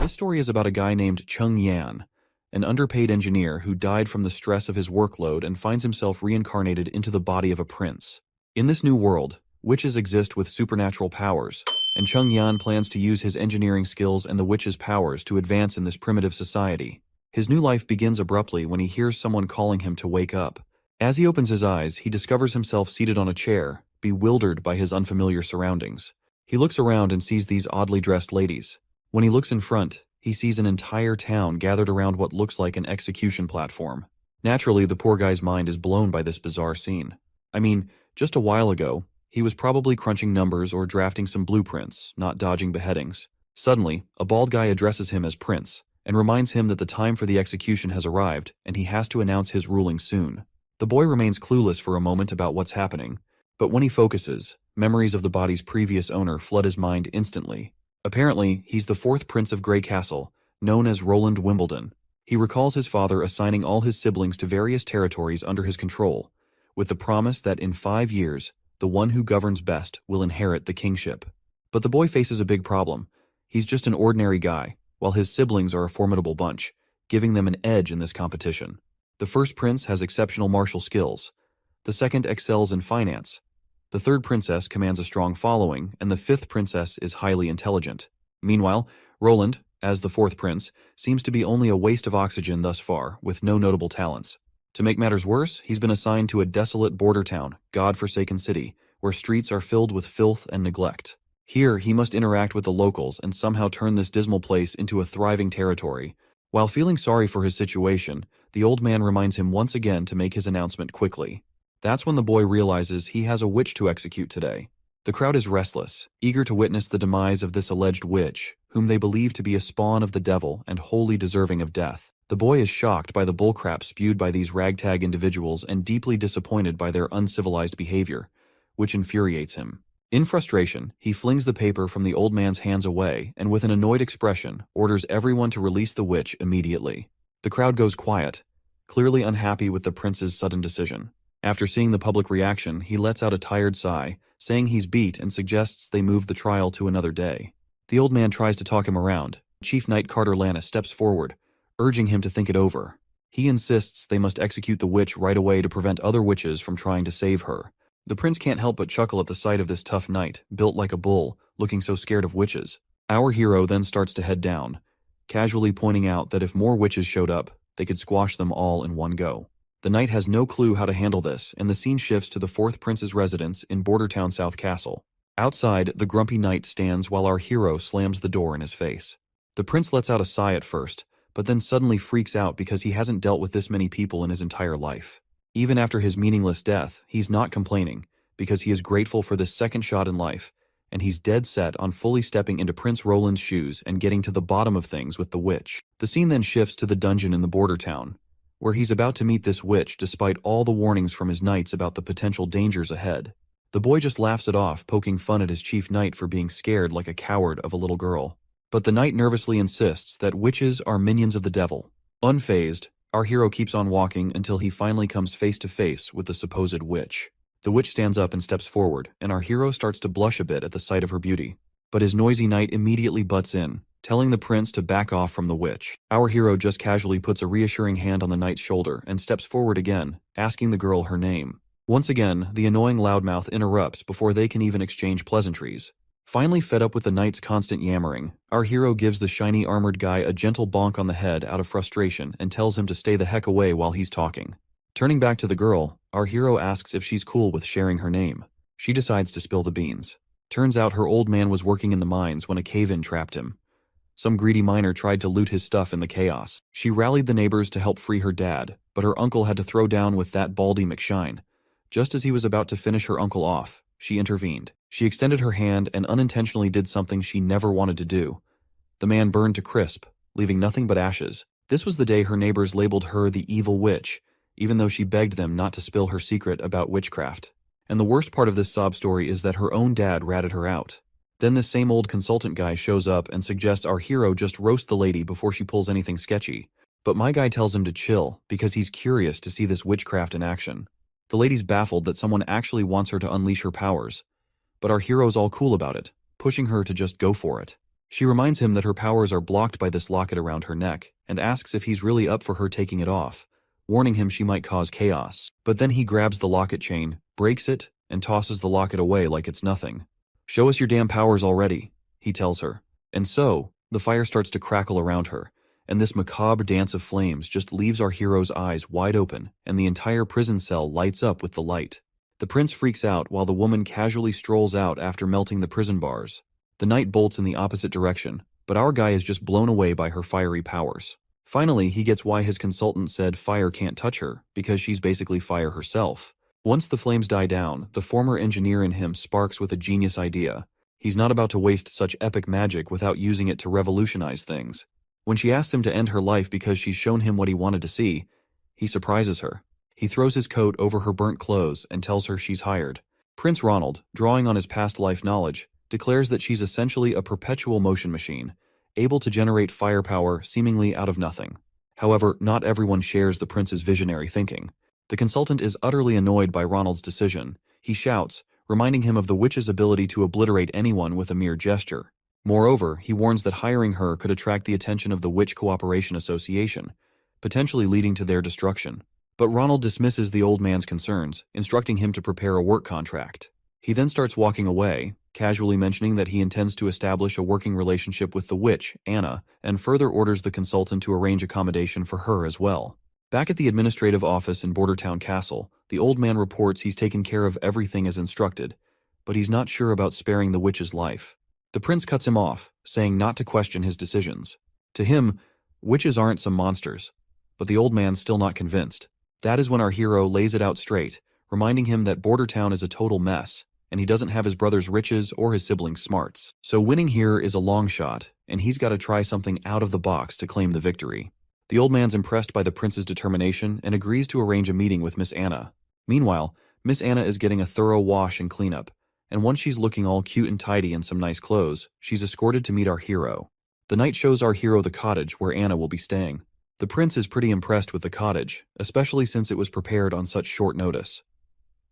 This story is about a guy named Chung Yan, an underpaid engineer who died from the stress of his workload and finds himself reincarnated into the body of a prince. In this new world, witches exist with supernatural powers, and Chung Yan plans to use his engineering skills and the witches' powers to advance in this primitive society. His new life begins abruptly when he hears someone calling him to wake up. As he opens his eyes, he discovers himself seated on a chair, bewildered by his unfamiliar surroundings. He looks around and sees these oddly dressed ladies. When he looks in front, he sees an entire town gathered around what looks like an execution platform. Naturally, the poor guy's mind is blown by this bizarre scene. I mean, just a while ago, he was probably crunching numbers or drafting some blueprints, not dodging beheadings. Suddenly, a bald guy addresses him as Prince and reminds him that the time for the execution has arrived and he has to announce his ruling soon. The boy remains clueless for a moment about what's happening, but when he focuses, memories of the body's previous owner flood his mind instantly. Apparently, he's the fourth Prince of Grey Castle, known as Roland Wimbledon. He recalls his father assigning all his siblings to various territories under his control, with the promise that in 5 years, the one who governs best will inherit the kingship. But the boy faces a big problem. He's just an ordinary guy, while his siblings are a formidable bunch, giving them an edge in this competition. The first prince has exceptional martial skills. The second excels in finance. The third princess commands a strong following, and the fifth princess is highly intelligent. Meanwhile, Roland, as the fourth prince, seems to be only a waste of oxygen thus far, with no notable talents. To make matters worse, he's been assigned to a desolate border town, God-forsaken city, where streets are filled with filth and neglect. Here, he must interact with the locals and somehow turn this dismal place into a thriving territory. While feeling sorry for his situation, the old man reminds him once again to make his announcement quickly. That's when the boy realizes he has a witch to execute today. The crowd is restless, eager to witness the demise of this alleged witch, whom they believe to be a spawn of the devil and wholly deserving of death. The boy is shocked by the bullcrap spewed by these ragtag individuals and deeply disappointed by their uncivilized behavior, which infuriates him. In frustration, he flings the paper from the old man's hands away and with an annoyed expression, orders everyone to release the witch immediately. The crowd goes quiet, clearly unhappy with the prince's sudden decision. After seeing the public reaction, he lets out a tired sigh, saying he's beat and suggests they move the trial to another day. The old man tries to talk him around. Chief Knight Carter Lannis steps forward, urging him to think it over. He insists they must execute the witch right away to prevent other witches from trying to save her. The prince can't help but chuckle at the sight of this tough knight, built like a bull, looking so scared of witches. Our hero then starts to head down, casually pointing out that if more witches showed up, they could squash them all in one go. The knight has no clue how to handle this, and the scene shifts to the fourth prince's residence in Bordertown South Castle. Outside, the grumpy knight stands while our hero slams the door in his face. The prince lets out a sigh at first, but then suddenly freaks out because he hasn't dealt with this many people in his entire life. Even after his meaningless death, he's not complaining, because he is grateful for this second shot in life, and he's dead set on fully stepping into Prince Roland's shoes and getting to the bottom of things with the witch. The scene then shifts to the dungeon in the border town, where he's about to meet this witch despite all the warnings from his knights about the potential dangers ahead. The boy just laughs it off, poking fun at his chief knight for being scared like a coward of a little girl. But the knight nervously insists that witches are minions of the devil. Unfazed, our hero keeps on walking until he finally comes face to face with the supposed witch. The witch stands up and steps forward, and our hero starts to blush a bit at the sight of her beauty. But his noisy knight immediately butts in, telling the prince to back off from the witch. Our hero just casually puts a reassuring hand on the knight's shoulder and steps forward again, asking the girl her name. Once again, the annoying loudmouth interrupts before they can even exchange pleasantries. Finally fed up with the knight's constant yammering, our hero gives the shiny armored guy a gentle bonk on the head out of frustration and tells him to stay the heck away while he's talking. Turning back to the girl, our hero asks if she's cool with sharing her name. She decides to spill the beans. Turns out her old man was working in the mines when a cave-in trapped him. Some greedy miner tried to loot his stuff in the chaos. She rallied the neighbors to help free her dad, but her uncle had to throw down with that Baldy McShine. Just as he was about to finish her uncle off, she intervened. She extended her hand and unintentionally did something she never wanted to do. The man burned to crisp, leaving nothing but ashes. This was the day her neighbors labeled her the evil witch, even though she begged them not to spill her secret about witchcraft. And the worst part of this sob story is that her own dad ratted her out. Then this same old consultant guy shows up and suggests our hero just roast the lady before she pulls anything sketchy. But my guy tells him to chill because he's curious to see this witchcraft in action. The lady's baffled that someone actually wants her to unleash her powers, but our hero's all cool about it, pushing her to just go for it. She reminds him that her powers are blocked by this locket around her neck, and asks if he's really up for her taking it off, warning him she might cause chaos. But then he grabs the locket chain, breaks it, and tosses the locket away like it's nothing. "Show us your damn powers already," he tells her. And so, the fire starts to crackle around her, and this macabre dance of flames just leaves our hero's eyes wide open, and the entire prison cell lights up with the light. The prince freaks out while the woman casually strolls out after melting the prison bars. The knight bolts in the opposite direction, but our guy is just blown away by her fiery powers. Finally, he gets why his consultant said fire can't touch her, because she's basically fire herself. Once the flames die down, the former engineer in him sparks with a genius idea. He's not about to waste such epic magic without using it to revolutionize things. When she asks him to end her life because she's shown him what he wanted to see, he surprises her. He throws his coat over her burnt clothes and tells her she's hired. Prince Ronald, drawing on his past life knowledge, declares that she's essentially a perpetual motion machine, able to generate firepower seemingly out of nothing. However, not everyone shares the prince's visionary thinking. The consultant is utterly annoyed by Ronald's decision. He shouts, reminding him of the witch's ability to obliterate anyone with a mere gesture. Moreover, he warns that hiring her could attract the attention of the Witch Cooperation Association, potentially leading to their destruction. But Ronald dismisses the old man's concerns, instructing him to prepare a work contract. He then starts walking away, casually mentioning that he intends to establish a working relationship with the witch, Anna, and further orders the consultant to arrange accommodation for her as well. Back at the administrative office in Bordertown Castle, the old man reports he's taken care of everything as instructed, but he's not sure about sparing the witch's life. The prince cuts him off, saying not to question his decisions. To him, witches aren't some monsters, but the old man's still not convinced. That is when our hero lays it out straight, reminding him that Bordertown is a total mess, and he doesn't have his brother's riches or his siblings' smarts. So winning here is a long shot, and he's got to try something out of the box to claim the victory. The old man's impressed by the prince's determination and agrees to arrange a meeting with Miss Anna. Meanwhile, Miss Anna is getting a thorough wash and cleanup, and once she's looking all cute and tidy in some nice clothes, she's escorted to meet our hero. The knight shows our hero the cottage where Anna will be staying. The prince is pretty impressed with the cottage, especially since it was prepared on such short notice.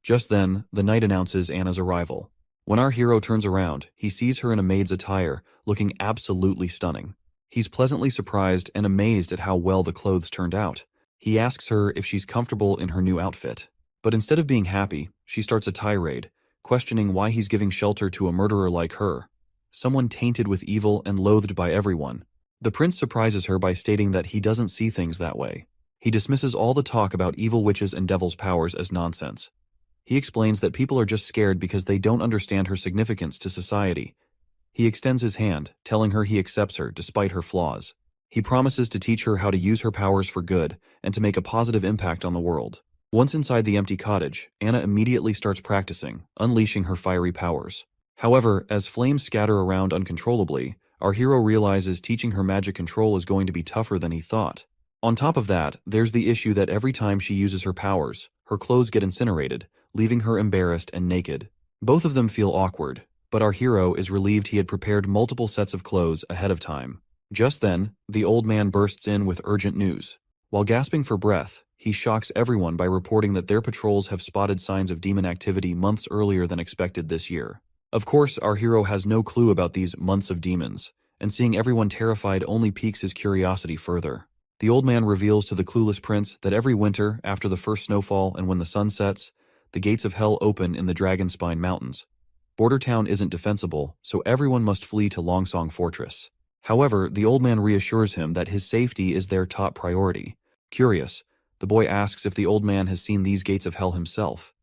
Just then, the knight announces Anna's arrival. When our hero turns around, he sees her in a maid's attire, looking absolutely stunning. He's pleasantly surprised and amazed at how well the clothes turned out. He asks her if she's comfortable in her new outfit. But instead of being happy, she starts a tirade, questioning why he's giving shelter to a murderer like her, someone tainted with evil and loathed by everyone. The prince surprises her by stating that he doesn't see things that way. He dismisses all the talk about evil witches and devils' powers as nonsense. He explains that people are just scared because they don't understand her significance to society. He extends his hand, telling her he accepts her despite her flaws. He promises to teach her how to use her powers for good and to make a positive impact on the world. Once inside the empty cottage, Anna immediately starts practicing, unleashing her fiery powers. However, as flames scatter around uncontrollably, our hero realizes teaching her magic control is going to be tougher than he thought. On top of that, there's the issue that every time she uses her powers, her clothes get incinerated, leaving her embarrassed and naked. Both of them feel awkward, but our hero is relieved he had prepared multiple sets of clothes ahead of time. Just then, the old man bursts in with urgent news. While gasping for breath, he shocks everyone by reporting that their patrols have spotted signs of demon activity months earlier than expected this year. Of course, our hero has no clue about these months of demons, and seeing everyone terrified only piques his curiosity further. The old man reveals to the clueless prince that every winter, after the first snowfall and when the sun sets, the gates of hell open in the Dragonspine Mountains. Bordertown isn't defensible, so everyone must flee to Longsong Fortress. However, the old man reassures him that his safety is their top priority. Curious, the boy asks if the old man has seen these gates of hell himself.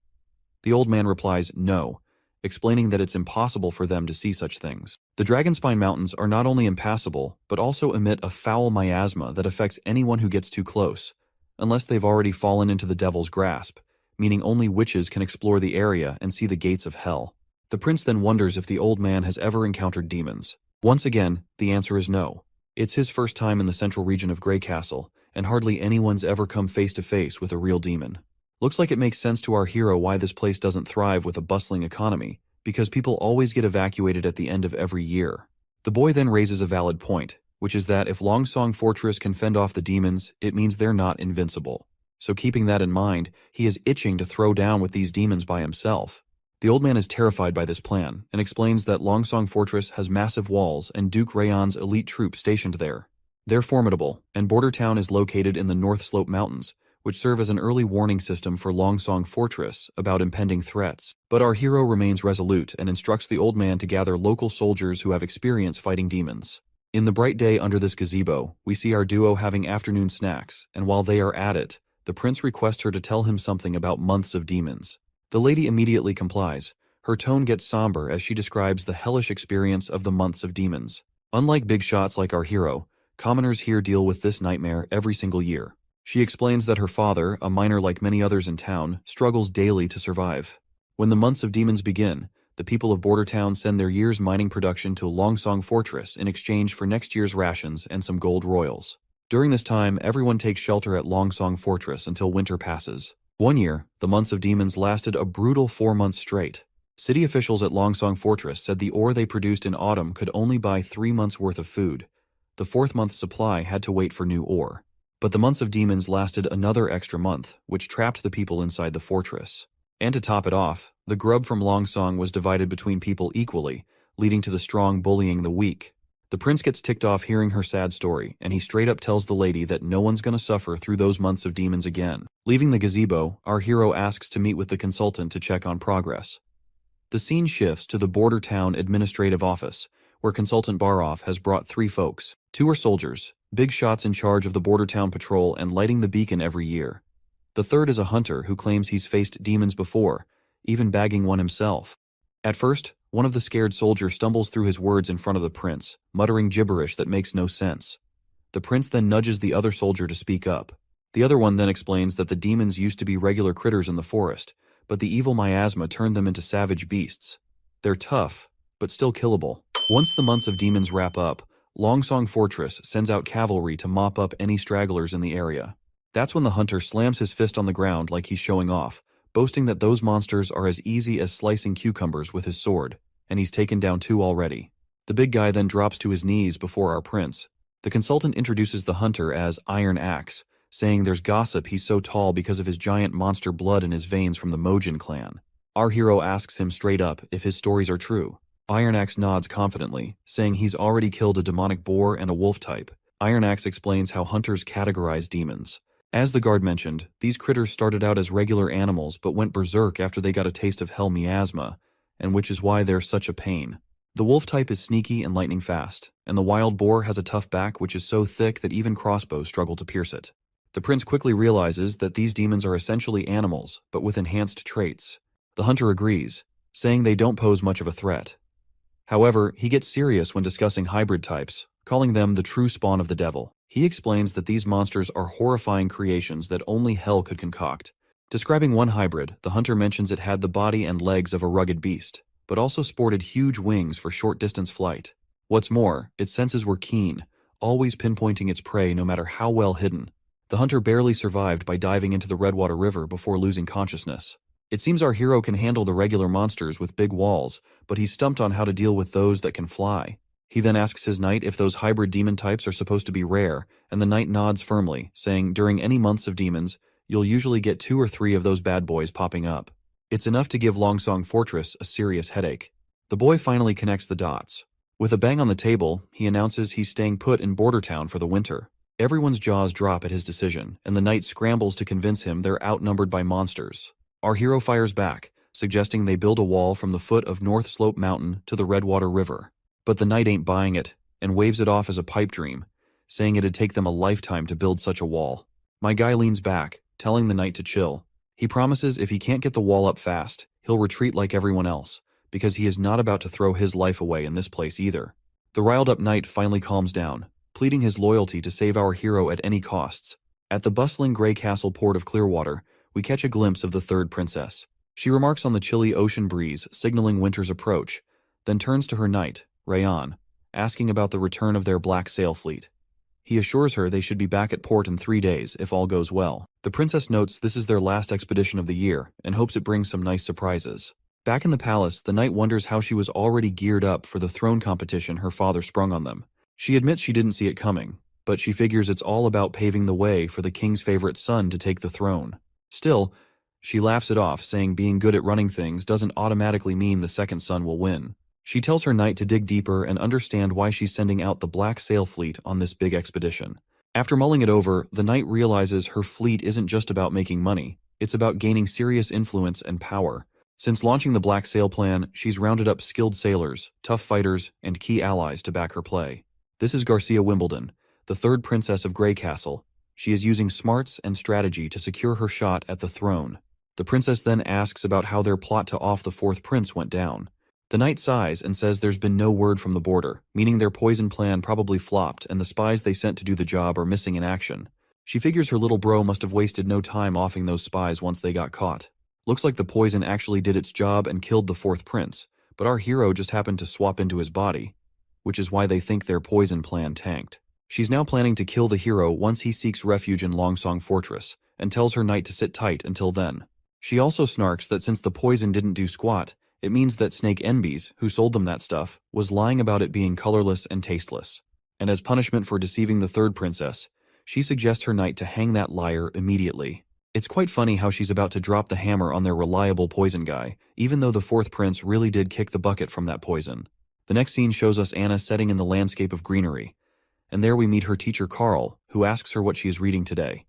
The old man replies no, explaining that it's impossible for them to see such things. The Dragonspine Mountains are not only impassable, but also emit a foul miasma that affects anyone who gets too close, unless they've already fallen into the devil's grasp, meaning only witches can explore the area and see the gates of hell. The prince then wonders if the old man has ever encountered demons. Once again, the answer is no. It's his first time in the central region of Grey Castle, and hardly anyone's ever come face to face with a real demon. Looks like it makes sense to our hero why this place doesn't thrive with a bustling economy, because people always get evacuated at the end of every year. The boy then raises a valid point, which is that if Longsong Fortress can fend off the demons, it means they're not invincible. So keeping that in mind, he is itching to throw down with these demons by himself. The old man is terrified by this plan and explains that Longsong Fortress has massive walls and Duke Rayon's elite troops stationed there. They're formidable, and Border Town is located in the North Slope Mountains, which serve as an early warning system for Longsong Fortress about impending threats. But our hero remains resolute and instructs the old man to gather local soldiers who have experience fighting demons. In the bright day under this gazebo, we see our duo having afternoon snacks, and while they are at it, the prince requests her to tell him something about months of demons. The lady immediately complies. Her tone gets somber as she describes the hellish experience of the months of demons. Unlike big shots like our hero, commoners here deal with this nightmare every single year. She explains that her father, a miner like many others in town, struggles daily to survive. When the months of demons begin, the people of Border Town send their year's mining production to Longsong Fortress in exchange for next year's rations and some gold royals. During this time, everyone takes shelter at Longsong Fortress until winter passes. One year, the months of demons lasted a brutal 4 months straight. City officials at Longsong Fortress said the ore they produced in autumn could only buy 3 months' worth of food. The 4th month's supply had to wait for new ore. But the months of demons lasted another extra month, which trapped the people inside the fortress. And to top it off, the grub from Longsong was divided between people equally, leading to the strong bullying the weak. The prince gets ticked off hearing her sad story, and he straight up tells the lady that no one's gonna suffer through those months of demons again. Leaving the gazebo, our hero asks to meet with the consultant to check on progress. The scene shifts to the Border Town Administrative Office, where Consultant Baroff has brought 3 folks. 2 are soldiers, big shots in charge of the Border Town Patrol and lighting the beacon every year. The third is a hunter who claims he's faced demons before, even bagging one himself. At first, one of the scared soldiers stumbles through his words in front of the prince, muttering gibberish that makes no sense. The prince then nudges the other soldier to speak up. The other one then explains that the demons used to be regular critters in the forest, but the evil miasma turned them into savage beasts. They're tough, but still killable. Once the months of demons wrap up, Longsong Fortress sends out cavalry to mop up any stragglers in the area. That's when the hunter slams his fist on the ground like he's showing off, boasting that those monsters are as easy as slicing cucumbers with his sword, and he's taken down 2 already. The big guy then drops to his knees before our prince. The consultant introduces the hunter as Iron Axe, saying there's gossip he's so tall because of his giant monster blood in his veins from the Mojin clan. Our hero asks him straight up if his stories are true. Iron Axe nods confidently, saying he's already killed a demonic boar and a wolf type. Iron Axe explains how hunters categorize demons. As the guard mentioned, these critters started out as regular animals but went berserk after they got a taste of hell miasma, and which is why they're such a pain. The wolf type is sneaky and lightning fast, and the wild boar has a tough back which is so thick that even crossbows struggle to pierce it. The prince quickly realizes that these demons are essentially animals, but with enhanced traits. The hunter agrees, saying they don't pose much of a threat. However, he gets serious when discussing hybrid types, calling them the true spawn of the devil. He explains that these monsters are horrifying creations that only hell could concoct. Describing one hybrid, the hunter mentions it had the body and legs of a rugged beast, but also sported huge wings for short-distance flight. What's more, its senses were keen, always pinpointing its prey no matter how well hidden. The hunter barely survived by diving into the Redwater River before losing consciousness. It seems our hero can handle the regular monsters with big walls, but he's stumped on how to deal with those that can fly. He then asks his knight if those hybrid demon types are supposed to be rare, and the knight nods firmly, saying during any months of demons, you'll usually get 2 or 3 of those bad boys popping up. It's enough to give Longsong Fortress a serious headache. The boy finally connects the dots. With a bang on the table, he announces he's staying put in Border Town for the winter. Everyone's jaws drop at his decision, and the knight scrambles to convince him they're outnumbered by monsters. Our hero fires back, suggesting they build a wall from the foot of North Slope Mountain to the Redwater River. But the knight ain't buying it, and waves it off as a pipe dream, saying it'd take them a lifetime to build such a wall. My guy leans back, telling the knight to chill. He promises if he can't get the wall up fast, he'll retreat like everyone else, because he is not about to throw his life away in this place either. The riled-up knight finally calms down, pleading his loyalty to save our hero at any costs. At the bustling gray castle port of Clearwater, we catch a glimpse of the third princess. She remarks on the chilly ocean breeze, signaling winter's approach, then turns to her knight, Rayon, asking about the return of their black sail fleet. He assures her they should be back at port in 3 days if all goes well. The princess notes this is their last expedition of the year and hopes it brings some nice surprises. Back in the palace, the knight wonders how she was already geared up for the throne competition her father sprung on them. She admits she didn't see it coming, but she figures it's all about paving the way for the king's favorite son to take the throne. Still, She laughs it off, saying being good at running things doesn't automatically mean the second son will win. She tells her knight to dig deeper and understand why she's sending out the Black Sail Fleet on this big expedition. After mulling it over, the knight realizes her fleet isn't just about making money, it's about gaining serious influence and power. Since launching the Black Sail Plan, she's rounded up skilled sailors, tough fighters, and key allies to back her play. This is Garcia Wimbledon, the third princess of Grey Castle. She is using smarts and strategy to secure her shot at the throne. The princess then asks about how their plot to off the fourth prince went down. The knight sighs and says there's been no word from the border, meaning their poison plan probably flopped and the spies they sent to do the job are missing in action. She figures her little bro must have wasted no time offing those spies once they got caught. Looks like the poison actually did its job and killed the fourth prince, but our hero just happened to swap into his body, which is why they think their poison plan tanked. She's now planning to kill the hero once he seeks refuge in Longsong Fortress, and tells her knight to sit tight until then. She also snarks that since the poison didn't do squat, it means that Snake Enbies, who sold them that stuff, was lying about it being colorless and tasteless. And as punishment for deceiving the third princess, she suggests her knight to hang that liar immediately. It's quite funny how she's about to drop the hammer on their reliable poison guy, even though the fourth prince really did kick the bucket from that poison. The next scene shows us Anna setting in the landscape of greenery, and there we meet her teacher Carl, who asks her what she is reading today.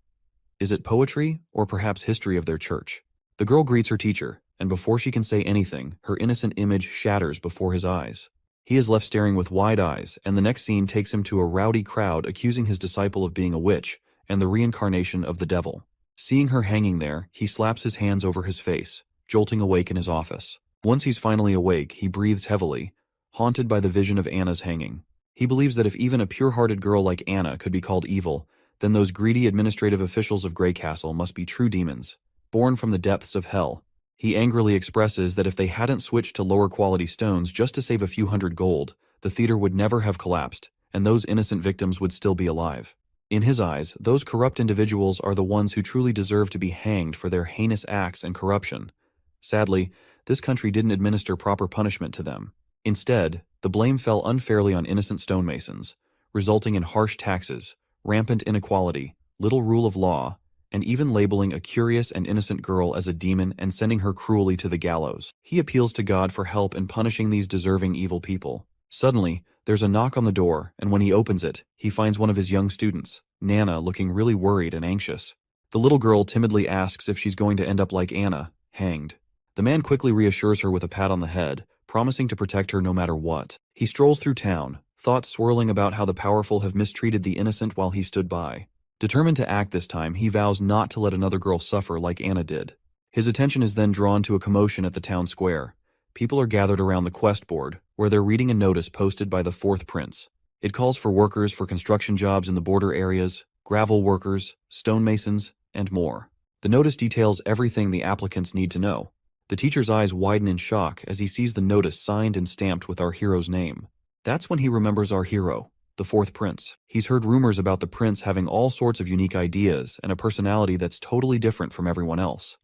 Is it poetry, or perhaps history of their church? The girl greets her teacher, and before she can say anything, her innocent image shatters before his eyes. He is left staring with wide eyes, and the next scene takes him to a rowdy crowd accusing his disciple of being a witch and the reincarnation of the devil. Seeing her hanging there, he slaps his hands over his face, jolting awake in his office. Once he's finally awake, he breathes heavily, haunted by the vision of Anna's hanging. He believes that if even a pure-hearted girl like Anna could be called evil, then those greedy administrative officials of Grey Castle must be true demons, born from the depths of hell. He angrily expresses that if they hadn't switched to lower-quality stones just to save a few hundred gold, the theater would never have collapsed, and those innocent victims would still be alive. In his eyes, those corrupt individuals are the ones who truly deserve to be hanged for their heinous acts and corruption. Sadly, this country didn't administer proper punishment to them. Instead, the blame fell unfairly on innocent stonemasons, resulting in harsh taxes, rampant inequality, little rule of law, and even labeling a curious and innocent girl as a demon and sending her cruelly to the gallows. He appeals to God for help in punishing these deserving evil people. Suddenly, there's a knock on the door, and when he opens it, he finds one of his young students, Nana, looking really worried and anxious. The little girl timidly asks if she's going to end up like Anna, hanged. The man quickly reassures her with a pat on the head, promising to protect her no matter what. He strolls through town, thoughts swirling about how the powerful have mistreated the innocent while he stood by. Determined to act this time, he vows not to let another girl suffer like Anna did. His attention is then drawn to a commotion at the town square. People are gathered around the quest board, where they're reading a notice posted by the fourth prince. It calls for workers for construction jobs in the border areas, gravel workers, stonemasons, and more. The notice details everything the applicants need to know. The teacher's eyes widen in shock as he sees the notice signed and stamped with our hero's name. That's when he remembers our hero, the fourth prince. He's heard rumors about the prince having all sorts of unique ideas and a personality that's totally different from everyone else.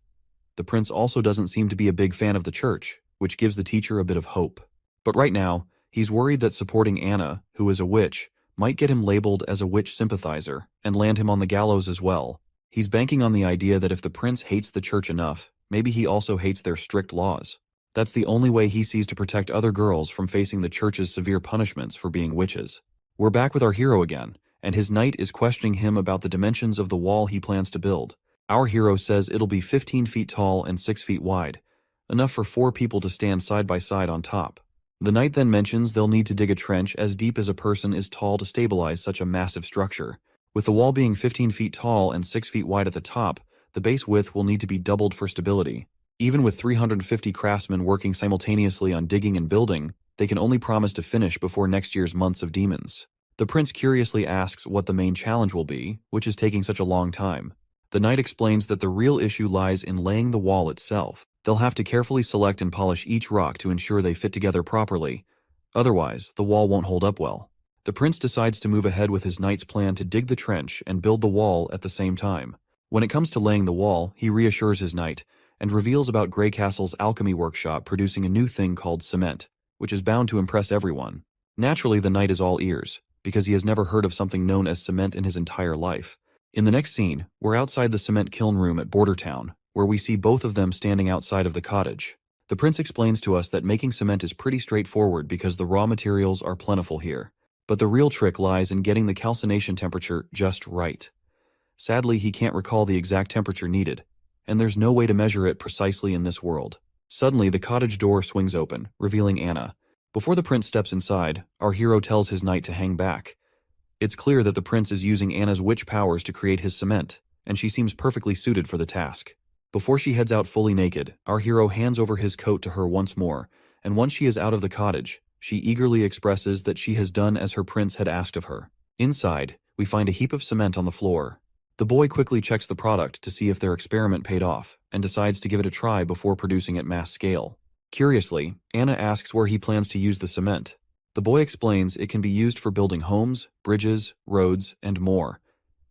The prince also doesn't seem to be a big fan of the church, which gives the teacher a bit of hope. But right now, he's worried that supporting Anna, who is a witch, might get him labeled as a witch sympathizer and land him on the gallows as well. He's banking on the idea that if the prince hates the church enough, maybe he also hates their strict laws. That's the only way he sees to protect other girls from facing the church's severe punishments for being witches. We're back with our hero again, and his knight is questioning him about the dimensions of the wall he plans to build. Our hero says it'll be 15 feet tall and 6 feet wide, enough for 4 people to stand side by side on top. The knight then mentions they'll need to dig a trench as deep as a person is tall to stabilize such a massive structure. With the wall being 15 feet tall and 6 feet wide at the top, the base width will need to be doubled for stability. Even with 350 craftsmen working simultaneously on digging and building, they can only promise to finish before next year's months of demons. The prince curiously asks what the main challenge will be, which is taking such a long time. The knight explains that the real issue lies in laying the wall itself. They'll have to carefully select and polish each rock to ensure they fit together properly. Otherwise, the wall won't hold up well. The prince decides to move ahead with his knight's plan to dig the trench and build the wall at the same time. When it comes to laying the wall, he reassures his knight and reveals about Grey Castle's alchemy workshop producing a new thing called cement, which is bound to impress everyone. Naturally, the knight is all ears, because he has never heard of something known as cement in his entire life. In the next scene, we're outside the cement kiln room at Border Town, where we see both of them standing outside of the cottage. The prince explains to us that making cement is pretty straightforward because the raw materials are plentiful here. But the real trick lies in getting the calcination temperature just right. Sadly, he can't recall the exact temperature needed, and there's no way to measure it precisely in this world. Suddenly, the cottage door swings open, revealing Anna. Before the prince steps inside, our hero tells his knight to hang back. It's clear that the prince is using Anna's witch powers to create his cement, and she seems perfectly suited for the task. Before she heads out fully naked, our hero hands over his coat to her once more, and once she is out of the cottage, she eagerly expresses that she has done as her prince had asked of her. Inside, we find a heap of cement on the floor. The boy quickly checks the product to see if their experiment paid off, and decides to give it a try before producing at mass scale. Curiously, Anna asks where he plans to use the cement. The boy explains it can be used for building homes, bridges, roads, and more.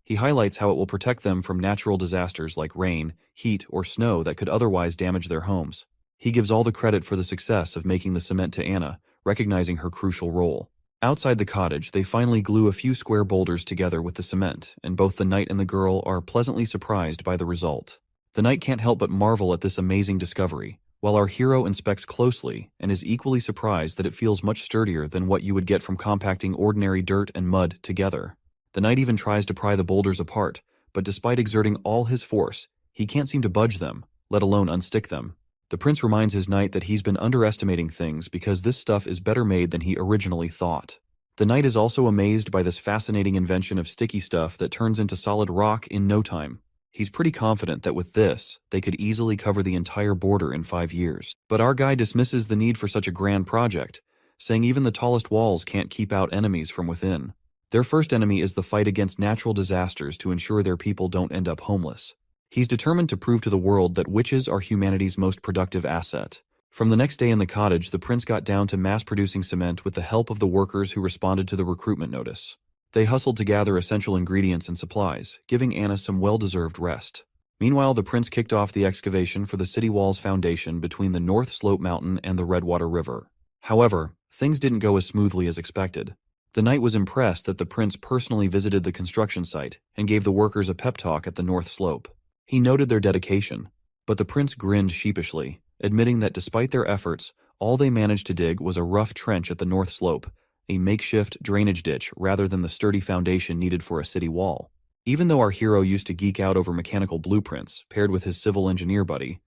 He highlights how it will protect them from natural disasters like rain, heat, or snow that could otherwise damage their homes. He gives all the credit for the success of making the cement to Anna, recognizing her crucial role. Outside the cottage, they finally glue a few square boulders together with the cement, and both the knight and the girl are pleasantly surprised by the result. The knight can't help but marvel at this amazing discovery, while our hero inspects closely and is equally surprised that it feels much sturdier than what you would get from compacting ordinary dirt and mud together. The knight even tries to pry the boulders apart, but despite exerting all his force, he can't seem to budge them, let alone unstick them. The prince reminds his knight that he's been underestimating things because this stuff is better made than he originally thought. The knight is also amazed by this fascinating invention of sticky stuff that turns into solid rock in no time. He's pretty confident that with this, they could easily cover the entire border in 5 years. But our guy dismisses the need for such a grand project, saying even the tallest walls can't keep out enemies from within. Their first enemy is the fight against natural disasters to ensure their people don't end up homeless. He's determined to prove to the world that witches are humanity's most productive asset. From the next day in the cottage, the prince got down to mass-producing cement with the help of the workers who responded to the recruitment notice. They hustled to gather essential ingredients and supplies, giving Anna some well-deserved rest. Meanwhile, the prince kicked off the excavation for the city wall's foundation between the North Slope Mountain and the Redwater River. However, things didn't go as smoothly as expected. The knight was impressed that the prince personally visited the construction site and gave the workers a pep talk at the North Slope. He noted their dedication, but the prince grinned sheepishly, admitting that despite their efforts, all they managed to dig was a rough trench at the North Slope, a makeshift drainage ditch rather than the sturdy foundation needed for a city wall. Even though our hero used to geek out over mechanical blueprints, paired with his civil engineer buddy,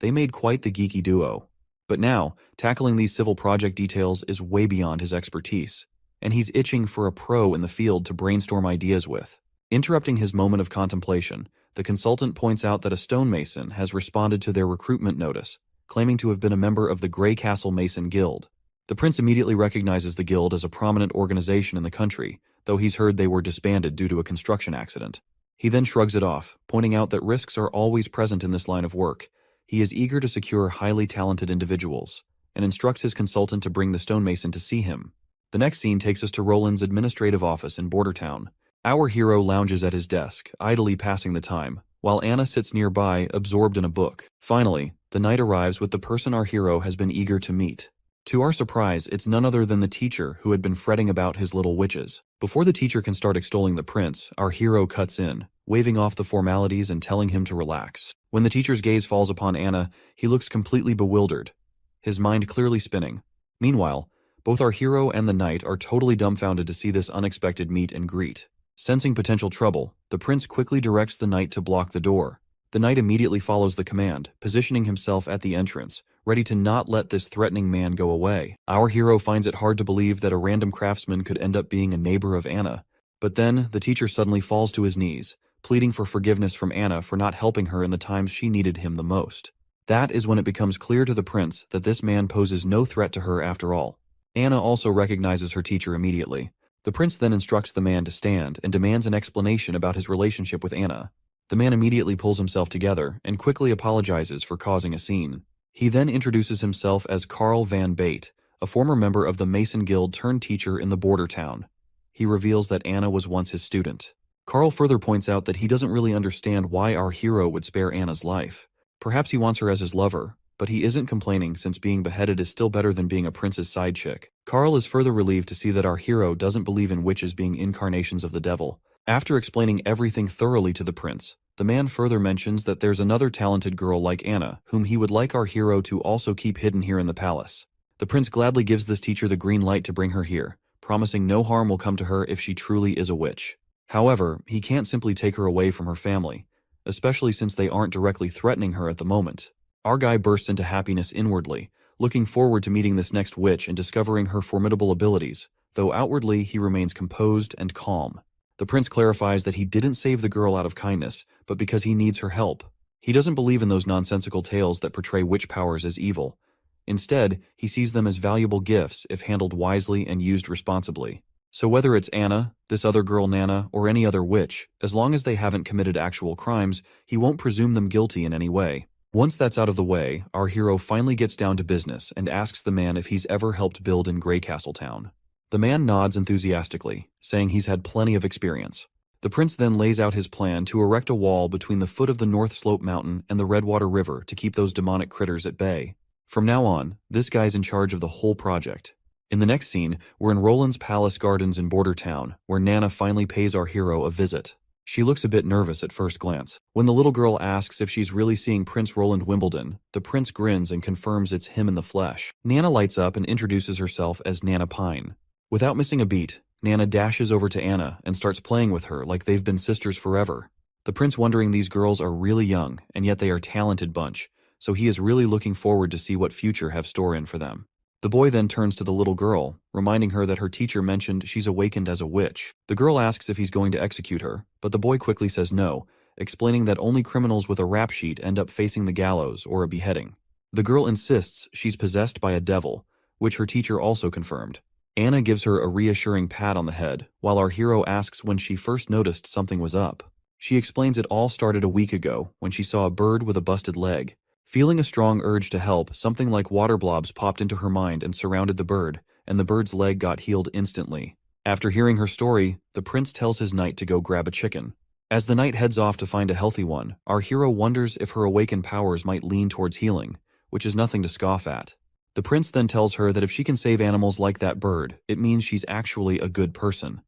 they made quite the geeky duo. But now, tackling these civil project details is way beyond his expertise, and he's itching for a pro in the field to brainstorm ideas with. Interrupting his moment of contemplation, the consultant points out that a stonemason has responded to their recruitment notice, claiming to have been a member of the Grey Castle Mason Guild. The prince immediately recognizes the guild as a prominent organization in the country, though he's heard they were disbanded due to a construction accident. He then shrugs it off, pointing out that risks are always present in this line of work. He is eager to secure highly talented individuals, and instructs his consultant to bring the stonemason to see him. The next scene takes us to Roland's administrative office in Bordertown. Our hero lounges at his desk, idly passing the time, while Anna sits nearby, absorbed in a book. Finally, the knight arrives with the person our hero has been eager to meet. To our surprise, it's none other than the teacher who had been fretting about his little witches. Before the teacher can start extolling the prince, our hero cuts in, waving off the formalities and telling him to relax. When the teacher's gaze falls upon Anna, he looks completely bewildered, his mind clearly spinning. Meanwhile, both our hero and the knight are totally dumbfounded to see this unexpected meet and greet. Sensing potential trouble, the prince quickly directs the knight to block the door. The knight immediately follows the command, positioning himself at the entrance, ready to not let this threatening man go away. Our hero finds it hard to believe that a random craftsman could end up being a neighbor of Anna. But then, the teacher suddenly falls to his knees, pleading for forgiveness from Anna for not helping her in the times she needed him the most. That is when it becomes clear to the prince that this man poses no threat to her after all. Anna also recognizes her teacher immediately. The prince then instructs the man to stand and demands an explanation about his relationship with Anna. The man immediately pulls himself together and quickly apologizes for causing a scene. He then introduces himself as Carl Van Bate, a former member of the Mason Guild turned teacher in the border town. He reveals that Anna was once his student. Carl further points out that he doesn't really understand why our hero would spare Anna's life. Perhaps he wants her as his lover, but he isn't complaining since being beheaded is still better than being a prince's side chick. Carl is further relieved to see that our hero doesn't believe in witches being incarnations of the devil. After explaining everything thoroughly to the prince, The man further mentions that there's another talented girl like Anna, whom he would like our hero to also keep hidden here in the palace. The prince gladly gives this teacher the green light to bring her here, promising no harm will come to her if she truly is a witch. However, he can't simply take her away from her family, especially since they aren't directly threatening her at the moment. Our guy bursts into happiness inwardly, looking forward to meeting this next witch and discovering her formidable abilities, though outwardly he remains composed and calm. The prince clarifies that he didn't save the girl out of kindness, but because he needs her help. He doesn't believe in those nonsensical tales that portray witch powers as evil. Instead, he sees them as valuable gifts if handled wisely and used responsibly. So whether it's Anna, this other girl Nana, or any other witch, as long as they haven't committed actual crimes, he won't presume them guilty in any way. Once that's out of the way, our hero finally gets down to business and asks the man if he's ever helped build in Greycastle Town. The man nods enthusiastically, saying he's had plenty of experience. The prince then lays out his plan to erect a wall between the foot of the North Slope Mountain and the Redwater River to keep those demonic critters at bay. From now on, this guy's in charge of the whole project. In the next scene, we're in Roland's palace gardens in Border Town, where Nana finally pays our hero a visit. She looks a bit nervous at first glance. When the little girl asks if she's really seeing Prince Roland Wimbledon, the prince grins and confirms it's him in the flesh. Nana lights up and introduces herself as Nana Pine. Without missing a beat, Nana dashes over to Anna and starts playing with her like they've been sisters forever. The prince wondering these girls are really young, and yet they are a talented bunch, so he is really looking forward to see what future have store in for them. The boy then turns to the little girl, reminding her that her teacher mentioned she's awakened as a witch. The girl asks if he's going to execute her, but the boy quickly says no, explaining that only criminals with a rap sheet end up facing the gallows or a beheading. The girl insists she's possessed by a devil, which her teacher also confirmed. Anna gives her a reassuring pat on the head, while our hero asks when she first noticed something was up. She explains it all started a week ago, when she saw a bird with a busted leg. Feeling a strong urge to help, something like water blobs popped into her mind and surrounded the bird, and the bird's leg got healed instantly. After hearing her story, the prince tells his knight to go grab a chicken. As the knight heads off to find a healthy one, our hero wonders if her awakened powers might lean towards healing, which is nothing to scoff at. The prince then tells her that if she can save animals like that bird, it means she's actually a good person.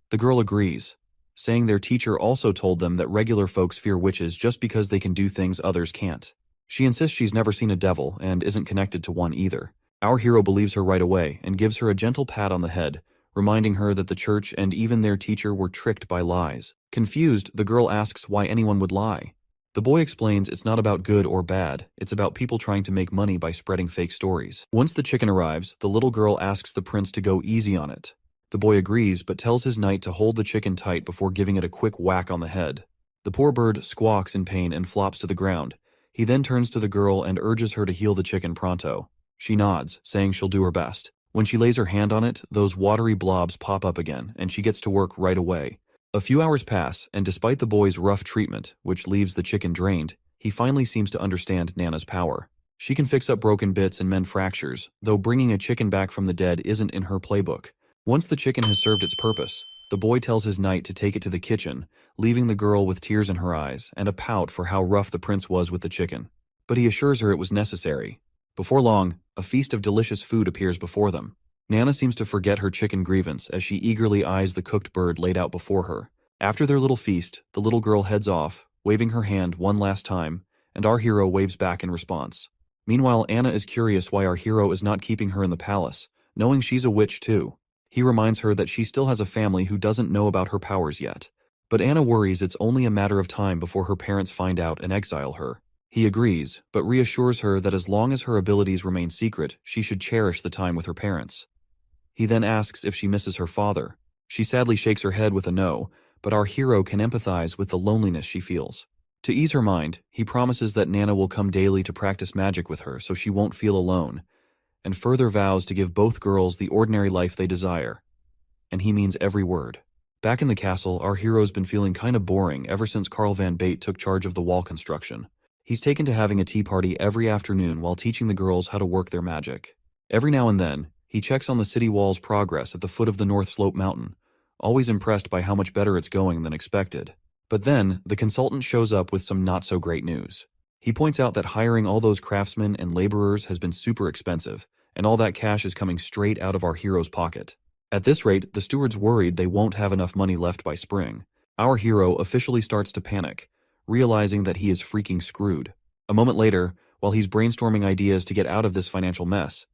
The girl agrees, saying their teacher also told them that regular folks fear witches just because they can do things others can't. She insists she's never seen a devil and isn't connected to one either. Our hero believes her right away and gives her a gentle pat on the head, reminding her that the church and even their teacher were tricked by lies. Confused, the girl asks why anyone would lie. The boy explains it's not about good or bad, it's about people trying to make money by spreading fake stories. Once the chicken arrives, the little girl asks the prince to go easy on it. The boy agrees, but tells his knight to hold the chicken tight before giving it a quick whack on the head. The poor bird squawks in pain and flops to the ground. He then turns to the girl and urges her to heal the chicken pronto. She nods, saying she'll do her best. When she lays her hand on it, those watery blobs pop up again, and she gets to work right away. A few hours pass, and despite the boy's rough treatment, which leaves the chicken drained, he finally seems to understand Nana's power. She can fix up broken bits and mend fractures, though bringing a chicken back from the dead isn't in her playbook. Once the chicken has served its purpose, the boy tells his knight to take it to the kitchen, leaving the girl with tears in her eyes and a pout for how rough the prince was with the chicken. But he assures her it was necessary. Before long, a feast of delicious food appears before them. Nana seems to forget her chicken grievance as she eagerly eyes the cooked bird laid out before her. After their little feast, the little girl heads off, waving her hand one last time, and our hero waves back in response. Meanwhile, Anna is curious why our hero is not keeping her in the palace, knowing she's a witch too. He reminds her that she still has a family who doesn't know about her powers yet. But Anna worries it's only a matter of time before her parents find out and exile her. He agrees, but reassures her that as long as her abilities remain secret, she should cherish the time with her parents. He then asks if she misses her father. She sadly shakes her head with a no, but our hero can empathize with the loneliness she feels. To ease her mind, he promises that Nana will come daily to practice magic with her so she won't feel alone, and further vows to give both girls the ordinary life they desire. And he means every word. Back in the castle, our hero's been feeling kinda boring ever since Carl Van Bate took charge of the wall construction. He's taken to having a tea party every afternoon while teaching the girls how to work their magic. Every now and then, he checks on the city wall's progress at the foot of the North Slope Mountain, always impressed by how much better it's going than expected. But then, the consultant shows up with some not-so-great news. He points out that hiring all those craftsmen and laborers has been super expensive, and all that cash is coming straight out of our hero's pocket. At this rate, the steward's worried they won't have enough money left by spring. Our hero officially starts to panic, realizing that he is freaking screwed. A moment later, while he's brainstorming ideas to get out of this financial mess,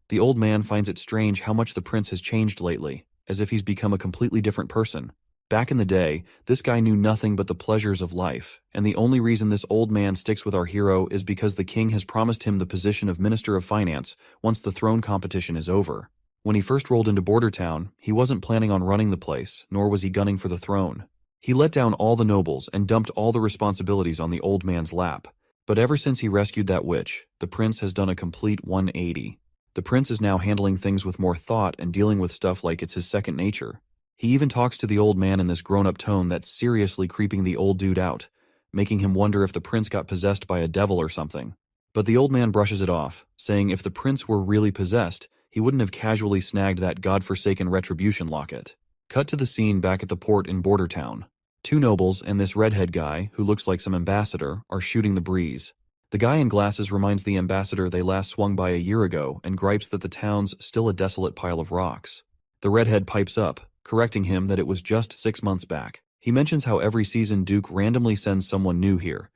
the old man finds it strange how much the prince has changed lately, as if he's become a completely different person. Back in the day, this guy knew nothing but the pleasures of life, and the only reason this old man sticks with our hero is because the king has promised him the position of Minister of Finance once the throne competition is over. When he first rolled into Border Town, he wasn't planning on running the place, nor was he gunning for the throne. He let down all the nobles and dumped all the responsibilities on the old man's lap. But ever since he rescued that witch, the prince has done a complete 180. The prince is now handling things with more thought and dealing with stuff like it's his second nature. He even talks to the old man in this grown-up tone that's seriously creeping the old dude out, making him wonder if the prince got possessed by a devil or something. But the old man brushes it off, saying if the prince were really possessed, he wouldn't have casually snagged that godforsaken retribution locket. Cut to the scene back at the port in Border Town. Two nobles and this redhead guy, who looks like some ambassador, are shooting the breeze. The guy in glasses reminds the ambassador they last swung by a year ago and gripes that the town's still a desolate pile of rocks. The redhead pipes up, correcting him that it was just 6 months back. He mentions how every season Duke randomly sends someone new here.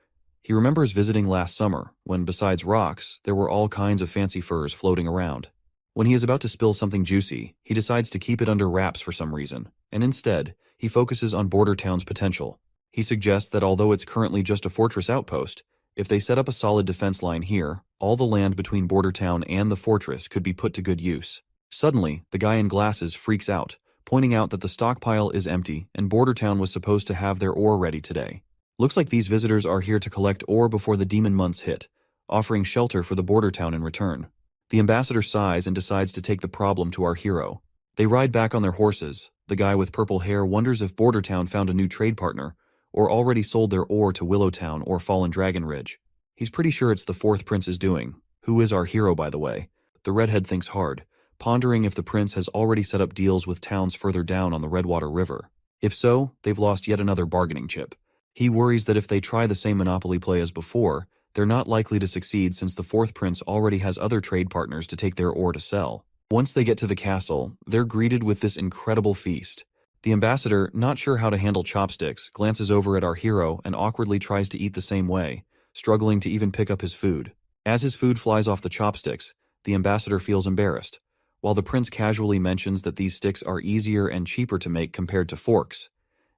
He remembers visiting last summer, when besides rocks, there were all kinds of fancy furs floating around. When he is about to spill something juicy, he decides to keep it under wraps for some reason, and instead, he focuses on Border Town's potential. He suggests that although it's currently just a fortress outpost, if they set up a solid defense line here, all the land between Border Town and the fortress could be put to good use. Suddenly, the guy in glasses freaks out, pointing out that the stockpile is empty and Border Town was supposed to have their ore ready today. Looks like these visitors are here to collect ore before the demon months hit, offering shelter for the Border Town in return. The ambassador sighs and decides to take the problem to our hero. They ride back on their horses. The guy with purple hair wonders if Border Town found a new trade partner, or already sold their ore to Willowtown or Fallen Dragon Ridge. He's pretty sure it's the fourth prince's doing, who is our hero by the way. The redhead thinks hard, pondering if the prince has already set up deals with towns further down on the Redwater River. If so, they've lost yet another bargaining chip. He worries that if they try the same monopoly play as before, they're not likely to succeed since the fourth prince already has other trade partners to take their ore to sell. Once they get to the castle, they're greeted with this incredible feast. The ambassador, not sure how to handle chopsticks, glances over at our hero and awkwardly tries to eat the same way, struggling to even pick up his food. As his food flies off the chopsticks, the ambassador feels embarrassed, while the prince casually mentions that these sticks are easier and cheaper to make compared to forks,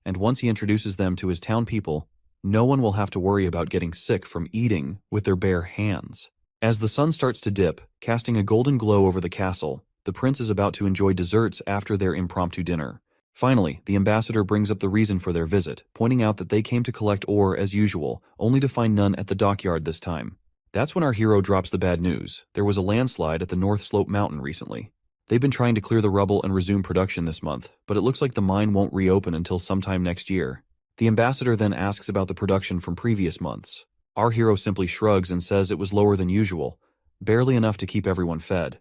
and once he introduces them to his town people, no one will have to worry about getting sick from eating with their bare hands. As the sun starts to dip, casting a golden glow over the castle, the prince is about to enjoy desserts after their impromptu dinner. Finally, the ambassador brings up the reason for their visit, pointing out that they came to collect ore as usual, only to find none at the dockyard this time. That's when our hero drops the bad news. There was a landslide at the North Slope Mountain recently. They've been trying to clear the rubble and resume production this month, but it looks like the mine won't reopen until sometime next year. The ambassador then asks about the production from previous months. Our hero simply shrugs and says it was lower than usual, barely enough to keep everyone fed.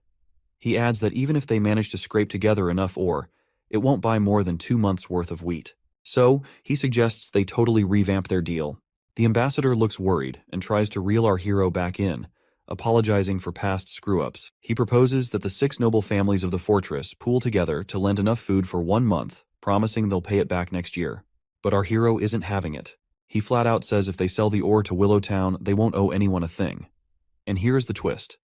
He adds that even if they manage to scrape together enough ore, it won't buy more than 2 months' worth of wheat. So, he suggests they totally revamp their deal. The ambassador looks worried and tries to reel our hero back in, apologizing for past screw-ups. He proposes that the 6 noble families of the fortress pool together to lend enough food for 1 month, promising they'll pay it back next year. But our hero isn't having it. He flat out says if they sell the ore to Willowtown, they won't owe anyone a thing. And here's the twist.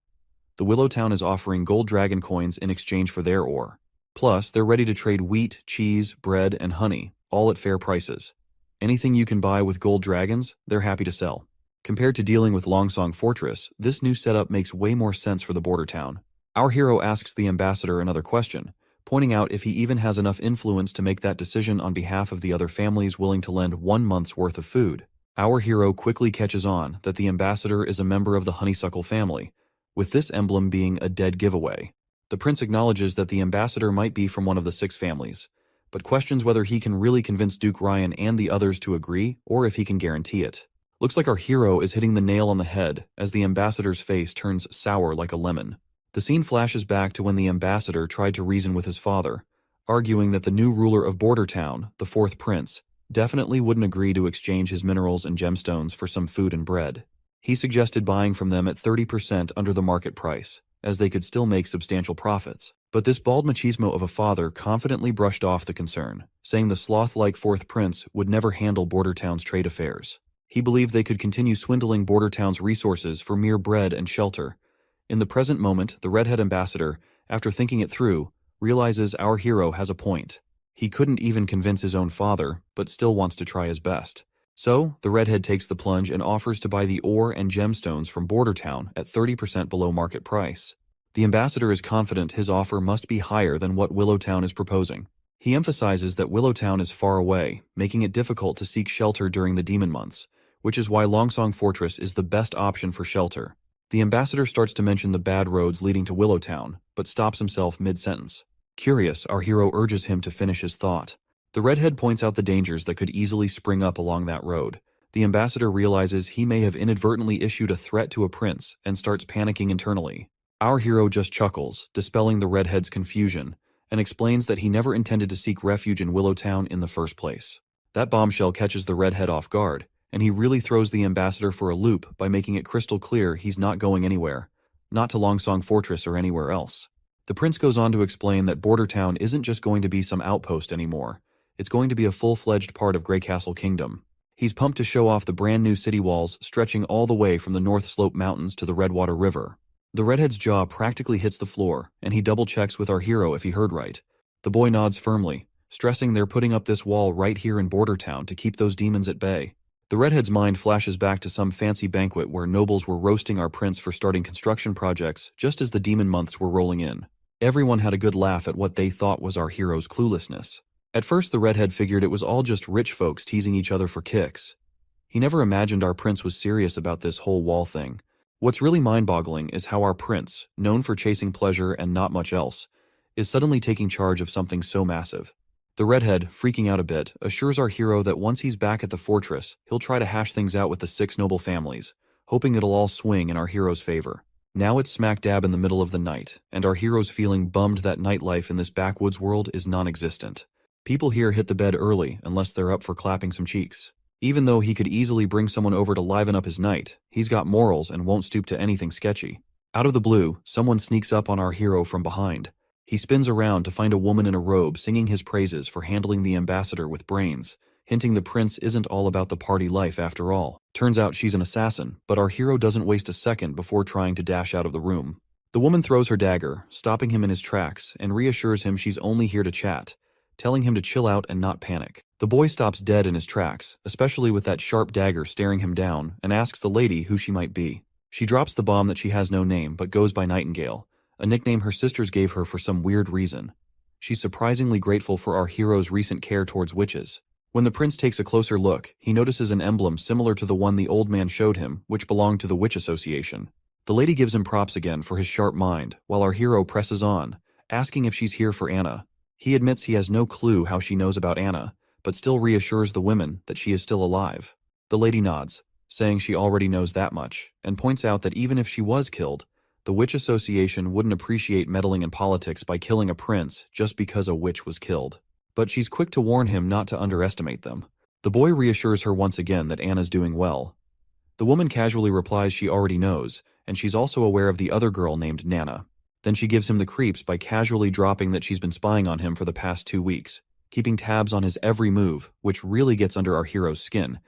The Willowtown is offering gold dragon coins in exchange for their ore. Plus, they're ready to trade wheat, cheese, bread, and honey, all at fair prices. Anything you can buy with gold dragons, they're happy to sell. Compared to dealing with Longsong Fortress, this new setup makes way more sense for the border town. Our hero asks the ambassador another question, pointing out if he even has enough influence to make that decision on behalf of the other families willing to lend 1 month's worth of food. Our hero quickly catches on that the ambassador is a member of the honeysuckle family, with this emblem being a dead giveaway. The prince acknowledges that the ambassador might be from one of the 6 families, but questions whether he can really convince Duke Ryan and the others to agree, or if he can guarantee it. Looks like our hero is hitting the nail on the head as the ambassador's face turns sour like a lemon. The scene flashes back to when the ambassador tried to reason with his father, arguing that the new ruler of Border Town, the 4th prince, definitely wouldn't agree to exchange his minerals and gemstones for some food and bread. He suggested buying from them at 30% under the market price, as they could still make substantial profits. But this bald machismo of a father confidently brushed off the concern, saying the sloth-like 4th prince would never handle Border Town's trade affairs. He believed they could continue swindling border towns' resources for mere bread and shelter. In the present moment, the redhead ambassador, after thinking it through, realizes our hero has a point. He couldn't even convince his own father, but still wants to try his best. So, the redhead takes the plunge and offers to buy the ore and gemstones from Border Town at 30% below market price. The ambassador is confident his offer must be higher than what Willowtown is proposing. He emphasizes that Willowtown is far away, making it difficult to seek shelter during the demon months, which is why Longsong Fortress is the best option for shelter. The ambassador starts to mention the bad roads leading to Willowtown, but stops himself mid-sentence. Curious, our hero urges him to finish his thought. The redhead points out the dangers that could easily spring up along that road. The ambassador realizes he may have inadvertently issued a threat to a prince and starts panicking internally. Our hero just chuckles, dispelling the redhead's confusion, and explains that he never intended to seek refuge in Willowtown in the first place. That bombshell catches the redhead off guard, and he really throws the ambassador for a loop by making it crystal clear he's not going anywhere, not to Longsong Fortress or anywhere else. The prince goes on to explain that Border Town isn't just going to be some outpost anymore, it's going to be a full-fledged part of Grey Castle Kingdom. He's pumped to show off the brand new city walls stretching all the way from the North Slope Mountains to the Redwater River. The redhead's jaw practically hits the floor, and he double-checks with our hero if he heard right. The boy nods firmly, stressing they're putting up this wall right here in Border Town to keep those demons at bay. The redhead's mind flashes back to some fancy banquet where nobles were roasting our prince for starting construction projects just as the demon months were rolling in. Everyone had a good laugh at what they thought was our hero's cluelessness. At first the redhead figured it was all just rich folks teasing each other for kicks. He never imagined our prince was serious about this whole wall thing. What's really mind-boggling is how our prince, known for chasing pleasure and not much else, is suddenly taking charge of something so massive. The redhead, freaking out a bit, assures our hero that once he's back at the fortress, he'll try to hash things out with the 6 noble families, hoping it'll all swing in our hero's favor. Now it's smack dab in the middle of the night, and our hero's feeling bummed that nightlife in this backwoods world is non-existent. People here hit the bed early unless they're up for clapping some cheeks. Even though he could easily bring someone over to liven up his night, he's got morals and won't stoop to anything sketchy. Out of the blue, someone sneaks up on our hero from behind. He spins around to find a woman in a robe singing his praises for handling the ambassador with brains, hinting the prince isn't all about the party life after all. Turns out she's an assassin, but our hero doesn't waste a second before trying to dash out of the room. The woman throws her dagger, stopping him in his tracks, and reassures him she's only here to chat, telling him to chill out and not panic. The boy stops dead in his tracks, especially with that sharp dagger staring him down, and asks the lady who she might be. She drops the bomb that she has no name but goes by Nightingale, a nickname her sisters gave her for some weird reason. She's surprisingly grateful for our hero's recent care towards witches. When the prince takes a closer look, he notices an emblem similar to the one the old man showed him, which belonged to the Witch Association. The lady gives him props again for his sharp mind, while our hero presses on, asking if she's here for Anna. He admits he has no clue how she knows about Anna, but still reassures the women that she is still alive. The lady nods, saying she already knows that much, and points out that even if she was killed, the Witch Association wouldn't appreciate meddling in politics by killing a prince just because a witch was killed. But she's quick to warn him not to underestimate them. The boy reassures her once again that Anna's doing well. The woman casually replies she already knows, and she's also aware of the other girl named Nana. Then she gives him the creeps by casually dropping that she's been spying on him for the past 2 weeks, keeping tabs on his every move, which really gets under our hero's skin.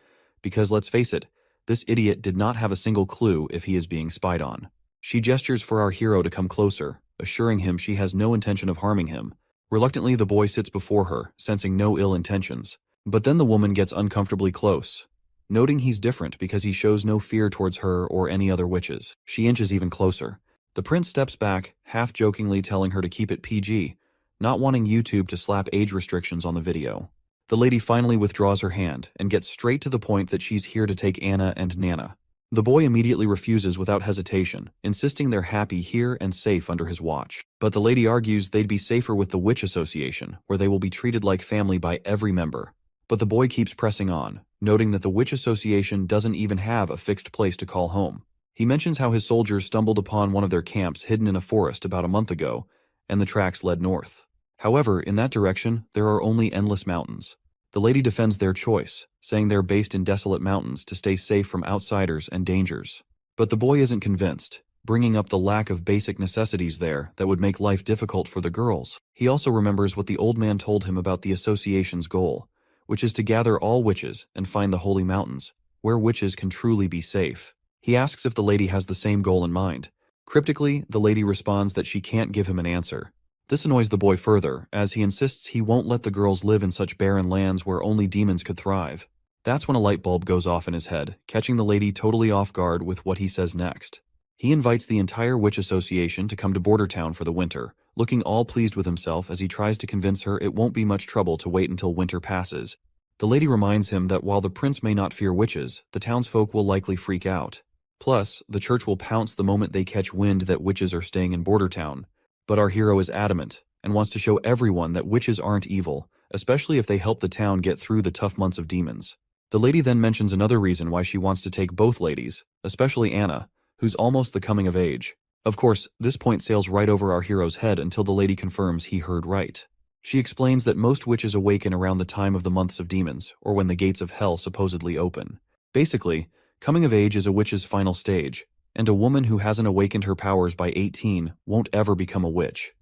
Because let's face it, this idiot did not have a single clue if he is being spied on. She gestures for our hero to come closer, assuring him she has no intention of harming him. Reluctantly, the boy sits before her, sensing no ill intentions. But then the woman gets uncomfortably close. Noting he's different because he shows no fear towards her or any other witches, she inches even closer. The prince steps back, half-jokingly telling her to keep it PG, not wanting YouTube to slap age restrictions on the video. The lady finally withdraws her hand and gets straight to the point that she's here to take Anna and Nana. The boy immediately refuses without hesitation, insisting they're happy here and safe under his watch. But the lady argues they'd be safer with the Witch Association, where they will be treated like family by every member. But the boy keeps pressing on, noting that the Witch Association doesn't even have a fixed place to call home. He mentions how his soldiers stumbled upon one of their camps hidden in a forest about a month ago, and the tracks led north. However, in that direction, there are only endless mountains. The lady defends their choice, saying they're based in desolate mountains to stay safe from outsiders and dangers. But the boy isn't convinced, bringing up the lack of basic necessities there that would make life difficult for the girls. He also remembers what the old man told him about the association's goal, which is to gather all witches and find the holy mountains, where witches can truly be safe. He asks if the lady has the same goal in mind. Cryptically, the lady responds that she can't give him an answer. This annoys the boy further, as he insists he won't let the girls live in such barren lands where only demons could thrive. That's when a light bulb goes off in his head, catching the lady totally off guard with what he says next. He invites the entire witch association to come to Border Town for the winter, looking all pleased with himself as he tries to convince her it won't be much trouble to wait until winter passes. The lady reminds him that while the prince may not fear witches, the townsfolk will likely freak out. Plus, the church will pounce the moment they catch wind that witches are staying in Border Town. But our hero is adamant, and wants to show everyone that witches aren't evil, especially if they help the town get through the tough months of demons. The lady then mentions another reason why she wants to take both ladies, especially Anna, who's almost the coming of age. Of course, this point sails right over our hero's head until the lady confirms he heard right. She explains that most witches awaken around the time of the months of demons, or when the gates of hell supposedly open. Basically, coming of age is a witch's final stage, and a woman who hasn't awakened her powers by 18 won't ever become a witch.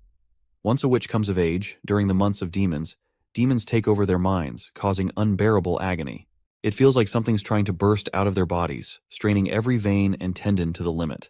Once a witch comes of age, during the months of demons, demons take over their minds, causing unbearable agony. It feels like something's trying to burst out of their bodies, straining every vein and tendon to the limit.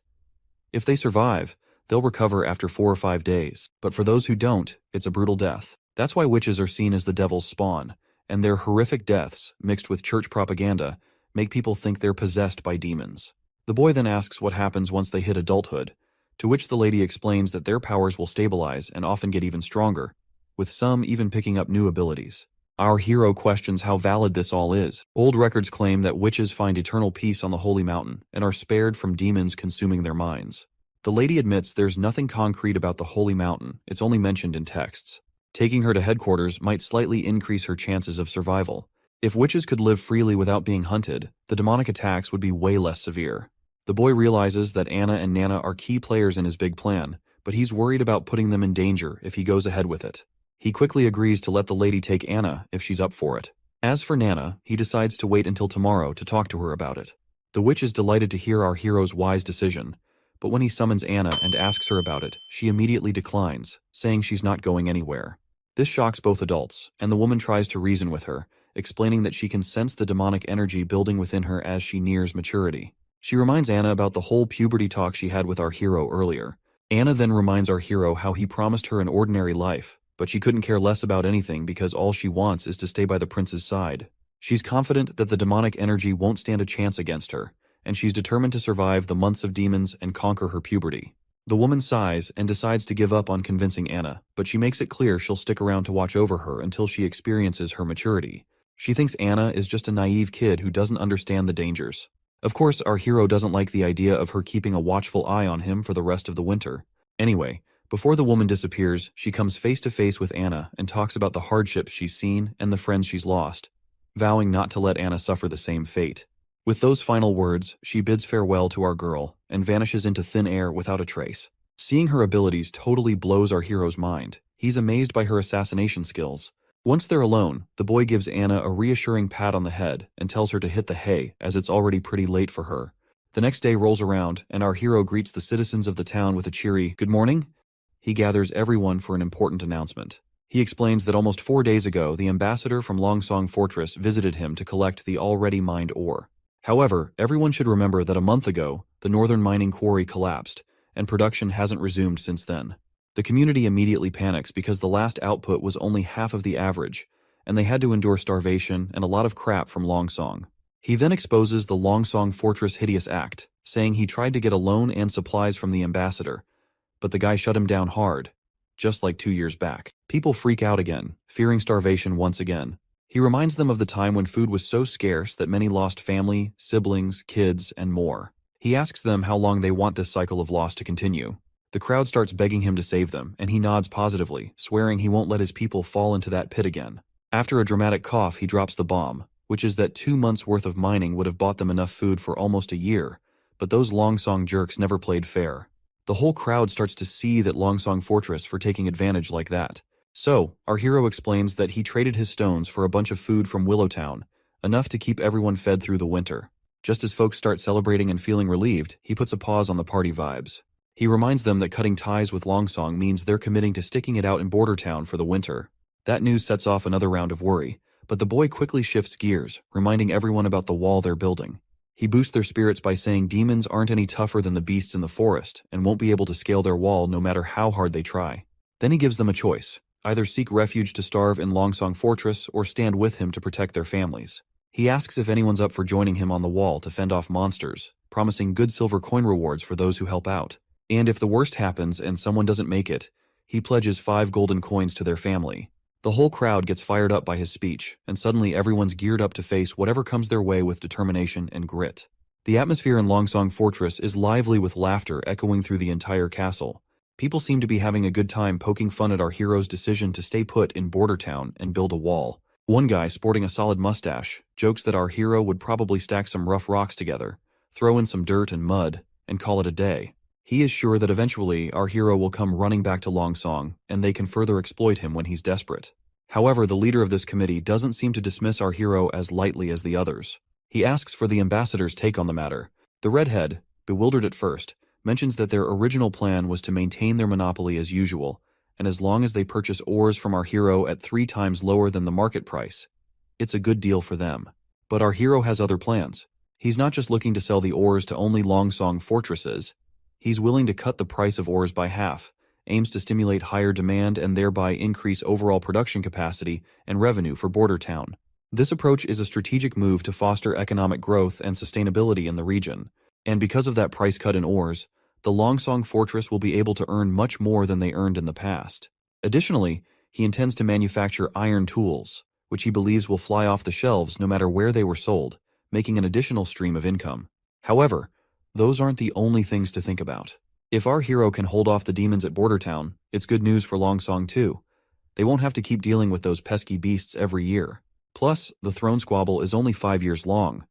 If they survive, they'll recover after 4 or 5 days, but for those who don't, it's a brutal death. That's why witches are seen as the devil's spawn, and their horrific deaths, mixed with church propaganda, make people think they're possessed by demons. The boy then asks what happens once they hit adulthood, to which the lady explains that their powers will stabilize and often get even stronger, with some even picking up new abilities. Our hero questions how valid this all is. Old records claim that witches find eternal peace on the holy mountain and are spared from demons consuming their minds. The lady admits there's nothing concrete about the holy mountain, it's only mentioned in texts. Taking her to headquarters might slightly increase her chances of survival. If witches could live freely without being hunted, the demonic attacks would be way less severe. The boy realizes that Anna and Nana are key players in his big plan, but he's worried about putting them in danger if he goes ahead with it. He quickly agrees to let the lady take Anna if she's up for it. As for Nana, he decides to wait until tomorrow to talk to her about it. The witch is delighted to hear our hero's wise decision, but when he summons Anna and asks her about it, she immediately declines, saying she's not going anywhere. This shocks both adults, and the woman tries to reason with her, explaining that she can sense the demonic energy building within her as she nears maturity. She reminds Anna about the whole puberty talk she had with our hero earlier. Anna then reminds our hero how he promised her an ordinary life, but she couldn't care less about anything because all she wants is to stay by the prince's side. She's confident that the demonic energy won't stand a chance against her, and she's determined to survive the months of demons and conquer her puberty. The woman sighs and decides to give up on convincing Anna, but she makes it clear she'll stick around to watch over her until she experiences her maturity. She thinks Anna is just a naive kid who doesn't understand the dangers. Of course, our hero doesn't like the idea of her keeping a watchful eye on him for the rest of the winter. Anyway, before the woman disappears, she comes face to face with Anna and talks about the hardships she's seen and the friends she's lost, vowing not to let Anna suffer the same fate. With those final words, she bids farewell to our girl and vanishes into thin air without a trace. Seeing her abilities totally blows our hero's mind. He's amazed by her assassination skills. Once they're alone, the boy gives Anna a reassuring pat on the head and tells her to hit the hay as it's already pretty late for her. The next day rolls around and our hero greets the citizens of the town with a cheery, "Good morning." He gathers everyone for an important announcement. He explains that almost 4 days ago, the ambassador from Longsong Fortress visited him to collect the already mined ore. However, everyone should remember that a month ago, the northern mining quarry collapsed, and production hasn't resumed since then. The community immediately panics because the last output was only half of the average, and they had to endure starvation and a lot of crap from Longsong. He then exposes the Longsong Fortress hideous act, saying he tried to get a loan and supplies from the ambassador, but the guy shut him down hard, just like 2 years back. People freak out again, fearing starvation once again. He reminds them of the time when food was so scarce that many lost family, siblings, kids, and more. He asks them how long they want this cycle of loss to continue. The crowd starts begging him to save them, and he nods positively, swearing he won't let his people fall into that pit again. After a dramatic cough, he drops the bomb, which is that 2 months' worth of mining would have bought them enough food for almost a year, but those Longsong jerks never played fair. The whole crowd starts to seethe at Longsong Fortress for taking advantage like that. So, our hero explains that he traded his stones for a bunch of food from Willowtown, enough to keep everyone fed through the winter. Just as folks start celebrating and feeling relieved, he puts a pause on the party vibes. He reminds them that cutting ties with Longsong means they're committing to sticking it out in Border Town for the winter. That news sets off another round of worry, But the boy quickly shifts gears, reminding everyone about the wall they're building. He boosts their spirits by saying demons aren't any tougher than the beasts in the forest and won't be able to scale their wall no matter how hard they try. Then he gives them a choice: either seek refuge to starve in Longsong Fortress or stand with him to protect their families. He asks if anyone's up for joining him on the wall to fend off monsters, promising good silver coin rewards for those who help out. And if the worst happens and someone doesn't make it, he pledges 5 golden coins to their family. The whole crowd gets fired up by his speech, and suddenly everyone's geared up to face whatever comes their way with determination and grit. The atmosphere in Longsong Fortress is lively with laughter echoing through the entire castle. People seem to be having a good time poking fun at our hero's decision to stay put in Border Town and build a wall. One guy, sporting a solid mustache, jokes that our hero would probably stack some rough rocks together, throw in some dirt and mud, and call it a day. He is sure that eventually our hero will come running back to Longsong, and they can further exploit him when he's desperate. However, the leader of this committee doesn't seem to dismiss our hero as lightly as the others. He asks for the ambassador's take on the matter. The redhead, bewildered at first, mentions that their original plan was to maintain their monopoly as usual, and as long as they purchase ores from our hero at 3 times lower than the market price, it's a good deal for them. But our hero has other plans. He's not just looking to sell the ores to only Longsong fortresses. He's willing to cut the price of ores by half, aims to stimulate higher demand and thereby increase overall production capacity and revenue for Border Town. This approach is a strategic move to foster economic growth and sustainability in the region, and because of that price cut in ores, the Longsong Fortress will be able to earn much more than they earned in the past. Additionally, he intends to manufacture iron tools, which he believes will fly off the shelves no matter where they were sold, making an additional stream of income. However, those aren't the only things to think about. If our hero can hold off the demons at Border Town, it's good news for Longsong too. They won't have to keep dealing with those pesky beasts every year. Plus, the throne squabble is only 5 years long.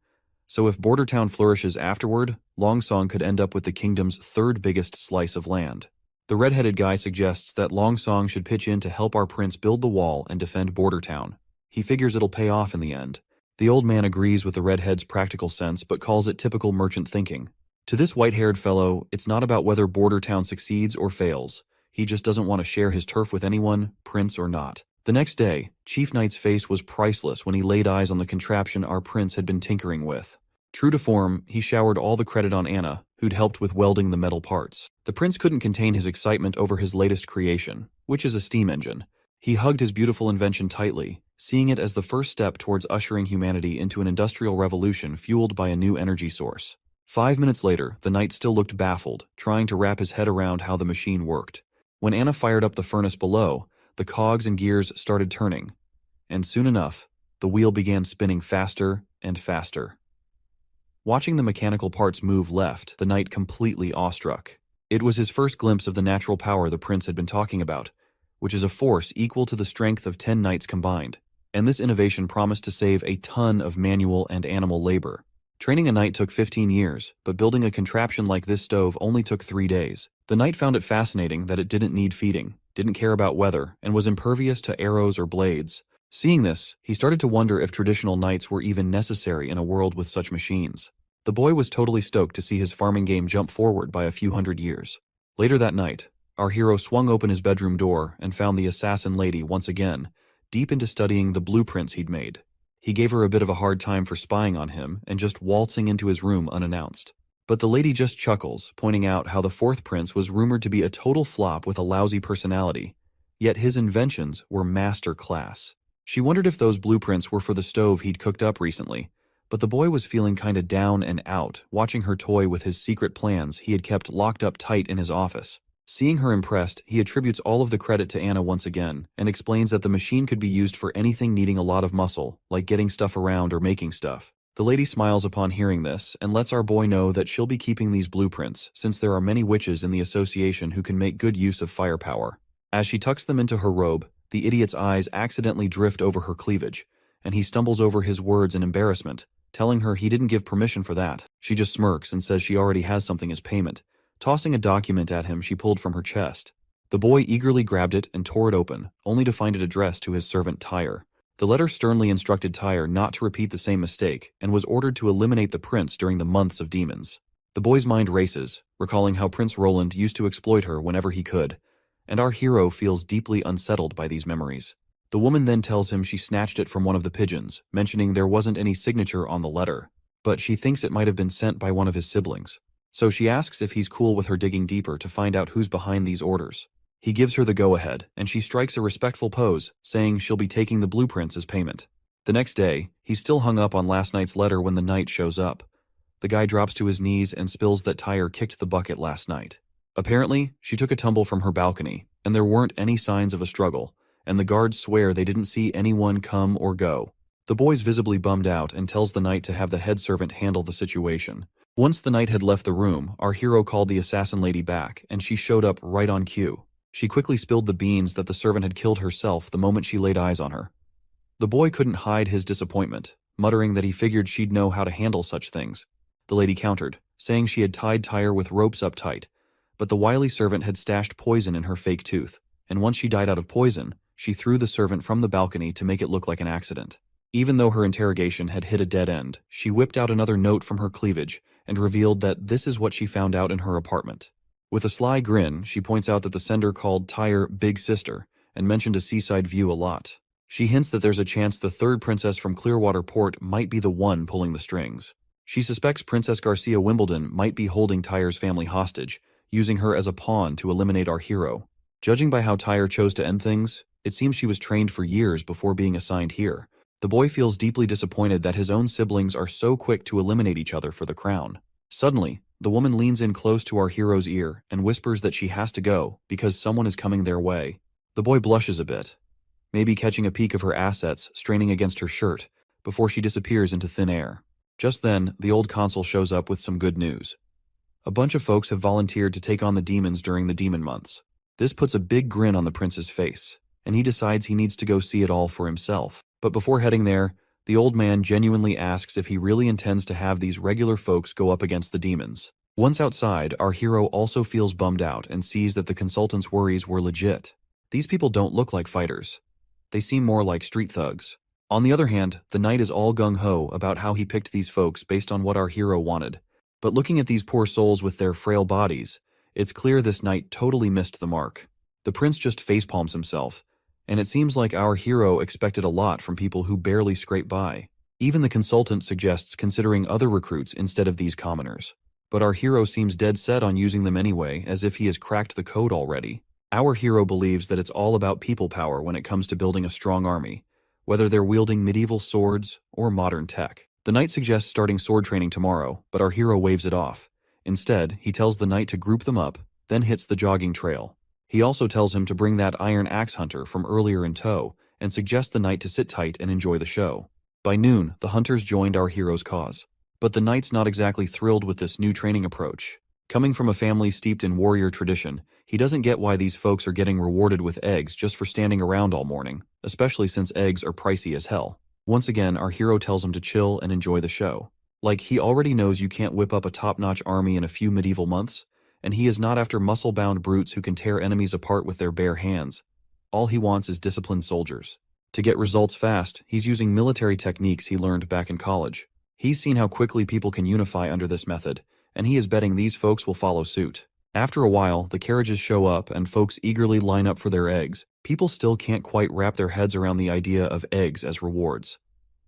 So if Border Town flourishes afterward, Longsong could end up with the kingdom's 3rd biggest slice of land. The red-headed guy suggests that Longsong should pitch in to help our prince build the wall and defend Border Town. He figures it'll pay off in the end. The old man agrees with the redhead's practical sense but calls it typical merchant thinking. To this white-haired fellow, it's not about whether Border Town succeeds or fails. He just doesn't want to share his turf with anyone, prince or not. The next day, Chief Knight's face was priceless when he laid eyes on the contraption our prince had been tinkering with. True to form, he showered all the credit on Anna, who'd helped with welding the metal parts. The prince couldn't contain his excitement over his latest creation, which is a steam engine. He hugged his beautiful invention tightly, seeing it as the first step towards ushering humanity into an industrial revolution fueled by a new energy source. 5 minutes later, the knight still looked baffled, trying to wrap his head around how the machine worked. When Anna fired up the furnace below, the cogs and gears started turning, and soon enough, the wheel began spinning faster and faster. Watching the mechanical parts move left, the knight completely awestruck. It was his first glimpse of the natural power the prince had been talking about, which is a force equal to the strength of 10 knights combined, and this innovation promised to save a ton of manual and animal labor. Training a knight took 15 years, but building a contraption like this stove only took 3 days. The knight found it fascinating that it didn't need feeding, didn't care about weather, and was impervious to arrows or blades. Seeing this, he started to wonder if traditional knights were even necessary in a world with such machines. The boy was totally stoked to see his farming game jump forward by a few hundred years. Later that night, our hero swung open his bedroom door and found the assassin lady once again, deep into studying the blueprints he'd made. He gave her a bit of a hard time for spying on him and just waltzing into his room unannounced. But the lady just chuckles, pointing out how the 4th prince was rumored to be a total flop with a lousy personality, yet his inventions were master class. She wondered if those blueprints were for the stove he'd cooked up recently, but the boy was feeling kinda down and out, watching her toy with his secret plans he had kept locked up tight in his office. Seeing her impressed, he attributes all of the credit to Anna once again, and explains that the machine could be used for anything needing a lot of muscle, like getting stuff around or making stuff. The lady smiles upon hearing this, and lets our boy know that she'll be keeping these blueprints, since there are many witches in the association who can make good use of firepower. As she tucks them into her robe, the idiot's eyes accidentally drift over her cleavage, and he stumbles over his words in embarrassment, telling her he didn't give permission for that. She just smirks and says she already has something as payment. Tossing a document at him she pulled from her chest. The boy eagerly grabbed it and tore it open, only to find it addressed to his servant Tyre. The letter sternly instructed Tyre not to repeat the same mistake and was ordered to eliminate the prince during the months of demons. The boy's mind races, recalling how Prince Roland used to exploit her whenever he could, and our hero feels deeply unsettled by these memories. The woman then tells him she snatched it from one of the pigeons, mentioning there wasn't any signature on the letter, but she thinks it might have been sent by one of his siblings. So she asks if he's cool with her digging deeper to find out who's behind these orders. He gives her the go-ahead, and she strikes a respectful pose, saying she'll be taking the blueprints as payment. The next day, he's still hung up on last night's letter when the knight shows up. The guy drops to his knees and spills that Tyre kicked the bucket last night. Apparently, she took a tumble from her balcony, and there weren't any signs of a struggle, and the guards swear they didn't see anyone come or go. The boy's visibly bummed out and tells the knight to have the head servant handle the situation. Once the knight had left the room, our hero called the assassin lady back, and she showed up right on cue. She quickly spilled the beans that the servant had killed herself the moment she laid eyes on her. The boy couldn't hide his disappointment, muttering that he figured she'd know how to handle such things. The lady countered, saying she had tied Tyre with ropes up tight, but the wily servant had stashed poison in her fake tooth, and once she died out of poison, she threw the servant from the balcony to make it look like an accident. Even though her interrogation had hit a dead end, she whipped out another note from her cleavage and revealed that this is what she found out in her apartment. With a sly grin, she points out that the sender called Tyre Big Sister and mentioned a seaside view a lot. She hints that there's a chance the third princess from Clearwater Port might be the one pulling the strings. She suspects Princess Garcia Wimbledon might be holding Tyre's family hostage, using her as a pawn to eliminate our hero. Judging by how Tyre chose to end things, it seems she was trained for years before being assigned here. The boy feels deeply disappointed that his own siblings are so quick to eliminate each other for the crown. Suddenly, the woman leans in close to our hero's ear and whispers that she has to go because someone is coming their way. The boy blushes a bit, maybe catching a peek of her assets straining against her shirt before she disappears into thin air. Just then, the old consul shows up with some good news. A bunch of folks have volunteered to take on the demons during the demon months. This puts a big grin on the prince's face, and he decides he needs to go see it all for himself. But before heading there, the old man genuinely asks if he really intends to have these regular folks go up against the demons. Once outside, our hero also feels bummed out and sees that the consultant's worries were legit. These people don't look like fighters. They seem more like street thugs. On the other hand, the knight is all gung-ho about how he picked these folks based on what our hero wanted. But looking at these poor souls with their frail bodies, it's clear this knight totally missed the mark. The prince just facepalms himself, and it seems like our hero expected a lot from people who barely scrape by. Even the consultant suggests considering other recruits instead of these commoners. But our hero seems dead set on using them anyway, as if he has cracked the code already. Our hero believes that it's all about people power when it comes to building a strong army, whether they're wielding medieval swords or modern tech. The knight suggests starting sword training tomorrow, but our hero waves it off. Instead, he tells the knight to group them up, then hits the jogging trail. He also tells him to bring that iron axe hunter from earlier in tow, and suggests the knight to sit tight and enjoy the show. By noon, the hunters joined our hero's cause. But the knight's not exactly thrilled with this new training approach. Coming from a family steeped in warrior tradition, he doesn't get why these folks are getting rewarded with eggs just for standing around all morning, especially since eggs are pricey as hell. Once again, our hero tells him to chill and enjoy the show. Like, he already knows you can't whip up a top-notch army in a few medieval months, and he is not after muscle-bound brutes who can tear enemies apart with their bare hands. All he wants is disciplined soldiers. To get results fast, he's using military techniques he learned back in college. He's seen how quickly people can unify under this method, and he is betting these folks will follow suit. After a while, the carriages show up and folks eagerly line up for their eggs. People still can't quite wrap their heads around the idea of eggs as rewards.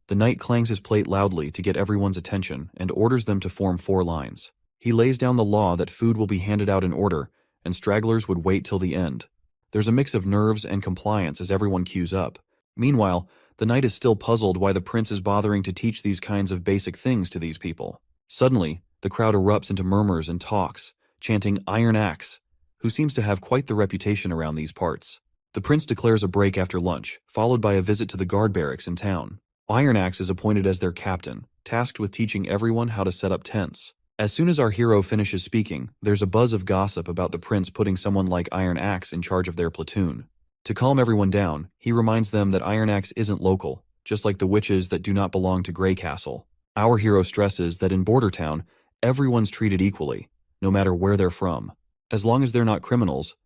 The knight clangs his plate loudly to get everyone's attention and orders them to form 4 lines. He lays down the law that food will be handed out in order, and stragglers would wait till the end. There's a mix of nerves and compliance as everyone queues up. Meanwhile, the knight is still puzzled why the prince is bothering to teach these kinds of basic things to these people. Suddenly, the crowd erupts into murmurs and talks, chanting Iron Axe, who seems to have quite the reputation around these parts. The prince declares a break after lunch, followed by a visit to the guard barracks in town. Iron Axe is appointed as their captain, tasked with teaching everyone how to set up tents. As soon as our hero finishes speaking, there's a buzz of gossip about the prince putting someone like Iron Axe in charge of their platoon. To calm everyone down, he reminds them that Iron Axe isn't local, just like the witches that do not belong to Grey Castle. Our hero stresses that in Border Town, everyone's treated equally, no matter where they're from. As long as they're not criminals,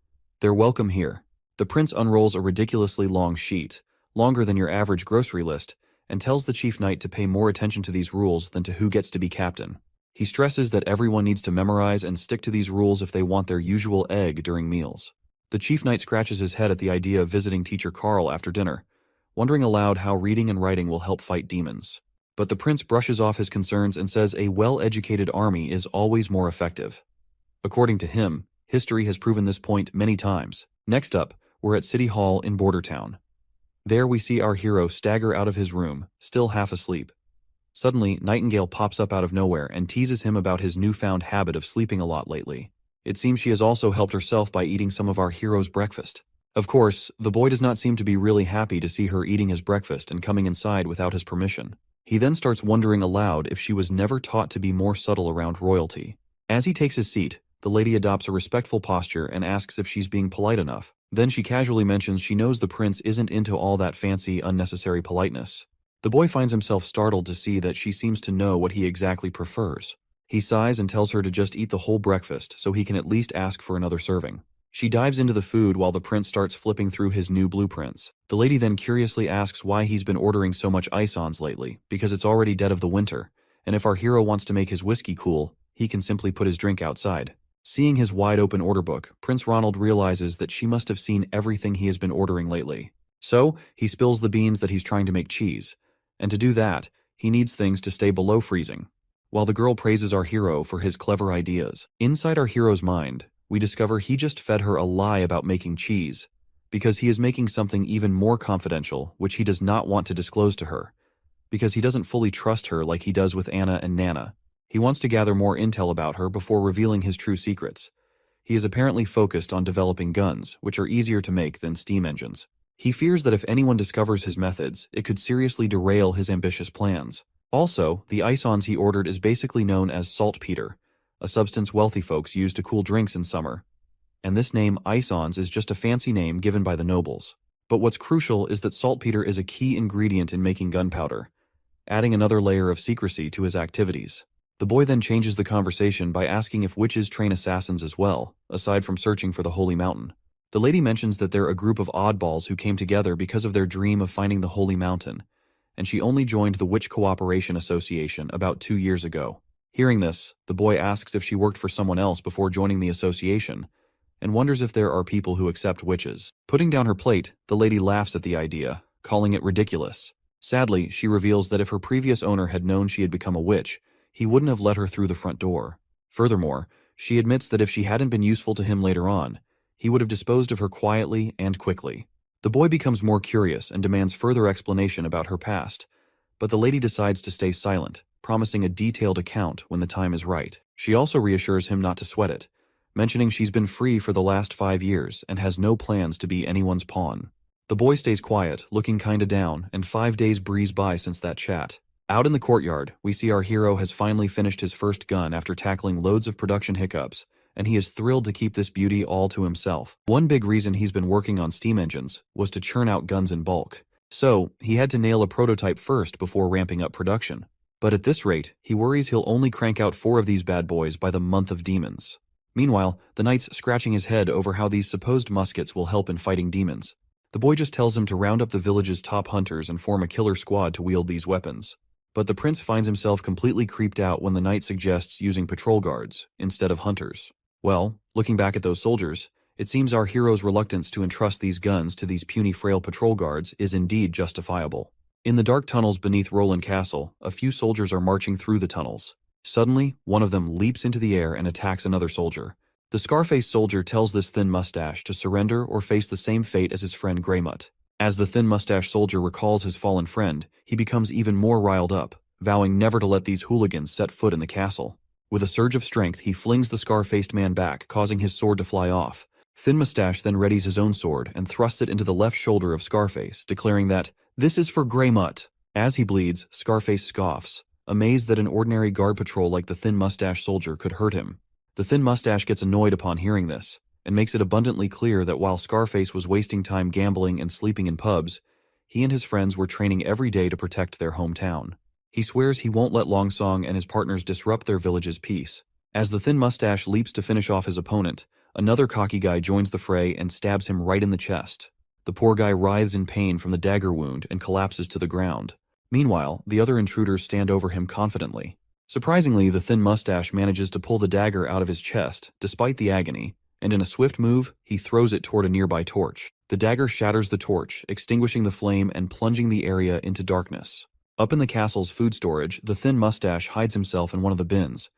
they're welcome here. The prince unrolls a ridiculously long sheet, longer than your average grocery list, and tells the chief knight to pay more attention to these rules than to who gets to be captain. He stresses that everyone needs to memorize and stick to these rules if they want their usual egg during meals. The chief knight scratches his head at the idea of visiting Teacher Carl after dinner, wondering aloud how reading and writing will help fight demons. But the prince brushes off his concerns and says a well-educated army is always more effective. According to him, history has proven this point many times. Next up, we're at City Hall in Bordertown. There we see our hero stagger out of his room, still half asleep. Suddenly, Nightingale pops up out of nowhere and teases him about his newfound habit of sleeping a lot lately. It seems she has also helped herself by eating some of our hero's breakfast. Of course, the boy does not seem to be really happy to see her eating his breakfast and coming inside without his permission. He then starts wondering aloud if she was never taught to be more subtle around royalty. As he takes his seat, the lady adopts a respectful posture and asks if she's being polite enough. Then she casually mentions she knows the prince isn't into all that fancy, unnecessary politeness. The boy finds himself startled to see that she seems to know what he exactly prefers. He sighs and tells her to just eat the whole breakfast so he can at least ask for another serving. She dives into the food while the prince starts flipping through his new blueprints. The lady then curiously asks why he's been ordering so much isons lately, because it's already dead of the winter, and if our hero wants to make his whiskey cool, he can simply put his drink outside. Seeing his wide-open order book, Prince Ronald realizes that she must have seen everything he has been ordering lately. So, he spills the beans that he's trying to make cheese. And to do that, he needs things to stay below freezing. While the girl praises our hero for his clever ideas, inside our hero's mind, we discover he just fed her a lie about making cheese, because he is making something even more confidential, which he does not want to disclose to her, because he doesn't fully trust her like he does with Anna and Nana. He wants to gather more intel about her before revealing his true secrets. He is apparently focused on developing guns, which are easier to make than steam engines. He fears that if anyone discovers his methods, it could seriously derail his ambitious plans. Also, the isons he ordered is basically known as saltpeter, a substance wealthy folks use to cool drinks in summer. And this name, isons, is just a fancy name given by the nobles. But what's crucial is that saltpeter is a key ingredient in making gunpowder, adding another layer of secrecy to his activities. The boy then changes the conversation by asking if witches train assassins as well, aside from searching for the Holy Mountain. The lady mentions that they're a group of oddballs who came together because of their dream of finding the Holy Mountain, and she only joined the Witch Cooperation Association about 2 years ago. Hearing this, the boy asks if she worked for someone else before joining the association, and wonders if there are people who accept witches. Putting down her plate, the lady laughs at the idea, calling it ridiculous. Sadly, she reveals that if her previous owner had known she had become a witch, he wouldn't have let her through the front door. Furthermore, she admits that if she hadn't been useful to him later on, he would have disposed of her quietly and quickly. The boy becomes more curious and demands further explanation about her past, but the lady decides to stay silent, promising a detailed account when the time is right. She also reassures him not to sweat it, mentioning she's been free for the last 5 years and has no plans to be anyone's pawn. The boy stays quiet, looking kinda down, and 5 days breeze by since that chat. Out in the courtyard, we see our hero has finally finished his first gun after tackling loads of production hiccups, and he is thrilled to keep this beauty all to himself. One big reason he's been working on steam engines was to churn out guns in bulk. So, he had to nail a prototype first before ramping up production. But at this rate, he worries he'll only crank out 4 of these bad boys by the month of demons. Meanwhile, the knight's scratching his head over how these supposed muskets will help in fighting demons. The boy just tells him to round up the village's top hunters and form a killer squad to wield these weapons. But the prince finds himself completely creeped out when the knight suggests using patrol guards instead of hunters. Well, looking back at those soldiers, it seems our hero's reluctance to entrust these guns to these puny frail patrol guards is indeed justifiable. In the dark tunnels beneath Roland Castle, a few soldiers are marching through the tunnels. Suddenly, one of them leaps into the air and attacks another soldier. The scar-faced soldier tells this thin mustache to surrender or face the same fate as his friend Greymut. As the thin mustache soldier recalls his fallen friend, he becomes even more riled up, vowing never to let these hooligans set foot in the castle. With a surge of strength, he flings the scar-faced man back, causing his sword to fly off. Thin Mustache then readies his own sword and thrusts it into the left shoulder of Scarface, declaring that, "This is for Greymut." As he bleeds, Scarface scoffs, amazed that an ordinary guard patrol like the Thin Mustache soldier could hurt him. The Thin Mustache gets annoyed upon hearing this, and makes it abundantly clear that while Scarface was wasting time gambling and sleeping in pubs, he and his friends were training every day to protect their hometown. He swears he won't let Longsong and his partners disrupt their village's peace. As the Thin Mustache leaps to finish off his opponent, another cocky guy joins the fray and stabs him right in the chest. The poor guy writhes in pain from the dagger wound and collapses to the ground. Meanwhile, the other intruders stand over him confidently. Surprisingly, the Thin Mustache manages to pull the dagger out of his chest, despite the agony, and in a swift move, he throws it toward a nearby torch. The dagger shatters the torch, extinguishing the flame and plunging the area into darkness. Up in the castle's food storage, the thin mustache hides himself in one of the bins.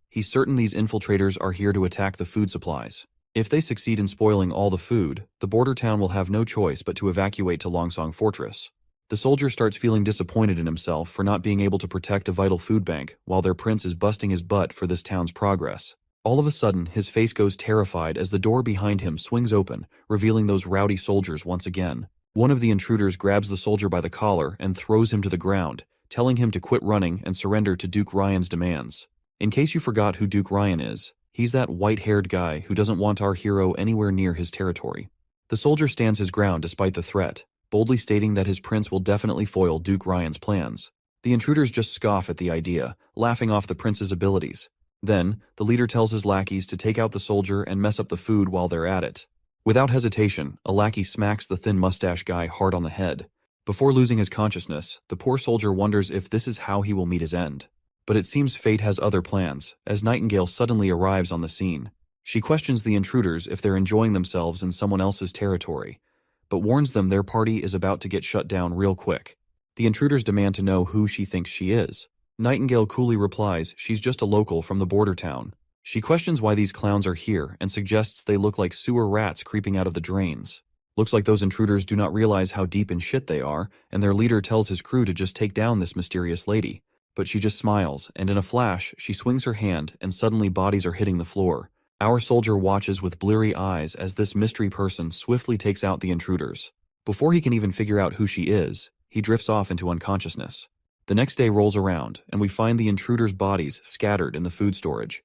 He's certain these infiltrators are here to attack the food supplies. If they succeed in spoiling all the food, the border town will have no choice but to evacuate to Longsong Fortress. The soldier starts feeling disappointed in himself for not being able to protect a vital food bank while their prince is busting his butt for this town's progress. All of a sudden, his face goes terrified as the door behind him swings open, revealing those rowdy soldiers once again. One of the intruders grabs the soldier by the collar and throws him to the ground, telling him to quit running and surrender to Duke Ryan's demands. In case you forgot who Duke Ryan is, he's that white-haired guy who doesn't want our hero anywhere near his territory. The soldier stands his ground despite the threat, boldly stating that his prince will definitely foil Duke Ryan's plans. The intruders just scoff at the idea, laughing off the prince's abilities. Then, the leader tells his lackeys to take out the soldier and mess up the food while they're at it. Without hesitation, a lackey smacks the thin mustache guy hard on the head. Before losing his consciousness, the poor soldier wonders if this is how he will meet his end. But it seems fate has other plans, as Nightingale suddenly arrives on the scene. She questions the intruders if they're enjoying themselves in someone else's territory, but warns them their party is about to get shut down real quick. The intruders demand to know who she thinks she is. Nightingale coolly replies she's just a local from the border town. She questions why these clowns are here and suggests they look like sewer rats creeping out of the drains. Looks like those intruders do not realize how deep in shit they are, and their leader tells his crew to just take down this mysterious lady. But she just smiles, and in a flash, she swings her hand, and suddenly bodies are hitting the floor. Our soldier watches with bleary eyes as this mystery person swiftly takes out the intruders. Before he can even figure out who she is, he drifts off into unconsciousness. The next day rolls around, and we find the intruders' bodies scattered in the food storage.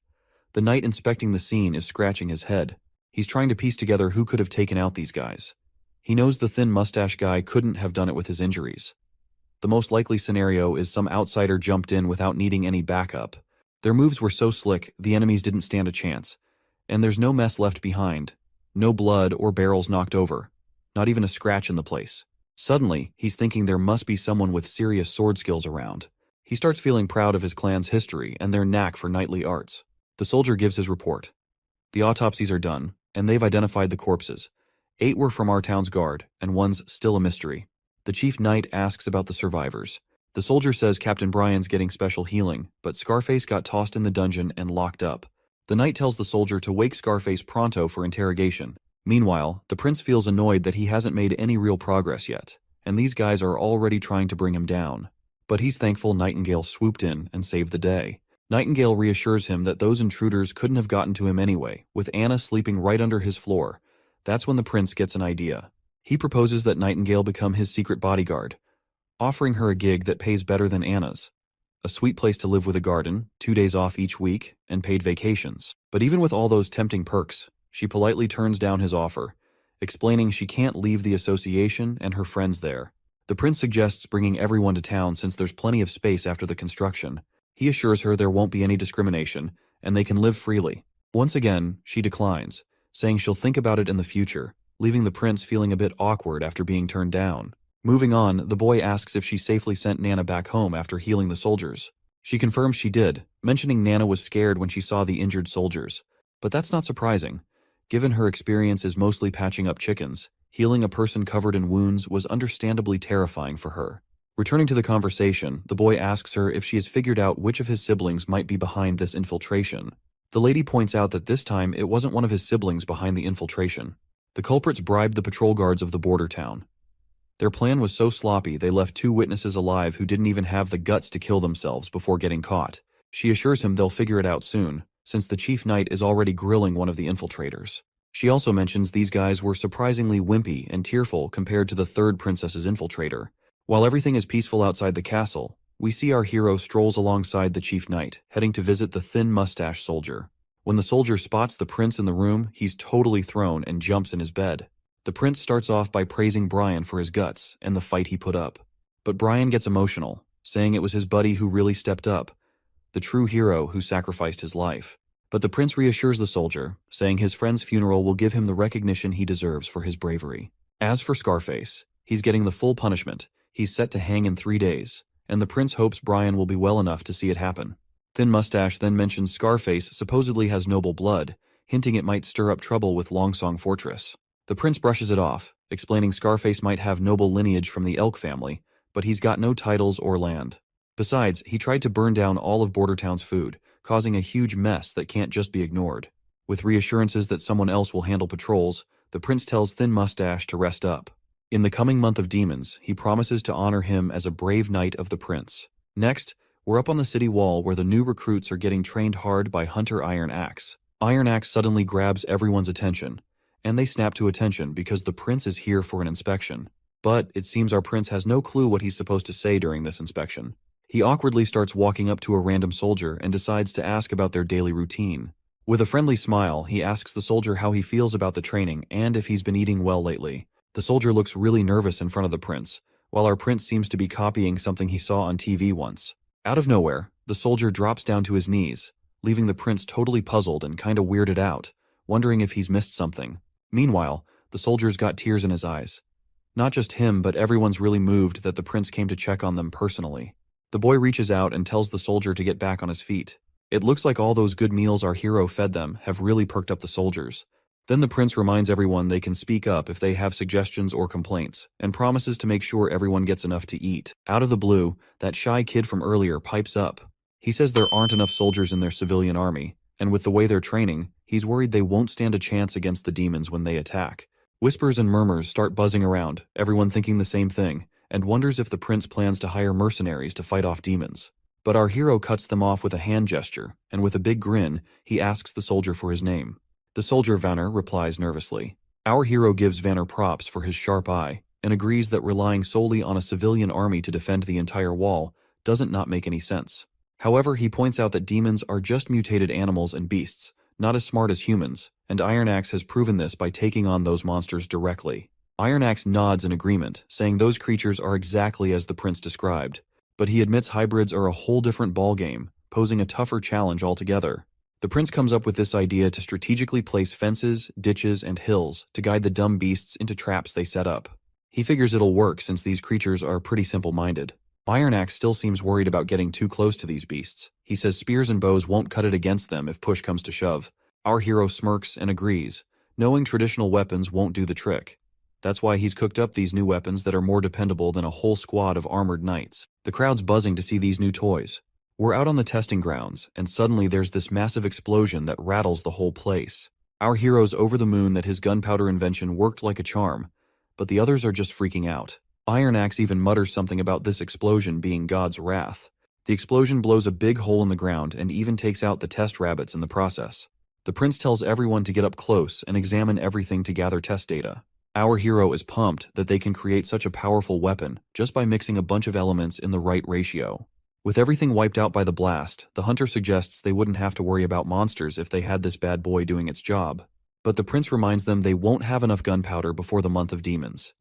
The knight inspecting the scene is scratching his head. He's trying to piece together who could have taken out these guys. He knows the thin mustache guy couldn't have done it with his injuries. The most likely scenario is some outsider jumped in without needing any backup. Their moves were so slick, the enemies didn't stand a chance. And there's no mess left behind. No blood or barrels knocked over. Not even a scratch in the place. Suddenly, he's thinking there must be someone with serious sword skills around. He starts feeling proud of his clan's history and their knack for knightly arts. The soldier gives his report. The autopsies are done, and they've identified the corpses. 8 were from our town's guard, and 1's still a mystery. The chief knight asks about the survivors. The soldier says Captain Brian's getting special healing, but Scarface got tossed in the dungeon and locked up. The knight tells the soldier to wake Scarface pronto for interrogation. Meanwhile, the prince feels annoyed that he hasn't made any real progress yet, and these guys are already trying to bring him down. But he's thankful Nightingale swooped in and saved the day. Nightingale reassures him that those intruders couldn't have gotten to him anyway, with Anna sleeping right under his floor. That's when the prince gets an idea. He proposes that Nightingale become his secret bodyguard, offering her a gig that pays better than Anna's. A sweet place to live with a garden, 2 days off each week, and paid vacations. But even with all those tempting perks, she politely turns down his offer, explaining she can't leave the association and her friends there. The prince suggests bringing everyone to town since there's plenty of space after the construction. He assures her there won't be any discrimination, and they can live freely. Once again, she declines, saying she'll think about it in the future, leaving the prince feeling a bit awkward after being turned down. Moving on, the boy asks if she safely sent Nana back home after healing the soldiers. She confirms she did, mentioning Nana was scared when she saw the injured soldiers. But that's not surprising. Given her experience is mostly patching up chickens, healing a person covered in wounds was understandably terrifying for her. Returning to the conversation, the boy asks her if she has figured out which of his siblings might be behind this infiltration. The lady points out that this time it wasn't one of his siblings behind the infiltration. The culprits bribed the patrol guards of the border town. Their plan was so sloppy they left 2 witnesses alive who didn't even have the guts to kill themselves before getting caught. She assures him they'll figure it out soon, since the chief knight is already grilling one of the infiltrators. She also mentions these guys were surprisingly wimpy and tearful compared to the 3rd princess's infiltrator. While everything is peaceful outside the castle, we see our hero strolls alongside the chief knight, heading to visit the thin mustache soldier. When the soldier spots the prince in the room, he's totally thrown and jumps in his bed. The prince starts off by praising Brian for his guts and the fight he put up. But Brian gets emotional, saying it was his buddy who really stepped up, the true hero who sacrificed his life. But the prince reassures the soldier, saying his friend's funeral will give him the recognition he deserves for his bravery. As for Scarface, he's getting the full punishment. He's set to hang in 3 days, and the prince hopes Brian will be well enough to see it happen. Thin Mustache then mentions Scarface supposedly has noble blood. hinting it might stir up trouble with Longsong Fortress. The prince brushes it off, explaining Scarface might have noble lineage from the Elk family, but he's got no titles or land. Besides, he tried to burn down all of Bordertown's food, causing a huge mess that can't just be ignored. With reassurances that someone else will handle patrols, the prince tells Thin Mustache to rest up. In the coming month of demons, he promises to honor him as a brave knight of the prince. Next, we're up on the city wall where the new recruits are getting trained hard by Hunter Iron Axe. Iron Axe suddenly grabs everyone's attention, and they snap to attention because the prince is here for an inspection. But it seems our prince has no clue what he's supposed to say during this inspection. He awkwardly starts walking up to a random soldier and decides to ask about their daily routine. With a friendly smile, he asks the soldier how he feels about the training and if he's been eating well lately. The soldier looks really nervous in front of the prince, while our prince seems to be copying something he saw on TV once. Out of nowhere, the soldier drops down to his knees, leaving the prince totally puzzled and kinda weirded out, wondering if he's missed something. Meanwhile, the soldier's got tears in his eyes. Not just him, but everyone's really moved that the prince came to check on them personally. The boy reaches out and tells the soldier to get back on his feet. It looks like all those good meals our hero fed them have really perked up the soldiers. Then the prince reminds everyone they can speak up if they have suggestions or complaints, and promises to make sure everyone gets enough to eat. Out of the blue, that shy kid from earlier pipes up. He says there aren't enough soldiers in their civilian army, and with the way they're training, he's worried they won't stand a chance against the demons when they attack. Whispers and murmurs start buzzing around, everyone thinking the same thing, and wonders if the prince plans to hire mercenaries to fight off demons. But our hero cuts them off with a hand gesture, and with a big grin, he asks the soldier for his name. The soldier Vanner replies nervously. Our hero gives Vanner props for his sharp eye, and agrees that relying solely on a civilian army to defend the entire wall doesn't not make any sense. However, he points out that demons are just mutated animals and beasts, not as smart as humans, and Iron Axe has proven this by taking on those monsters directly. Iron Axe nods in agreement, saying those creatures are exactly as the prince described, but he admits hybrids are a whole different ballgame, posing a tougher challenge altogether. The prince comes up with this idea to strategically place fences, ditches, and hills to guide the dumb beasts into traps they set up. He figures it'll work since these creatures are pretty simple-minded. Iron Axe still seems worried about getting too close to these beasts. He says spears and bows won't cut it against them if push comes to shove. Our hero smirks and agrees, knowing traditional weapons won't do the trick. That's why he's cooked up these new weapons that are more dependable than a whole squad of armored knights. The crowd's buzzing to see these new toys. We're out on the testing grounds, and suddenly there's this massive explosion that rattles the whole place. Our hero's over the moon that his gunpowder invention worked like a charm, but the others are just freaking out. Iron Axe even mutters something about this explosion being God's wrath. The explosion blows a big hole in the ground and even takes out the test rabbits in the process. The prince tells everyone to get up close and examine everything to gather test data. Our hero is pumped that they can create such a powerful weapon just by mixing a bunch of elements in the right ratio. With everything wiped out by the blast, the hunter suggests they wouldn't have to worry about monsters if they had this bad boy doing its job. But the prince reminds them they won't have enough gunpowder before the month of demons.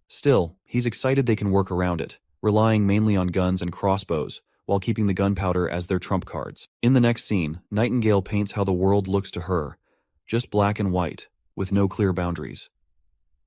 Still, he's excited they can work around it, relying mainly on guns and crossbows, while keeping the gunpowder as their trump cards. In the next scene, Nightingale paints how the world looks to her, just black and white, with no clear boundaries.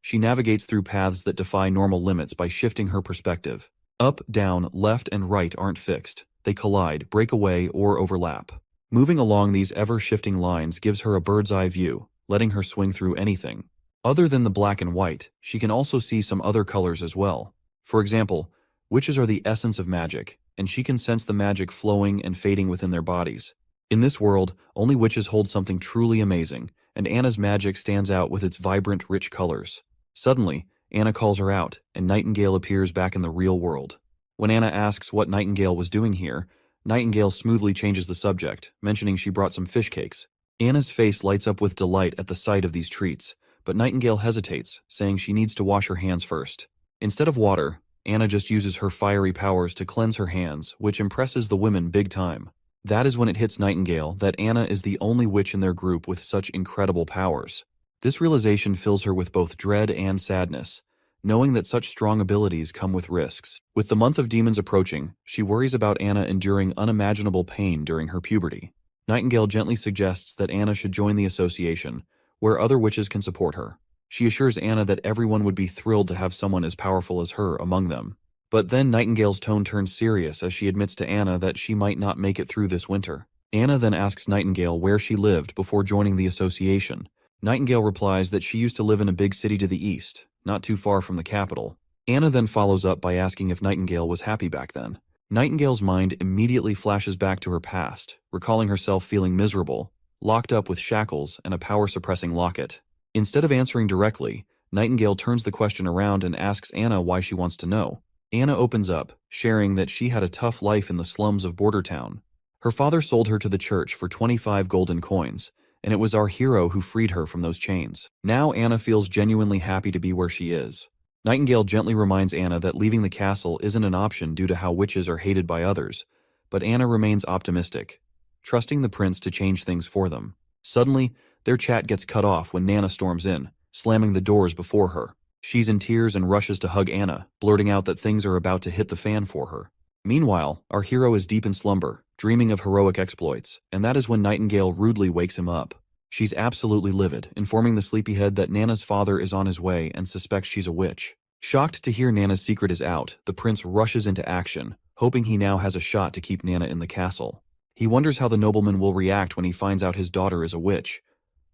She navigates through paths that defy normal limits by shifting her perspective. Up, down, left, and right aren't fixed. They collide, break away, or overlap. Moving along these ever-shifting lines gives her a bird's-eye view, letting her swing through anything. Other than the black and white, she can also see some other colors as well. For example, witches are the essence of magic, and she can sense the magic flowing and fading within their bodies. In this world, only witches hold something truly amazing, and Anna's magic stands out with its vibrant, rich colors. Suddenly, Anna calls her out, and Nightingale appears back in the real world. When Anna asks what Nightingale was doing here, Nightingale smoothly changes the subject, mentioning she brought some fish cakes. Anna's face lights up with delight at the sight of these treats, but Nightingale hesitates, saying she needs to wash her hands first. Instead of water, Anna just uses her fiery powers to cleanse her hands, which impresses the women big time. That is when it hits Nightingale that Anna is the only witch in their group with such incredible powers. This realization fills her with both dread and sadness, knowing that such strong abilities come with risks. With the month of demons approaching, she worries about Anna enduring unimaginable pain during her puberty. Nightingale gently suggests that Anna should join the association, where other witches can support her. She assures Anna that everyone would be thrilled to have someone as powerful as her among them. But then Nightingale's tone turns serious as she admits to Anna that she might not make it through this winter. Anna then asks Nightingale where she lived before joining the association. Nightingale replies that she used to live in a big city to the east, not too far from the capital. Anna then follows up by asking if Nightingale was happy back then. Nightingale's mind immediately flashes back to her past, recalling herself feeling miserable, locked up with shackles and a power-suppressing locket. Instead of answering directly, Nightingale turns the question around and asks Anna why she wants to know. Anna opens up, sharing that she had a tough life in the slums of Border Town. Her father sold her to the church for 25 golden coins, and it was our hero who freed her from those chains. Now Anna feels genuinely happy to be where she is. Nightingale gently reminds Anna that leaving the castle isn't an option due to how witches are hated by others, but Anna remains optimistic, trusting the prince to change things for them. Suddenly, their chat gets cut off when Nana storms in, slamming the doors before her. She's in tears and rushes to hug Anna, blurting out that things are about to hit the fan for her. Meanwhile, our hero is deep in slumber, dreaming of heroic exploits, and that is when Nightingale rudely wakes him up. She's absolutely livid, informing the sleepyhead that Nana's father is on his way and suspects she's a witch. Shocked to hear Nana's secret is out, the prince rushes into action, hoping he now has a shot to keep Nana in the castle. He wonders how the nobleman will react when he finds out his daughter is a witch.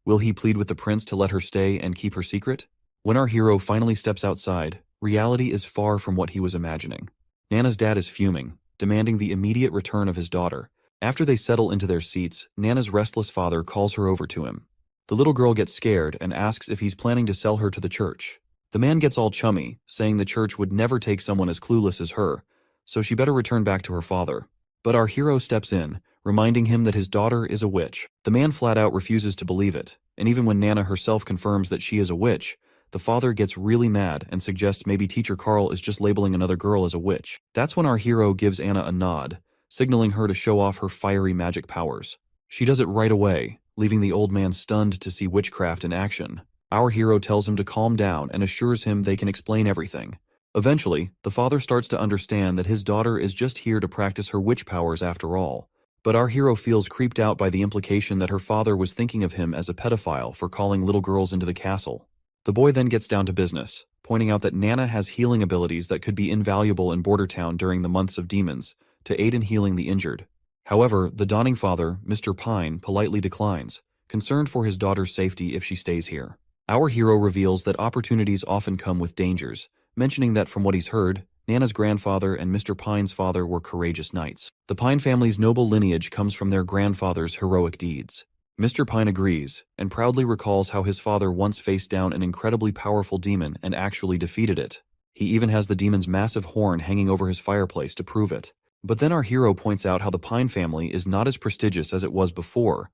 Will he plead with the prince to let her stay and keep her secret? When our hero finally steps outside, reality is far from what he was imagining. Nana's dad is fuming, demanding the immediate return of his daughter. After they settle into their seats, Nana's restless father calls her over to him. The little girl gets scared and asks if he's planning to sell her to the church. The man gets all chummy, saying the church would never take someone as clueless as her, so she better return back to her father. But our hero steps in, reminding him that his daughter is a witch. The man flat out refuses to believe it, and even when Nana herself confirms that she is a witch, the father gets really mad and suggests maybe Teacher Carl is just labeling another girl as a witch. That's when our hero gives Anna a nod, signaling her to show off her fiery magic powers. She does it right away, leaving the old man stunned to see witchcraft in action. Our hero tells him to calm down and assures him they can explain everything. Eventually, the father starts to understand that his daughter is just here to practice her witch powers after all. But our hero feels creeped out by the implication that her father was thinking of him as a pedophile for calling little girls into the castle. The boy then gets down to business, pointing out that Nana has healing abilities that could be invaluable in Border Town during the months of demons, to aid in healing the injured. However, the dawning father, Mr. Pine, politely declines, concerned for his daughter's safety if she stays here. Our hero reveals that opportunities often come with dangers, mentioning that from what he's heard, Nana's grandfather and Mr. Pine's father were courageous knights. The Pine family's noble lineage comes from their grandfather's heroic deeds. Mr. Pine agrees, and proudly recalls how his father once faced down an incredibly powerful demon and actually defeated it. He even has the demon's massive horn hanging over his fireplace to prove it. But then our hero points out how the Pine family is not as prestigious as it was before.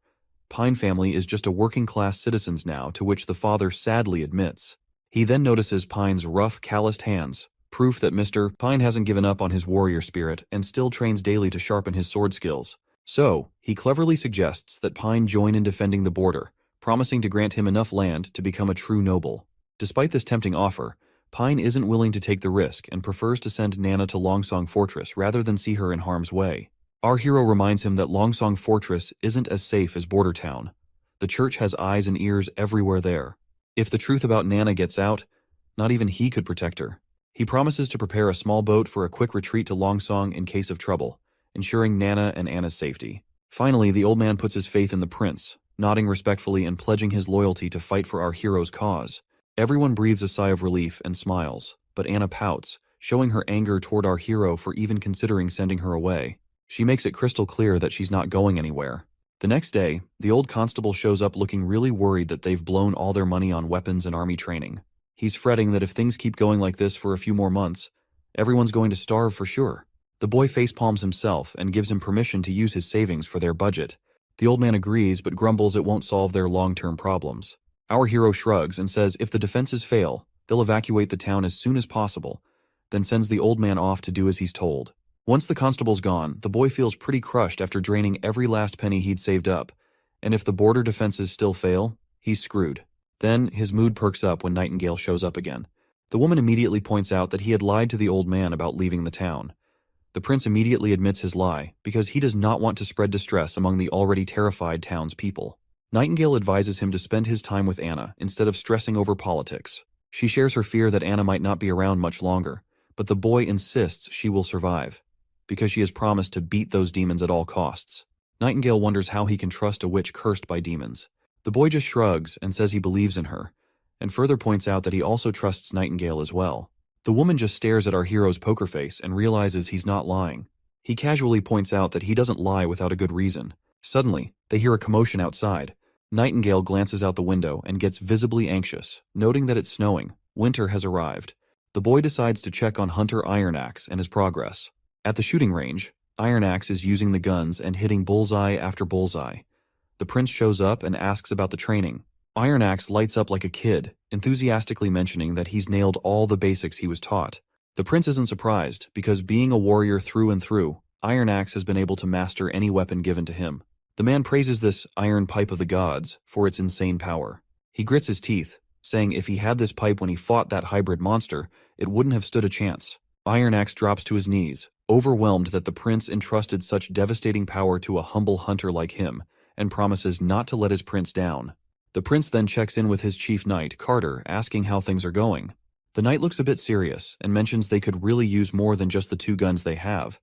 Pine family is just a working-class citizens now, to which the father sadly admits. He then notices Pine's rough, calloused hands, proof that Mr. Pine hasn't given up on his warrior spirit and still trains daily to sharpen his sword skills. So, he cleverly suggests that Pine join in defending the border, promising to grant him enough land to become a true noble. Despite this tempting offer, Pine isn't willing to take the risk and prefers to send Nana to Longsong Fortress rather than see her in harm's way. Our hero reminds him that Longsong Fortress isn't as safe as Border Town. The church has eyes and ears everywhere there. If the truth about Nana gets out, not even he could protect her. He promises to prepare a small boat for a quick retreat to Longsong in case of trouble, ensuring Nana and Anna's safety. Finally, the old man puts his faith in the prince, nodding respectfully and pledging his loyalty to fight for our hero's cause. Everyone breathes a sigh of relief and smiles, but Anna pouts, showing her anger toward our hero for even considering sending her away. She makes it crystal clear that she's not going anywhere. The next day, the old constable shows up looking really worried that they've blown all their money on weapons and army training. He's fretting that if things keep going like this for a few more months, everyone's going to starve for sure. The boy facepalms himself and gives him permission to use his savings for their budget. The old man agrees but grumbles it won't solve their long-term problems. Our hero shrugs and says if the defenses fail, they'll evacuate the town as soon as possible, then sends the old man off to do as he's told. Once the constable's gone, the boy feels pretty crushed after draining every last penny he'd saved up, and if the border defenses still fail, he's screwed. Then, his mood perks up when Nightingale shows up again. The woman immediately points out that he had lied to the old man about leaving the town. The prince immediately admits his lie, because he does not want to spread distress among the already terrified town's people. Nightingale advises him to spend his time with Anna instead of stressing over politics. She shares her fear that Anna might not be around much longer, but the boy insists she will survive, because she has promised to beat those demons at all costs. Nightingale wonders how he can trust a witch cursed by demons. The boy just shrugs and says he believes in her, and further points out that he also trusts Nightingale as well. The woman just stares at our hero's poker face and realizes he's not lying. He casually points out that he doesn't lie without a good reason. Suddenly, they hear a commotion outside. Nightingale glances out the window and gets visibly anxious, noting that it's snowing. Winter has arrived. The boy decides to check on Hunter Ironaxe and his progress. At the shooting range, Ironaxe is using the guns and hitting bullseye after bullseye. The prince shows up and asks about the training. Ironaxe lights up like a kid, enthusiastically mentioning that he's nailed all the basics he was taught. The prince isn't surprised, because being a warrior through and through, Ironaxe has been able to master any weapon given to him. The man praises this iron pipe of the gods for its insane power. He grits his teeth, saying if he had this pipe when he fought that hybrid monster, it wouldn't have stood a chance. Ironaxe drops to his knees, overwhelmed that the prince entrusted such devastating power to a humble hunter like him, and promises not to let his prince down. The prince then checks in with his chief knight, Carter, asking how things are going. The knight looks a bit serious and mentions they could really use more than just the 2 guns they have.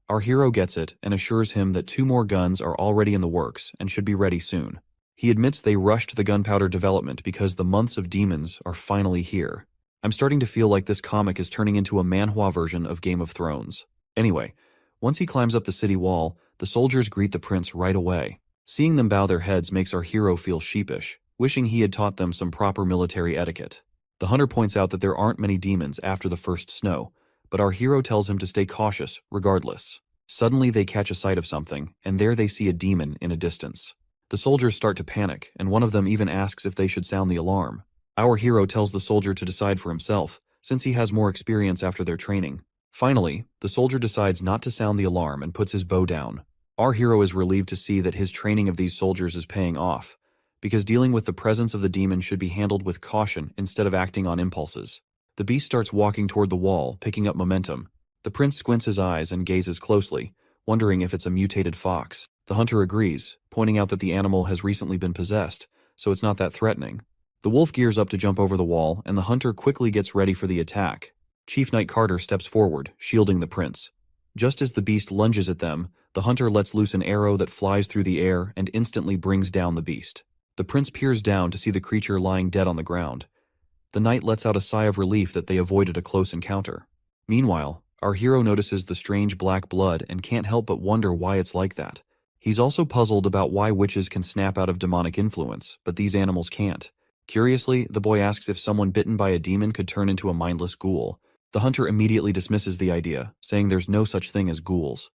Our hero gets it and assures him that 2 more guns are already in the works and should be ready soon. He admits they rushed the gunpowder development because the months of demons are finally here. I'm starting to feel like this comic is turning into a manhwa version of Game of Thrones. Anyway, once he climbs up the city wall, the soldiers greet the prince right away. Seeing them bow their heads makes our hero feel sheepish, wishing he had taught them some proper military etiquette. The hunter points out that there aren't many demons after the first snow, but our hero tells him to stay cautious regardless. Suddenly they catch a sight of something, and there they see a demon in a distance. The soldiers start to panic, and one of them even asks if they should sound the alarm. Our hero tells the soldier to decide for himself, since he has more experience after their training. Finally, the soldier decides not to sound the alarm and puts his bow down. Our hero is relieved to see that his training of these soldiers is paying off, because dealing with the presence of the demon should be handled with caution instead of acting on impulses. The beast starts walking toward the wall, picking up momentum. The prince squints his eyes and gazes closely, wondering if it's a mutated fox. The hunter agrees, pointing out that the animal has recently been possessed, so it's not that threatening. The wolf gears up to jump over the wall, and the hunter quickly gets ready for the attack. Chief Knight Carter steps forward, shielding the prince. Just as the beast lunges at them, the hunter lets loose an arrow that flies through the air and instantly brings down the beast. The prince peers down to see the creature lying dead on the ground. The knight lets out a sigh of relief that they avoided a close encounter. Meanwhile, our hero notices the strange black blood and can't help but wonder why it's like that. He's also puzzled about why witches can snap out of demonic influence, but these animals can't. Curiously, the boy asks if someone bitten by a demon could turn into a mindless ghoul. The hunter immediately dismisses the idea, saying there's no such thing as ghouls.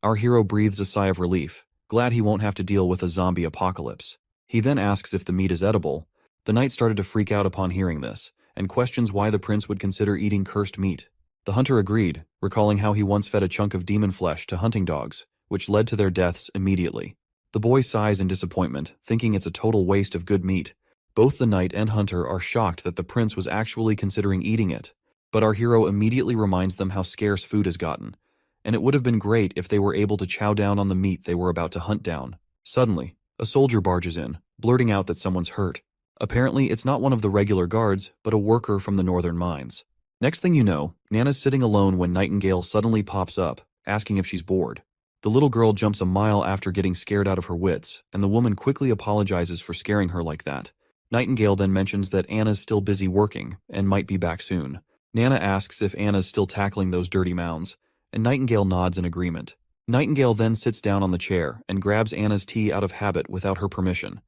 Our hero breathes a sigh of relief, glad he won't have to deal with a zombie apocalypse. He then asks if the meat is edible. The knight started to freak out upon hearing this, and questions why the prince would consider eating cursed meat. The hunter agreed, recalling how he once fed a chunk of demon flesh to hunting dogs, which led to their deaths immediately. The boy sighs in disappointment, thinking it's a total waste of good meat. Both the knight and hunter are shocked that the prince was actually considering eating it, but our hero immediately reminds them how scarce food has gotten, and it would have been great if they were able to chow down on the meat they were about to hunt down. Suddenly, a soldier barges in, blurting out that someone's hurt. Apparently, it's not one of the regular guards, but a worker from the northern mines. Next thing you know, Nana's sitting alone when Nightingale suddenly pops up, asking if she's bored. The little girl jumps a mile after getting scared out of her wits, and the woman quickly apologizes for scaring her like that. Nightingale then mentions that Anna's still busy working, and might be back soon. Nana asks if Anna's still tackling those dirty mounds, and Nightingale nods in agreement. Nightingale then sits down on the chair and grabs Anna's tea out of habit without her permission.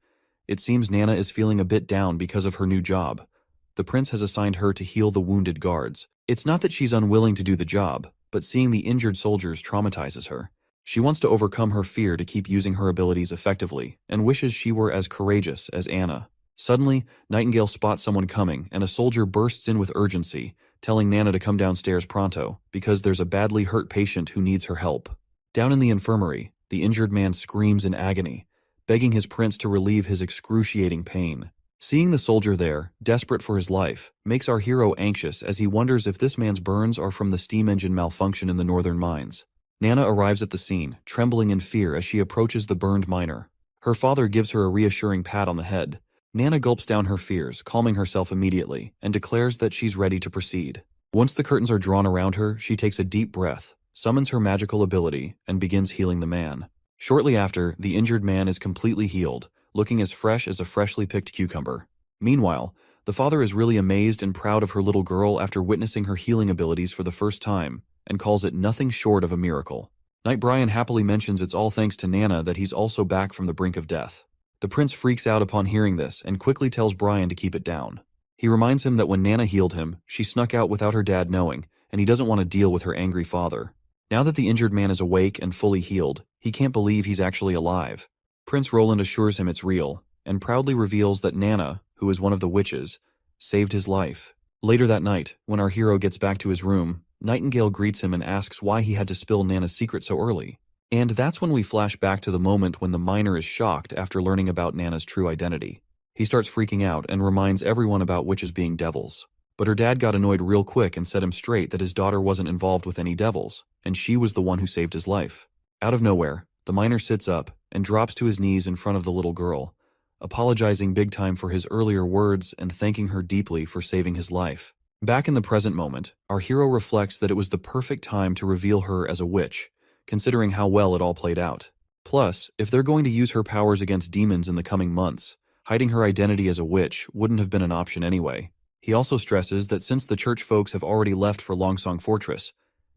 It seems Nana is feeling a bit down because of her new job. The prince has assigned her to heal the wounded guards. It's not that she's unwilling to do the job, but seeing the injured soldiers traumatizes her. She wants to overcome her fear to keep using her abilities effectively, and wishes she were as courageous as Anna. Suddenly, Nightingale spots someone coming, and a soldier bursts in with urgency, telling Nana to come downstairs pronto, because there's a badly hurt patient who needs her help. Down in the infirmary, the injured man screams in agony, begging his prince to relieve his excruciating pain. Seeing the soldier there, desperate for his life, makes our hero anxious as he wonders if this man's burns are from the steam engine malfunction in the northern mines. Nana arrives at the scene, trembling in fear as she approaches the burned miner. Her father gives her a reassuring pat on the head. Nana gulps down her fears, calming herself immediately, and declares that she's ready to proceed. Once the curtains are drawn around her, she takes a deep breath, summons her magical ability, and begins healing the man. Shortly after, the injured man is completely healed, looking as fresh as a freshly picked cucumber. Meanwhile, the father is really amazed and proud of her little girl after witnessing her healing abilities for the first time, and calls it nothing short of a miracle. Knight Brian happily mentions it's all thanks to Nana that he's also back from the brink of death. The prince freaks out upon hearing this and quickly tells Brian to keep it down. He reminds him that when Nana healed him, she snuck out without her dad knowing, and he doesn't want to deal with her angry father. Now that the injured man is awake and fully healed, he can't believe he's actually alive. Prince Roland assures him it's real, and proudly reveals that Nana, who is one of the witches, saved his life. Later that night, when our hero gets back to his room, Nightingale greets him and asks why he had to spill Nana's secret so early. And that's when we flash back to the moment when the miner is shocked after learning about Nana's true identity. He starts freaking out and reminds everyone about witches being devils. But her dad got annoyed real quick and set him straight that his daughter wasn't involved with any devils, and she was the one who saved his life. Out of nowhere, the miner sits up and drops to his knees in front of the little girl, apologizing big time for his earlier words and thanking her deeply for saving his life. Back in the present moment, our hero reflects that it was the perfect time to reveal her as a witch, considering how well it all played out. Plus, if they're going to use her powers against demons in the coming months, hiding her identity as a witch wouldn't have been an option anyway. He also stresses that since the church folks have already left for Longsong Fortress,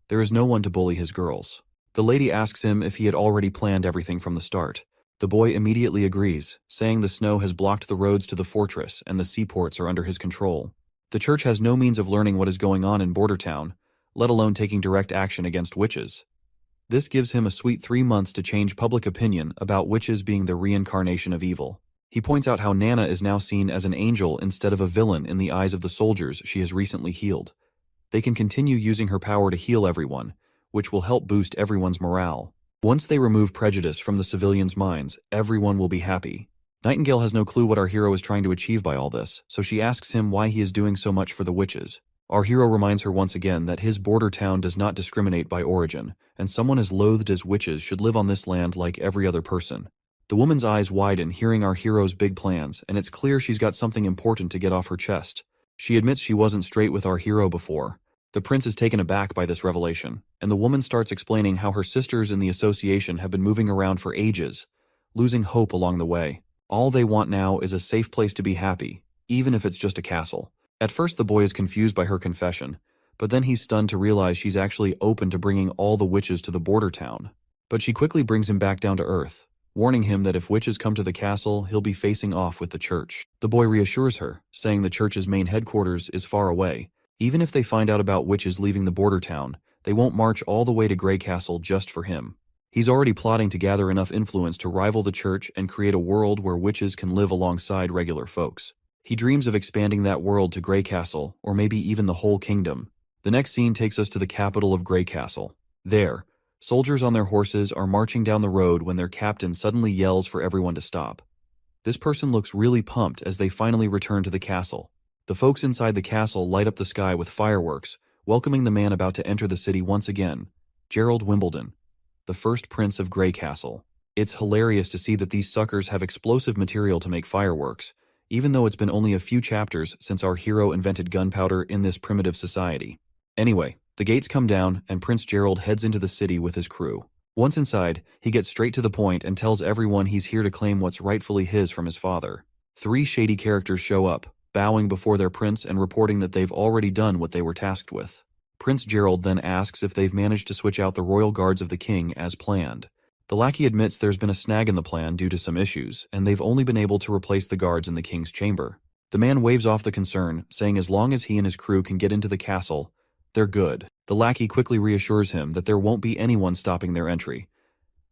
there is no one to bully his girls. The lady asks him if he had already planned everything from the start. The boy immediately agrees, saying the snow has blocked the roads to the fortress and the seaports are under his control. The church has no means of learning what is going on in Border Town, let alone taking direct action against witches. This gives him a sweet 3 months to change public opinion about witches being the reincarnation of evil. He points out how Nana is now seen as an angel instead of a villain in the eyes of the soldiers she has recently healed. They can continue using her power to heal everyone, which will help boost everyone's morale. Once they remove prejudice from the civilians' minds, everyone will be happy. Nightingale has no clue what our hero is trying to achieve by all this, so she asks him why he is doing so much for the witches. Our hero reminds her once again that his border town does not discriminate by origin, and someone as loathed as witches should live on this land like every other person. The woman's eyes widen hearing our hero's big plans, and it's clear she's got something important to get off her chest. She admits she wasn't straight with our hero before. The prince is taken aback by this revelation, and the woman starts explaining how her sisters in the association have been moving around for ages, losing hope along the way. All they want now is a safe place to be happy, even if it's just a castle. At first the boy is confused by her confession, but then he's stunned to realize she's actually open to bringing all the witches to the border town. But she quickly brings him back down to earth, warning him that if witches come to the castle, he'll be facing off with the church. The boy reassures her, saying the church's main headquarters is far away. Even if they find out about witches leaving the border town, they won't march all the way to Grey Castle just for him. He's already plotting to gather enough influence to rival the church and create a world where witches can live alongside regular folks. He dreams of expanding that world to Grey Castle, or maybe even the whole kingdom. The next scene takes us to the capital of Grey Castle. There, soldiers on their horses are marching down the road when their captain suddenly yells for everyone to stop. This person looks really pumped as they finally return to the castle. The folks inside the castle light up the sky with fireworks, welcoming the man about to enter the city once again, Gerald Wimbledon, the first prince of Grey Castle. It's hilarious to see that these suckers have explosive material to make fireworks, even though it's been only a few chapters since our hero invented gunpowder in this primitive society. Anyway, the gates come down and Prince Gerald heads into the city with his crew. Once inside, he gets straight to the point and tells everyone he's here to claim what's rightfully his from his father. 3 shady characters show up, bowing before their prince and reporting that they've already done what they were tasked with. Prince Gerald then asks if they've managed to switch out the royal guards of the king as planned. The lackey admits there's been a snag in the plan due to some issues, and they've only been able to replace the guards in the king's chamber. The man waves off the concern, saying as long as he and his crew can get into the castle, they're good. The lackey quickly reassures him that there won't be anyone stopping their entry.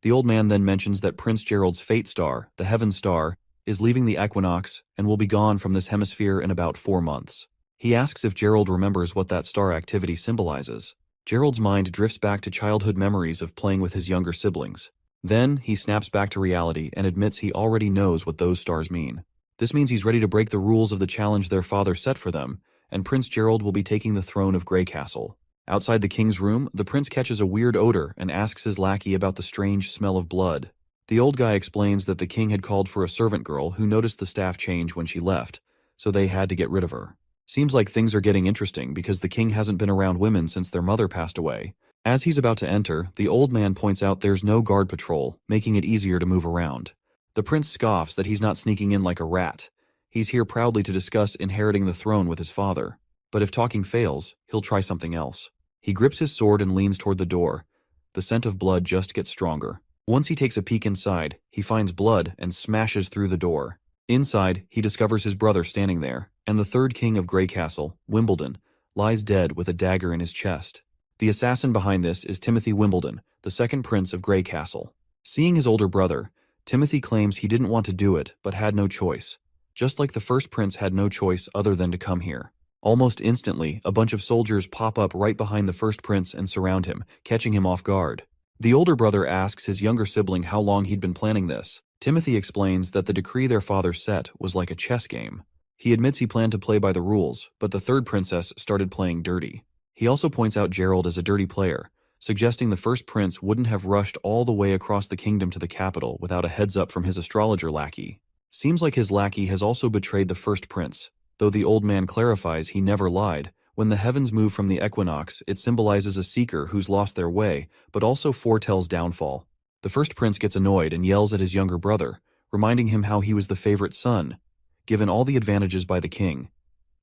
The old man then mentions that Prince Gerald's fate star, the Heaven Star, is leaving the equinox and will be gone from this hemisphere in about 4 months. He asks if Gerald remembers what that star activity symbolizes. Gerald's mind drifts back to childhood memories of playing with his younger siblings. Then, he snaps back to reality and admits he already knows what those stars mean. This means he's ready to break the rules of the challenge their father set for them, and Prince Gerald will be taking the throne of Grey Castle. Outside the king's room, the prince catches a weird odor and asks his lackey about the strange smell of blood. The old guy explains that the king had called for a servant girl who noticed the staff change when she left, so they had to get rid of her. Seems like things are getting interesting because the king hasn't been around women since their mother passed away, As he's about to enter, the old man points out there's no guard patrol, making it easier to move around. The prince scoffs that he's not sneaking in like a rat. He's here proudly to discuss inheriting the throne with his father. But if talking fails, he'll try something else. He grips his sword and leans toward the door. The scent of blood just gets stronger. Once he takes a peek inside, he finds blood and smashes through the door. Inside, he discovers his brother standing there, and the third king of Grey Castle, Wimbledon, lies dead with a dagger in his chest. The assassin behind this is Timothy Wimbledon, the second prince of Grey Castle. Seeing his older brother, Timothy claims he didn't want to do it, but had no choice. Just like the first prince had no choice other than to come here. Almost instantly, a bunch of soldiers pop up right behind the first prince and surround him, catching him off guard. The older brother asks his younger sibling how long he'd been planning this. Timothy explains that the decree their father set was like a chess game. He admits he planned to play by the rules, but the third princess started playing dirty. He also points out Gerald as a dirty player, suggesting the first prince wouldn't have rushed all the way across the kingdom to the capital without a heads up from his astrologer lackey. Seems like his lackey has also betrayed the first prince, though the old man clarifies he never lied. When the heavens move from the equinox, it symbolizes a seeker who's lost their way, but also foretells downfall. The first prince gets annoyed and yells at his younger brother, reminding him how he was the favorite son, given all the advantages by the king.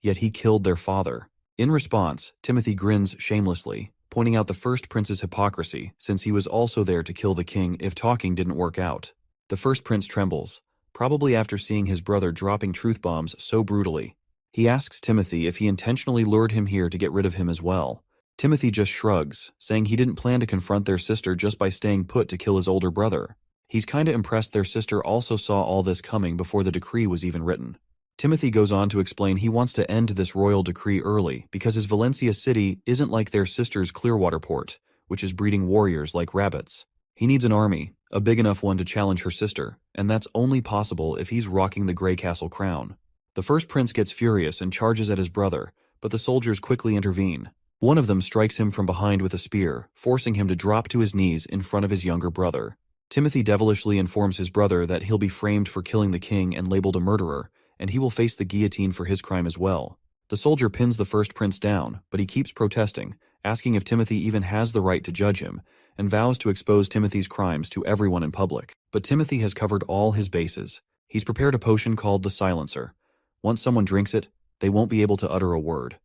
Yet he killed their father. In response, Timothy grins shamelessly, pointing out the first prince's hypocrisy, since he was also there to kill the king if talking didn't work out. The first prince trembles, probably after seeing his brother dropping truth bombs so brutally. He asks Timothy if he intentionally lured him here to get rid of him as well. Timothy just shrugs, saying he didn't plan to confront their sister just by staying put to kill his older brother. He's kinda impressed their sister also saw all this coming before the decree was even written. Timothy goes on to explain he wants to end this royal decree early because his Valencia city isn't like their sister's Clearwater port, which is breeding warriors like rabbits. He needs an army, a big enough one to challenge her sister, and that's only possible if he's rocking the Grey Castle crown. The first prince gets furious and charges at his brother, but the soldiers quickly intervene. One of them strikes him from behind with a spear, forcing him to drop to his knees in front of his younger brother. Timothy devilishly informs his brother that he'll be framed for killing the king and labeled a murderer, and he will face the guillotine for his crime as well. The soldier pins the first prince down, but he keeps protesting, asking if Timothy even has the right to judge him, and vows to expose Timothy's crimes to everyone in public. But Timothy has covered all his bases. He's prepared a potion called the Silencer. Once someone drinks it, they won't be able to utter a word.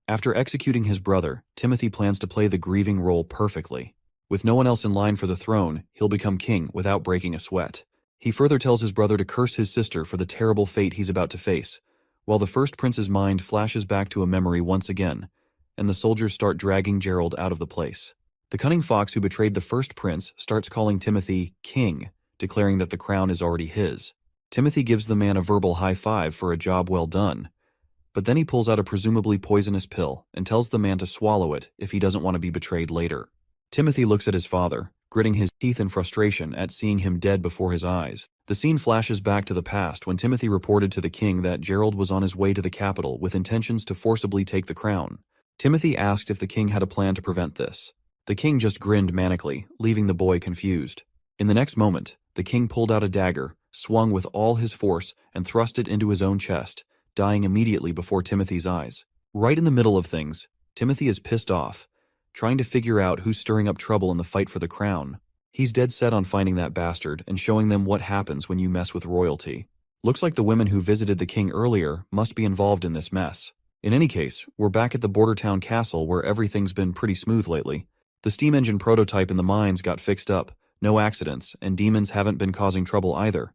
After executing his brother, Timothy plans to play the grieving role perfectly. With no one else in line for the throne, he'll become king without breaking a sweat. He further tells his brother to curse his sister for the terrible fate he's about to face, while the first prince's mind flashes back to a memory once again, and the soldiers start dragging Gerald out of the place. The cunning fox who betrayed the first prince starts calling Timothy king, declaring that the crown is already his. Timothy gives the man a verbal high five for a job well done, but then he pulls out a presumably poisonous pill and tells the man to swallow it if he doesn't want to be betrayed later. Timothy looks at his father, gritting his teeth in frustration at seeing him dead before his eyes. The scene flashes back to the past when Timothy reported to the king that Gerald was on his way to the capital with intentions to forcibly take the crown. Timothy asked if the king had a plan to prevent this. The king just grinned manically, leaving the boy confused. In the next moment, the king pulled out a dagger, swung with all his force, and thrust it into his own chest, dying immediately before Timothy's eyes. Right in the middle of things, Timothy is pissed off, trying to figure out who's stirring up trouble in the fight for the crown. He's dead set on finding that bastard and showing them what happens when you mess with royalty. Looks like the women who visited the king earlier must be involved in this mess. In any case, we're back at the border town castle where everything's been pretty smooth lately. The steam engine prototype in the mines got fixed up, no accidents, and demons haven't been causing trouble either.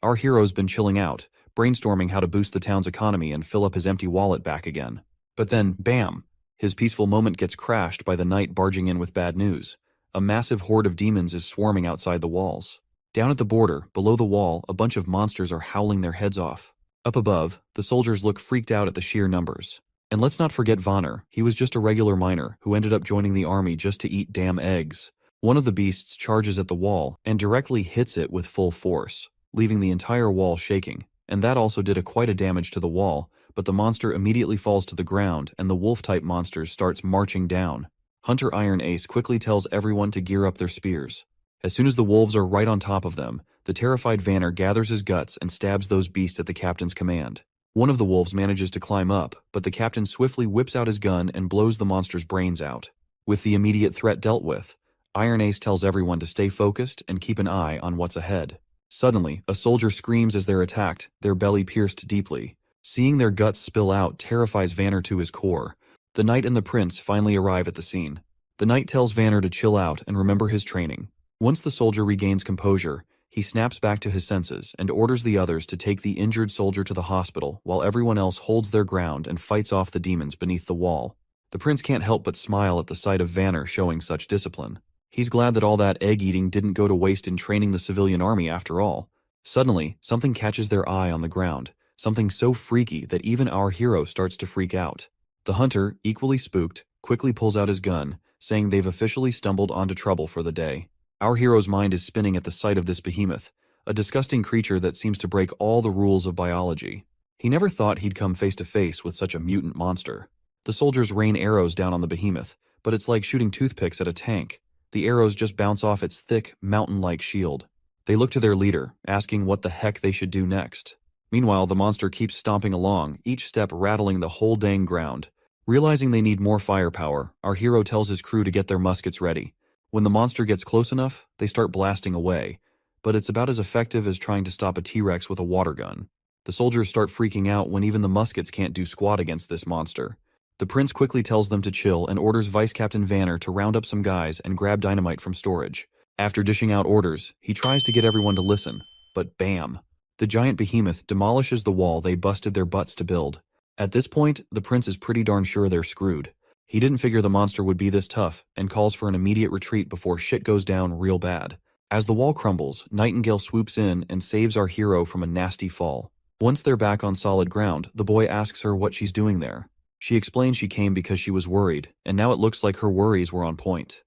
Our hero's been chilling out, brainstorming how to boost the town's economy and fill up his empty wallet back again. But then, bam! His peaceful moment gets crashed by the knight barging in with bad news. A massive horde of demons is swarming outside the walls. Down at the border, below the wall, a bunch of monsters are howling their heads off. Up above, the soldiers look freaked out at the sheer numbers. And let's not forget Vonner. He was just a regular miner who ended up joining the army just to eat damn eggs. One of the beasts charges at the wall and directly hits it with full force, leaving the entire wall shaking. And that also did quite a damage to the wall, but the monster immediately falls to the ground and the wolf-type monster starts marching down. Hunter Iron Ace quickly tells everyone to gear up their spears. As soon as the wolves are right on top of them, the terrified Vanner gathers his guts and stabs those beasts at the captain's command. One of the wolves manages to climb up, but the captain swiftly whips out his gun and blows the monster's brains out. With the immediate threat dealt with, Iron Ace tells everyone to stay focused and keep an eye on what's ahead. Suddenly, a soldier screams as they're attacked, their belly pierced deeply. Seeing their guts spill out terrifies Vanner to his core. The knight and the prince finally arrive at the scene. The knight tells Vanner to chill out and remember his training. Once the soldier regains composure, he snaps back to his senses and orders the others to take the injured soldier to the hospital while everyone else holds their ground and fights off the demons beneath the wall. The prince can't help but smile at the sight of Vanner showing such discipline. He's glad that all that egg-eating didn't go to waste in training the civilian army after all. Suddenly, something catches their eye on the ground, something so freaky that even our hero starts to freak out. The hunter, equally spooked, quickly pulls out his gun, saying they've officially stumbled onto trouble for the day. Our hero's mind is spinning at the sight of this behemoth, a disgusting creature that seems to break all the rules of biology. He never thought he'd come face to face with such a mutant monster. The soldiers rain arrows down on the behemoth, but it's like shooting toothpicks at a tank. The arrows just bounce off its thick, mountain-like shield. They look to their leader, asking what the heck they should do next. Meanwhile, the monster keeps stomping along, each step rattling the whole dang ground. Realizing they need more firepower, our hero tells his crew to get their muskets ready. When the monster gets close enough, they start blasting away, but it's about as effective as trying to stop a T-Rex with a water gun. The soldiers start freaking out when even the muskets can't do squat against this monster. The prince quickly tells them to chill and orders Vice Captain Vanner to round up some guys and grab dynamite from storage. After dishing out orders, he tries to get everyone to listen, but bam! The giant behemoth demolishes the wall they busted their butts to build. At this point, the prince is pretty darn sure they're screwed. He didn't figure the monster would be this tough and calls for an immediate retreat before shit goes down real bad. As the wall crumbles, Nightingale swoops in and saves our hero from a nasty fall. Once they're back on solid ground, the boy asks her what she's doing there. She explains she came because she was worried, and now it looks like her worries were on point.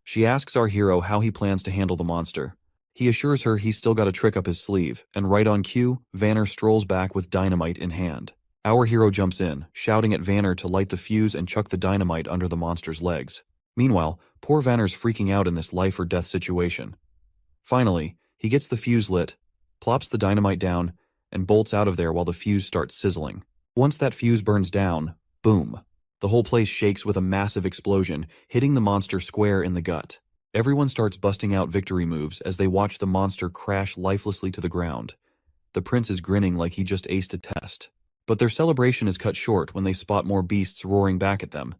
She asks our hero how he plans to handle the monster. He assures her he's still got a trick up his sleeve, and right on cue, Vanner strolls back with dynamite in hand. Our hero jumps in, shouting at Vanner to light the fuse and chuck the dynamite under the monster's legs. Meanwhile, poor Vanner's freaking out in this life-or-death situation. Finally, he gets the fuse lit, plops the dynamite down, and bolts out of there while the fuse starts sizzling. Once that fuse burns down, boom! The whole place shakes with a massive explosion, hitting the monster square in the gut. Everyone starts busting out victory moves as they watch the monster crash lifelessly to the ground. The prince is grinning like he just aced a test. But their celebration is cut short when they spot more beasts roaring back at them,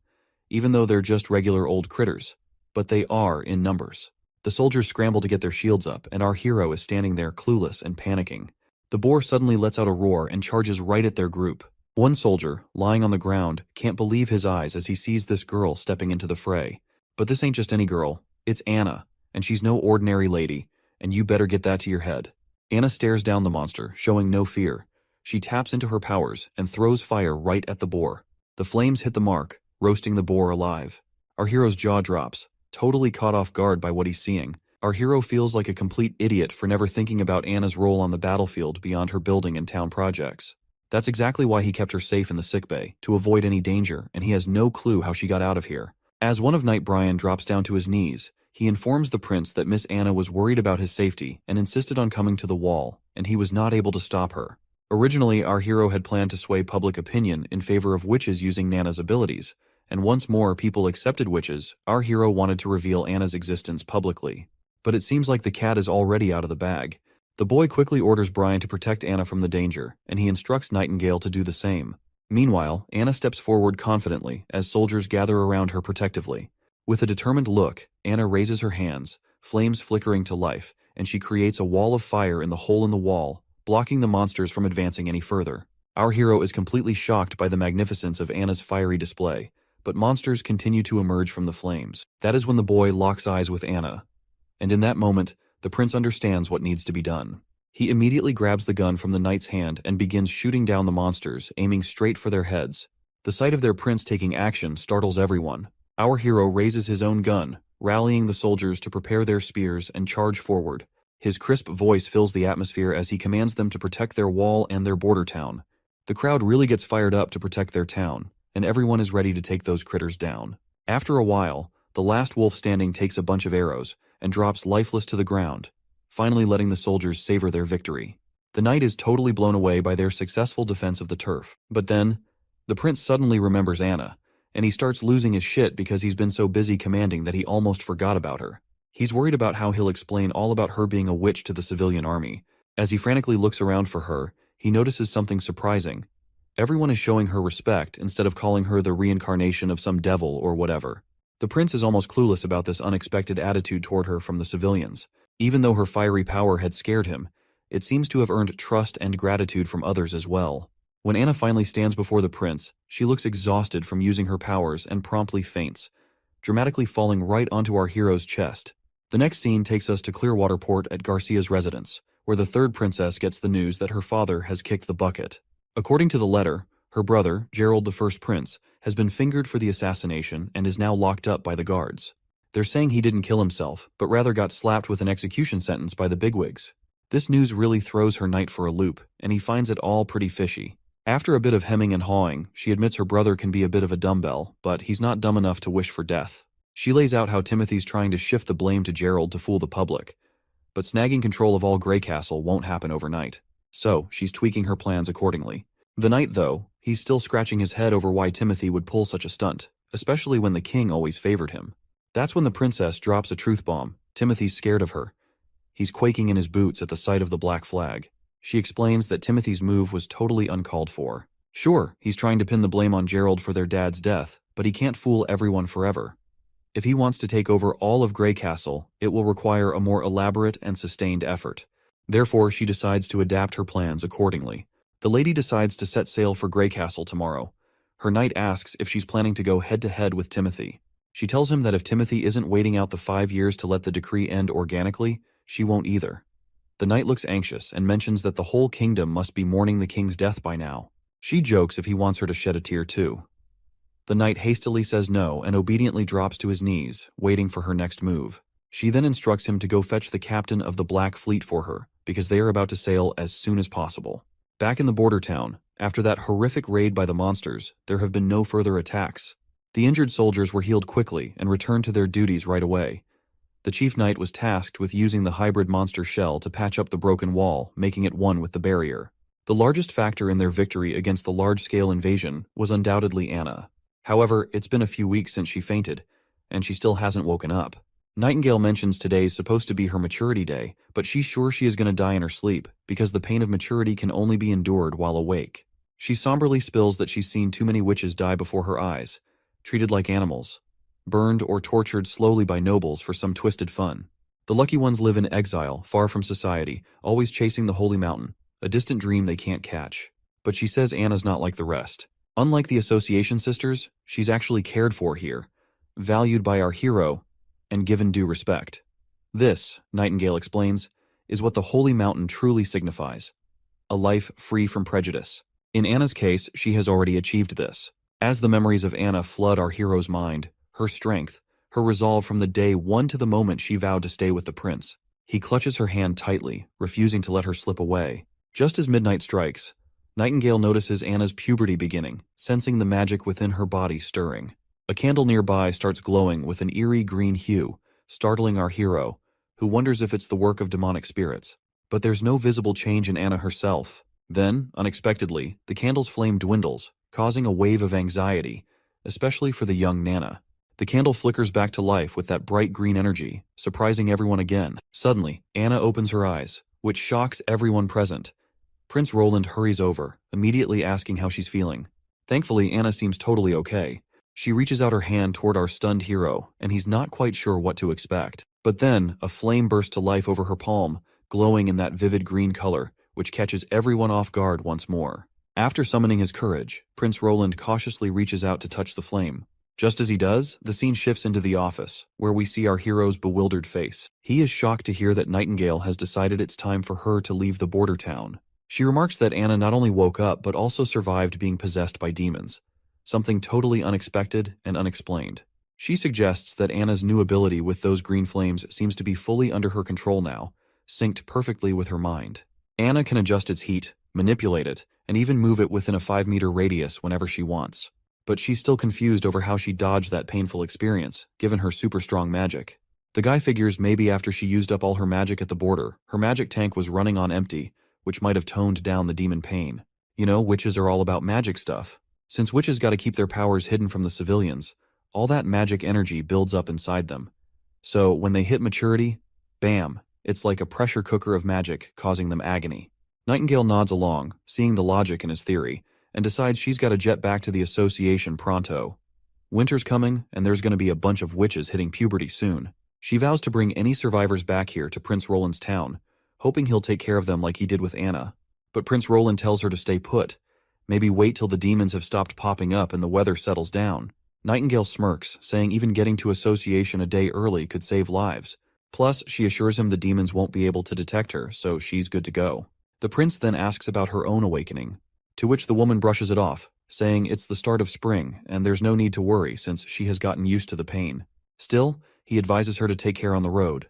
even though they're just regular old critters. But they are in numbers. The soldiers scramble to get their shields up, and our hero is standing there clueless and panicking. The boar suddenly lets out a roar and charges right at their group. One soldier, lying on the ground, can't believe his eyes as he sees this girl stepping into the fray. But this ain't just any girl, it's Anna, and she's no ordinary lady, and you better get that to your head. Anna stares down the monster, showing no fear. She taps into her powers and throws fire right at the boar. The flames hit the mark, roasting the boar alive. Our hero's jaw drops, totally caught off guard by what he's seeing. Our hero feels like a complete idiot for never thinking about Anna's role on the battlefield beyond her building and town projects. That's exactly why he kept her safe in the sickbay, to avoid any danger, and he has no clue how she got out of here. As one of Knight Brian drops down to his knees, he informs the prince that Miss Anna was worried about his safety and insisted on coming to the wall, and he was not able to stop her. Originally, our hero had planned to sway public opinion in favor of witches using Nana's abilities, and once more people accepted witches, our hero wanted to reveal Anna's existence publicly. But it seems like the cat is already out of the bag. The boy quickly orders Brian to protect Anna from the danger, and he instructs Nightingale to do the same. Meanwhile, Anna steps forward confidently as soldiers gather around her protectively. With a determined look, Anna raises her hands, flames flickering to life, and she creates a wall of fire in the hole in the wall, blocking the monsters from advancing any further. Our hero is completely shocked by the magnificence of Anna's fiery display, but monsters continue to emerge from the flames. That is when the boy locks eyes with Anna. And in that moment, the prince understands what needs to be done. He immediately grabs the gun from the knight's hand and begins shooting down the monsters, aiming straight for their heads. The sight of their prince taking action startles everyone. Our hero raises his own gun, rallying the soldiers to prepare their spears and charge forward. His crisp voice fills the atmosphere as he commands them to protect their wall and their border town. The crowd really gets fired up to protect their town, and everyone is ready to take those critters down. After a while, the last wolf standing takes a bunch of arrows and drops lifeless to the ground, finally letting the soldiers savor their victory. The knight is totally blown away by their successful defense of the turf. But then, the prince suddenly remembers Anna, and he starts losing his shit because he's been so busy commanding that he almost forgot about her. He's worried about how he'll explain all about her being a witch to the civilian army. As he frantically looks around for her, he notices something surprising. Everyone is showing her respect instead of calling her the reincarnation of some devil or whatever. The prince is almost clueless about this unexpected attitude toward her from the civilians. Even though her fiery power had scared him, it seems to have earned trust and gratitude from others as well. When Anna finally stands before the prince, she looks exhausted from using her powers and promptly faints, dramatically falling right onto our hero's chest. The next scene takes us to Clearwater Port at Garcia's residence, where the third princess gets the news that her father has kicked the bucket. According to the letter, her brother, Gerald the First Prince, has been fingered for the assassination and is now locked up by the guards. They're saying he didn't kill himself, but rather got slapped with an execution sentence by the bigwigs. This news really throws her knight for a loop, and he finds it all pretty fishy. After a bit of hemming and hawing, she admits her brother can be a bit of a dumbbell, but he's not dumb enough to wish for death. She lays out how Timothy's trying to shift the blame to Gerald to fool the public, but snagging control of all Grey Castle won't happen overnight. So, she's tweaking her plans accordingly. The knight, though, he's still scratching his head over why Timothy would pull such a stunt, especially when the king always favored him. That's when the princess drops a truth bomb. Timothy's scared of her. He's quaking in his boots at the sight of the black flag. She explains that Timothy's move was totally uncalled for. Sure, he's trying to pin the blame on Gerald for their dad's death, but he can't fool everyone forever. If he wants to take over all of Grey Castle, it will require a more elaborate and sustained effort. Therefore, she decides to adapt her plans accordingly. The lady decides to set sail for Grey Castle tomorrow. Her knight asks if she's planning to go head-to-head with Timothy. She tells him that if Timothy isn't waiting out the 5 years to let the decree end organically, she won't either. The knight looks anxious and mentions that the whole kingdom must be mourning the king's death by now. She jokes if he wants her to shed a tear too. The knight hastily says no and obediently drops to his knees, waiting for her next move. She then instructs him to go fetch the captain of the Black Fleet for her, because they are about to sail as soon as possible. Back in the border town, after that horrific raid by the monsters, there have been no further attacks. The injured soldiers were healed quickly and returned to their duties right away. The chief knight was tasked with using the hybrid monster shell to patch up the broken wall, making it one with the barrier. The largest factor in their victory against the large-scale invasion was undoubtedly Anna. However, it's been a few weeks since she fainted, and she still hasn't woken up. Nightingale mentions today's supposed to be her maturity day, but she's sure she is going to die in her sleep, because the pain of maturity can only be endured while awake. She somberly spills that she's seen too many witches die before her eyes, treated like animals, burned or tortured slowly by nobles for some twisted fun. The lucky ones live in exile, far from society, always chasing the holy mountain, a distant dream they can't catch. But she says Anna's not like the rest. Unlike the Association sisters, she's actually cared for here, valued by our hero, and given due respect. This, Nightingale explains, is what the holy mountain truly signifies: a life free from prejudice. In Anna's case, she has already achieved this. As the memories of Anna flood our hero's mind, her strength, her resolve from the day one to the moment she vowed to stay with the prince, he clutches her hand tightly, refusing to let her slip away. Just as midnight strikes, Nightingale notices Anna's puberty beginning, sensing the magic within her body stirring. A candle nearby starts glowing with an eerie green hue, startling our hero, who wonders if it's the work of demonic spirits. But there's no visible change in Anna herself. Then, unexpectedly, the candle's flame dwindles, causing a wave of anxiety, especially for the young Nana. The candle flickers back to life with that bright green energy, surprising everyone again. Suddenly, Anna opens her eyes, which shocks everyone present. Prince Roland hurries over, immediately asking how she's feeling. Thankfully, Anna seems totally okay. She reaches out her hand toward our stunned hero, and he's not quite sure what to expect. But then, a flame bursts to life over her palm, glowing in that vivid green color, which catches everyone off guard once more. After summoning his courage, Prince Roland cautiously reaches out to touch the flame. Just as he does, the scene shifts into the office, where we see our hero's bewildered face. He is shocked to hear that Nightingale has decided it's time for her to leave the border town. She remarks that Anna not only woke up but also survived being possessed by demons, something totally unexpected and unexplained. She suggests that Anna's new ability with those green flames seems to be fully under her control now, synced perfectly with her mind. Anna can adjust its heat, manipulate it, and even move it within a 5-meter radius whenever she wants. But she's still confused over how she dodged that painful experience, given her super strong magic. The guy figures maybe after she used up all her magic at the border, her magic tank was running on empty, which might have toned down the demon pain. You know, witches are all about magic stuff. Since witches gotta keep their powers hidden from the civilians, all that magic energy builds up inside them. So when they hit maturity, bam, it's like a pressure cooker of magic causing them agony. Nightingale nods along, seeing the logic in his theory, and decides she's gotta jet back to the association pronto. Winter's coming, and there's gonna be a bunch of witches hitting puberty soon. She vows to bring any survivors back here to Prince Roland's town, hoping he'll take care of them like he did with Anna. But Prince Roland tells her to stay put, maybe wait till the demons have stopped popping up and the weather settles down. Nightingale smirks, saying even getting to association a day early could save lives. Plus, she assures him the demons won't be able to detect her, so she's good to go. The prince then asks about her own awakening, to which the woman brushes it off, saying it's the start of spring and there's no need to worry since she has gotten used to the pain. Still, he advises her to take care on the road.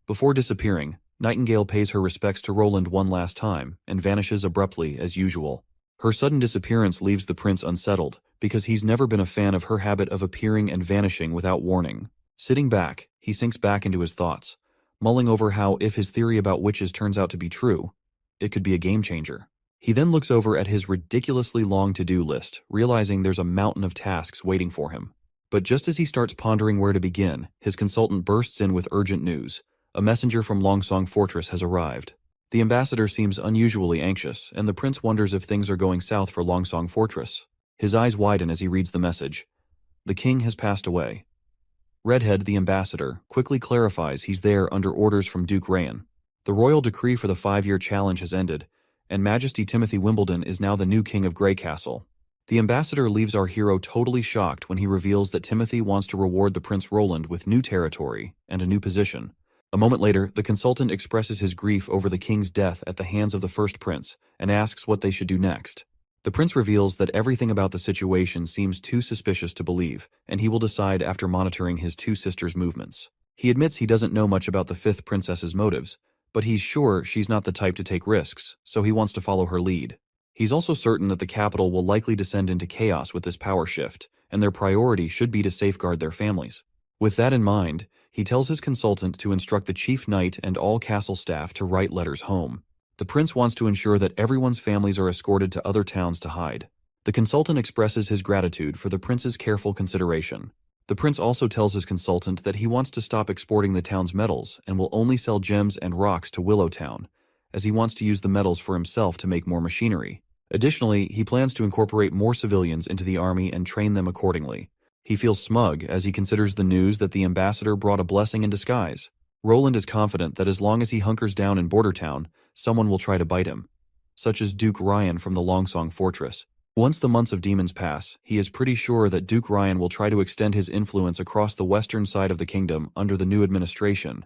Before disappearing, Nightingale pays her respects to Roland one last time and vanishes abruptly as usual. Her sudden disappearance leaves the prince unsettled because he's never been a fan of her habit of appearing and vanishing without warning. Sitting back, he sinks back into his thoughts, mulling over how if his theory about witches turns out to be true, it could be a game changer. He then looks over at his ridiculously long to-do list, realizing there's a mountain of tasks waiting for him. But just as he starts pondering where to begin, his consultant bursts in with urgent news. A messenger from Longsong Fortress has arrived. The ambassador seems unusually anxious, and the prince wonders if things are going south for Longsong Fortress. His eyes widen as he reads the message. The king has passed away. Redhead, the ambassador, quickly clarifies he's there under orders from Duke Rayan. The royal decree for the 5-year challenge has ended, and Majesty Timothy Wimbledon is now the new king of Grey Castle. The ambassador leaves our hero totally shocked when he reveals that Timothy wants to reward the Prince Roland with new territory and a new position. A moment later, the consultant expresses his grief over the king's death at the hands of the first prince and asks what they should do next. The prince reveals that everything about the situation seems too suspicious to believe, and he will decide after monitoring his two sisters' movements. He admits he doesn't know much about the fifth princess's motives, but he's sure she's not the type to take risks, so he wants to follow her lead. He's also certain that the capital will likely descend into chaos with this power shift, and their priority should be to safeguard their families. With that in mind, he tells his consultant to instruct the chief knight and all castle staff to write letters home. The prince wants to ensure that everyone's families are escorted to other towns to hide. The consultant expresses his gratitude for the prince's careful consideration. The prince also tells his consultant that he wants to stop exporting the town's metals and will only sell gems and rocks to Willowtown, as he wants to use the metals for himself to make more machinery. Additionally, he plans to incorporate more civilians into the army and train them accordingly. He feels smug as he considers the news that the ambassador brought a blessing in disguise. Roland is confident that as long as he hunkers down in Bordertown, someone will try to bite him, such as Duke Rayan from the Longsong Fortress. Once the months of demons pass, he is pretty sure that Duke Rayan will try to extend his influence across the western side of the kingdom under the new administration,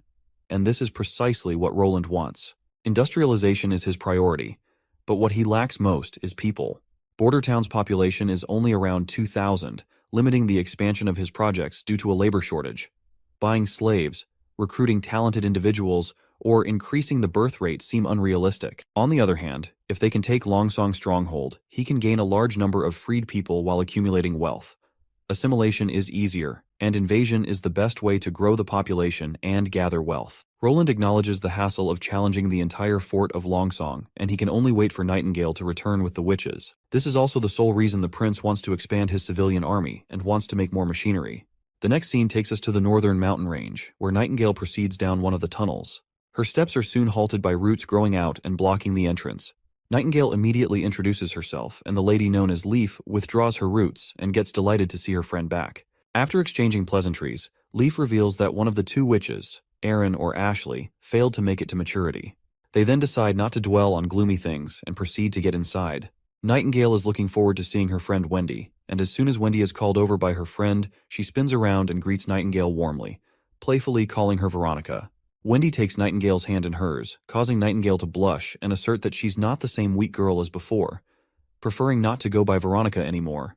and this is precisely what Roland wants. Industrialization is his priority, but what he lacks most is people. Bordertown's population is only around 2,000, limiting the expansion of his projects due to a labor shortage. Buying slaves, recruiting talented individuals, or increasing the birth rate seem unrealistic. On the other hand, if they can take Longsong Stronghold, he can gain a large number of freed people while accumulating wealth. Assimilation is easier, and invasion is the best way to grow the population and gather wealth. Roland acknowledges the hassle of challenging the entire fort of Longsong, and he can only wait for Nightingale to return with the witches. This is also the sole reason the prince wants to expand his civilian army and wants to make more machinery. The next scene takes us to the northern mountain range, where Nightingale proceeds down one of the tunnels. Her steps are soon halted by roots growing out and blocking the entrance. Nightingale immediately introduces herself, and the lady known as Leaf withdraws her roots and gets delighted to see her friend back. After exchanging pleasantries, Leaf reveals that one of the two witches, Erin or Ashley, failed to make it to maturity. They then decide not to dwell on gloomy things and proceed to get inside. Nightingale is looking forward to seeing her friend Wendy, and as soon as Wendy is called over by her friend, she spins around and greets Nightingale warmly, playfully calling her Veronica. Wendy takes Nightingale's hand in hers, causing Nightingale to blush and assert that she's not the same weak girl as before, preferring not to go by Veronica anymore.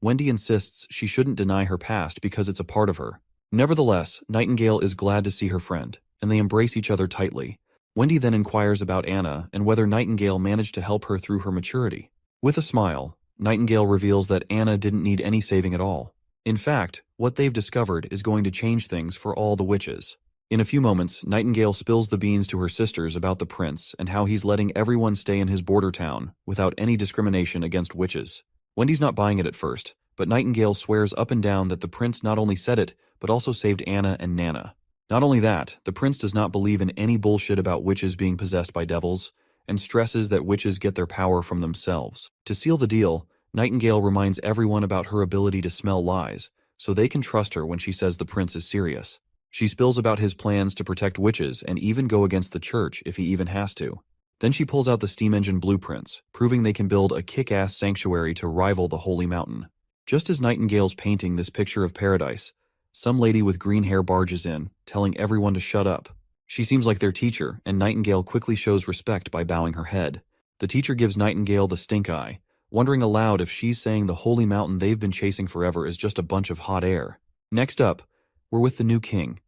Wendy insists she shouldn't deny her past because it's a part of her. Nevertheless, Nightingale is glad to see her friend, and they embrace each other tightly. Wendy then inquires about Anna and whether Nightingale managed to help her through her maturity. With a smile, Nightingale reveals that Anna didn't need any saving at all. In fact, what they've discovered is going to change things for all the witches. In a few moments, Nightingale spills the beans to her sisters about the prince and how he's letting everyone stay in his border town without any discrimination against witches. Wendy's not buying it at first, but Nightingale swears up and down that the prince not only said it, but also saved Anna and Nana. Not only that, the prince does not believe in any bullshit about witches being possessed by devils, and stresses that witches get their power from themselves. To seal the deal, Nightingale reminds everyone about her ability to smell lies, so they can trust her when she says the prince is serious. She spills about his plans to protect witches and even go against the church if he even has to. Then she pulls out the steam engine blueprints, proving they can build a kick-ass sanctuary to rival the Holy Mountain. Just as Nightingale's painting this picture of paradise, some lady with green hair barges in, telling everyone to shut up. She seems like their teacher, and Nightingale quickly shows respect by bowing her head. The teacher gives Nightingale the stink eye, wondering aloud if she's saying the Holy Mountain they've been chasing forever is just a bunch of hot air. Next up, we're with the new king,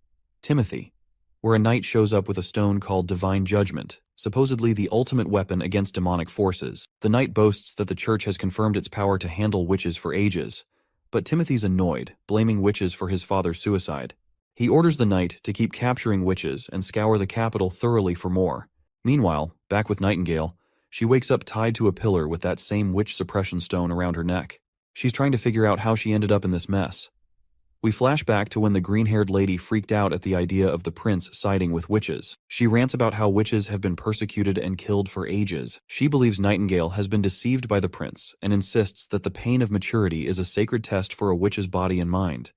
Timothy, where a knight shows up with a stone called Divine Judgment, supposedly the ultimate weapon against demonic forces. The knight boasts that the church has confirmed its power to handle witches for ages, but Timothy's annoyed, blaming witches for his father's suicide. He orders the knight to keep capturing witches and scour the capital thoroughly for more. Meanwhile, back with Nightingale, she wakes up tied to a pillar with that same witch suppression stone around her neck. She's trying to figure out how she ended up in this mess. We flash back to when the green-haired lady freaked out at the idea of the prince siding with witches. She rants about how witches have been persecuted and killed for ages. She believes Nightingale has been deceived by the prince and insists that the pain of maturity is a sacred test for a witch's body and mind,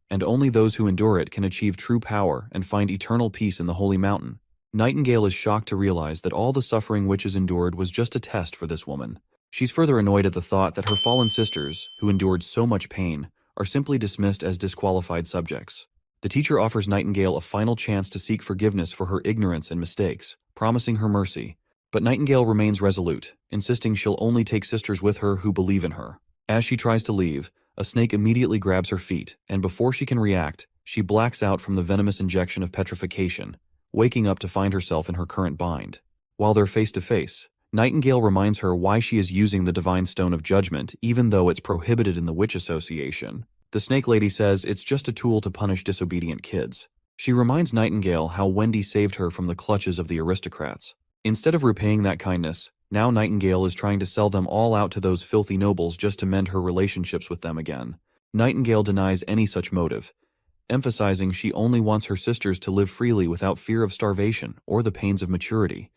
and only those who endure it can achieve true power and find eternal peace in the Holy Mountain. Nightingale is shocked to realize that all the suffering witches endured was just a test for this woman. She's further annoyed at the thought that her fallen sisters, who endured so much pain, are simply dismissed as disqualified subjects. The teacher offers Nightingale a final chance to seek forgiveness for her ignorance and mistakes, promising her mercy. But Nightingale remains resolute, insisting she'll only take sisters with her who believe in her. As she tries to leave, a snake immediately grabs her feet, and before she can react, she blacks out from the venomous injection of petrification, waking up to find herself in her current bind. While they're face to face, Nightingale reminds her why she is using the Divine Stone of Judgment even though it's prohibited in the Witch Association. The Snake Lady says it's just a tool to punish disobedient kids. She reminds Nightingale how Wendy saved her from the clutches of the aristocrats. Instead of repaying that kindness, now Nightingale is trying to sell them all out to those filthy nobles just to mend her relationships with them again. Nightingale denies any such motive, emphasizing she only wants her sisters to live freely without fear of starvation or the pains of maturity,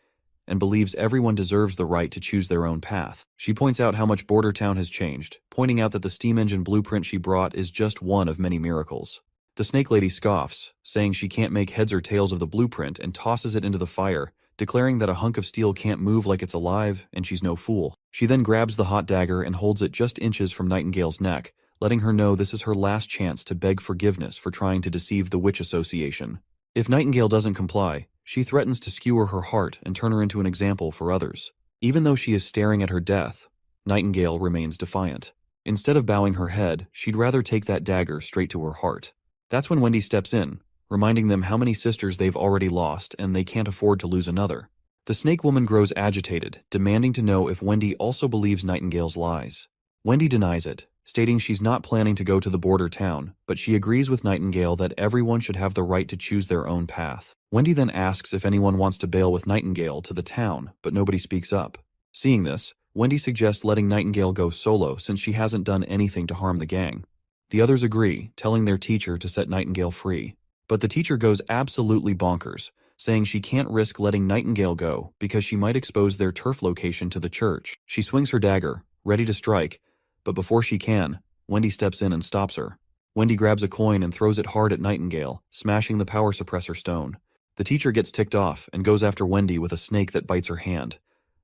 and believes everyone deserves the right to choose their own path. She points out how much Border Town has changed, pointing out that the steam engine blueprint she brought is just one of many miracles. The Snake Lady scoffs, saying she can't make heads or tails of the blueprint and tosses it into the fire, declaring that a hunk of steel can't move like it's alive and she's no fool. She then grabs the hot dagger and holds it just inches from Nightingale's neck, letting her know this is her last chance to beg forgiveness for trying to deceive the Witch Association. If Nightingale doesn't comply, she threatens to skewer her heart and turn her into an example for others. Even though she is staring at her death, Nightingale remains defiant. Instead of bowing her head, she'd rather take that dagger straight to her heart. That's when Wendy steps in, reminding them how many sisters they've already lost and they can't afford to lose another. The Snake Woman grows agitated, demanding to know if Wendy also believes Nightingale's lies. Wendy denies it, stating she's not planning to go to the border town, but she agrees with Nightingale that everyone should have the right to choose their own path. Wendy then asks if anyone wants to bail with Nightingale to the town, but nobody speaks up. Seeing this, Wendy suggests letting Nightingale go solo since she hasn't done anything to harm the gang. The others agree, telling their teacher to set Nightingale free. But the teacher goes absolutely bonkers, saying she can't risk letting Nightingale go because she might expose their turf location to the church. She swings her dagger, ready to strike, but before she can, Wendy steps in and stops her. Wendy grabs a coin and throws it hard at Nightingale, smashing the power suppressor stone. The teacher gets ticked off and goes after Wendy with a snake that bites her hand.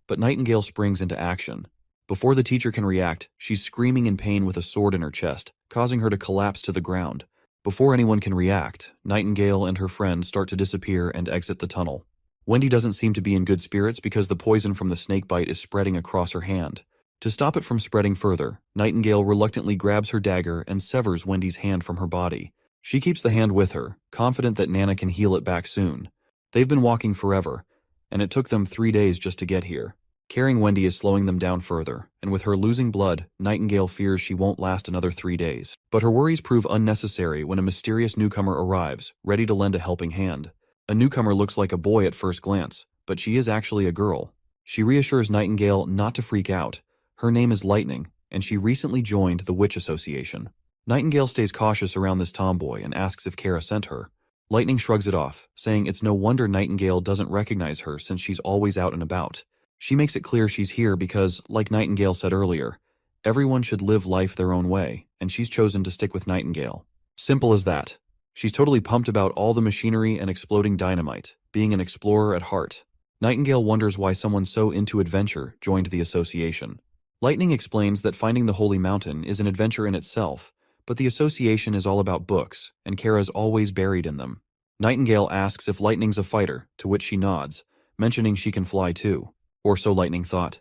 But Nightingale springs into action. Before the teacher can react, she's screaming in pain with a sword in her chest, causing her to collapse to the ground. Before anyone can react, Nightingale and her friend start to disappear and exit the tunnel. Wendy doesn't seem to be in good spirits because the poison from the snake bite is spreading across her hand. To stop it from spreading further, Nightingale reluctantly grabs her dagger and severs Wendy's hand from her body. She keeps the hand with her, confident that Nana can heal it back soon. They've been walking forever, and it took them 3 days just to get here. Carrying Wendy is slowing them down further, and with her losing blood, Nightingale fears she won't last another 3 days. But her worries prove unnecessary when a mysterious newcomer arrives, ready to lend a helping hand. A newcomer looks like a boy at first glance, but she is actually a girl. She reassures Nightingale not to freak out. Her name is Lightning, and she recently joined the Witch Association. Nightingale stays cautious around this tomboy and asks if Kara sent her. Lightning shrugs it off, saying it's no wonder Nightingale doesn't recognize her since she's always out and about. She makes it clear she's here because, like Nightingale said earlier, everyone should live life their own way, and she's chosen to stick with Nightingale. Simple as that. She's totally pumped about all the machinery and exploding dynamite, being an explorer at heart. Nightingale wonders why someone so into adventure joined the association. Lightning explains that finding the Holy Mountain is an adventure in itself, but the association is all about books, and Kara's always buried in them. Nightingale asks if Lightning's a fighter, to which she nods, mentioning she can fly too. Or so Lightning thought.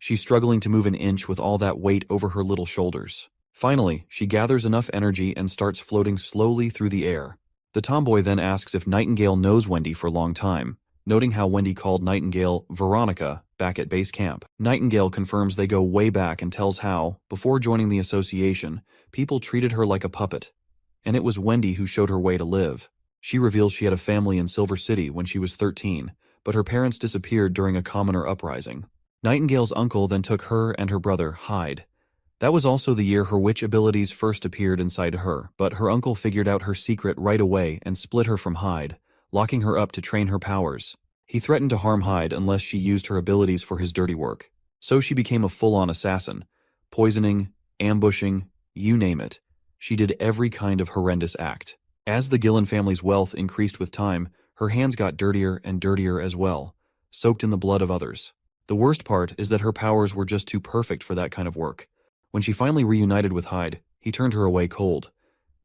She's struggling to move an inch with all that weight over her little shoulders. Finally, she gathers enough energy and starts floating slowly through the air. The tomboy then asks if Nightingale knows Wendy for a long time, noting how Wendy called Nightingale Veronica back at base camp. Nightingale confirms they go way back and tells how, before joining the association, people treated her like a puppet. And it was Wendy who showed her way to live. She reveals she had a family in Silver City when she was 13, but her parents disappeared during a commoner uprising. Nightingale's uncle then took her and her brother, Hyde. That was also the year her witch abilities first appeared inside her, but her uncle figured out her secret right away and split her from Hyde, locking her up to train her powers. He threatened to harm Hyde unless she used her abilities for his dirty work. So she became a full-on assassin. Poisoning, ambushing, you name it. She did every kind of horrendous act. As the Gillen family's wealth increased with time, her hands got dirtier and dirtier as well, soaked in the blood of others. The worst part is that her powers were just too perfect for that kind of work. When she finally reunited with Hyde, he turned her away cold,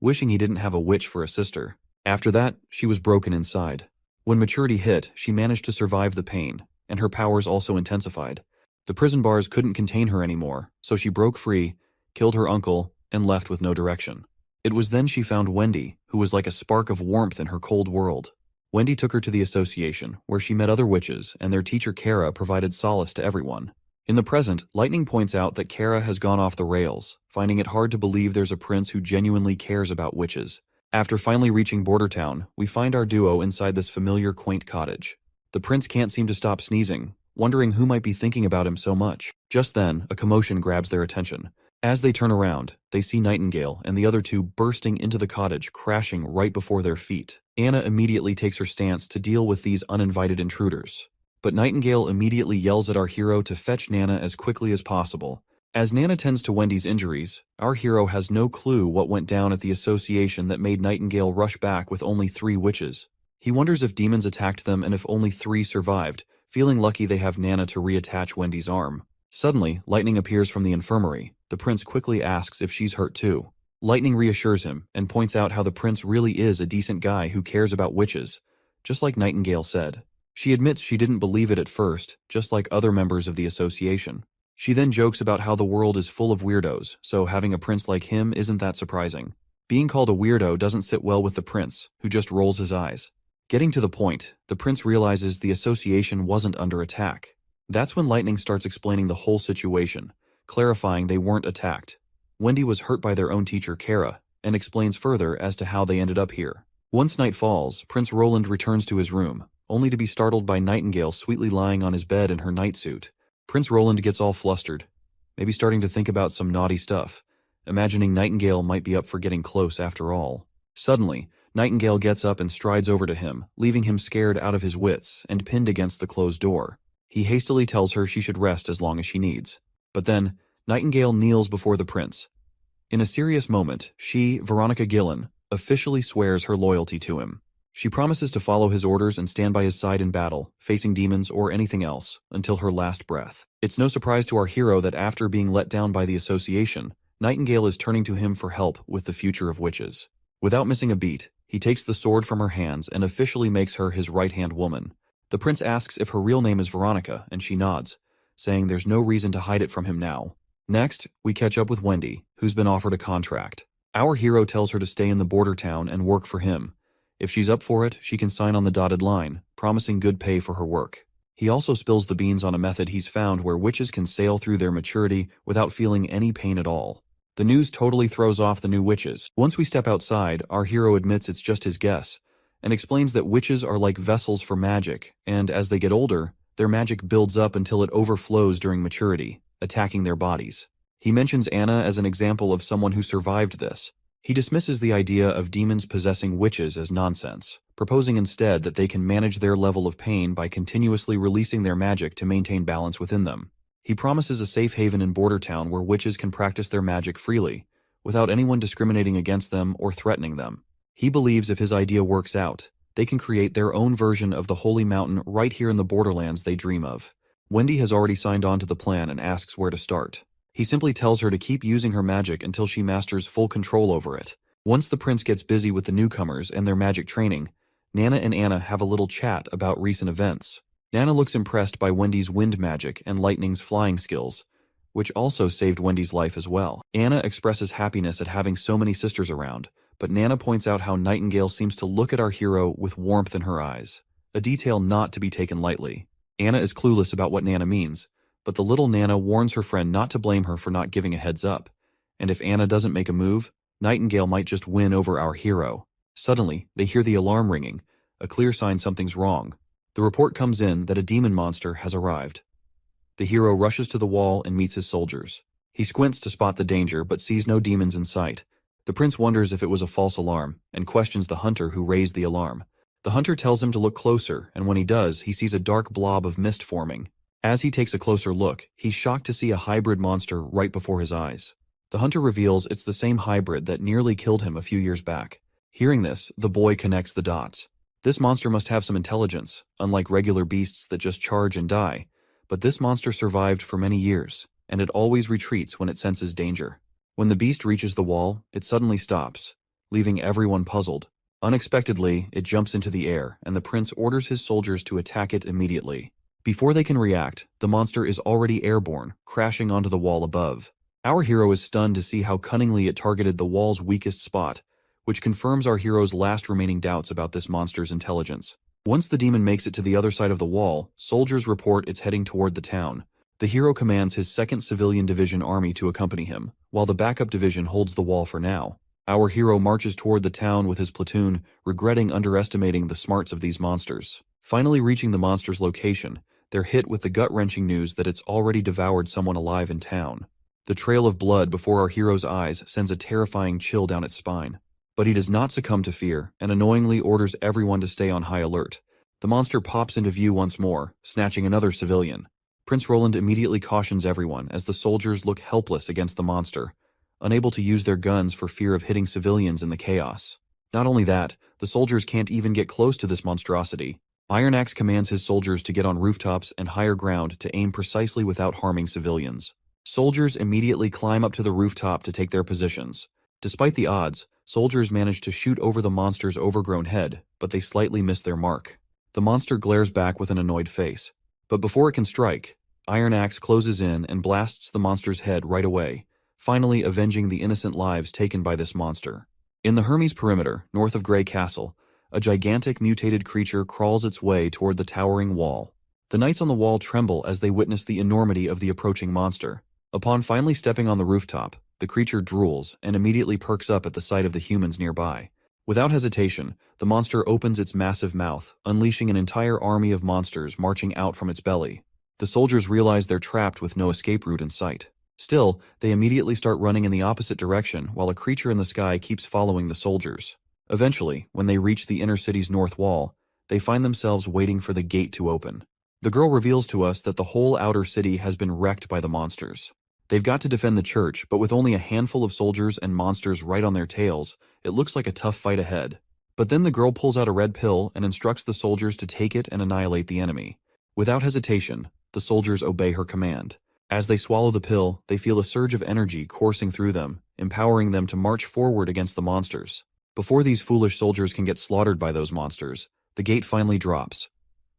wishing he didn't have a witch for a sister. After that, she was broken inside. When maturity hit, she managed to survive the pain, and her powers also intensified. The prison bars couldn't contain her anymore, so she broke free, killed her uncle, and left with no direction. It was then she found Wendy, who was like a spark of warmth in her cold world. Wendy took her to the association, where she met other witches, and their teacher Kara provided solace to everyone. In the present, Lightning points out that Kara has gone off the rails, finding it hard to believe there's a prince who genuinely cares about witches. After finally reaching Border Town, we find our duo inside this familiar, quaint cottage. The prince can't seem to stop sneezing, wondering who might be thinking about him so much. Just then, a commotion grabs their attention. As they turn around, they see Nightingale and the other two bursting into the cottage, crashing right before their feet. Anna immediately takes her stance to deal with these uninvited intruders. But Nightingale immediately yells at our hero to fetch Nana as quickly as possible. As Nana tends to Wendy's injuries, our hero has no clue what went down at the association that made Nightingale rush back with only 3 witches. He wonders if demons attacked them and if only 3 survived, feeling lucky they have Nana to reattach Wendy's arm. Suddenly, Lightning appears from the infirmary. The prince quickly asks if she's hurt too. Lightning reassures him and points out how the prince really is a decent guy who cares about witches, just like Nightingale said. She admits she didn't believe it at first, just like other members of the association. She then jokes about how the world is full of weirdos, so having a prince like him isn't that surprising. Being called a weirdo doesn't sit well with the prince, who just rolls his eyes. Getting to the point, the prince realizes the association wasn't under attack. That's when Lightning starts explaining the whole situation, clarifying they weren't attacked. Wendy was hurt by their own teacher Kara, and explains further as to how they ended up here. Once night falls, Prince Roland returns to his room, only to be startled by Nightingale sweetly lying on his bed in her nightsuit. Prince Roland gets all flustered, maybe starting to think about some naughty stuff, imagining Nightingale might be up for getting close after all. Suddenly, Nightingale gets up and strides over to him, leaving him scared out of his wits and pinned against the closed door. He hastily tells her she should rest as long as she needs. But then, Nightingale kneels before the prince. In a serious moment, she, Veronica Gillen, officially swears her loyalty to him. She promises to follow his orders and stand by his side in battle, facing demons or anything else, until her last breath. It's no surprise to our hero that after being let down by the association, Nightingale is turning to him for help with the future of witches. Without missing a beat, he takes the sword from her hands and officially makes her his right-hand woman. The prince asks if her real name is Veronica, and she nods, saying there's no reason to hide it from him now. Next, we catch up with Wendy, who's been offered a contract. Our hero tells her to stay in the border town and work for him. If she's up for it, she can sign on the dotted line, promising good pay for her work. He also spills the beans on a method he's found where witches can sail through their maturity without feeling any pain at all. The news totally throws off the new witches. Once we step outside, our hero admits it's just his guess, and explains that witches are like vessels for magic, and as they get older, their magic builds up until it overflows during maturity, attacking their bodies. He mentions Anna as an example of someone who survived this. He dismisses the idea of demons possessing witches as nonsense, proposing instead that they can manage their level of pain by continuously releasing their magic to maintain balance within them. He promises a safe haven in Border Town where witches can practice their magic freely, without anyone discriminating against them or threatening them. He believes if his idea works out, they can create their own version of the Holy Mountain right here in the borderlands they dream of. Wendy has already signed on to the plan and asks where to start. He simply tells her to keep using her magic until she masters full control over it. Once the prince gets busy with the newcomers and their magic training, Nana and Anna have a little chat about recent events. Nana looks impressed by Wendy's wind magic and Lightning's flying skills, which also saved Wendy's life as well. Anna expresses happiness at having so many sisters around, but Nana points out how Nightingale seems to look at our hero with warmth in her eyes, a detail not to be taken lightly. Anna is clueless about what Nana means, but the little Nana warns her friend not to blame her for not giving a heads up, and if Anna doesn't make a move, Nightingale might just win over our hero. Suddenly, they hear the alarm ringing, a clear sign something's wrong. The report comes in that a demon monster has arrived. The hero rushes to the wall and meets his soldiers. He squints to spot the danger but sees no demons in sight. The prince wonders if it was a false alarm and questions the hunter who raised the alarm. The hunter tells him to look closer, and when he does, he sees a dark blob of mist forming. As he takes a closer look, he's shocked to see a hybrid monster right before his eyes. The hunter reveals it's the same hybrid that nearly killed him a few years back. Hearing this, the boy connects the dots. This monster must have some intelligence, unlike regular beasts that just charge and die. But this monster survived for many years, and it always retreats when it senses danger. When the beast reaches the wall, it suddenly stops, leaving everyone puzzled. Unexpectedly, it jumps into the air, and the prince orders his soldiers to attack it immediately. Before they can react, the monster is already airborne, crashing onto the wall above. Our hero is stunned to see how cunningly it targeted the wall's weakest spot, which confirms our hero's last remaining doubts about this monster's intelligence. Once the demon makes it to the other side of the wall, soldiers report it's heading toward the town. The hero commands his 2nd Civilian Division army to accompany him, while the backup division holds the wall for now. Our hero marches toward the town with his platoon, regretting underestimating the smarts of these monsters. Finally reaching the monster's location, they're hit with the gut-wrenching news that it's already devoured someone alive in town. The trail of blood before our hero's eyes sends a terrifying chill down its spine. But he does not succumb to fear, and annoyingly orders everyone to stay on high alert. The monster pops into view once more, snatching another civilian. Prince Roland immediately cautions everyone as the soldiers look helpless against the monster, unable to use their guns for fear of hitting civilians in the chaos. Not only that, the soldiers can't even get close to this monstrosity. Iron Axe commands his soldiers to get on rooftops and higher ground to aim precisely without harming civilians. Soldiers immediately climb up to the rooftop to take their positions. Despite the odds, soldiers manage to shoot over the monster's overgrown head, but they slightly miss their mark. The monster glares back with an annoyed face. But before it can strike, Iron Axe closes in and blasts the monster's head right away, finally avenging the innocent lives taken by this monster. In the Hermes perimeter, north of Grey Castle, a gigantic mutated creature crawls its way toward the towering wall. The knights on the wall tremble as they witness the enormity of the approaching monster. Upon finally stepping on the rooftop, the creature drools and immediately perks up at the sight of the humans nearby. Without hesitation, the monster opens its massive mouth, unleashing an entire army of monsters marching out from its belly. The soldiers realize they're trapped with no escape route in sight. Still, they immediately start running in the opposite direction while a creature in the sky keeps following the soldiers. Eventually, when they reach the inner city's north wall, they find themselves waiting for the gate to open. The girl reveals to us that the whole outer city has been wrecked by the monsters. They've got to defend the church, but with only a handful of soldiers and monsters right on their tails, it looks like a tough fight ahead. But then the girl pulls out a red pill and instructs the soldiers to take it and annihilate the enemy. Without hesitation, the soldiers obey her command. As they swallow the pill, they feel a surge of energy coursing through them, empowering them to march forward against the monsters. Before these foolish soldiers can get slaughtered by those monsters, the gate finally drops,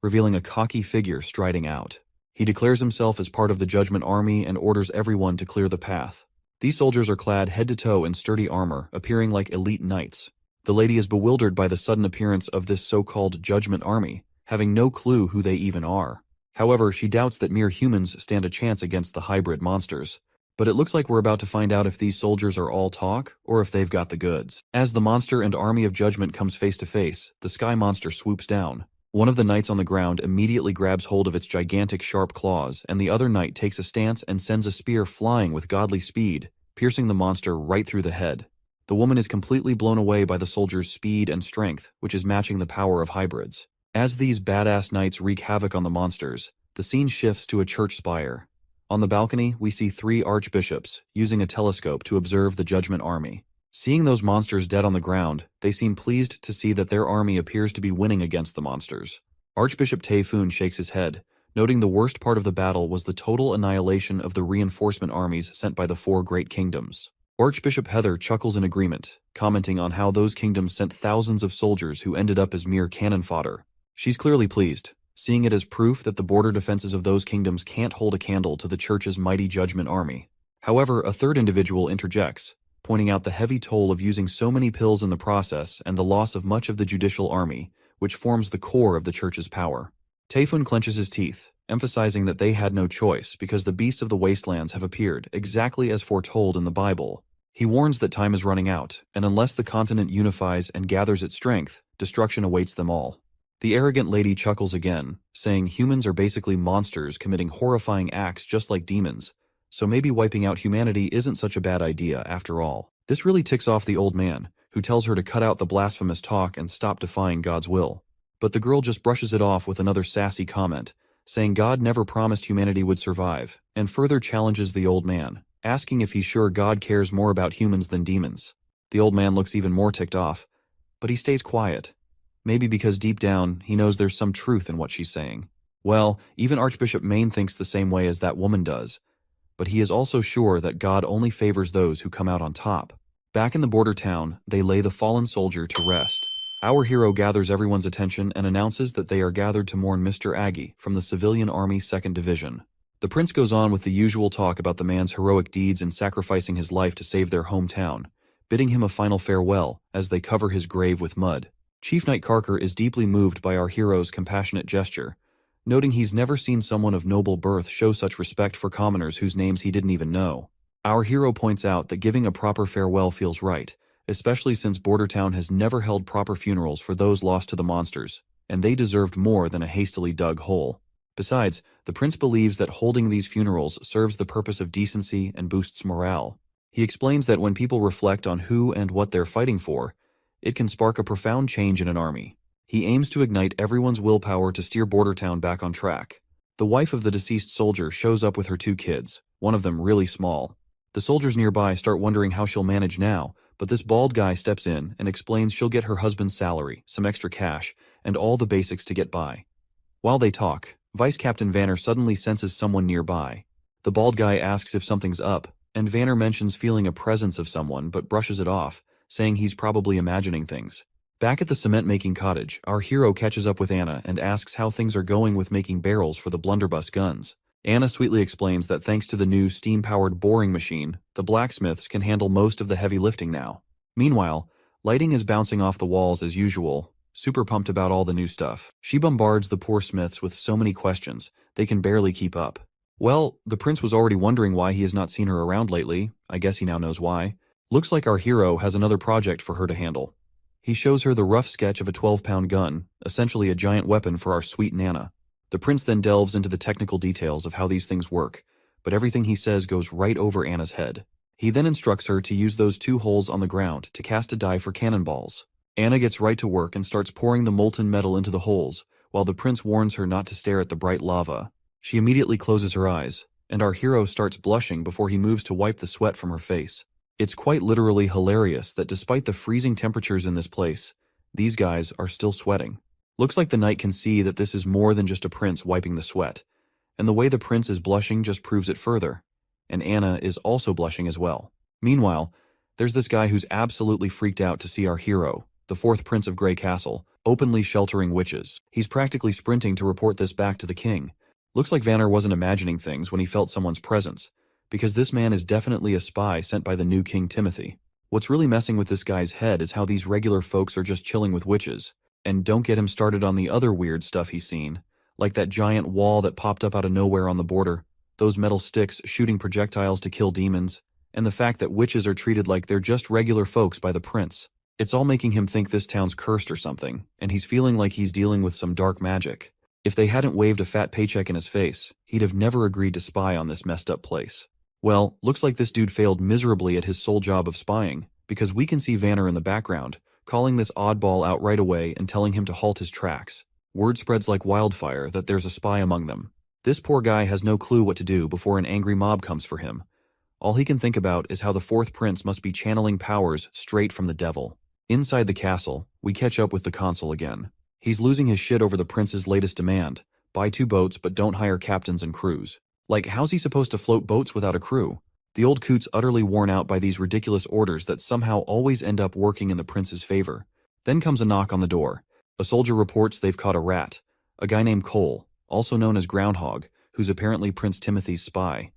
revealing a cocky figure striding out. He declares himself as part of the Judgment Army and orders everyone to clear the path. These soldiers are clad head to toe in sturdy armor, appearing like elite knights. The lady is bewildered by the sudden appearance of this so-called Judgment Army, having no clue who they even are. However, she doubts that mere humans stand a chance against the hybrid monsters. But it looks like we're about to find out if these soldiers are all talk, or if they've got the goods. As the monster and army of judgment comes face to face, the sky monster swoops down. One of the knights on the ground immediately grabs hold of its gigantic sharp claws, and the other knight takes a stance and sends a spear flying with godly speed, piercing the monster right through the head. The woman is completely blown away by the soldier's speed and strength, which is matching the power of hybrids. As these badass knights wreak havoc on the monsters, the scene shifts to a church spire. On the balcony, we see 3 archbishops using a telescope to observe the Judgment Army. Seeing those monsters dead on the ground, they seem pleased to see that their army appears to be winning against the monsters. Archbishop Taefun shakes his head, noting the worst part of the battle was the total annihilation of the reinforcement armies sent by the 4 great kingdoms. Archbishop Heather chuckles in agreement, commenting on how those kingdoms sent thousands of soldiers who ended up as mere cannon fodder. She's clearly pleased, seeing it as proof that the border defenses of those kingdoms can't hold a candle to the church's mighty Judgment Army. However, a third individual interjects, pointing out the heavy toll of using so many pills in the process and the loss of much of the judicial army, which forms the core of the church's power. Taefun clenches his teeth, emphasizing that they had no choice because the beasts of the wastelands have appeared exactly as foretold in the Bible. He warns that time is running out, and unless the continent unifies and gathers its strength, destruction awaits them all. The arrogant lady chuckles again, saying humans are basically monsters committing horrifying acts just like demons, so maybe wiping out humanity isn't such a bad idea after all. This really ticks off the old man, who tells her to cut out the blasphemous talk and stop defying God's will. But the girl just brushes it off with another sassy comment, saying God never promised humanity would survive, and further challenges the old man, asking if he's sure God cares more about humans than demons. The old man looks even more ticked off, but he stays quiet. Maybe because deep down, he knows there's some truth in what she's saying. Well, even Archbishop Maine thinks the same way as that woman does, but he is also sure that God only favors those who come out on top. Back in the border town, they lay the fallen soldier to rest. Our hero gathers everyone's attention and announces that they are gathered to mourn Mr. Aggie from the Civilian Army 2nd Division. The prince goes on with the usual talk about the man's heroic deeds in sacrificing his life to save their hometown, bidding him a final farewell as they cover his grave with mud. Chief Knight Carker is deeply moved by our hero's compassionate gesture, noting he's never seen someone of noble birth show such respect for commoners whose names he didn't even know. Our hero points out that giving a proper farewell feels right, especially since Bordertown has never held proper funerals for those lost to the monsters, and they deserved more than a hastily dug hole. Besides, the prince believes that holding these funerals serves the purpose of decency and boosts morale. He explains that when people reflect on who and what they're fighting for, it can spark a profound change in an army. He aims to ignite everyone's willpower to steer Bordertown back on track. The wife of the deceased soldier shows up with her 2 kids, one of them really small. The soldiers nearby start wondering how she'll manage now, but this bald guy steps in and explains she'll get her husband's salary, some extra cash, and all the basics to get by. While they talk, Vice Captain Vanner suddenly senses someone nearby. The bald guy asks if something's up, and Vanner mentions feeling a presence of someone but brushes it off, saying he's probably imagining things. Back at the cement-making cottage, our hero catches up with Anna and asks how things are going with making barrels for the blunderbuss guns. Anna sweetly explains that thanks to the new steam-powered boring machine, the blacksmiths can handle most of the heavy lifting now. Meanwhile, lighting is bouncing off the walls as usual, super pumped about all the new stuff. She bombards the poor smiths with so many questions, they can barely keep up. Well, the prince was already wondering why he has not seen her around lately. I guess he now knows why. Looks like our hero has another project for her to handle. He shows her the rough sketch of a 12-pound gun, essentially a giant weapon for our sweet Nana. The prince then delves into the technical details of how these things work, but everything he says goes right over Anna's head. He then instructs her to use those 2 holes on the ground to cast a die for cannonballs. Anna gets right to work and starts pouring the molten metal into the holes, while the prince warns her not to stare at the bright lava. She immediately closes her eyes, and our hero starts blushing before he moves to wipe the sweat from her face. It's quite literally hilarious that despite the freezing temperatures in this place, these guys are still sweating. Looks like the knight can see that this is more than just a prince wiping the sweat, and the way the prince is blushing just proves it further, and Anna is also blushing as well. Meanwhile, there's this guy who's absolutely freaked out to see our hero, the 4th Prince of Grey Castle, openly sheltering witches. He's practically sprinting to report this back to the king. Looks like Vanner wasn't imagining things when he felt someone's presence, because this man is definitely a spy sent by the new King Timothy. What's really messing with this guy's head is how these regular folks are just chilling with witches. And don't get him started on the other weird stuff he's seen, like that giant wall that popped up out of nowhere on the border, those metal sticks shooting projectiles to kill demons, and the fact that witches are treated like they're just regular folks by the prince. It's all making him think this town's cursed or something, and he's feeling like he's dealing with some dark magic. If they hadn't waved a fat paycheck in his face, he'd have never agreed to spy on this messed up place. Well, looks like this dude failed miserably at his sole job of spying, because we can see Vanner in the background, calling this oddball out right away and telling him to halt his tracks. Word spreads like wildfire that there's a spy among them. This poor guy has no clue what to do before an angry mob comes for him. All he can think about is how the fourth prince must be channeling powers straight from the devil. Inside the castle, we catch up with the consul again. He's losing his shit over the prince's latest demand: buy 2 boats but don't hire captains and crews. Like, how's he supposed to float boats without a crew? The old coot's utterly worn out by these ridiculous orders that somehow always end up working in the prince's favor. Then comes a knock on the door. A soldier reports they've caught a rat, a guy named Cole, also known as Groundhog, who's apparently Prince Timothy's spy.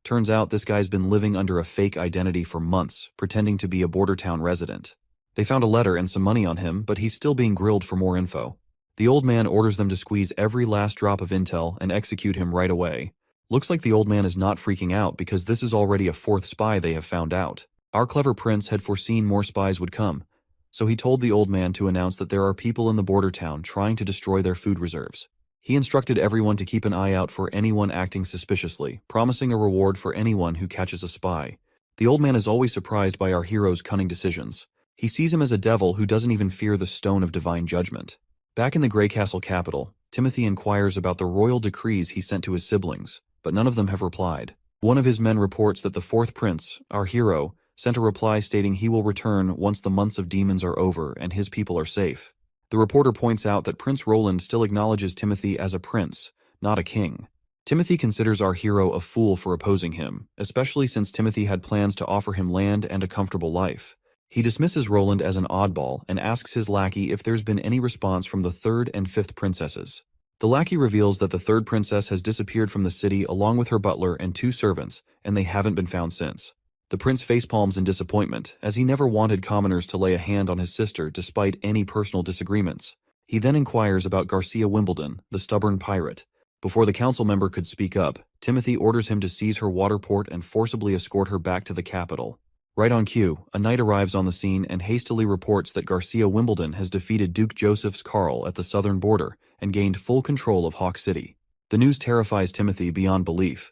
Turns out this guy's been living under a fake identity for months, pretending to be a border town resident. They found a letter and some money on him, but he's still being grilled for more info. The old man orders them to squeeze every last drop of intel and execute him right away. Looks like the old man is not freaking out because this is already a 4th spy they have found out. Our clever prince had foreseen more spies would come, so he told the old man to announce that there are people in the border town trying to destroy their food reserves. He instructed everyone to keep an eye out for anyone acting suspiciously, promising a reward for anyone who catches a spy. The old man is always surprised by our hero's cunning decisions. He sees him as a devil who doesn't even fear the stone of divine judgment. Back in the Grey Castle capital, Timothy inquires about the royal decrees he sent to his siblings, but none of them have replied. One of his men reports that the 4th prince, our hero, sent a reply stating he will return once the months of demons are over and his people are safe. The reporter points out that Prince Roland still acknowledges Timothy as a prince, not a king. Timothy considers our hero a fool for opposing him, especially since Timothy had plans to offer him land and a comfortable life. He dismisses Roland as an oddball and asks his lackey if there's been any response from the 3rd and 5th princesses. The lackey reveals that the 3rd princess has disappeared from the city along with her butler and 2 servants, and they haven't been found since. The prince facepalms in disappointment, as he never wanted commoners to lay a hand on his sister despite any personal disagreements. He then inquires about Garcia Wimbledon, the stubborn pirate. Before the council member could speak up, Timothy orders him to seize her water port and forcibly escort her back to the capital. Right on cue, a knight arrives on the scene and hastily reports that Garcia Wimbledon has defeated Duke Joseph's Karl at the southern border and gained full control of Hawk City. The news terrifies Timothy beyond belief,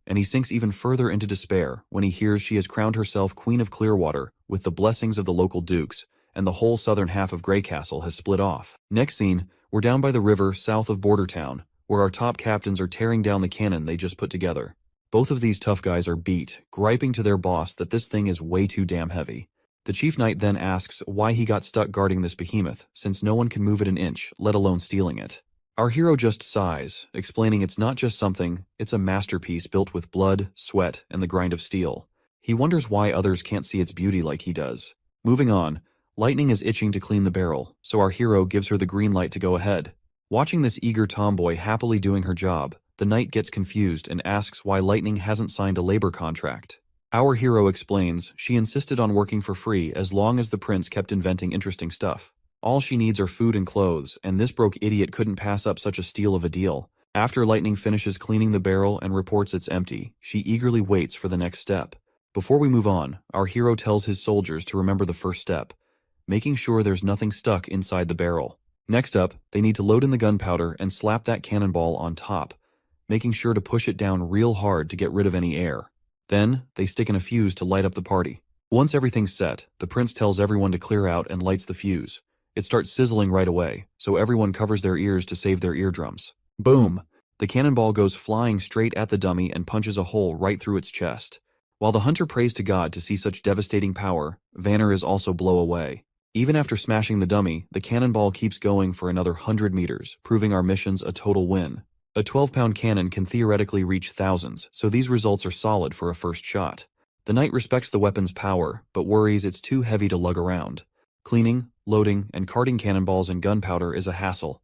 and he sinks even further into despair when he hears she has crowned herself Queen of Clearwater with the blessings of the local dukes, and the whole southern half of Grey Castle has split off. Next scene, we're down by the river south of Border Town, where our top captains are tearing down the cannon they just put together. Both of these tough guys are beat, griping to their boss that this thing is way too damn heavy. The chief knight then asks why he got stuck guarding this behemoth, since no one can move it an inch, let alone stealing it. Our hero just sighs, explaining it's not just something, it's a masterpiece built with blood, sweat, and the grind of steel. He wonders why others can't see its beauty like he does. Moving on, Lightning is itching to clean the barrel, so our hero gives her the green light to go ahead. Watching this eager tomboy happily doing her job, the knight gets confused and asks why Lightning hasn't signed a labor contract. Our hero explains she insisted on working for free as long as the prince kept inventing interesting stuff. All she needs are food and clothes, and this broke idiot couldn't pass up such a steal of a deal. After Lightning finishes cleaning the barrel and reports it's empty, she eagerly waits for the next step. Before we move on, our hero tells his soldiers to remember the first step, making sure there's nothing stuck inside the barrel. Next up, they need to load in the gunpowder and slap that cannonball on top, making sure to push it down real hard to get rid of any air. Then, they stick in a fuse to light up the party. Once everything's set, the prince tells everyone to clear out and lights the fuse. It starts sizzling right away, so everyone covers their ears to save their eardrums. Boom! The cannonball goes flying straight at the dummy and punches a hole right through its chest. While the hunter prays to God to see such devastating power, Vanner is also blown away. Even after smashing the dummy, the cannonball keeps going for another 100 meters, proving our mission's a total win. A 12-pound cannon can theoretically reach thousands, so these results are solid for a first shot. The knight respects the weapon's power, but worries it's too heavy to lug around. Cleaning, loading, and carting cannonballs and gunpowder is a hassle.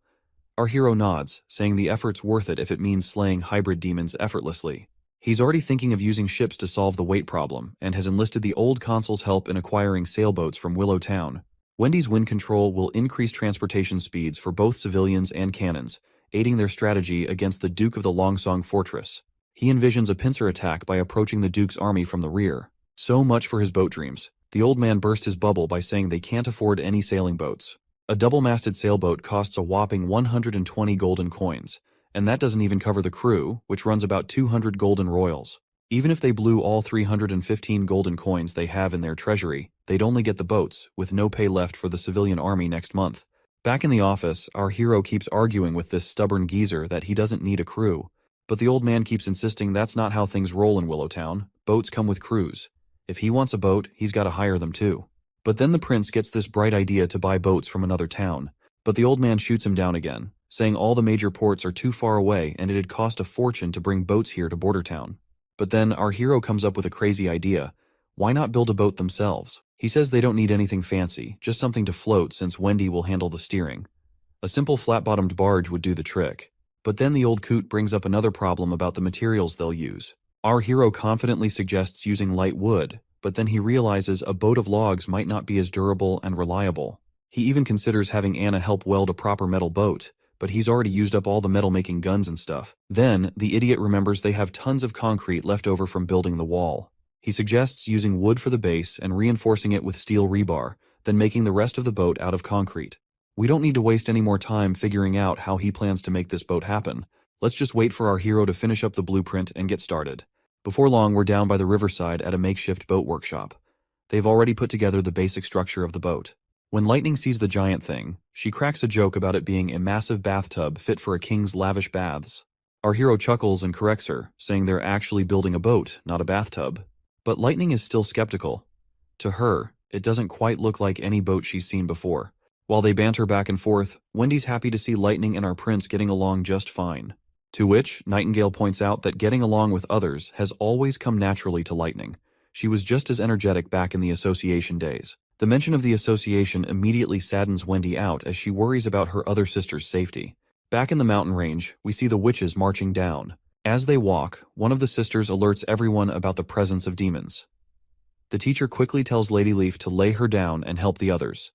Our hero nods, saying the effort's worth it if it means slaying hybrid demons effortlessly. He's already thinking of using ships to solve the weight problem, and has enlisted the old consul's help in acquiring sailboats from Willow Town. Wendy's wind control will increase transportation speeds for both civilians and cannons, aiding their strategy against the Duke of the Longsong Fortress. He envisions a pincer attack by approaching the Duke's army from the rear. So much for his boat dreams. The old man burst his bubble by saying they can't afford any sailing boats. A double-masted sailboat costs a whopping 120 golden coins, and that doesn't even cover the crew, which runs about 200 golden royals. Even if they blew all 315 golden coins they have in their treasury, they'd only get the boats, with no pay left for the civilian army next month. Back in the office, our hero keeps arguing with this stubborn geezer that he doesn't need a crew. But the old man keeps insisting that's not how things roll in Willowtown. Boats come with crews. If he wants a boat, he's got to hire them too. But then the prince gets this bright idea to buy boats from another town. But the old man shoots him down again, saying all the major ports are too far away and it'd cost a fortune to bring boats here to Border Town. But then our hero comes up with a crazy idea. Why not build a boat themselves? He says they don't need anything fancy, just something to float since Wendy will handle the steering. A simple flat-bottomed barge would do the trick. But then the old coot brings up another problem about the materials they'll use. Our hero confidently suggests using light wood, but then he realizes a boat of logs might not be as durable and reliable. He even considers having Anna help weld a proper metal boat, but he's already used up all the metal-making guns and stuff. Then, the idiot remembers they have tons of concrete left over from building the wall. He suggests using wood for the base and reinforcing it with steel rebar, then making the rest of the boat out of concrete. We don't need to waste any more time figuring out how he plans to make this boat happen. Let's just wait for our hero to finish up the blueprint and get started. Before long, we're down by the riverside at a makeshift boat workshop. They've already put together the basic structure of the boat. When Lightning sees the giant thing, she cracks a joke about it being a massive bathtub fit for a king's lavish baths. Our hero chuckles and corrects her, saying they're actually building a boat, not a bathtub. But Lightning is still skeptical. To her, it doesn't quite look like any boat she's seen before. While they banter back and forth, Wendy's happy to see Lightning and our prince getting along just fine. To which, Nightingale points out that getting along with others has always come naturally to Lightning. She was just as energetic back in the association days. The mention of the association immediately saddens Wendy out as she worries about her other sister's safety. Back in the mountain range, we see the witches marching down. As they walk, one of the sisters alerts everyone about the presence of demons. The teacher quickly tells Lady Leaf to lay her down and help the others.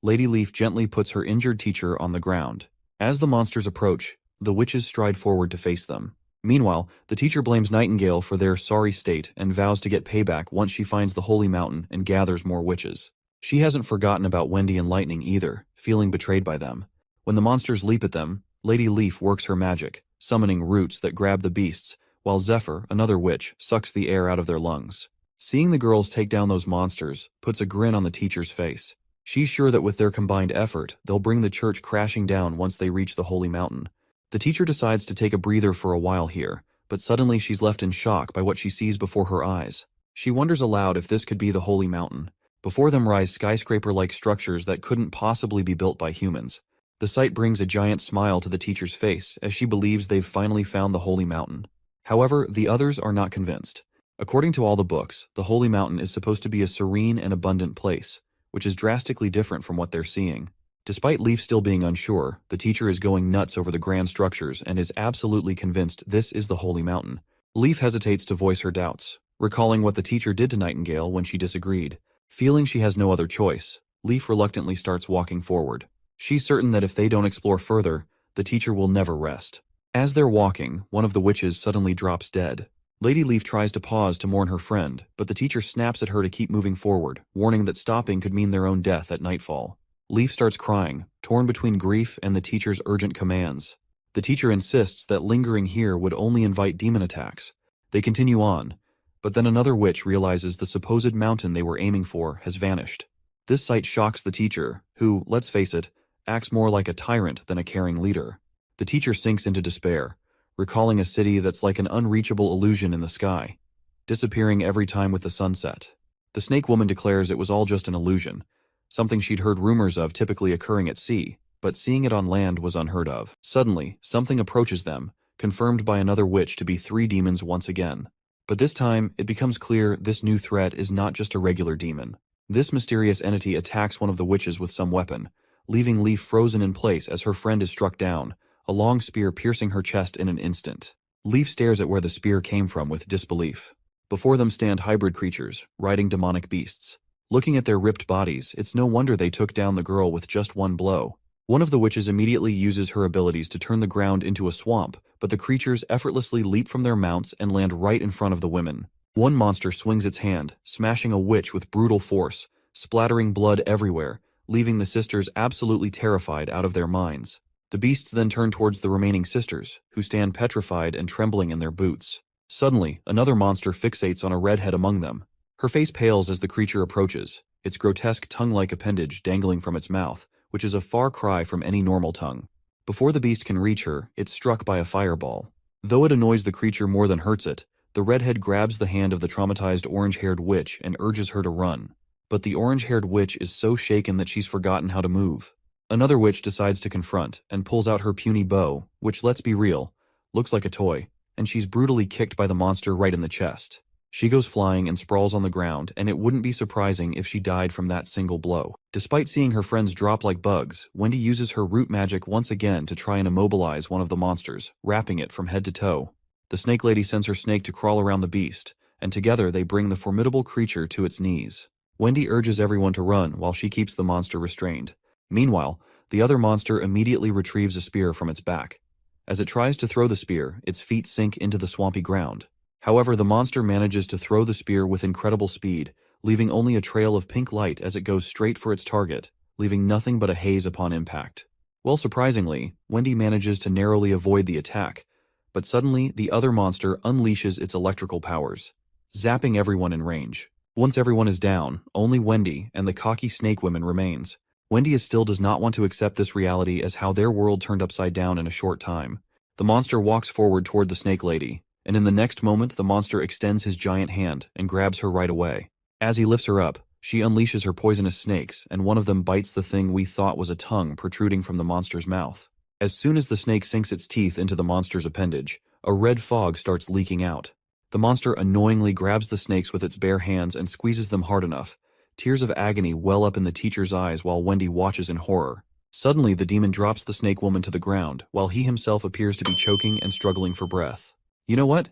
Lady Leaf gently puts her injured teacher on the ground. As the monsters approach, the witches stride forward to face them. Meanwhile, the teacher blames Nightingale for their sorry state and vows to get payback once she finds the holy mountain and gathers more witches. She hasn't forgotten about Wendy and Lightning either, feeling betrayed by them. When the monsters leap at them, Lady Leaf works her magic, summoning roots that grab the beasts, while Zephyr, another witch, sucks the air out of their lungs. Seeing the girls take down those monsters puts a grin on the teacher's face. She's sure that with their combined effort, they'll bring the church crashing down once they reach the holy mountain. The teacher decides to take a breather for a while here, but suddenly she's left in shock by what she sees before her eyes. She wonders aloud if this could be the holy mountain. Before them rise skyscraper-like structures that couldn't possibly be built by humans. The sight brings a giant smile to the teacher's face as she believes they've finally found the holy mountain. However, the others are not convinced. According to all the books, the holy mountain is supposed to be a serene and abundant place, which is drastically different from what they're seeing. Despite Leaf still being unsure, the teacher is going nuts over the grand structures and is absolutely convinced this is the holy mountain. Leaf hesitates to voice her doubts, recalling what the teacher did to Nightingale when she disagreed. Feeling she has no other choice, Leaf reluctantly starts walking forward. She's certain that if they don't explore further, the teacher will never rest. As they're walking, one of the witches suddenly drops dead. Lady Leaf tries to pause to mourn her friend, but the teacher snaps at her to keep moving forward, warning that stopping could mean their own death at nightfall. Leaf starts crying, torn between grief and the teacher's urgent commands. The teacher insists that lingering here would only invite demon attacks. They continue on, but then another witch realizes the supposed mountain they were aiming for has vanished. This sight shocks the teacher, who, let's face it, acts more like a tyrant than a caring leader. The teacher sinks into despair, recalling a city that's like an unreachable illusion in the sky, disappearing every time with the sunset. The snake woman declares it was all just an illusion, something she'd heard rumors of typically occurring at sea, but seeing it on land was unheard of. Suddenly, something approaches them, confirmed by another witch to be 3 demons once again. But this time, it becomes clear this new threat is not just a regular demon. This mysterious entity attacks one of the witches with some weapon, leaving Leaf frozen in place as her friend is struck down, a long spear piercing her chest in an instant. Leaf stares at where the spear came from with disbelief. Before them stand hybrid creatures, riding demonic beasts. Looking at their ripped bodies, it's no wonder they took down the girl with just one blow. One of the witches immediately uses her abilities to turn the ground into a swamp, but the creatures effortlessly leap from their mounts and land right in front of the women. One monster swings its hand, smashing a witch with brutal force, splattering blood everywhere, leaving the sisters absolutely terrified out of their minds. The beasts then turn towards the remaining sisters, who stand petrified and trembling in their boots. Suddenly, another monster fixates on a redhead among them. Her face pales as the creature approaches, its grotesque tongue-like appendage dangling from its mouth, which is a far cry from any normal tongue. Before the beast can reach her, it's struck by a fireball. Though it annoys the creature more than hurts it, the redhead grabs the hand of the traumatized orange-haired witch and urges her to run. But the orange-haired witch is so shaken that she's forgotten how to move. Another witch decides to confront and pulls out her puny bow, which, let's be real, looks like a toy, and she's brutally kicked by the monster right in the chest. She goes flying and sprawls on the ground, and it wouldn't be surprising if she died from that single blow. Despite seeing her friends drop like bugs, Wendy uses her root magic once again to try and immobilize one of the monsters, wrapping it from head to toe. The snake lady sends her snake to crawl around the beast, and together they bring the formidable creature to its knees. Wendy urges everyone to run while she keeps the monster restrained. Meanwhile, the other monster immediately retrieves a spear from its back. As it tries to throw the spear, its feet sink into the swampy ground. However, the monster manages to throw the spear with incredible speed, leaving only a trail of pink light as it goes straight for its target, leaving nothing but a haze upon impact. Well, surprisingly, Wendy manages to narrowly avoid the attack, but suddenly the other monster unleashes its electrical powers, zapping everyone in range. Once everyone is down, only Wendy and the cocky snake woman remains. Wendy still does not want to accept this reality as how their world turned upside down in a short time. The monster walks forward toward the snake lady, and in the next moment the monster extends his giant hand and grabs her right away. As he lifts her up, she unleashes her poisonous snakes, and one of them bites the thing we thought was a tongue protruding from the monster's mouth. As soon as the snake sinks its teeth into the monster's appendage, a red fog starts leaking out. The monster annoyingly grabs the snakes with its bare hands and squeezes them hard enough. Tears of agony well up in the teacher's eyes while Wendy watches in horror. Suddenly, the demon drops the snake woman to the ground, while he himself appears to be choking and struggling for breath. You know what?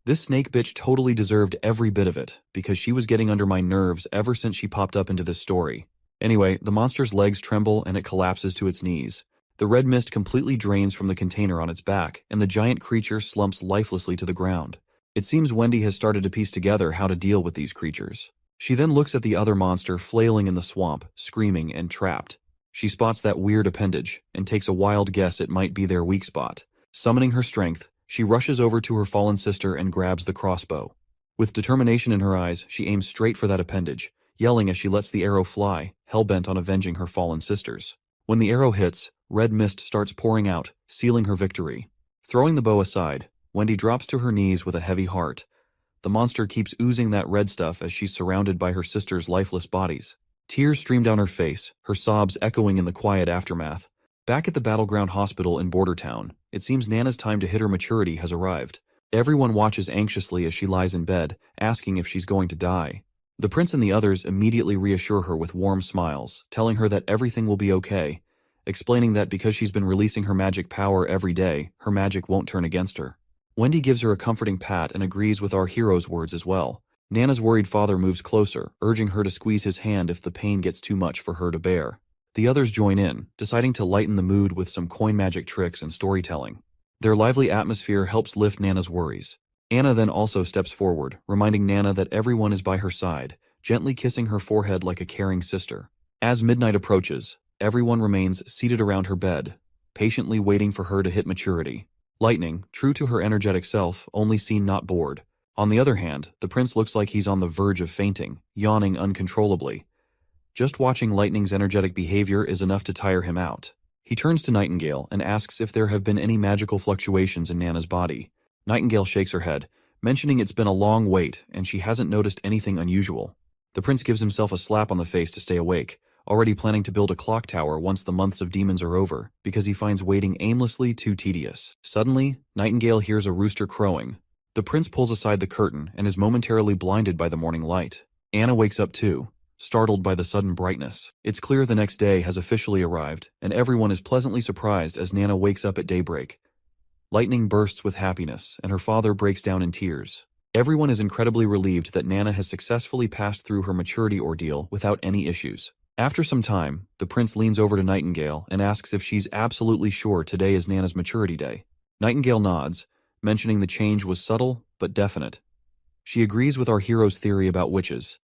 This snake bitch totally deserved every bit of it, because she was getting under my nerves ever since she popped up into this story. Anyway, the monster's legs tremble and it collapses to its knees. The red mist completely drains from the container on its back, and the giant creature slumps lifelessly to the ground. It seems Wendy has started to piece together how to deal with these creatures. She then looks at the other monster flailing in the swamp, screaming and trapped. She spots that weird appendage, and takes a wild guess it might be their weak spot. Summoning her strength, she rushes over to her fallen sister and grabs the crossbow. With determination in her eyes, she aims straight for that appendage, yelling as she lets the arrow fly, hell-bent on avenging her fallen sisters. When the arrow hits, red mist starts pouring out, sealing her victory. Throwing the bow aside, Wendy drops to her knees with a heavy heart. The monster keeps oozing that red stuff as she's surrounded by her sisters' lifeless bodies. Tears stream down her face, her sobs echoing in the quiet aftermath. Back at the Battleground Hospital in Bordertown, it seems Nana's time to hit her maturity has arrived. Everyone watches anxiously as she lies in bed, asking if she's going to die. The prince and the others immediately reassure her with warm smiles, telling her that everything will be okay, explaining that because she's been releasing her magic power every day, her magic won't turn against her. Wendy gives her a comforting pat and agrees with our hero's words as well. Nana's worried father moves closer, urging her to squeeze his hand if the pain gets too much for her to bear. The others join in, deciding to lighten the mood with some coin magic tricks and storytelling. Their lively atmosphere helps lift Nana's worries. Anna then also steps forward, reminding Nana that everyone is by her side, gently kissing her forehead like a caring sister. As midnight approaches, everyone remains seated around her bed, patiently waiting for her to hit maturity. Lightning, true to her energetic self, only seen not bored. On the other hand, the prince looks like he's on the verge of fainting, yawning uncontrollably. Just watching Lightning's energetic behavior is enough to tire him out. He turns to Nightingale and asks if there have been any magical fluctuations in Nana's body. Nightingale shakes her head, mentioning it's been a long wait and she hasn't noticed anything unusual. The prince gives himself a slap on the face to stay awake, already planning to build a clock tower once the months of demons are over, because he finds waiting aimlessly too tedious. Suddenly, Nightingale hears a rooster crowing. The prince pulls aside the curtain and is momentarily blinded by the morning light. Anna wakes up too, startled by the sudden brightness. It's clear the next day has officially arrived, and everyone is pleasantly surprised as Nana wakes up at daybreak. Lightning bursts with happiness, and her father breaks down in tears. Everyone is incredibly relieved that Nana has successfully passed through her maturity ordeal without any issues. After some time, the prince leans over to Nightingale and asks if she's absolutely sure today is Nana's maturity day. Nightingale nods, mentioning the change was subtle but definite. She agrees with our hero's theory about witches,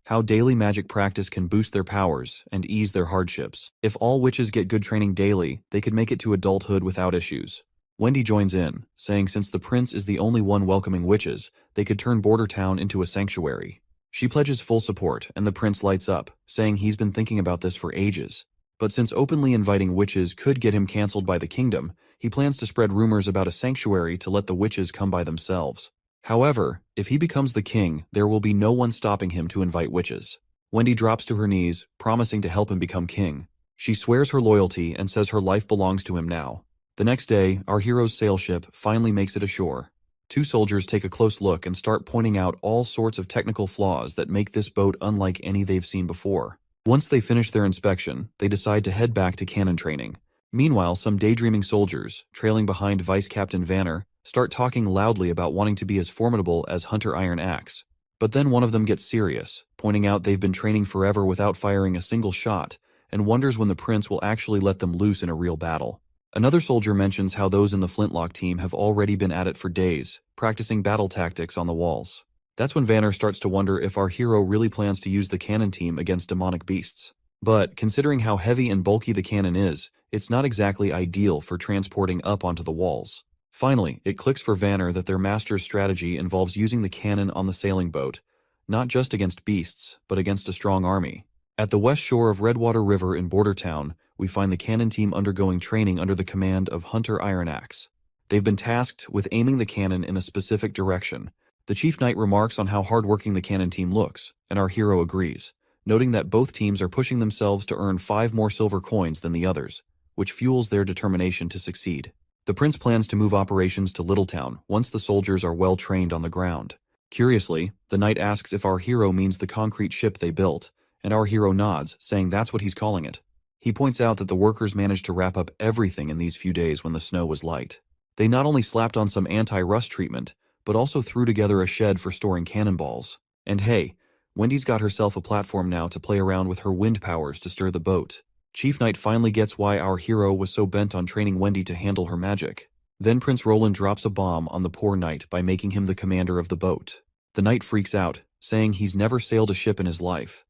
how daily magic practice can boost their powers and ease their hardships. If all witches get good training daily, they could make it to adulthood without issues. Wendy joins in, saying since the prince is the only one welcoming witches, they could turn Border Town into a sanctuary. She pledges full support, and the prince lights up, saying he's been thinking about this for ages. But since openly inviting witches could get him cancelled by the kingdom, he plans to spread rumors about a sanctuary to let the witches come by themselves. However, if he becomes the king, there will be no one stopping him to invite witches. Wendy drops to her knees, promising to help him become king. She swears her loyalty and says her life belongs to him now. The next day, our hero's sail ship finally makes it ashore. Two soldiers take a close look and start pointing out all sorts of technical flaws that make this boat unlike any they've seen before. Once they finish their inspection, they decide to head back to cannon training. Meanwhile, some daydreaming soldiers, trailing behind Vice Captain Vanner, start talking loudly about wanting to be as formidable as Hunter Iron Axe. But then one of them gets serious, pointing out they've been training forever without firing a single shot, and wonders when the prince will actually let them loose in a real battle. Another soldier mentions how those in the Flintlock team have already been at it for days, practicing battle tactics on the walls. That's when Vanner starts to wonder if our hero really plans to use the cannon team against demonic beasts. But, considering how heavy and bulky the cannon is, it's not exactly ideal for transporting up onto the walls. Finally, it clicks for Vanner that their master's strategy involves using the cannon on the sailing boat, not just against beasts, but against a strong army. At the west shore of Redwater River in Border Town, we find the cannon team undergoing training under the command of Hunter Iron Axe. They've been tasked with aiming the cannon in a specific direction. The chief knight remarks on how hardworking the cannon team looks, and our hero agrees, noting that both teams are pushing themselves to earn 5 more silver coins than the others, which fuels their determination to succeed. The prince plans to move operations to Littletown once the soldiers are well trained on the ground. Curiously, the knight asks if our hero means the concrete ship they built, and our hero nods, saying that's what he's calling it. He points out that the workers managed to wrap up everything in these few days when the snow was light. They not only slapped on some anti-rust treatment, but also threw together a shed for storing cannonballs. And hey, Wendy's got herself a platform now to play around with her wind powers to stir the boat. Chief Knight finally gets why our hero was so bent on training Wendy to handle her magic. Then Prince Roland drops a bomb on the poor knight by making him the commander of the boat. The knight freaks out, saying he's never sailed a ship in his life.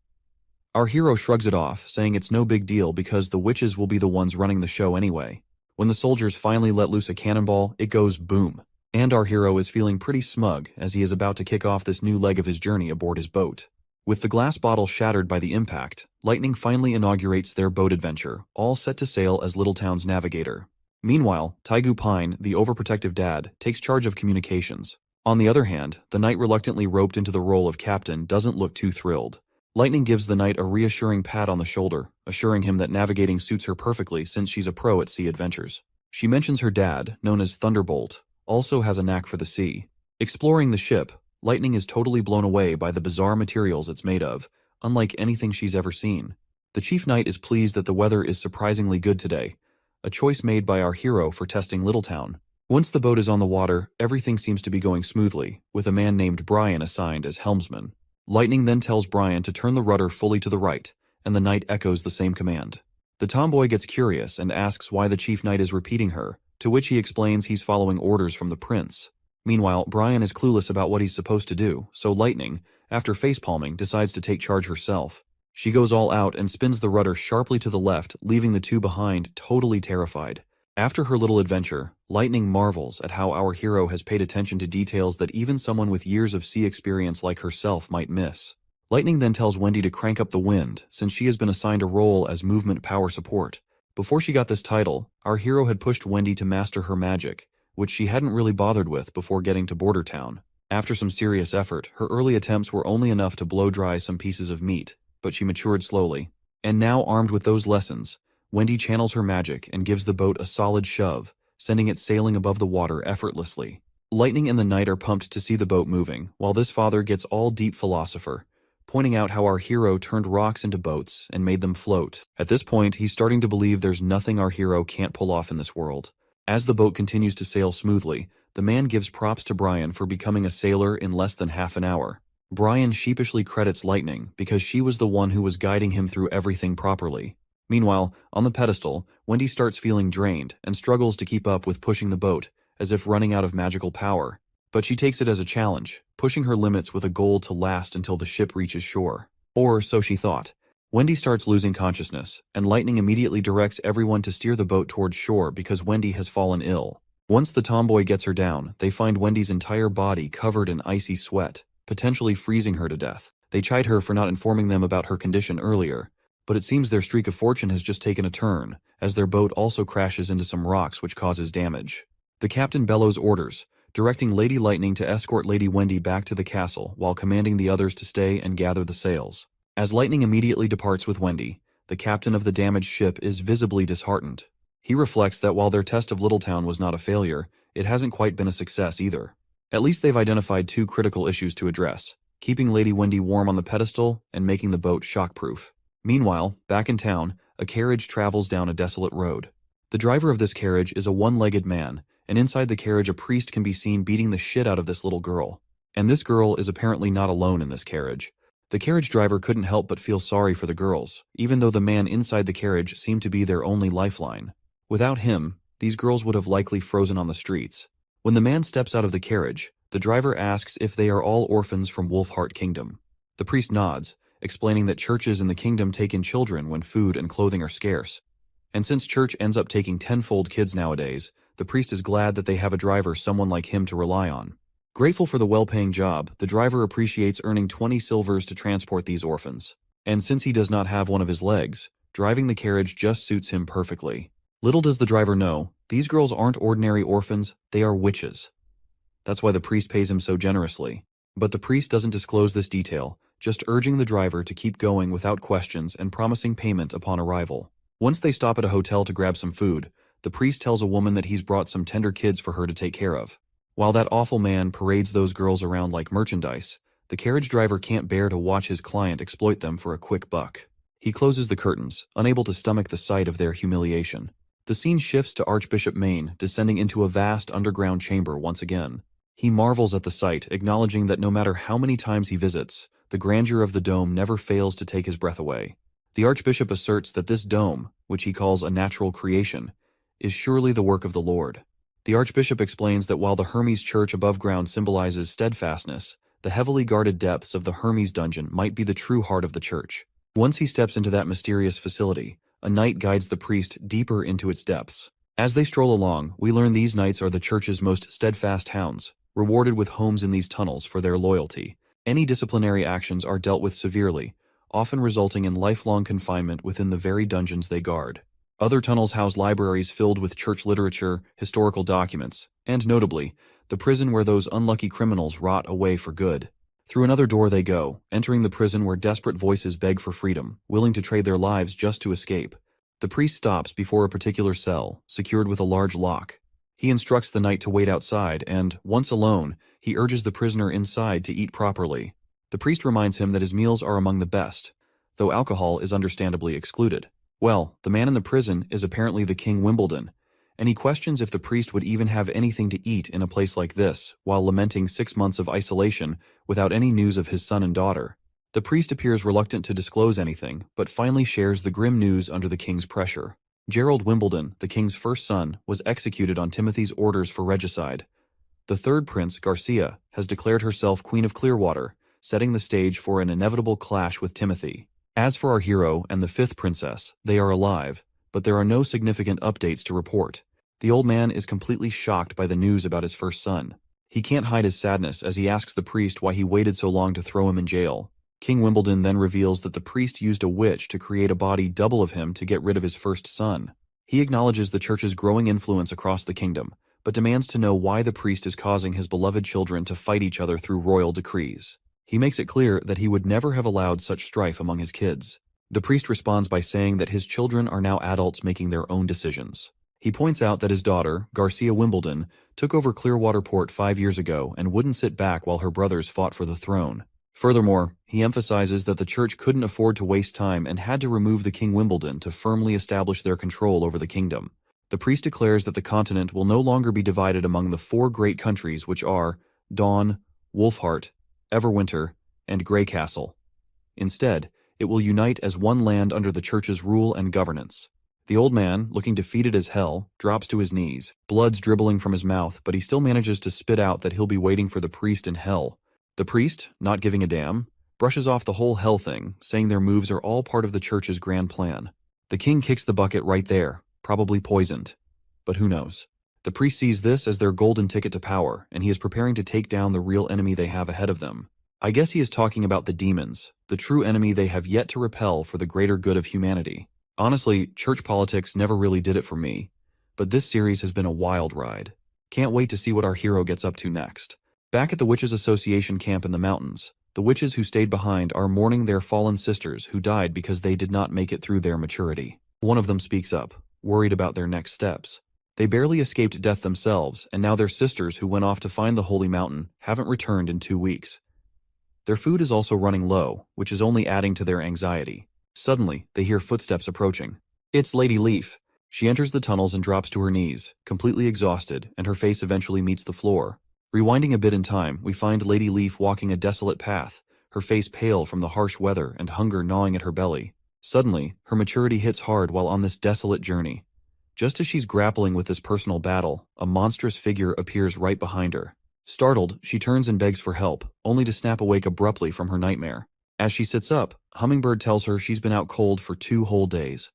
Our hero shrugs it off, saying it's no big deal because the witches will be the ones running the show anyway. When the soldiers finally let loose a cannonball, it goes boom. And our hero is feeling pretty smug as he is about to kick off this new leg of his journey aboard his boat. With the glass bottle shattered by the impact, Lightning finally inaugurates their boat adventure, all set to sail as Littletown's navigator. Meanwhile, Taigu Pine, the overprotective dad, takes charge of communications. On the other hand, the knight reluctantly roped into the role of captain doesn't look too thrilled. Lightning gives the knight a reassuring pat on the shoulder, assuring him that navigating suits her perfectly since she's a pro at sea adventures. She mentions her dad, known as Thunderbolt, also has a knack for the sea. Exploring the ship, Lightning is totally blown away by the bizarre materials it's made of, unlike anything she's ever seen. The chief knight is pleased that the weather is surprisingly good today, a choice made by our hero for testing Littletown. Once the boat is on the water, everything seems to be going smoothly, with a man named Brian assigned as helmsman. Lightning then tells Brian to turn the rudder fully to the right, and the knight echoes the same command. The tomboy gets curious and asks why the chief knight is repeating her, to which he explains he's following orders from the prince. Meanwhile, Brian is clueless about what he's supposed to do, so Lightning, after facepalming, decides to take charge herself. She goes all out and spins the rudder sharply to the left, leaving the two behind totally terrified. After her little adventure, Lightning marvels at how our hero has paid attention to details that even someone with years of sea experience like herself might miss. Lightning then tells Wendy to crank up the wind, since she has been assigned a role as movement power support. Before she got this title, our hero had pushed Wendy to master her magic, which she hadn't really bothered with before getting to Border Town. After some serious effort, her early attempts were only enough to blow dry some pieces of meat, but she matured slowly. And now, armed with those lessons, Wendy channels her magic and gives the boat a solid shove, sending it sailing above the water effortlessly. Lightning and the knight are pumped to see the boat moving, while this father gets all deep philosopher, pointing out how our hero turned rocks into boats and made them float. At this point, he's starting to believe there's nothing our hero can't pull off in this world. As the boat continues to sail smoothly, the man gives props to Brian for becoming a sailor in less than half an hour. Brian sheepishly credits Lightning because she was the one who was guiding him through everything properly. Meanwhile, on the pedestal, Wendy starts feeling drained and struggles to keep up with pushing the boat, as if running out of magical power. But she takes it as a challenge, pushing her limits with a goal to last until the ship reaches shore. Or so she thought. Wendy starts losing consciousness, and Lightning immediately directs everyone to steer the boat towards shore because Wendy has fallen ill. Once the tomboy gets her down, they find Wendy's entire body covered in icy sweat, potentially freezing her to death. They chide her for not informing them about her condition earlier, but it seems their streak of fortune has just taken a turn, as their boat also crashes into some rocks which causes damage. The captain bellows orders, directing Lady Lightning to escort Lady Wendy back to the castle while commanding the others to stay and gather the sails. As Lightning immediately departs with Wendy, the captain of the damaged ship is visibly disheartened. He reflects that while their test of Littletown was not a failure, it hasn't quite been a success either. At least they've identified two critical issues to address: keeping Lady Wendy warm on the pedestal and making the boat shockproof. Meanwhile, back in town, a carriage travels down a desolate road. The driver of this carriage is a one-legged man, and inside the carriage a priest can be seen beating the shit out of this little girl. And this girl is apparently not alone in this carriage. The carriage driver couldn't help but feel sorry for the girls, even though the man inside the carriage seemed to be their only lifeline. Without him, these girls would have likely frozen on the streets. When the man steps out of the carriage, the driver asks if they are all orphans from Wolfheart Kingdom. The priest nods, explaining that churches in the kingdom take in children when food and clothing are scarce. And since church ends up taking tenfold kids nowadays, the priest is glad that they have a driver someone like him to rely on. Grateful for the well-paying job, the driver appreciates earning 20 silvers to transport these orphans. And since he does not have one of his legs, driving the carriage just suits him perfectly. Little does the driver know, these girls aren't ordinary orphans, they are witches. That's why the priest pays him so generously. But the priest doesn't disclose this detail, just urging the driver to keep going without questions and promising payment upon arrival. Once they stop at a hotel to grab some food, the priest tells a woman that he's brought some tender kids for her to take care of. While that awful man parades those girls around like merchandise, the carriage driver can't bear to watch his client exploit them for a quick buck. He closes the curtains, unable to stomach the sight of their humiliation. The scene shifts to Archbishop Maine descending into a vast underground chamber once again. He marvels at the sight, acknowledging that no matter how many times he visits, the grandeur of the dome never fails to take his breath away. The Archbishop asserts that this dome, which he calls a natural creation, is surely the work of the Lord. The Archbishop explains that while the Hermes Church above ground symbolizes steadfastness, the heavily guarded depths of the Hermes dungeon might be the true heart of the church. Once he steps into that mysterious facility, a knight guides the priest deeper into its depths. As they stroll along, we learn these knights are the church's most steadfast hounds, rewarded with homes in these tunnels for their loyalty. Any disciplinary actions are dealt with severely, often resulting in lifelong confinement within the very dungeons they guard. Other tunnels house libraries filled with church literature, historical documents, and notably, the prison where those unlucky criminals rot away for good. Through another door they go, entering the prison where desperate voices beg for freedom, willing to trade their lives just to escape. The priest stops before a particular cell, secured with a large lock. He instructs the knight to wait outside and, once alone, he urges the prisoner inside to eat properly. The priest reminds him that his meals are among the best, though alcohol is understandably excluded. Well, the man in the prison is apparently the King Wimbledon, and he questions if the priest would even have anything to eat in a place like this, while lamenting 6 months of isolation without any news of his son and daughter. The priest appears reluctant to disclose anything, but finally shares the grim news under the king's pressure. Gerald Wimbledon, the king's first son, was executed on Timothy's orders for regicide. The third prince, Garcia, has declared herself Queen of Clearwater, setting the stage for an inevitable clash with Timothy. As for our hero and the fifth princess, they are alive, but there are no significant updates to report. The old man is completely shocked by the news about his first son. He can't hide his sadness as he asks the priest why he waited so long to throw him in jail. King Wimbledon then reveals that the priest used a witch to create a body double of him to get rid of his first son. He acknowledges the church's growing influence across the kingdom, but demands to know why the priest is causing his beloved children to fight each other through royal decrees. He makes it clear that he would never have allowed such strife among his kids. The priest responds by saying that his children are now adults making their own decisions. He points out that his daughter, Garcia Wimbledon, took over Clearwater Port 5 years ago and wouldn't sit back while her brothers fought for the throne. Furthermore, he emphasizes that the church couldn't afford to waste time and had to remove the King Wimbledon to firmly establish their control over the kingdom. The priest declares that the continent will no longer be divided among the 4 great countries which are Dawn, Wolfheart, Everwinter, and Greycastle. Instead, it will unite as one land under the church's rule and governance. The old man, looking defeated as hell, drops to his knees. Blood's dribbling from his mouth, but he still manages to spit out that he'll be waiting for the priest in hell. The priest, not giving a damn, brushes off the whole hell thing, saying their moves are all part of the church's grand plan. The king kicks the bucket right there, probably poisoned. But who knows? The priest sees this as their golden ticket to power, and he is preparing to take down the real enemy they have ahead of them. I guess he is talking about the demons, the true enemy they have yet to repel for the greater good of humanity. Honestly, church politics never really did it for me, but this series has been a wild ride. Can't wait to see what our hero gets up to next. Back at the Witches Association camp in the mountains, the witches who stayed behind are mourning their fallen sisters who died because they did not make it through their maturity. One of them speaks up, worried about their next steps. They barely escaped death themselves, and now their sisters who went off to find the holy mountain haven't returned in 2 weeks. Their food is also running low, which is only adding to their anxiety. Suddenly, they hear footsteps approaching. It's Lady Leaf. She enters the tunnels and drops to her knees, completely exhausted, and her face eventually meets the floor. Rewinding a bit in time, we find Lady Leaf walking a desolate path, her face pale from the harsh weather and hunger gnawing at her belly. Suddenly, her maturity hits hard while on this desolate journey. Just as she's grappling with this personal battle, a monstrous figure appears right behind her. Startled, she turns and begs for help, only to snap awake abruptly from her nightmare. As she sits up, Hummingbird tells her she's been out cold for 2 whole days.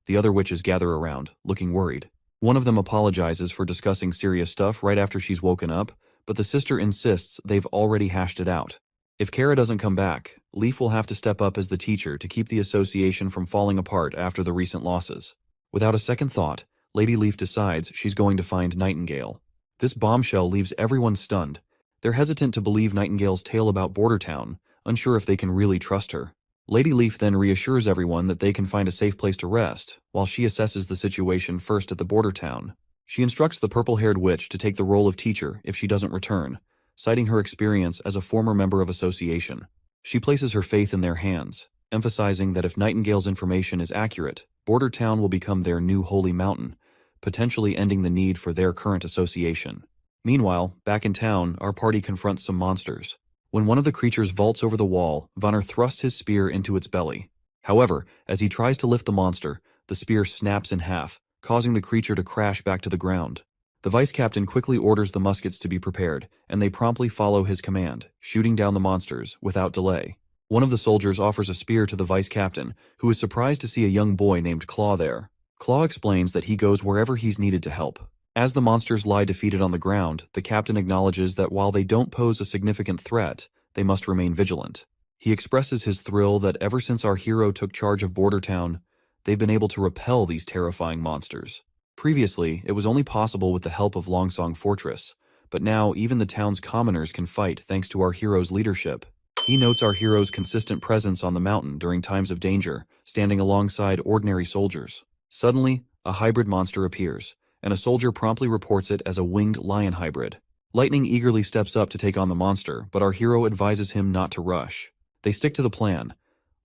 The other witches gather around, looking worried. One of them apologizes for discussing serious stuff right after she's woken up, but the sister insists they've already hashed it out. If Kara doesn't come back, Leaf will have to step up as the teacher to keep the association from falling apart after the recent losses. Without a second thought, Lady Leaf decides she's going to find Nightingale. This bombshell leaves everyone stunned. They're hesitant to believe Nightingale's tale about Border Town, unsure if they can really trust her. Lady Leaf then reassures everyone that they can find a safe place to rest, while she assesses the situation first at the Border Town. She instructs the purple-haired witch to take the role of teacher if she doesn't return, citing her experience as a former member of association. She places her faith in their hands, emphasizing that if Nightingale's information is accurate, Border Town will become their new holy mountain, potentially ending the need for their current association. Meanwhile, back in town, our party confronts some monsters. When one of the creatures vaults over the wall, Vonner thrusts his spear into its belly. However, as he tries to lift the monster, the spear snaps in half, causing the creature to crash back to the ground. The vice-captain quickly orders the muskets to be prepared, and they promptly follow his command, shooting down the monsters without delay. One of the soldiers offers a spear to the vice-captain, who is surprised to see a young boy named Claw there. Claw explains that he goes wherever he's needed to help. As the monsters lie defeated on the ground, the captain acknowledges that while they don't pose a significant threat, they must remain vigilant. He expresses his thrill that ever since our hero took charge of Border Town, they've been able to repel these terrifying monsters. Previously, it was only possible with the help of Longsong Fortress, but now even the town's commoners can fight thanks to our hero's leadership. He notes our hero's consistent presence on the mountain during times of danger, standing alongside ordinary soldiers. Suddenly, a hybrid monster appears, and a soldier promptly reports it as a winged lion hybrid. Lightning eagerly steps up to take on the monster, but our hero advises him not to rush. They stick to the plan.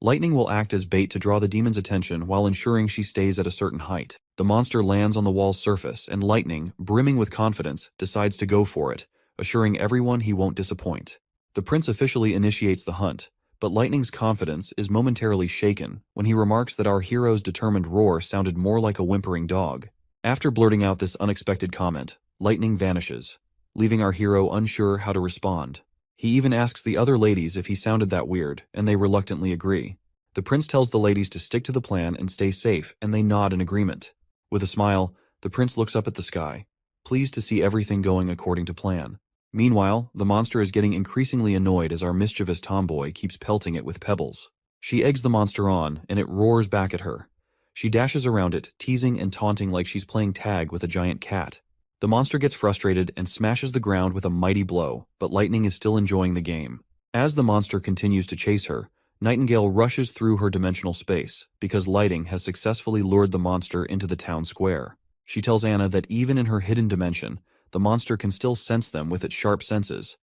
Lightning will act as bait to draw the demon's attention while ensuring she stays at a certain height. The monster lands on the wall's surface, and Lightning, brimming with confidence, decides to go for it, assuring everyone he won't disappoint. The prince officially initiates the hunt, but Lightning's confidence is momentarily shaken when he remarks that our hero's determined roar sounded more like a whimpering dog. After blurting out this unexpected comment, Lightning vanishes, leaving our hero unsure how to respond. He even asks the other ladies if he sounded that weird, and they reluctantly agree. The prince tells the ladies to stick to the plan and stay safe, and they nod in agreement. With a smile, the prince looks up at the sky, pleased to see everything going according to plan. Meanwhile, the monster is getting increasingly annoyed as our mischievous tomboy keeps pelting it with pebbles. She eggs the monster on, and it roars back at her. She dashes around it, teasing and taunting like she's playing tag with a giant cat. The monster gets frustrated and smashes the ground with a mighty blow, but Lightning is still enjoying the game. As the monster continues to chase her, Nightingale rushes through her dimensional space, because Lightning has successfully lured the monster into the town square. She tells Anna that even in her hidden dimension, the monster can still sense them with its sharp senses.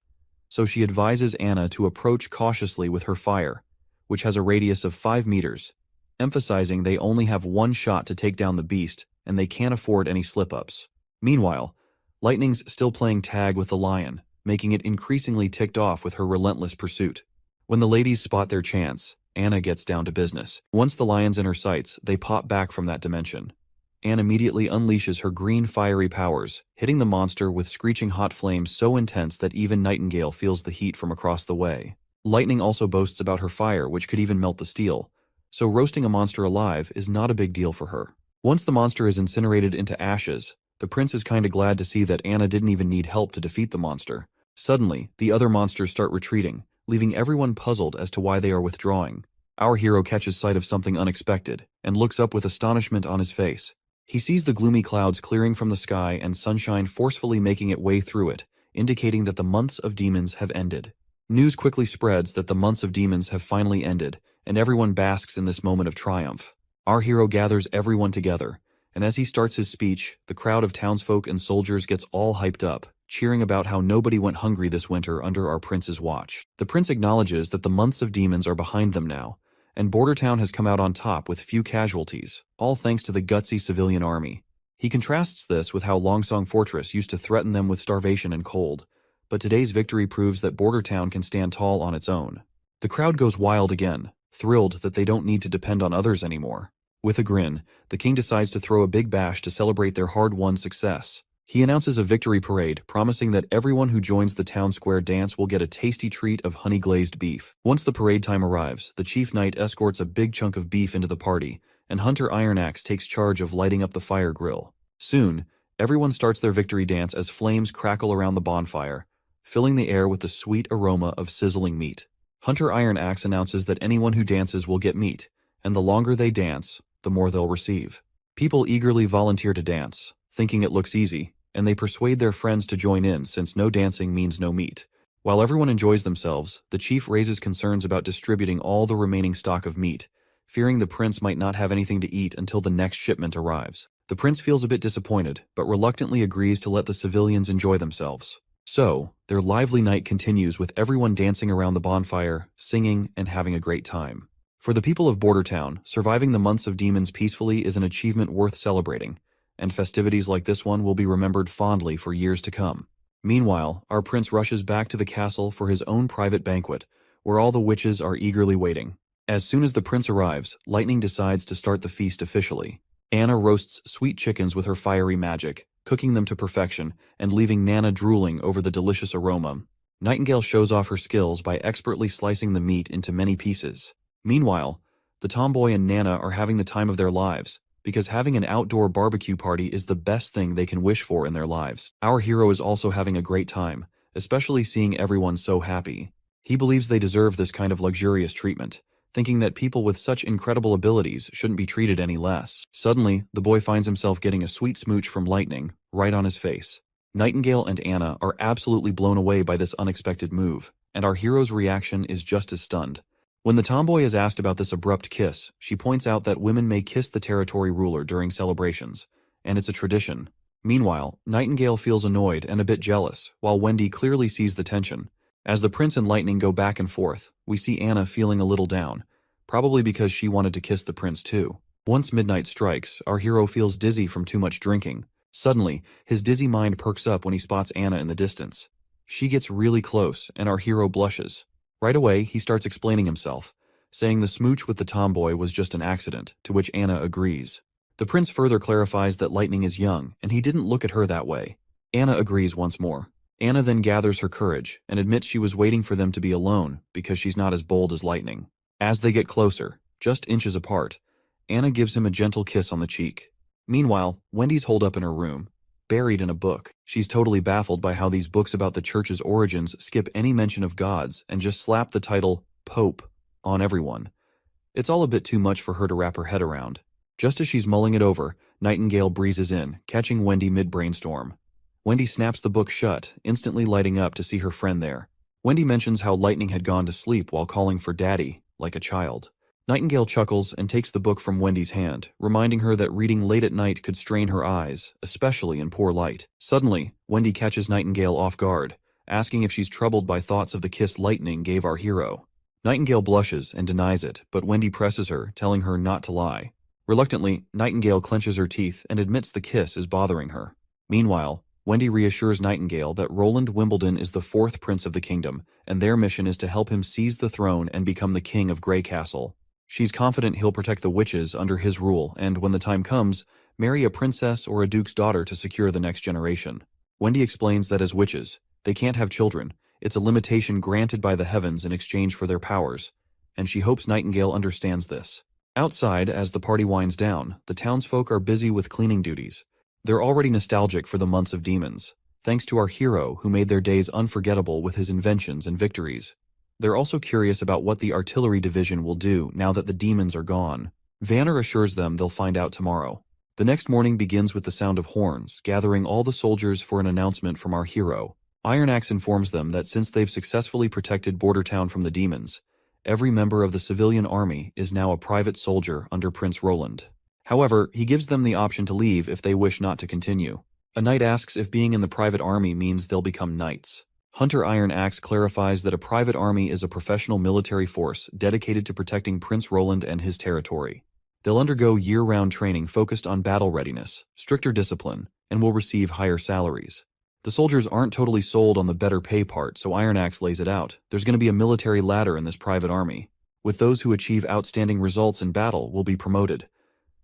So she advises Anna to approach cautiously with her fire, which has a radius of 5 meters, emphasizing they only have one shot to take down the beast, and they can't afford any slip-ups. Meanwhile, Lightning's still playing tag with the lion, making it increasingly ticked off with her relentless pursuit. When the ladies spot their chance, Anna gets down to business. Once the lion's in her sights, they pop back from that dimension. Anne immediately unleashes her green fiery powers, hitting the monster with screeching hot flames so intense that even Nightingale feels the heat from across the way. Lightning also boasts about her fire, which could even melt the steel, so roasting a monster alive is not a big deal for her. Once the monster is incinerated into ashes, the prince is kinda glad to see that Anna didn't even need help to defeat the monster. Suddenly, the other monsters start retreating, leaving everyone puzzled as to why they are withdrawing. Our hero catches sight of something unexpected, and looks up with astonishment on his face. He sees the gloomy clouds clearing from the sky and sunshine forcefully making its way through it, indicating that the months of demons have ended. News quickly spreads that the months of demons have finally ended, and everyone basks in this moment of triumph. Our hero gathers everyone together, and as he starts his speech, the crowd of townsfolk and soldiers gets all hyped up, cheering about how nobody went hungry this winter under our prince's watch. The prince acknowledges that the months of demons are behind them now, and Bordertown has come out on top with few casualties, all thanks to the gutsy civilian army. He contrasts this with how Longsong Fortress used to threaten them with starvation and cold, but today's victory proves that Bordertown can stand tall on its own. The crowd goes wild again, thrilled that they don't need to depend on others anymore. With a grin, the king decides to throw a big bash to celebrate their hard-won success. He announces a victory parade, promising that everyone who joins the town square dance will get a tasty treat of honey-glazed beef. Once the parade time arrives, the chief knight escorts a big chunk of beef into the party, and Hunter Ironaxe takes charge of lighting up the fire grill. Soon, everyone starts their victory dance as flames crackle around the bonfire, filling the air with the sweet aroma of sizzling meat. Hunter Ironaxe announces that anyone who dances will get meat, and the longer they dance, the more they'll receive. People eagerly volunteer to dance, thinking it looks easy, and they persuade their friends to join in since no dancing means no meat. While everyone enjoys themselves, the chief raises concerns about distributing all the remaining stock of meat, fearing the prince might not have anything to eat until the next shipment arrives. The prince feels a bit disappointed, but reluctantly agrees to let the civilians enjoy themselves. So, their lively night continues with everyone dancing around the bonfire, singing, and having a great time. For the people of Bordertown, surviving the months of demons peacefully is an achievement worth celebrating, and festivities like this one will be remembered fondly for years to come. Meanwhile, our prince rushes back to the castle for his own private banquet, where all the witches are eagerly waiting. As soon as the prince arrives, Lightning decides to start the feast officially. Anna roasts sweet chickens with her fiery magic, cooking them to perfection and leaving Nana drooling over the delicious aroma. Nightingale shows off her skills by expertly slicing the meat into many pieces. Meanwhile, the tomboy and Nana are having the time of their lives, because having an outdoor barbecue party is the best thing they can wish for in their lives. Our hero is also having a great time, especially seeing everyone so happy. He believes they deserve this kind of luxurious treatment, thinking that people with such incredible abilities shouldn't be treated any less. Suddenly, the boy finds himself getting a sweet smooch from Lightning, right on his face. Nightingale and Anna are absolutely blown away by this unexpected move, and our hero's reaction is just as stunned. When the tomboy is asked about this abrupt kiss, she points out that women may kiss the territory ruler during celebrations, and it's a tradition. Meanwhile, Nightingale feels annoyed and a bit jealous, while Wendy clearly sees the tension. As the prince and Lightning go back and forth, we see Anna feeling a little down, probably because she wanted to kiss the prince too. Once midnight strikes, our hero feels dizzy from too much drinking. Suddenly, his dizzy mind perks up when he spots Anna in the distance. She gets really close, and our hero blushes. Right away, he starts explaining himself, saying the smooch with the tomboy was just an accident, to which Anna agrees. The prince further clarifies that Lightning is young, and he didn't look at her that way. Anna agrees once more. Anna then gathers her courage, and admits she was waiting for them to be alone, because she's not as bold as Lightning. As they get closer, just inches apart, Anna gives him a gentle kiss on the cheek. Meanwhile, Wendy's holed up in her room, buried in a book. She's totally baffled by how these books about the church's origins skip any mention of gods and just slap the title, Pope, on everyone. It's all a bit too much for her to wrap her head around. Just as she's mulling it over, Nightingale breezes in, catching Wendy mid-brainstorm. Wendy snaps the book shut, instantly lighting up to see her friend there. Wendy mentions how Lightning had gone to sleep while calling for Daddy, like a child. Nightingale chuckles and takes the book from Wendy's hand, reminding her that reading late at night could strain her eyes, especially in poor light. Suddenly, Wendy catches Nightingale off guard, asking if she's troubled by thoughts of the kiss Lightning gave our hero. Nightingale blushes and denies it, but Wendy presses her, telling her not to lie. Reluctantly, Nightingale clenches her teeth and admits the kiss is bothering her. Meanwhile, Wendy reassures Nightingale that Roland Wimbledon is the fourth prince of the kingdom, and their mission is to help him seize the throne and become the king of Grey Castle. She's confident he'll protect the witches under his rule, and when the time comes, Marry a princess or a duke's daughter to secure the next generation. Wendy explains that as witches, they can't have children. It's a limitation granted by the heavens in exchange for their powers, and she hopes Nightingale understands this. Outside, as the party winds down, the townsfolk are busy with cleaning duties. They're already nostalgic for the months of demons, thanks to our hero who made their days unforgettable with his inventions and victories. They're also curious about what the artillery division will do now that the demons are gone. Vanner assures them they'll find out tomorrow. The next morning begins with the sound of horns, gathering all the soldiers for an announcement from our hero. Iron Axe informs them that since they've successfully protected Bordertown from the demons, every member of the civilian army is now a private soldier under Prince Roland. However, he gives them the option to leave if they wish not to continue. A knight asks if being in the private army means they'll become knights. Hunter Iron Axe clarifies that a private army is a professional military force dedicated to protecting Prince Roland and his territory. They'll undergo year-round training focused on battle readiness, stricter discipline, and will receive higher salaries. The soldiers aren't totally sold on the better pay part, so Iron Axe lays it out. There's going to be a military ladder in this private army. With those who achieve outstanding results in battle will be promoted.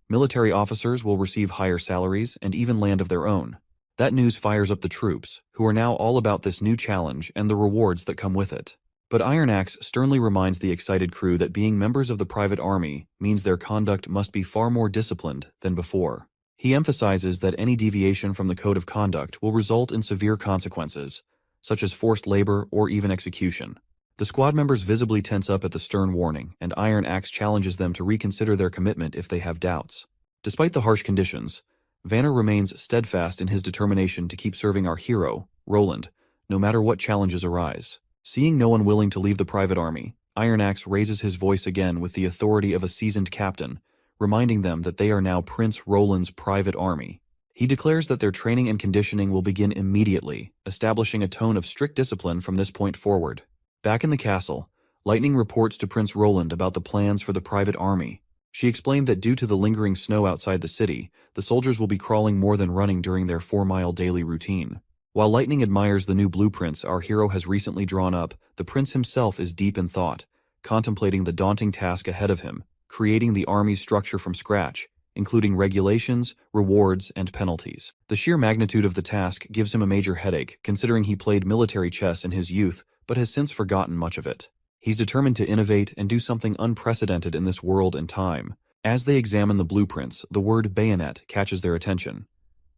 Military officers will receive higher salaries and even land of their own. That news fires up the troops, who are now all about this new challenge and the rewards that come with it. But Iron Axe sternly reminds the excited crew that being members of the private army means their conduct must be far more disciplined than before. He emphasizes that any deviation from the code of conduct will result in severe consequences, such as forced labor or even execution. The squad members visibly tense up at the stern warning, and Iron Axe challenges them to reconsider their commitment if they have doubts. Despite the harsh conditions, Vanner remains steadfast in his determination to keep serving our hero, Roland, no matter what challenges arise. Seeing no one willing to leave the private army, Iron Axe raises his voice again with the authority of a seasoned captain, reminding them that they are now Prince Roland's private army. He declares that their training and conditioning will begin immediately, establishing a tone of strict discipline from this point forward. Back in the castle, Lightning reports to Prince Roland about the plans for the private army. She explained that due to the lingering snow outside the city, the soldiers will be crawling more than running during their 4-mile daily routine. While Lightning admires the new blueprints our hero has recently drawn up, the prince himself is deep in thought, contemplating the daunting task ahead of him, creating the army's structure from scratch, including regulations, rewards, and penalties. The sheer magnitude of the task gives him a major headache, considering he played military chess in his youth, but has since forgotten much of it. He's determined to innovate and do something unprecedented in this world and time. As they examine the blueprints, the word bayonet catches their attention.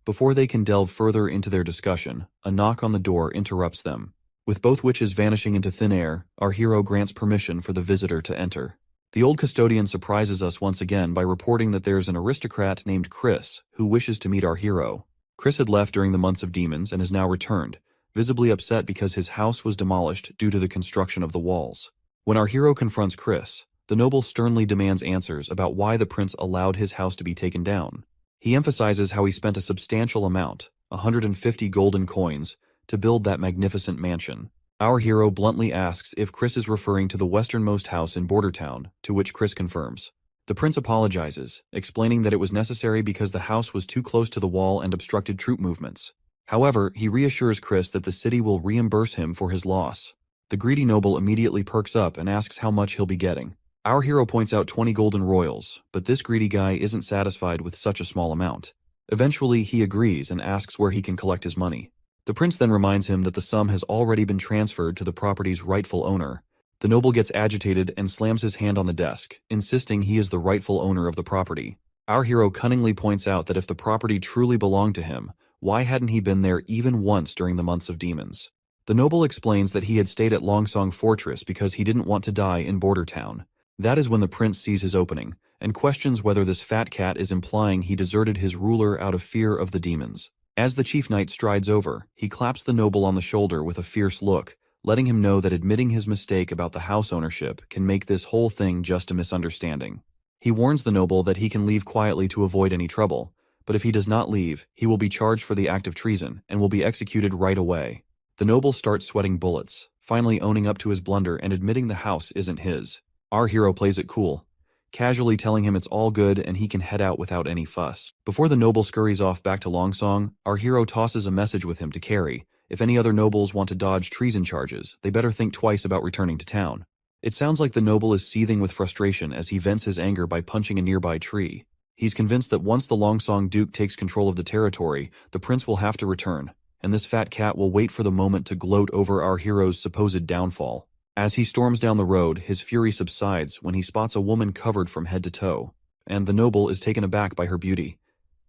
Before they can delve further into their discussion, a knock on the door interrupts them. With both witches vanishing into thin air, our hero grants permission for the visitor to enter. The old custodian surprises us once again by reporting that there's an aristocrat named Chris who wishes to meet our hero. Chris had left during the months of demons and has now returned, visibly upset because his house was demolished due to the construction of the walls. When our hero confronts Chris, the noble sternly demands answers about why the prince allowed his house to be taken down. He emphasizes how he spent a substantial amount, 150 golden coins, to build that magnificent mansion. Our hero bluntly asks if Chris is referring to the westernmost house in Bordertown, to which Chris confirms. The prince apologizes, explaining that it was necessary because the house was too close to the wall and obstructed troop movements. However, he reassures Chris that the city will reimburse him for his loss. The greedy noble immediately perks up and asks how much he'll be getting. Our hero points out 20 golden royals, but this greedy guy isn't satisfied with such a small amount. Eventually, he agrees and asks where he can collect his money. The prince then reminds him that the sum has already been transferred to the property's rightful owner. The noble gets agitated and slams his hand on the desk, insisting he is the rightful owner of the property. Our hero cunningly points out that if the property truly belonged to him, why hadn't he been there even once during the months of demons? The noble explains that he had stayed at Longsong Fortress because he didn't want to die in Bordertown. That is when the prince sees his opening, and questions whether this fat cat is implying he deserted his ruler out of fear of the demons. As the chief knight strides over, he claps the noble on the shoulder with a fierce look, letting him know that admitting his mistake about the house ownership can make this whole thing just a misunderstanding. He warns the noble that he can leave quietly to avoid any trouble, but if he does not leave, he will be charged for the act of treason and will be executed right away. The noble starts sweating bullets, finally owning up to his blunder and admitting the house isn't his. Our hero plays it cool, casually telling him it's all good and he can head out without any fuss. Before the noble scurries off back to Longsong, our hero tosses a message with him to carry. If any other nobles want to dodge treason charges, they better think twice about returning to town. It sounds like the noble is seething with frustration as he vents his anger by punching a nearby tree. He's convinced that once the Longsong Duke takes control of the territory, the prince will have to return, and this fat cat will wait for the moment to gloat over our hero's supposed downfall. As he storms down the road, his fury subsides when he spots a woman covered from head to toe, and the noble is taken aback by her beauty.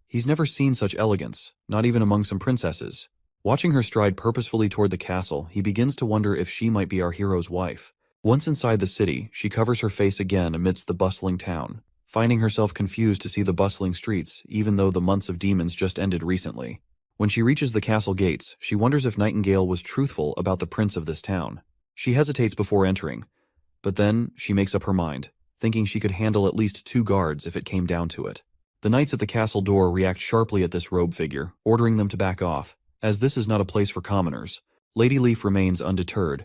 He's never seen such elegance, not even among some princesses. Watching her stride purposefully toward the castle, he begins to wonder if she might be our hero's wife. Once inside the city, she covers her face again amidst the bustling town, finding herself confused to see the bustling streets, even though the months of demons just ended recently. When she reaches the castle gates, she wonders if Nightingale was truthful about the prince of this town. She hesitates before entering, but then she makes up her mind, thinking she could handle at least 2 guards if it came down to it. The knights at the castle door react sharply at this robe figure, ordering them to back off, as this is not a place for commoners. Lady Leaf remains undeterred,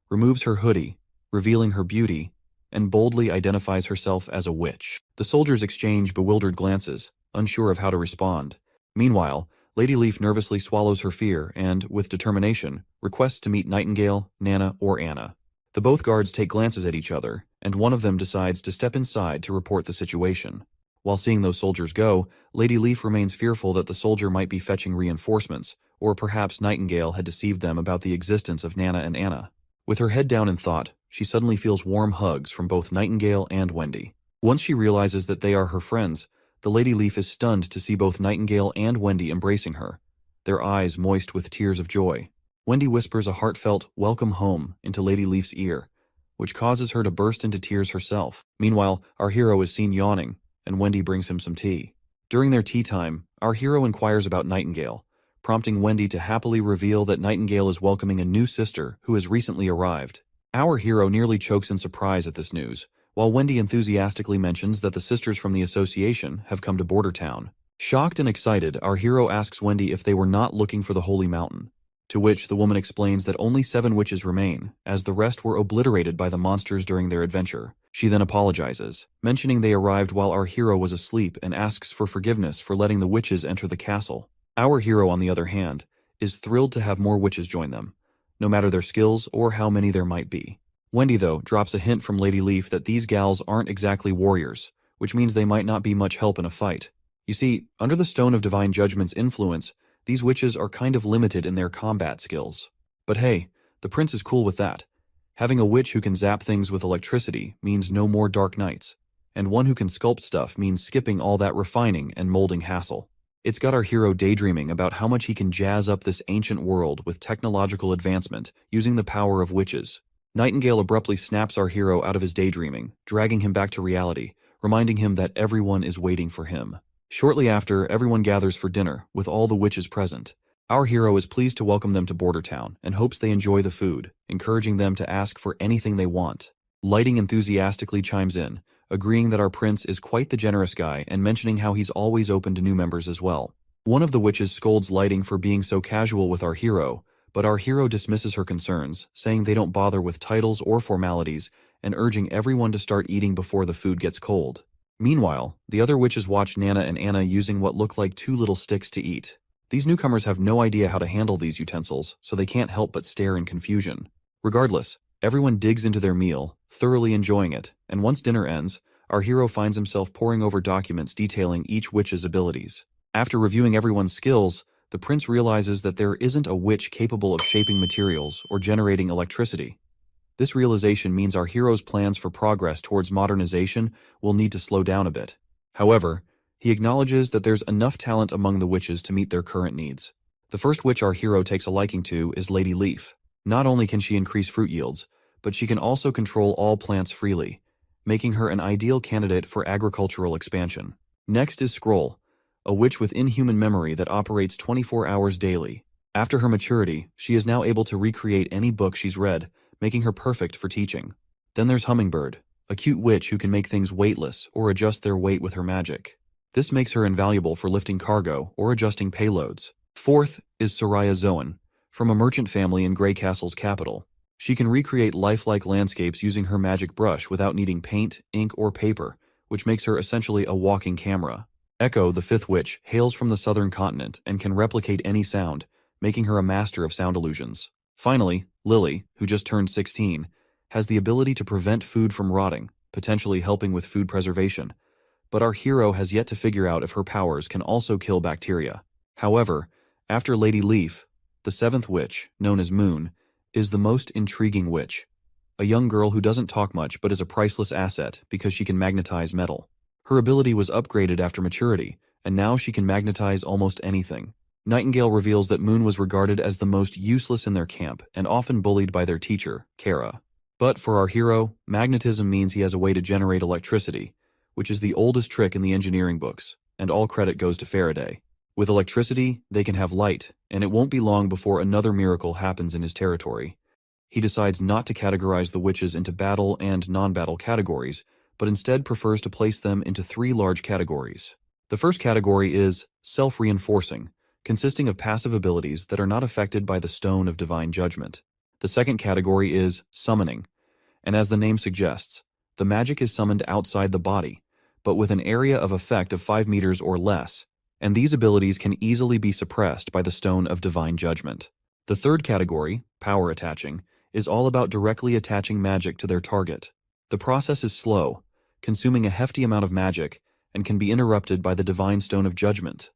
removes her hoodie, revealing her beauty, and boldly identifies herself as a witch. The soldiers exchange bewildered glances, unsure of how to respond. Meanwhile, Lady Leaf nervously swallows her fear and, with determination, requests to meet Nightingale, Nana, or Anna. The both guards take glances at each other, and one of them decides to step inside to report the situation. While seeing those soldiers go, Lady Leaf remains fearful that the soldier might be fetching reinforcements, or perhaps Nightingale had deceived them about the existence of Nana and Anna. With her head down in thought, she suddenly feels warm hugs from both Nightingale and Wendy. Once she realizes that they are her friends, the Lady Leaf is stunned to see both Nightingale and Wendy embracing her, their eyes moist with tears of joy. Wendy whispers a heartfelt "welcome home" into Lady Leaf's ear, which causes her to burst into tears herself. Meanwhile, our hero is seen yawning, and Wendy brings him some tea. During their tea time, our hero inquires about Nightingale, prompting Wendy to happily reveal that Nightingale is welcoming a new sister who has recently arrived. Our hero nearly chokes in surprise at this news, while Wendy enthusiastically mentions that the sisters from the association have come to Border Town. Shocked and excited, our hero asks Wendy if they were not looking for the Holy Mountain, to which the woman explains that only 7 witches remain, as the rest were obliterated by the monsters during their adventure. She then apologizes, mentioning they arrived while our hero was asleep, and asks for forgiveness for letting the witches enter the castle. Our hero, on the other hand, is thrilled to have more witches join them, no matter their skills or how many there might be. Wendy, though, drops a hint from Lady Leaf that these gals aren't exactly warriors, which means they might not be much help in a fight. You see, under the Stone of Divine Judgment's influence, these witches are kind of limited in their combat skills. But hey, the prince is cool with that. Having a witch who can zap things with electricity means no more dark nights, and one who can sculpt stuff means skipping all that refining and molding hassle. It's got our hero daydreaming about how much he can jazz up this ancient world with technological advancement using the power of witches. Nightingale abruptly snaps our hero out of his daydreaming, dragging him back to reality, reminding him that everyone is waiting for him. Shortly after, everyone gathers for dinner, with all the witches present. Our hero is pleased to welcome them to Border Town and hopes they enjoy the food, encouraging them to ask for anything they want. Lighting enthusiastically chimes in, agreeing that our prince is quite the generous guy and mentioning how he's always open to new members as well. One of the witches scolds Lighting for being so casual with our hero, but our hero dismisses her concerns, saying they don't bother with titles or formalities, and urging everyone to start eating before the food gets cold. Meanwhile, the other witches watch Nana and Anna using what look like 2 little sticks to eat. These newcomers have no idea how to handle these utensils, so they can't help but stare in confusion. Regardless, everyone digs into their meal, thoroughly enjoying it, and once dinner ends, our hero finds himself poring over documents detailing each witch's abilities. After reviewing everyone's skills, the prince realizes that there isn't a witch capable of shaping materials or generating electricity. This realization means our hero's plans for progress towards modernization will need to slow down a bit. However, he acknowledges that there's enough talent among the witches to meet their current needs. The first witch our hero takes a liking to is Lady Leaf. Not only can she increase fruit yields, but she can also control all plants freely, making her an ideal candidate for agricultural expansion. Next is Scroll, a witch with inhuman memory that operates 24 hours daily. After her maturity, she is now able to recreate any book she's read, making her perfect for teaching. Then there's Hummingbird, a cute witch who can make things weightless or adjust their weight with her magic. This makes her invaluable for lifting cargo or adjusting payloads. Fourth is Soraya Zoan, from a merchant family in Grey Castle's capital. She can recreate lifelike landscapes using her magic brush without needing paint, ink, or paper, which makes her essentially a walking camera. Echo, the fifth witch, hails from the southern continent and can replicate any sound, making her a master of sound illusions. Finally, Lily, who just turned 16, has the ability to prevent food from rotting, potentially helping with food preservation. but our hero has yet to figure out if her powers can also kill bacteria. However, after Lady Leaf, the seventh witch, known as Moon, is the most intriguing witch. A young girl who doesn't talk much but is a priceless asset because she can magnetize metal. Her ability was upgraded after maturity, and now she can magnetize almost anything. Nightingale reveals that Moon was regarded as the most useless in their camp and often bullied by their teacher, Kara. But for our hero, magnetism means he has a way to generate electricity, which is the oldest trick in the engineering books, and all credit goes to Faraday. With electricity, they can have light, and it won't be long before another miracle happens in his territory. He decides not to categorize the witches into battle and non-battle categories, but instead prefers to place them into three large categories. The first category is self-reinforcing, consisting of passive abilities that are not affected by the Stone of Divine Judgment. The second category is summoning, and as the name suggests, the magic is summoned outside the body, but with an area of effect of 5 meters or less, and these abilities can easily be suppressed by the Stone of Divine Judgment. The third category, power attaching, is all about directly attaching magic to their target. The process is slow, consuming a hefty amount of magic, and can be interrupted by the Divine Stone of Judgment.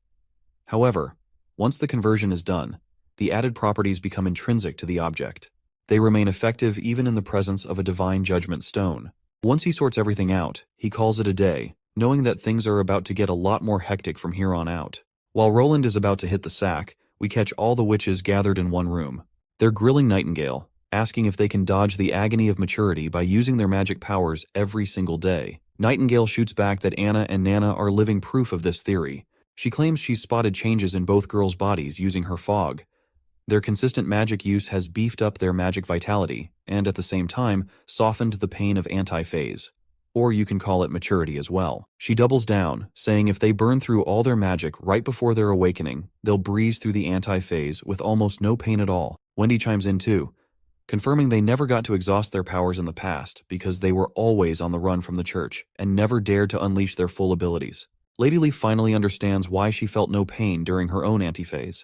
However, once the conversion is done, the added properties become intrinsic to the object. They remain effective even in the presence of a Divine Judgment stone. Once he sorts everything out, he calls it a day, knowing that things are about to get a lot more hectic from here on out. While Roland is about to hit the sack, we catch all the witches gathered in one room. They're grilling Nightingale, asking if they can dodge the agony of maturity by using their magic powers every single day. Nightingale shoots back that Anna and Nana are living proof of this theory. She claims she's spotted changes in both girls' bodies using her fog. Their consistent magic use has beefed up their magic vitality, and at the same time, softened the pain of anti-phase. Or you can call it maturity as well. She doubles down, saying if they burn through all their magic right before their awakening, they'll breeze through the anti-phase with almost no pain at all. Wendy chimes in too, confirming they never got to exhaust their powers in the past because they were always on the run from the church and never dared to unleash their full abilities. Lady Leaf finally understands why she felt no pain during her own antiphase.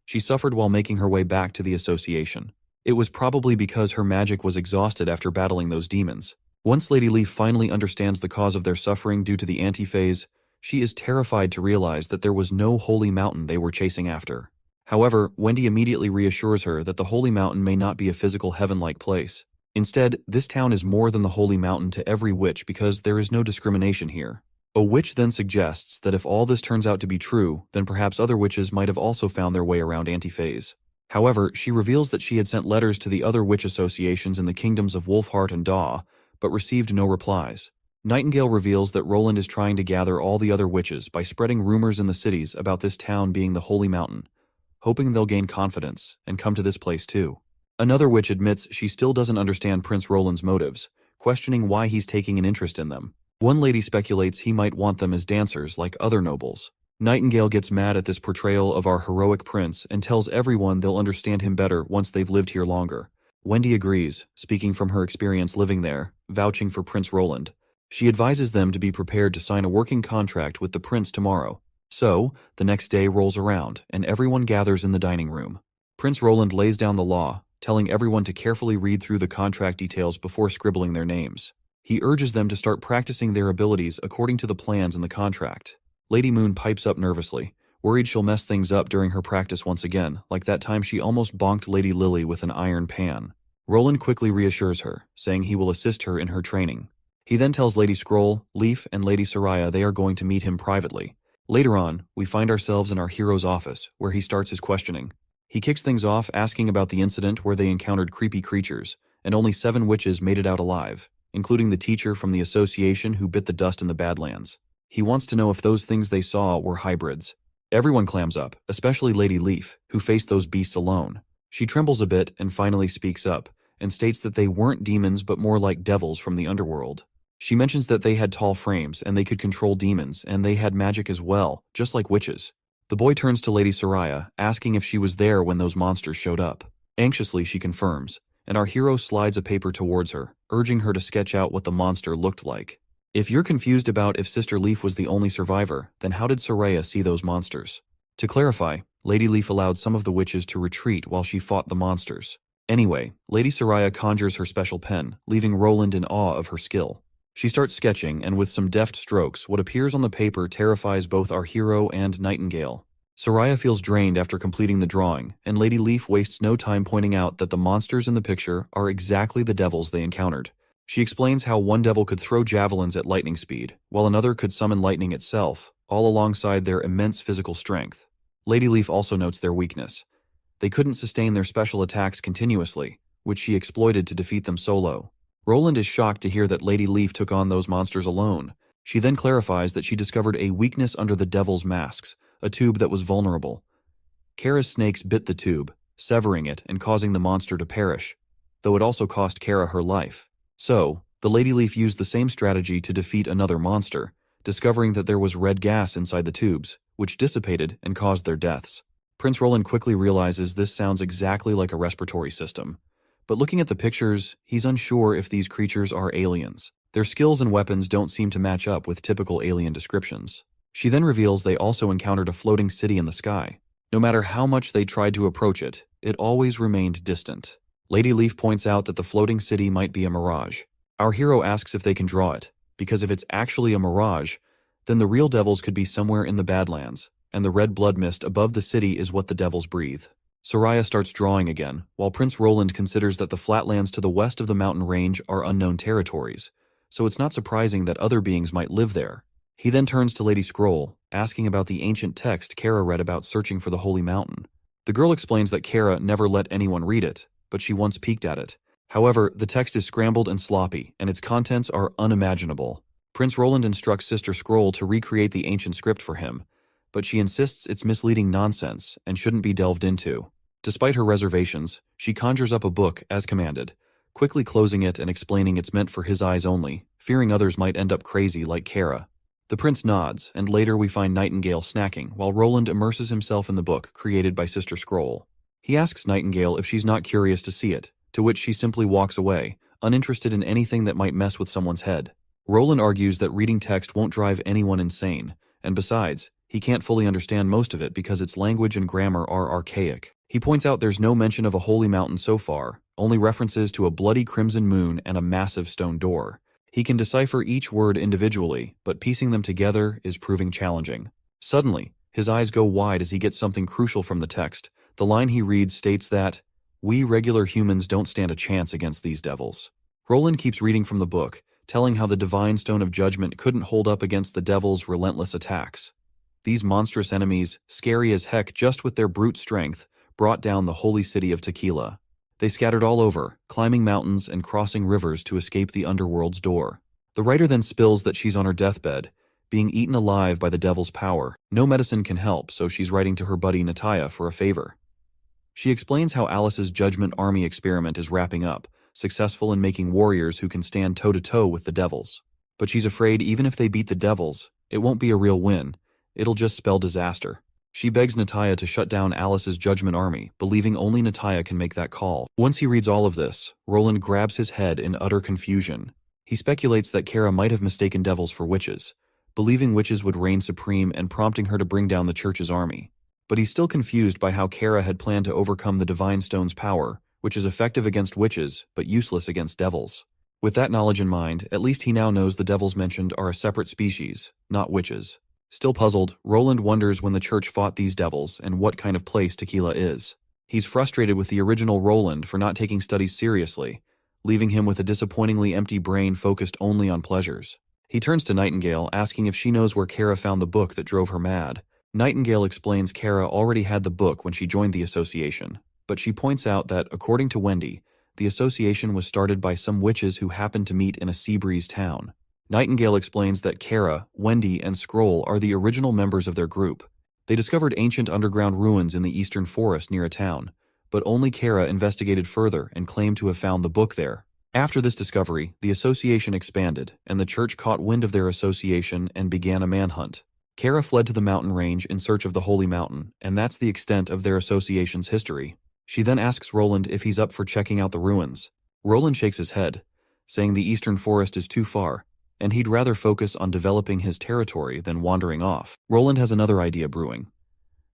She suffered while making her way back to the association. It was probably because her magic was exhausted after battling those demons. Once Lady Leaf finally understands the cause of their suffering due to the antiphase, she is terrified to realize that there was no holy mountain they were chasing after. However, Wendy immediately reassures her that the holy mountain may not be a physical heaven-like place. Instead, this town is more than the holy mountain to every witch because there is no discrimination here. A witch then suggests that if all this turns out to be true, then perhaps other witches might have also found their way around antiphase. However, she reveals that she had sent letters to the other witch associations in the kingdoms of Wolfheart and Daw, but received no replies. Nightingale reveals that Roland is trying to gather all the other witches by spreading rumors in the cities about this town being the holy mountain, hoping they'll gain confidence and come to this place too. Another witch admits she still doesn't understand Prince Roland's motives, questioning why he's taking an interest in them. One lady speculates he might want them as dancers like other nobles. Nightingale gets mad at this portrayal of our heroic prince and tells everyone they'll understand him better once they've lived here longer. Wendy agrees, speaking from her experience living there, vouching for Prince Roland. She advises them to be prepared to sign a working contract with the prince tomorrow. So, the next day rolls around, and everyone gathers in the dining room. Prince Roland lays down the law, telling everyone to carefully read through the contract details before scribbling their names. He urges them to start practicing their abilities according to the plans in the contract. Lady Moon pipes up nervously, worried she'll mess things up during her practice once again, like that time she almost bonked Lady Lily with an iron pan. Roland quickly reassures her, saying he will assist her in her training. He then tells Lady Scroll, Leaf, and Lady Soraya they are going to meet him privately. Later on, we find ourselves in our hero's office, where he starts his questioning. He kicks things off asking about the incident where they encountered creepy creatures, and only 7 witches made it out alive, including the teacher from the association who bit the dust in the Badlands. He wants to know if those things they saw were hybrids. Everyone clams up, especially Lady Leaf, who faced those beasts alone. She trembles a bit and finally speaks up, and states that they weren't demons but more like devils from the underworld. She mentions that they had tall frames and they could control demons, and they had magic as well, just like witches. The boy turns to Lady Soraya, asking if she was there when those monsters showed up. Anxiously, she confirms, and our hero slides a paper towards her, urging her to sketch out what the monster looked like. If you're confused about if Sister Leaf was the only survivor, then how did Soraya see those monsters? To clarify, Lady Leaf allowed some of the witches to retreat while she fought the monsters. Anyway, Lady Soraya conjures her special pen, leaving Roland in awe of her skill. She starts sketching, and with some deft strokes, what appears on the paper terrifies both our hero and Nightingale. Soraya feels drained after completing the drawing, and Lady Leaf wastes no time pointing out that the monsters in the picture are exactly the devils they encountered. She explains how one devil could throw javelins at lightning speed, while another could summon lightning itself, all alongside their immense physical strength. Lady Leaf also notes their weakness. They couldn't sustain their special attacks continuously, which she exploited to defeat them solo. Roland is shocked to hear that Lady Leaf took on those monsters alone. She then clarifies that she discovered a weakness under the devil's masks, a tube that was vulnerable. Kara's snakes bit the tube, severing it and causing the monster to perish, though it also cost Kara her life. So, the Lady Leaf used the same strategy to defeat another monster, discovering that there was red gas inside the tubes, which dissipated and caused their deaths. Prince Roland quickly realizes this sounds exactly like a respiratory system. But looking at the pictures, he's unsure if these creatures are aliens. Their skills and weapons don't seem to match up with typical alien descriptions. She then reveals they also encountered a floating city in the sky. No matter how much they tried to approach it, it always remained distant. Lady Leaf points out that the floating city might be a mirage. Our hero asks if they can draw it, because if it's actually a mirage, then the real devils could be somewhere in the Badlands, and the red blood mist above the city is what the devils breathe. Soraya starts drawing again, while Prince Roland considers that the flatlands to the west of the mountain range are unknown territories, so it's not surprising that other beings might live there. He then turns to Lady Scroll, asking about the ancient text Kara read about searching for the Holy Mountain. The girl explains that Kara never let anyone read it, but she once peeked at it. However, the text is scrambled and sloppy, and its contents are unimaginable. Prince Roland instructs Sister Scroll to recreate the ancient script for him, but she insists it's misleading nonsense and shouldn't be delved into. Despite her reservations, she conjures up a book as commanded, quickly closing it and explaining it's meant for his eyes only, fearing others might end up crazy like Kara. The prince nods, and later we find Nightingale snacking while Roland immerses himself in the book created by Sister Scroll. He asks Nightingale if she's not curious to see it, to which she simply walks away, uninterested in anything that might mess with someone's head. Roland argues that reading text won't drive anyone insane, and besides, he can't fully understand most of it because its language and grammar are archaic. He points out there's no mention of a holy mountain so far, only references to a bloody crimson moon and a massive stone door. He can decipher each word individually, but piecing them together is proving challenging. Suddenly, his eyes go wide as he gets something crucial from the text. The line he reads states that, "We regular humans don't stand a chance against these devils." Roland keeps reading from the book, telling how the divine stone of judgment couldn't hold up against the devil's relentless attacks. These monstrous enemies, scary as heck just with their brute strength, brought down the holy city of Tequila. They scattered all over, climbing mountains and crossing rivers to escape the underworld's door. The writer then spills that she's on her deathbed, being eaten alive by the devil's power. No medicine can help, so she's writing to her buddy Nataya for a favor. She explains how Alice's Judgment Army experiment is wrapping up, successful in making warriors who can stand toe-to-toe with the devils. But she's afraid even if they beat the devils, it won't be a real win. It'll just spell disaster. She begs Nataya to shut down Alice's Judgment Army, believing only Nataya can make that call. Once he reads all of this, Roland grabs his head in utter confusion. He speculates that Kara might have mistaken devils for witches, believing witches would reign supreme and prompting her to bring down the church's army. But he's still confused by how Kara had planned to overcome the Divine Stone's power, which is effective against witches, but useless against devils. With that knowledge in mind, at least he now knows the devils mentioned are a separate species, not witches. Still puzzled, Roland wonders when the church fought these devils and what kind of place Tequila is. He's frustrated with the original Roland for not taking studies seriously, leaving him with a disappointingly empty brain focused only on pleasures. He turns to Nightingale, asking if she knows where Kara found the book that drove her mad. Nightingale explains Kara already had the book when she joined the association, but she points out that, according to Wendy, the association was started by some witches who happened to meet in a sea breeze town. Nightingale explains that Kara, Wendy, and Scroll are the original members of their group. They discovered ancient underground ruins in the eastern forest near a town, but only Kara investigated further and claimed to have found the book there. After this discovery, the association expanded, and the church caught wind of their association and began a manhunt. Kara fled to the mountain range in search of the Holy Mountain, and that's the extent of their association's history. She then asks Roland if he's up for checking out the ruins. Roland shakes his head, saying the eastern forest is too far, and he'd rather focus on developing his territory than wandering off. Roland has another idea brewing,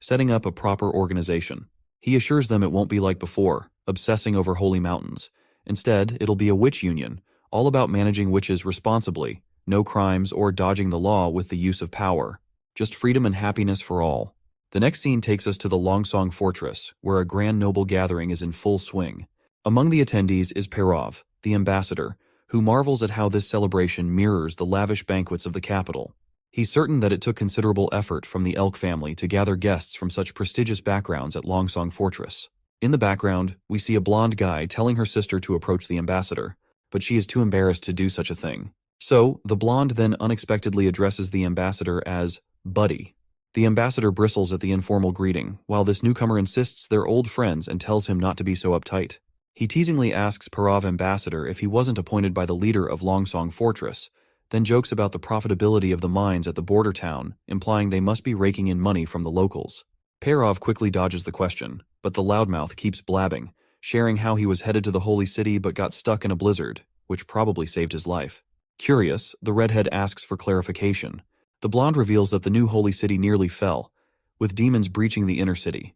setting up a proper organization. He assures them it won't be like before, obsessing over holy mountains. Instead, it'll be a witch union, all about managing witches responsibly, no crimes or dodging the law with the use of power. Just freedom and happiness for all. The next scene takes us to the Longsong Fortress, where a grand noble gathering is in full swing. Among the attendees is Perov, the ambassador, who marvels at how this celebration mirrors the lavish banquets of the capital. He's certain that it took considerable effort from the Elk family to gather guests from such prestigious backgrounds at Longsong Fortress. In the background, we see a blonde guy telling her sister to approach the ambassador, but she is too embarrassed to do such a thing. So, the blonde then unexpectedly addresses the ambassador as Buddy. The ambassador bristles at the informal greeting, while this newcomer insists they're old friends and tells him not to be so uptight. He teasingly asks Perov ambassador if he wasn't appointed by the leader of Longsong Fortress, then jokes about the profitability of the mines at the border town, implying they must be raking in money from the locals. Perov quickly dodges the question, but the loudmouth keeps blabbing, sharing how he was headed to the holy city but got stuck in a blizzard, which probably saved his life. Curious, the redhead asks for clarification. The blonde reveals that the new holy city nearly fell, with demons breaching the inner city.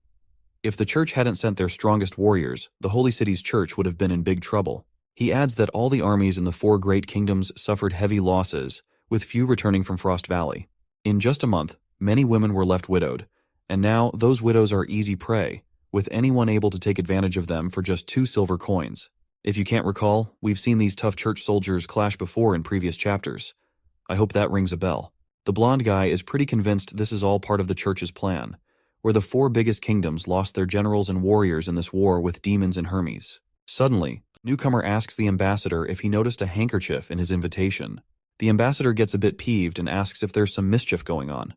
If the church hadn't sent their strongest warriors, the holy city's church would have been in big trouble. He adds that all the armies in the 4 great kingdoms suffered heavy losses, with few returning from Frost Valley. In just a month, many women were left widowed, and now those widows are easy prey, with anyone able to take advantage of them for just 2 silver coins. If you can't recall, we've seen these tough church soldiers clash before in previous chapters. I hope that rings a bell. The blonde guy is pretty convinced this is all part of the church's plan, where the 4 biggest kingdoms lost their generals and warriors in this war with demons and Hermes. Suddenly, newcomer asks the ambassador if he noticed a handkerchief in his invitation. The ambassador gets a bit peeved and asks if there's some mischief going on.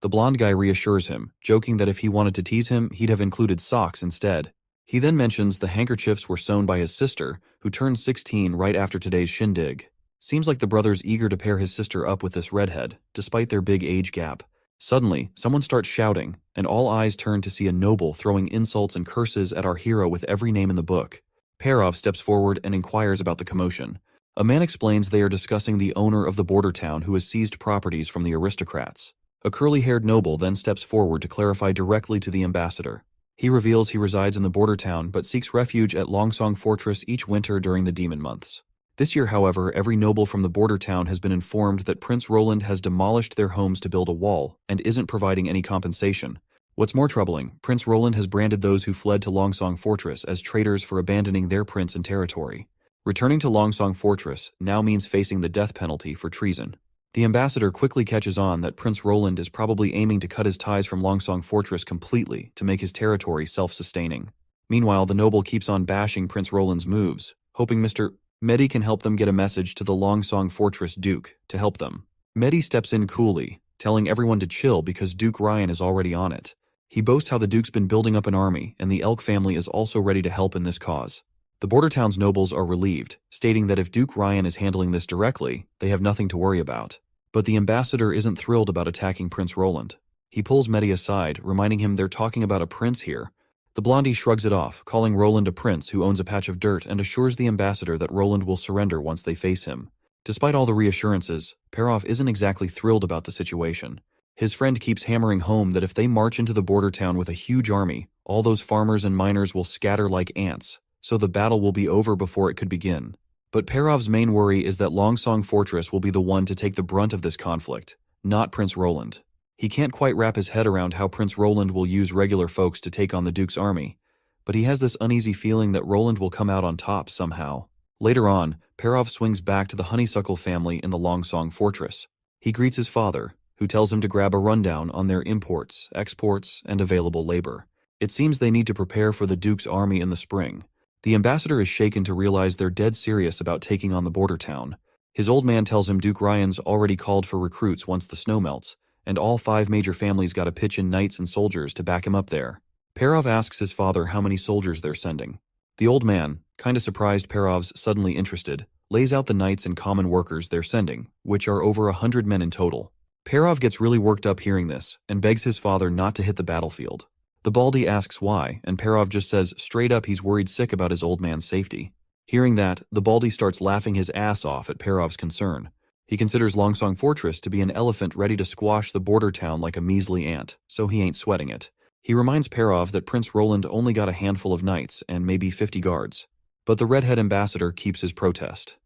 The blonde guy reassures him, joking that if he wanted to tease him, he'd have included socks instead. He then mentions the handkerchiefs were sewn by his sister, who turned 16 right after today's shindig. Seems like the brother's eager to pair his sister up with this redhead, despite their big age gap. Suddenly, someone starts shouting, and all eyes turn to see a noble throwing insults and curses at our hero with every name in the book. Perov steps forward and inquires about the commotion. A man explains they are discussing the owner of the border town who has seized properties from the aristocrats. A curly-haired noble then steps forward to clarify directly to the ambassador. He reveals he resides in the border town but seeks refuge at Longsong Fortress each winter during the demon months. This year, however, every noble from the border town has been informed that Prince Roland has demolished their homes to build a wall and isn't providing any compensation. What's more troubling, Prince Roland has branded those who fled to Longsong Fortress as traitors for abandoning their prince and territory. Returning to Longsong Fortress now means facing the death penalty for treason. The ambassador quickly catches on that Prince Roland is probably aiming to cut his ties from Longsong Fortress completely to make his territory self-sustaining. Meanwhile, the noble keeps on bashing Prince Roland's moves, hoping Mr. Medi can help them get a message to the Longsong Fortress Duke to help them. Medi steps in coolly, telling everyone to chill because Duke Ryan is already on it. He boasts how the Duke's been building up an army and the Elk family is also ready to help in this cause. The border town's nobles are relieved, stating that if Duke Ryan is handling this directly, they have nothing to worry about. But the ambassador isn't thrilled about attacking Prince Roland. He pulls Medi aside, reminding him they're talking about a prince here. The blondie shrugs it off, calling Roland a prince who owns a patch of dirt and assures the ambassador that Roland will surrender once they face him. Despite all the reassurances, Perov isn't exactly thrilled about the situation. His friend keeps hammering home that if they march into the border town with a huge army, all those farmers and miners will scatter like ants, so the battle will be over before it could begin. But Perov's main worry is that Longsong Fortress will be the one to take the brunt of this conflict, not Prince Roland. He can't quite wrap his head around how Prince Roland will use regular folks to take on the Duke's army, but he has this uneasy feeling that Roland will come out on top somehow. Later on, Perov swings back to the Honeysuckle family in the Longsong Fortress. He greets his father, who tells him to grab a rundown on their imports, exports, and available labor. It seems they need to prepare for the Duke's army in the spring. The ambassador is shaken to realize they're dead serious about taking on the border town. His old man tells him Duke Ryan's already called for recruits once the snow melts, and all 5 major families gotta pitch in knights and soldiers to back him up there. Perov asks his father how many soldiers they're sending. The old man, kinda surprised Perov's suddenly interested, lays out the knights and common workers they're sending, which are over 100 men in total. Perov gets really worked up hearing this, and begs his father not to hit the battlefield. The baldy asks why, and Perov just says straight up he's worried sick about his old man's safety. Hearing that, the baldy starts laughing his ass off at Perov's concern. He considers Longsong Fortress to be an elephant ready to squash the border town like a measly ant, so he ain't sweating it. He reminds Perov that Prince Roland only got a handful of knights and maybe 50 guards. But the redhead ambassador keeps his protest.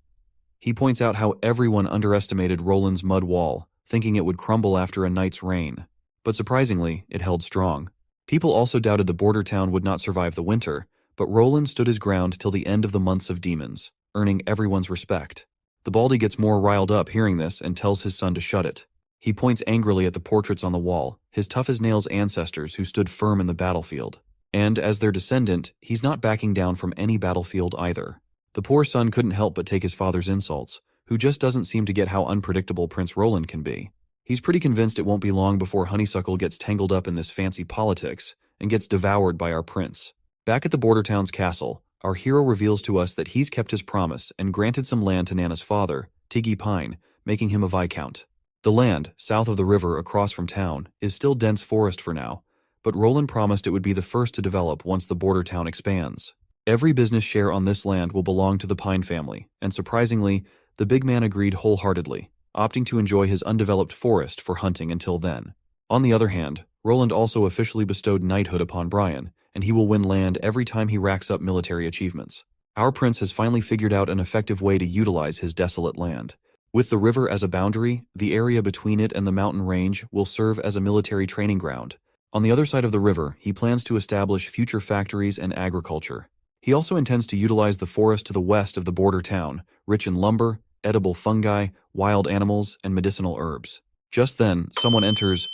He points out how everyone underestimated Roland's mud wall, thinking it would crumble after a night's rain. But surprisingly, it held strong. People also doubted the border town would not survive the winter, but Roland stood his ground till the end of the months of demons, earning everyone's respect. The Baldy gets more riled up hearing this and tells his son to shut it. He points angrily at the portraits on the wall, his tough-as-nails ancestors who stood firm in the battlefield. And as their descendant, he's not backing down from any battlefield either. The poor son couldn't help but take his father's insults, who just doesn't seem to get how unpredictable Prince Roland can be. He's pretty convinced it won't be long before Honeysuckle gets tangled up in this fancy politics and gets devoured by our prince. Back at the border town's castle, our hero reveals to us that he's kept his promise and granted some land to Nana's father, Tiggy Pine, making him a viscount. The land, south of the river across from town, is still dense forest for now, but Roland promised it would be the first to develop once the border town expands. Every business share on this land will belong to the Pine family, and surprisingly, the big man agreed wholeheartedly, opting to enjoy his undeveloped forest for hunting until then. On the other hand, Roland also officially bestowed knighthood upon Brian, and he will win land every time he racks up military achievements. Our prince has finally figured out an effective way to utilize his desolate land. With the river as a boundary, the area between it and the mountain range will serve as a military training ground. On the other side of the river, he plans to establish future factories and agriculture. He also intends to utilize the forest to the west of the border town, rich in lumber, edible fungi, wild animals, and medicinal herbs. Just then, someone enters.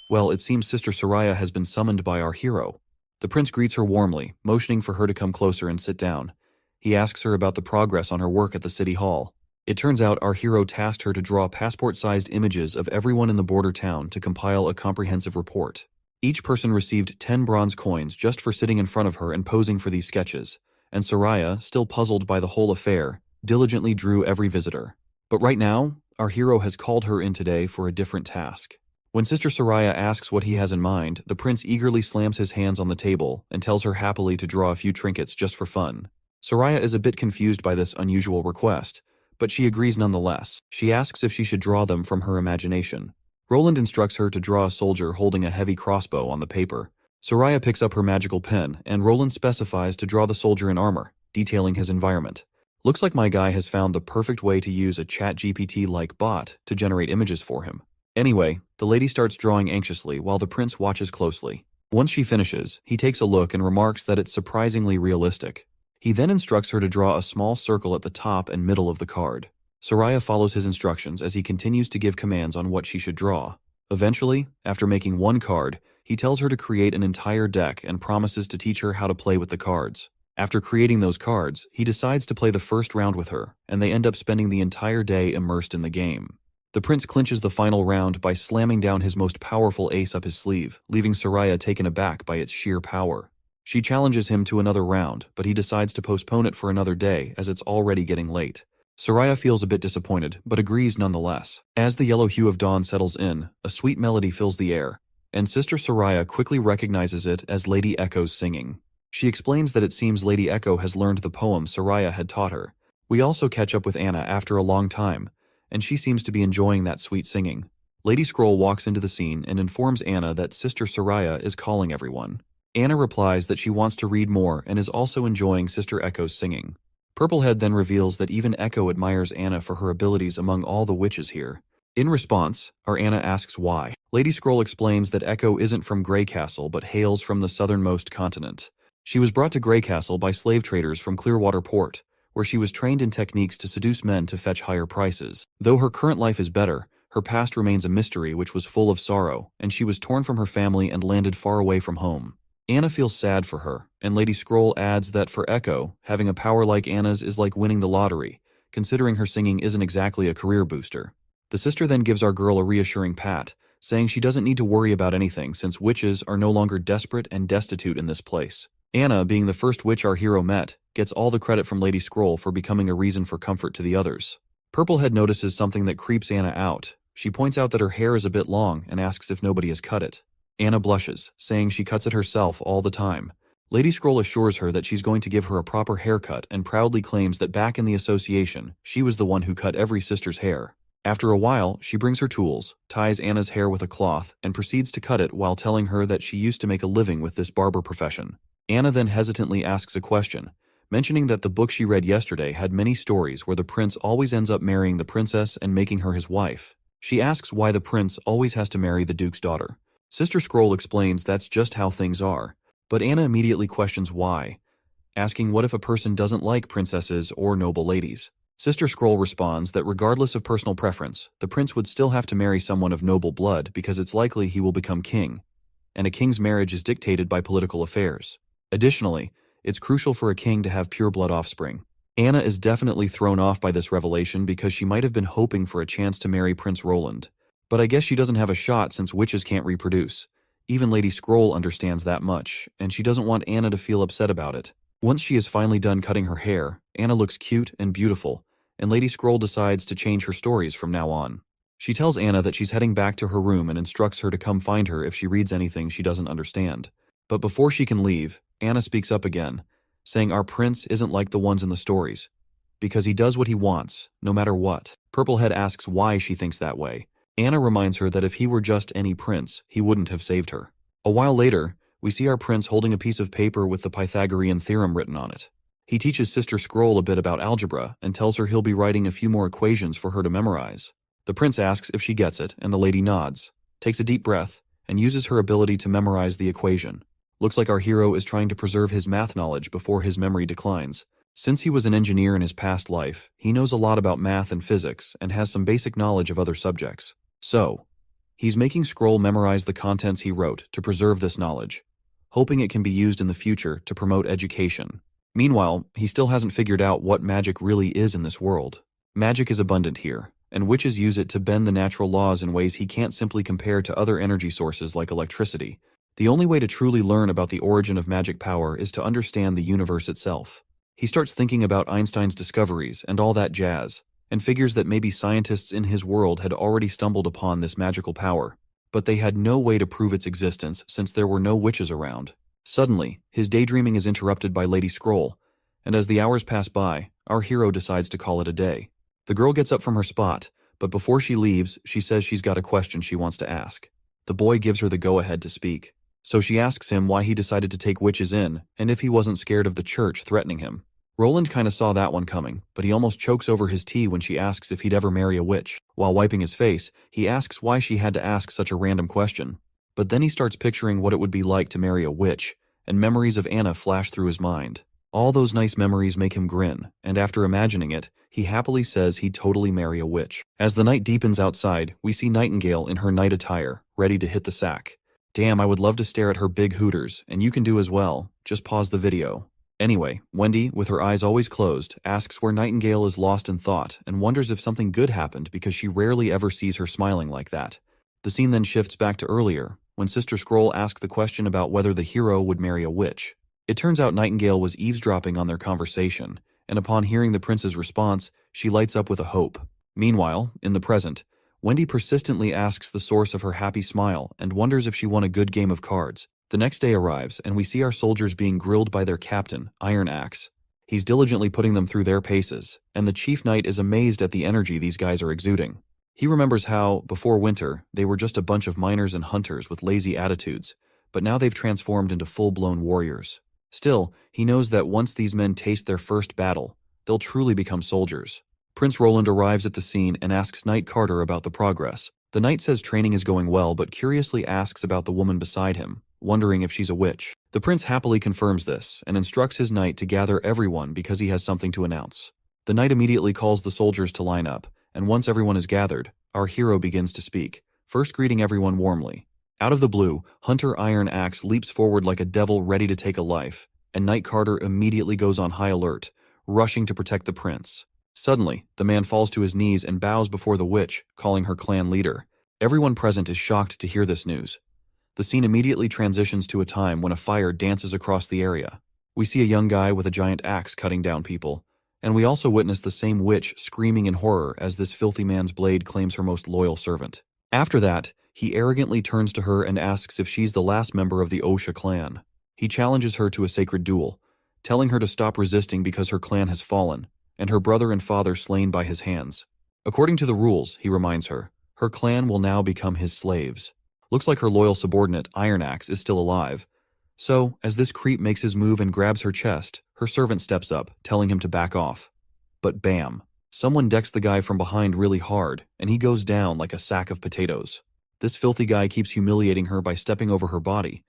Well, it seems Sister Soraya has been summoned by our hero. The prince greets her warmly, motioning for her to come closer and sit down. He asks her about the progress on her work at the city hall. It turns out our hero tasked her to draw passport-sized images of everyone in the border town to compile a comprehensive report. Each person received 10 bronze coins just for sitting in front of her and posing for these sketches, and Soraya, still puzzled by the whole affair, diligently drew every visitor. But right now, our hero has called her in today for a different task. When Sister Soraya asks what he has in mind, the prince eagerly slams his hands on the table and tells her happily to draw a few trinkets just for fun. Soraya is a bit confused by this unusual request, but she agrees nonetheless. She asks if she should draw them from her imagination. Roland instructs her to draw a soldier holding a heavy crossbow on the paper. Soraya picks up her magical pen, and Roland specifies to draw the soldier in armor, detailing his environment. Looks like my guy has found the perfect way to use a ChatGPT-like bot to generate images for him. Anyway, the lady starts drawing anxiously while the prince watches closely. Once she finishes, he takes a look and remarks that it's surprisingly realistic. He then instructs her to draw a small circle at the top and middle of the card. Soraya follows his instructions as he continues to give commands on what she should draw. Eventually, after making one card, he tells her to create an entire deck and promises to teach her how to play with the cards. After creating those cards, he decides to play the first round with her, and they end up spending the entire day immersed in the game. The prince clinches the final round by slamming down his most powerful ace up his sleeve, leaving Soraya taken aback by its sheer power. She challenges him to another round, but he decides to postpone it for another day as it's already getting late. Soraya feels a bit disappointed, but agrees nonetheless. As the yellow hue of dawn settles in, a sweet melody fills the air, and Sister Soraya quickly recognizes it as Lady Echo's singing. She explains that it seems Lady Echo has learned the poem Soraya had taught her. We also catch up with Anna after a long time, and she seems to be enjoying that sweet singing. Lady Scroll walks into the scene and informs Anna that Sister Soraya is calling everyone. Anna replies that she wants to read more and is also enjoying Sister Echo's singing. Purplehead then reveals that even Echo admires Anna for her abilities among all the witches here. In response, our Anna asks why. Lady Scroll explains that Echo isn't from Grey Castle but hails from the southernmost continent. She was brought to Grey Castle by slave traders from Clearwater Port, where she was trained in techniques to seduce men to fetch higher prices. Though her current life is better, her past remains a mystery which was full of sorrow, and she was torn from her family and landed far away from home. Anna feels sad for her, and Lady Scroll adds that for Echo, having a power like Anna's is like winning the lottery, considering her singing isn't exactly a career booster. The sister then gives our girl a reassuring pat, saying she doesn't need to worry about anything since witches are no longer desperate and destitute in this place. Anna, being the first witch our hero met, gets all the credit from Lady Scroll for becoming a reason for comfort to the others. Purplehead notices something that creeps Anna out. She points out that her hair is a bit long and asks if nobody has cut it. Anna blushes, saying she cuts it herself all the time. Lady Scroll assures her that she's going to give her a proper haircut and proudly claims that back in the association, she was the one who cut every sister's hair. After a while, she brings her tools, ties Anna's hair with a cloth, and proceeds to cut it while telling her that she used to make a living with this barber profession. Anna then hesitantly asks a question, mentioning that the book she read yesterday had many stories where the prince always ends up marrying the princess and making her his wife. She asks why the prince always has to marry the duke's daughter. Sister Scroll explains that's just how things are, but Anna immediately questions why, asking what if a person doesn't like princesses or noble ladies. Sister Scroll responds that regardless of personal preference, the prince would still have to marry someone of noble blood because it's likely he will become king, and a king's marriage is dictated by political affairs. Additionally, it's crucial for a king to have pure blood offspring. Anna is definitely thrown off by this revelation because she might have been hoping for a chance to marry Prince Roland. But I guess she doesn't have a shot since witches can't reproduce. Even Lady Scroll understands that much, and she doesn't want Anna to feel upset about it. Once she is finally done cutting her hair, Anna looks cute and beautiful, and Lady Scroll decides to change her stories from now on. She tells Anna that she's heading back to her room and instructs her to come find her if she reads anything she doesn't understand. But before she can leave, Anna speaks up again, saying our prince isn't like the ones in the stories, because he does what he wants, no matter what. Purplehead asks why she thinks that way. Anna reminds her that if he were just any prince, he wouldn't have saved her. A while later, we see our prince holding a piece of paper with the Pythagorean theorem written on it. He teaches Sister Scroll a bit about algebra and tells her he'll be writing a few more equations for her to memorize. The prince asks if she gets it, and the lady nods, takes a deep breath, and uses her ability to memorize the equation. Looks like our hero is trying to preserve his math knowledge before his memory declines. Since he was an engineer in his past life, he knows a lot about math and physics and has some basic knowledge of other subjects. So, he's making Scroll memorize the contents he wrote to preserve this knowledge, hoping it can be used in the future to promote education. Meanwhile, he still hasn't figured out what magic really is in this world. Magic is abundant here, and witches use it to bend the natural laws in ways he can't simply compare to other energy sources like electricity. The only way to truly learn about the origin of magic power is to understand the universe itself. He starts thinking about Einstein's discoveries and all that jazz, and figures that maybe scientists in his world had already stumbled upon this magical power, but they had no way to prove its existence since there were no witches around. Suddenly, his daydreaming is interrupted by Lady Scroll, and as the hours pass by, our hero decides to call it a day. The girl gets up from her spot, but before she leaves, she says she's got a question she wants to ask. The boy gives her the go-ahead to speak. So she asks him why he decided to take witches in, and if he wasn't scared of the church threatening him. Roland kinda saw that one coming, but he almost chokes over his tea when she asks if he'd ever marry a witch. While wiping his face, he asks why she had to ask such a random question. But then he starts picturing what it would be like to marry a witch, and memories of Anna flash through his mind. All those nice memories make him grin, and after imagining it, he happily says he'd totally marry a witch. As the night deepens outside, we see Nightingale in her night attire, ready to hit the sack. Damn, I would love to stare at her big hooters, and you can do as well. Just pause the video. Anyway, Wendy, with her eyes always closed, asks where Nightingale is lost in thought and wonders if something good happened because she rarely ever sees her smiling like that. The scene then shifts back to earlier, when Sister Scroll asked the question about whether the hero would marry a witch. It turns out Nightingale was eavesdropping on their conversation, and upon hearing the prince's response, she lights up with a hope. Meanwhile, in the present, Wendy persistently asks the source of her happy smile and wonders if she won a good game of cards. The next day arrives, and we see our soldiers being grilled by their captain, Iron Axe. He's diligently putting them through their paces, and the chief knight is amazed at the energy these guys are exuding. He remembers how, before winter, they were just a bunch of miners and hunters with lazy attitudes, but now they've transformed into full-blown warriors. Still, he knows that once these men taste their first battle, they'll truly become soldiers. Prince Roland arrives at the scene and asks Knight Carter about the progress. The knight says training is going well, but curiously asks about the woman beside him, wondering if she's a witch. The prince happily confirms this and instructs his knight to gather everyone because he has something to announce. The knight immediately calls the soldiers to line up, and once everyone is gathered, our hero begins to speak, first greeting everyone warmly. Out of the blue, Hunter Iron Axe leaps forward like a devil ready to take a life, and Knight Carter immediately goes on high alert, rushing to protect the prince. Suddenly, the man falls to his knees and bows before the witch, calling her clan leader. Everyone present is shocked to hear this news. The scene immediately transitions to a time when a fire dances across the area. We see a young guy with a giant axe cutting down people, and we also witness the same witch screaming in horror as this filthy man's blade claims her most loyal servant. After that, he arrogantly turns to her and asks if she's the last member of the Osha clan. He challenges her to a sacred duel, telling her to stop resisting because her clan has fallen, and her brother and father slain by his hands. According to the rules, he reminds her, her clan will now become his slaves. Looks like her loyal subordinate, Iron Axe, is still alive. So, as this creep makes his move and grabs her chest, Her servant steps up, telling him to back off. But bam! Someone decks the guy from behind really hard, and he goes down like a sack of potatoes. This filthy guy keeps humiliating her by stepping over her body.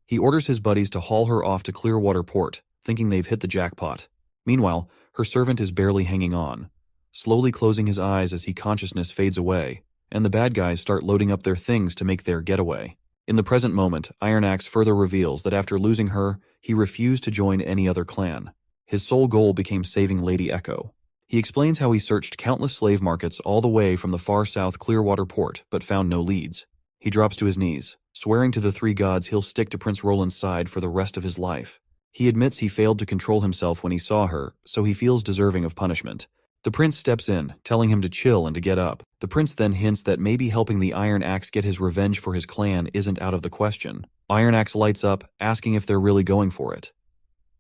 He orders his buddies to haul her off to Clearwater Port, thinking they've hit the jackpot. Meanwhile, her servant is barely hanging on, slowly closing his eyes as consciousness fades away, and the bad guys start loading up their things to make their getaway. In the present moment, Iron Axe further reveals that after losing her, he refused to join any other clan. His sole goal became saving Lady Echo. He explains how he searched countless slave markets all the way from the far south Clearwater Port, but found no leads. He drops to his knees, swearing to the three gods he'll stick to Prince Roland's side for the rest of his life. He admits he failed to control himself when he saw her, so he feels deserving of punishment. The prince steps in, telling him to chill and to get up. The prince then hints that maybe helping the Iron Axe get his revenge for his clan isn't out of the question. Iron Axe lights up, asking if they're really going for it.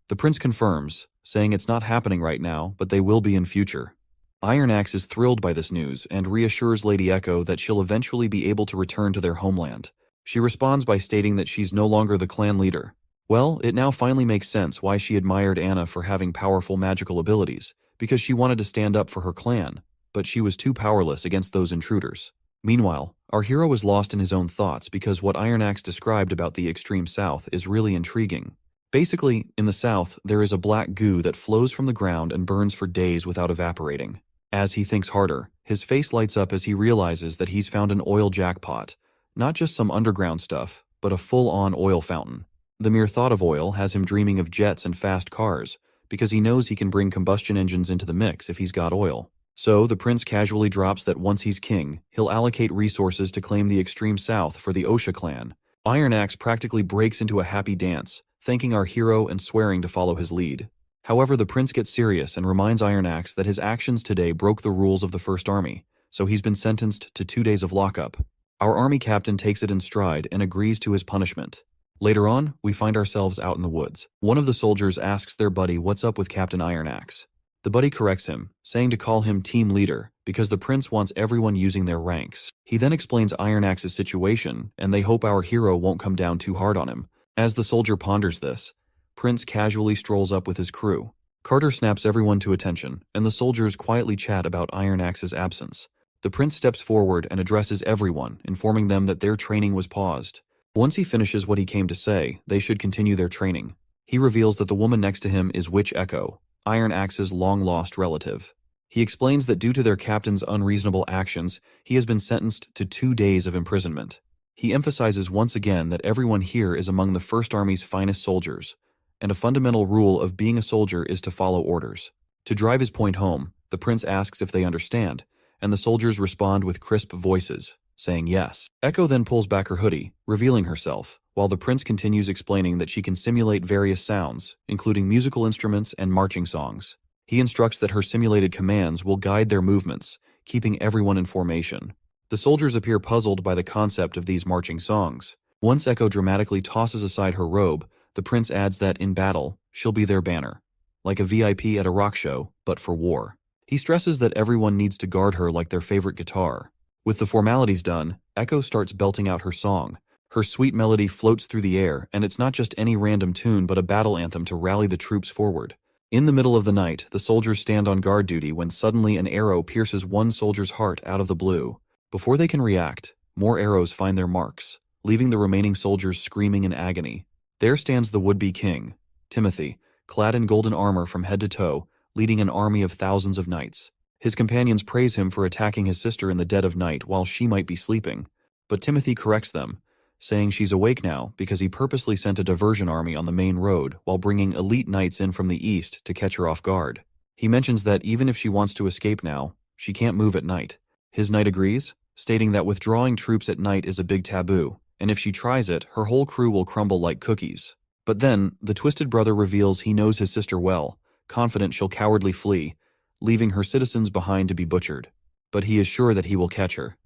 The prince confirms, saying it's not happening right now, but they will be in future. Iron Axe is thrilled by this news and reassures Lady Echo that she'll eventually be able to return to their homeland. She responds by stating that she's no longer the clan leader. Well, it now finally makes sense why she admired Anna for having powerful magical abilities, because she wanted to stand up for her clan, but she was too powerless against those intruders. Meanwhile, our hero is lost in his own thoughts because what Iron Axe described about the extreme south is really intriguing. Basically, in the south, there is a black goo that flows from the ground and burns for days without evaporating. As he thinks harder, his face lights up as he realizes that he's found an oil jackpot, not just some underground stuff, but a full-on oil fountain. The mere thought of oil has him dreaming of jets and fast cars, because he knows he can bring combustion engines into the mix if he's got oil. So, the prince casually drops that once he's king, he'll allocate resources to claim the extreme south for the Osha clan. Iron Axe practically breaks into a happy dance, thanking our hero and swearing to follow his lead. However, the prince gets serious and reminds Iron Axe that his actions today broke the rules of the First Army, so he's been sentenced to 2 days of lockup. Our army captain takes it in stride and agrees to his punishment. Later on, we find ourselves out in the woods. One of the soldiers asks their buddy what's up with Captain Iron Axe. The buddy corrects him, saying to call him team leader, because the prince wants everyone using their ranks. He then explains Iron Axe's situation, and they hope our hero won't come down too hard on him. As the soldier ponders this, Prince casually strolls up with his crew. Carter snaps everyone to attention, and the soldiers quietly chat about Iron Axe's absence. The prince steps forward and addresses everyone, informing them that their training was paused. Once he finishes what he came to say, they should continue their training. He reveals that the woman next to him is Witch Echo, Iron Axe's long-lost relative. He explains that due to their captain's unreasonable actions, he has been sentenced to 2 days of imprisonment. He emphasizes once again that everyone here is among the First Army's finest soldiers, and a fundamental rule of being a soldier is to follow orders. To drive his point home, the prince asks if they understand, and the soldiers respond with crisp voices, saying yes. Echo then pulls back her hoodie, revealing herself, while the prince continues explaining that she can simulate various sounds, including musical instruments and marching songs. He instructs that her simulated commands will guide their movements, keeping everyone in formation. The soldiers appear puzzled by the concept of these marching songs. Once Echo dramatically tosses aside her robe, the prince adds that in battle, she'll be their banner, like a VIP at a rock show, but for war. He stresses that everyone needs to guard her like their favorite guitar. With the formalities done, Echo starts belting out her song. Her sweet melody floats through the air, and it's not just any random tune but a battle anthem to rally the troops forward. In the middle of the night, the soldiers stand on guard duty when suddenly an arrow pierces one soldier's heart out of the blue. Before they can react, more arrows find their marks, leaving the remaining soldiers screaming in agony. There stands the would-be king, Timothy, clad in golden armor from head to toe, leading an army of thousands of knights. His companions praise him for attacking his sister in the dead of night while she might be sleeping, but Timothy corrects them, saying she's awake now because he purposely sent a diversion army on the main road while bringing elite knights in from the east to catch her off guard. He mentions that even if she wants to escape now, she can't move at night. His knight agrees, stating that withdrawing troops at night is a big taboo, and if she tries it, her whole crew will crumble like cookies. But then, the twisted brother reveals he knows his sister well, confident she'll cowardly flee, leaving her citizens behind to be butchered. But he is sure that he will catch her,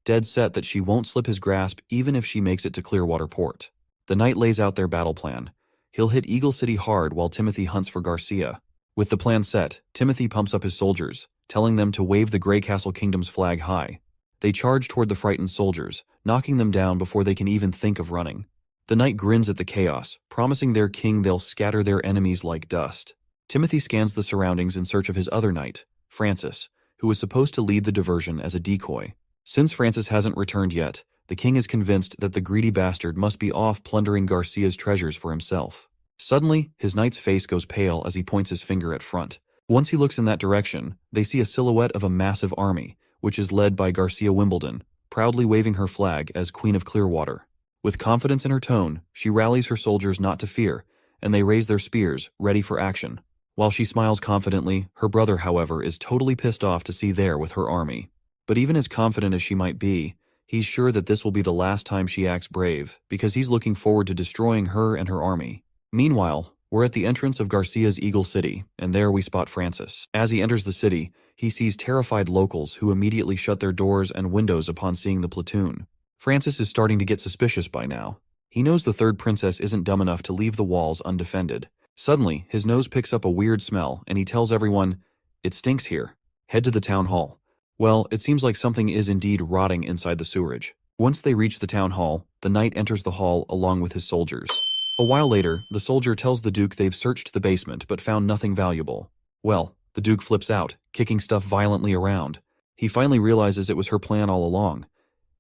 dead set that she won't slip his grasp even if she makes it to Clearwater Port. The knight lays out their battle plan. He'll hit Eagle City hard while Timothy hunts for Garcia. With the plan set, Timothy pumps up his soldiers, telling them to wave the Grey Castle Kingdom's flag high. They charge toward the frightened soldiers, knocking them down before they can even think of running. The knight grins at the chaos, promising their king they'll scatter their enemies like dust. Timothy scans the surroundings in search of his other knight, Francis, who was supposed to lead the diversion as a decoy. Since Francis hasn't returned yet, the king is convinced that the greedy bastard must be off plundering Garcia's treasures for himself. Suddenly, his knight's face goes pale as he points his finger at front. Once he looks in that direction, they see a silhouette of a massive army, which is led by Garcia Wimbledon, proudly waving her flag as Queen of Clearwater. With confidence in her tone, she rallies her soldiers not to fear, and they raise their spears, ready for action. While she smiles confidently, her brother, however, is totally pissed off to see there with her army. But even as confident as she might be, he's sure that this will be the last time she acts brave, because he's looking forward to destroying her and her army. Meanwhile, we're at the entrance of Garcia's Eagle City, and there we spot Francis. As he enters the city, he sees terrified locals who immediately shut their doors and windows upon seeing the platoon. Francis is starting to get suspicious by now. He knows the third princess isn't dumb enough to leave the walls undefended. Suddenly, his nose picks up a weird smell, and he tells everyone, "It stinks here. Head to the town hall." Well, it seems like something is indeed rotting inside the sewerage. Once they reach the town hall, the knight enters the hall along with his soldiers. A while later, the soldier tells the Duke they've searched the basement but found nothing valuable. Well, the Duke flips out, kicking stuff violently around. He finally realizes it was her plan all along.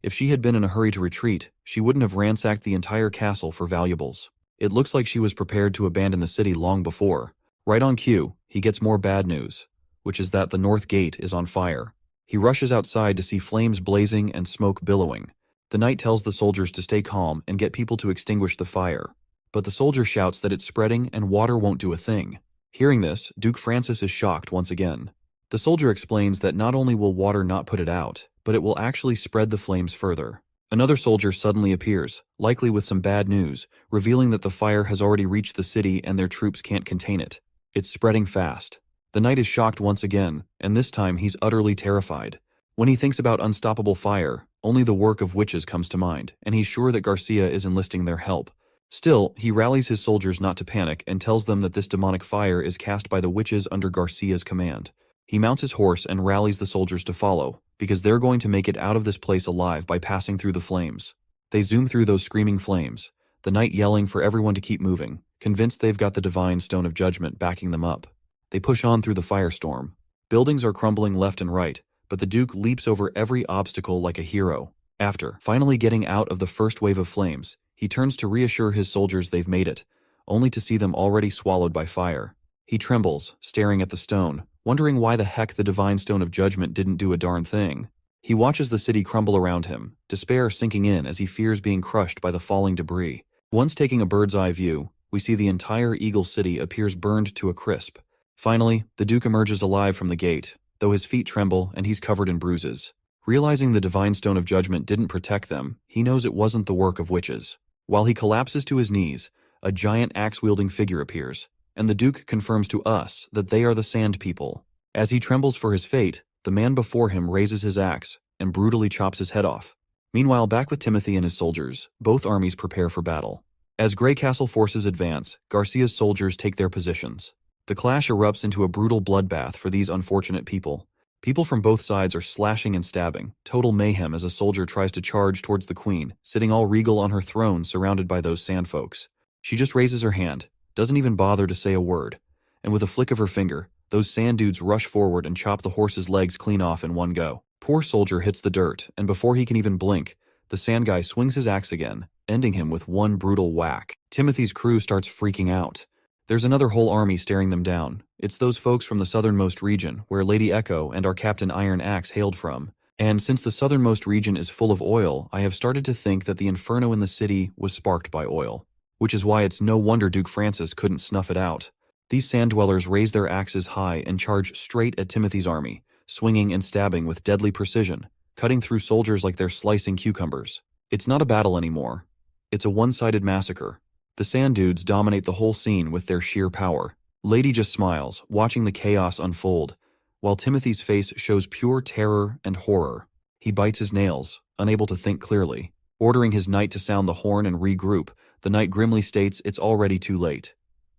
If she had been in a hurry to retreat, she wouldn't have ransacked the entire castle for valuables. It looks like she was prepared to abandon the city long before. Right on cue, he gets more bad news, which is that the north gate is on fire. He rushes outside to see flames blazing and smoke billowing. The knight tells the soldiers to stay calm and get people to extinguish the fire. But the soldier shouts that it's spreading and water won't do a thing. Hearing this, Duke Francis is shocked once again. The soldier explains that not only will water not put it out, but it will actually spread the flames further. Another soldier suddenly appears, likely with some bad news, revealing that the fire has already reached the city and their troops can't contain it. It's spreading fast. The knight is shocked once again, and this time he's utterly terrified. When he thinks about unstoppable fire, only the work of witches comes to mind, and he's sure that Garcia is enlisting their help. Still, he rallies his soldiers not to panic and tells them that this demonic fire is cast by the witches under Garcia's command. He mounts his horse and rallies the soldiers to follow, because they're going to make it out of this place alive by passing through the flames. They zoom through those screaming flames, the knight yelling for everyone to keep moving, convinced they've got the divine stone of judgment backing them up. They push on through the firestorm. Buildings are crumbling left and right, but the Duke leaps over every obstacle like a hero. After finally getting out of the first wave of flames, he turns to reassure his soldiers they've made it, only to see them already swallowed by fire. He trembles, staring at the stone, wondering why the heck the divine stone of judgment didn't do a darn thing. He watches the city crumble around him, despair sinking in as he fears being crushed by the falling debris. Once taking a bird's-eye view, we see the entire Eagle City appears burned to a crisp. Finally, the Duke emerges alive from the gate, though his feet tremble and he's covered in bruises. Realizing the divine stone of judgment didn't protect them, he knows it wasn't the work of witches. While he collapses to his knees, a giant axe-wielding figure appears, and the Duke confirms to us that they are the Sand People. As he trembles for his fate, the man before him raises his axe and brutally chops his head off. Meanwhile, back with Timothy and his soldiers, both armies prepare for battle. As Grey Castle forces advance, Garcia's soldiers take their positions. The clash erupts into a brutal bloodbath for these unfortunate people. People from both sides are slashing and stabbing, total mayhem as a soldier tries to charge towards the queen, sitting all regal on her throne surrounded by those sandfolks. She just raises her hand, doesn't even bother to say a word, and with a flick of her finger, those sand dudes rush forward and chop the horse's legs clean off in one go. Poor soldier hits the dirt, and before he can even blink, the sand guy swings his axe again, ending him with one brutal whack. Timothy's crew starts freaking out. There's another whole army staring them down. It's those folks from the southernmost region, where Lady Echo and our Captain Iron Axe hailed from. And since the southernmost region is full of oil, I have started to think that the inferno in the city was sparked by oil. Which is why it's no wonder Duke Francis couldn't snuff it out. These sand dwellers raise their axes high and charge straight at Timothy's army, swinging and stabbing with deadly precision, cutting through soldiers like they're slicing cucumbers. It's not a battle anymore. It's a one-sided massacre. The sand dudes dominate the whole scene with their sheer power. Lady just smiles, watching the chaos unfold, while Timothy's face shows pure terror and horror. He bites his nails, unable to think clearly. Ordering his knight to sound the horn and regroup, the knight grimly states it's already too late.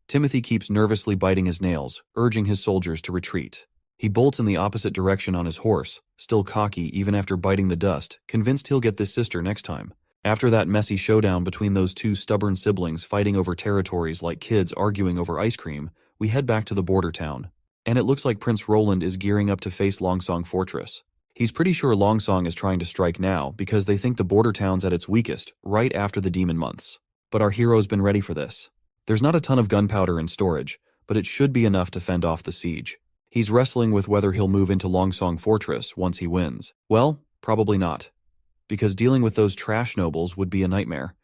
Timothy keeps nervously biting his nails, urging his soldiers to retreat. He bolts in the opposite direction on his horse, still cocky even after biting the dust, convinced he'll get this sister next time. After that messy showdown between those two stubborn siblings fighting over territories like kids arguing over ice cream, We head back to the border town, and it looks like Prince Roland is gearing up to face Longsong Fortress. He's pretty sure Longsong is trying to strike now because they think the border town's at its weakest, right after the demon months. But our hero's been ready for this. There's not a ton of gunpowder in storage, but it should be enough to fend off the siege. He's wrestling with whether he'll move into Longsong Fortress once he wins. Well, probably not, because dealing with those trash nobles would be a nightmare.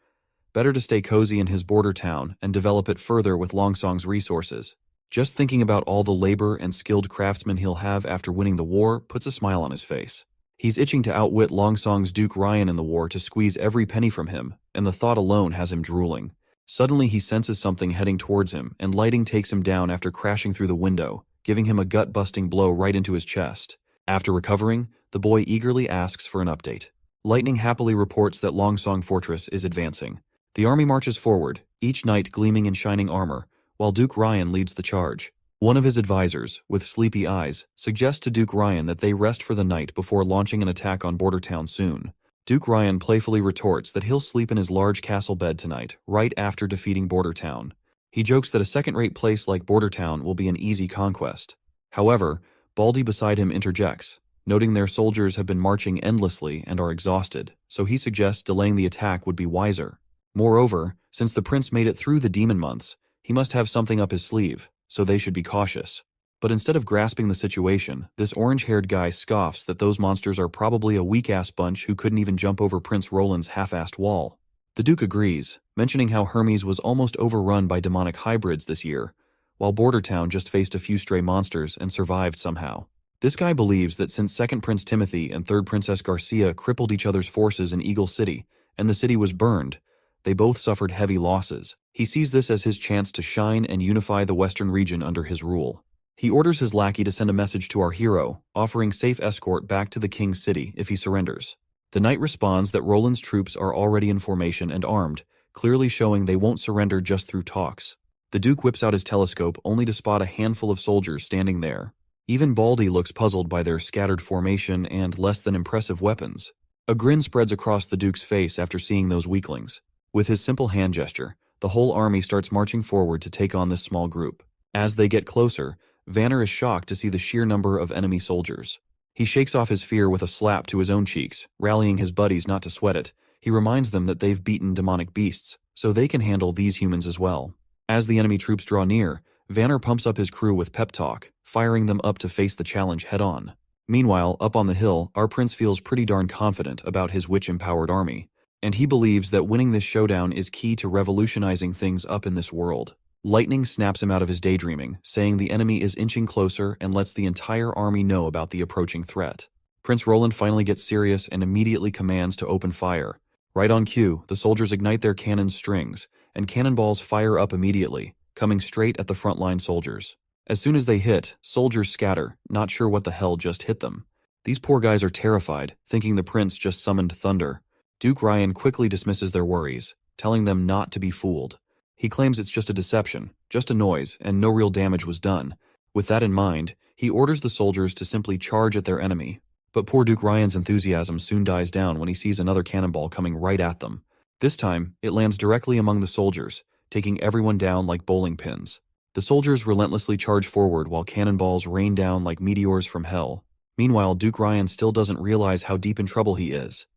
Better to stay cozy in his border town and develop it further with Longsong's resources. Just thinking about all the labor and skilled craftsmen he'll have after winning the war puts a smile on his face. He's itching to outwit Longsong's Duke Ryan in the war to squeeze every penny from him, and the thought alone has him drooling. Suddenly he senses something heading towards him, and lighting takes him down after crashing through the window, giving him a gut-busting blow right into his chest. After recovering, the boy eagerly asks for an update. Lightning happily reports that Longsong Fortress is advancing. The army marches forward, each knight gleaming in shining armor, while Duke Ryan leads the charge. One of his advisors, with sleepy eyes, suggests to Duke Ryan that they rest for the night before launching an attack on Border Town soon. Duke Ryan playfully retorts that he'll sleep in his large castle bed tonight, right after defeating Border Town. He jokes that a second-rate place like Border Town will be an easy conquest. However, Baldy beside him interjects, noting their soldiers have been marching endlessly and are exhausted, so he suggests delaying the attack would be wiser. Moreover, since the prince made it through the demon months, he must have something up his sleeve, so they should be cautious. But instead of grasping the situation, this orange-haired guy scoffs that those monsters are probably a weak-ass bunch who couldn't even jump over Prince Roland's half-assed wall. The Duke agrees, mentioning how Hermes was almost overrun by demonic hybrids this year, while Border Town just faced a few stray monsters and survived somehow. This guy believes that since 2nd Prince Timothy and 3rd Princess Garcia crippled each other's forces in Eagle City, and the city was burned, they both suffered heavy losses. He sees this as his chance to shine and unify the western region under his rule. He orders his lackey to send a message to our hero, offering safe escort back to the king's city if he surrenders. The knight responds that Roland's troops are already in formation and armed, clearly showing they won't surrender just through talks. The Duke whips out his telescope only to spot a handful of soldiers standing there. Even Baldy looks puzzled by their scattered formation and less than impressive weapons. A grin spreads across the Duke's face after seeing those weaklings. With his simple hand gesture, the whole army starts marching forward to take on this small group. As they get closer, Vanner is shocked to see the sheer number of enemy soldiers. He shakes off his fear with a slap to his own cheeks, rallying his buddies not to sweat it. He reminds them that they've beaten demonic beasts, so they can handle these humans as well. As the enemy troops draw near, Vanner pumps up his crew with pep talk, firing them up to face the challenge head-on. Meanwhile, up on the hill, our prince feels pretty darn confident about his witch-empowered army, and he believes that winning this showdown is key to revolutionizing things up in this world. Lightning snaps him out of his daydreaming, saying the enemy is inching closer and lets the entire army know about the approaching threat. Prince Roland finally gets serious and immediately commands to open fire. Right on cue, the soldiers ignite their cannon strings, and cannonballs fire up immediately, coming straight at the frontline soldiers. As soon as they hit, soldiers scatter, not sure what the hell just hit them. These poor guys are terrified, thinking the prince just summoned thunder. Duke Ryan quickly dismisses their worries, telling them not to be fooled. He claims it's just a deception, just a noise, and no real damage was done. With that in mind, he orders the soldiers to simply charge at their enemy. But poor Duke Ryan's enthusiasm soon dies down when he sees another cannonball coming right at them. This time, it lands directly among the soldiers, taking everyone down like bowling pins. The soldiers relentlessly charge forward while cannonballs rain down like meteors from hell. Meanwhile, Duke Ryan still doesn't realize how deep in trouble he is,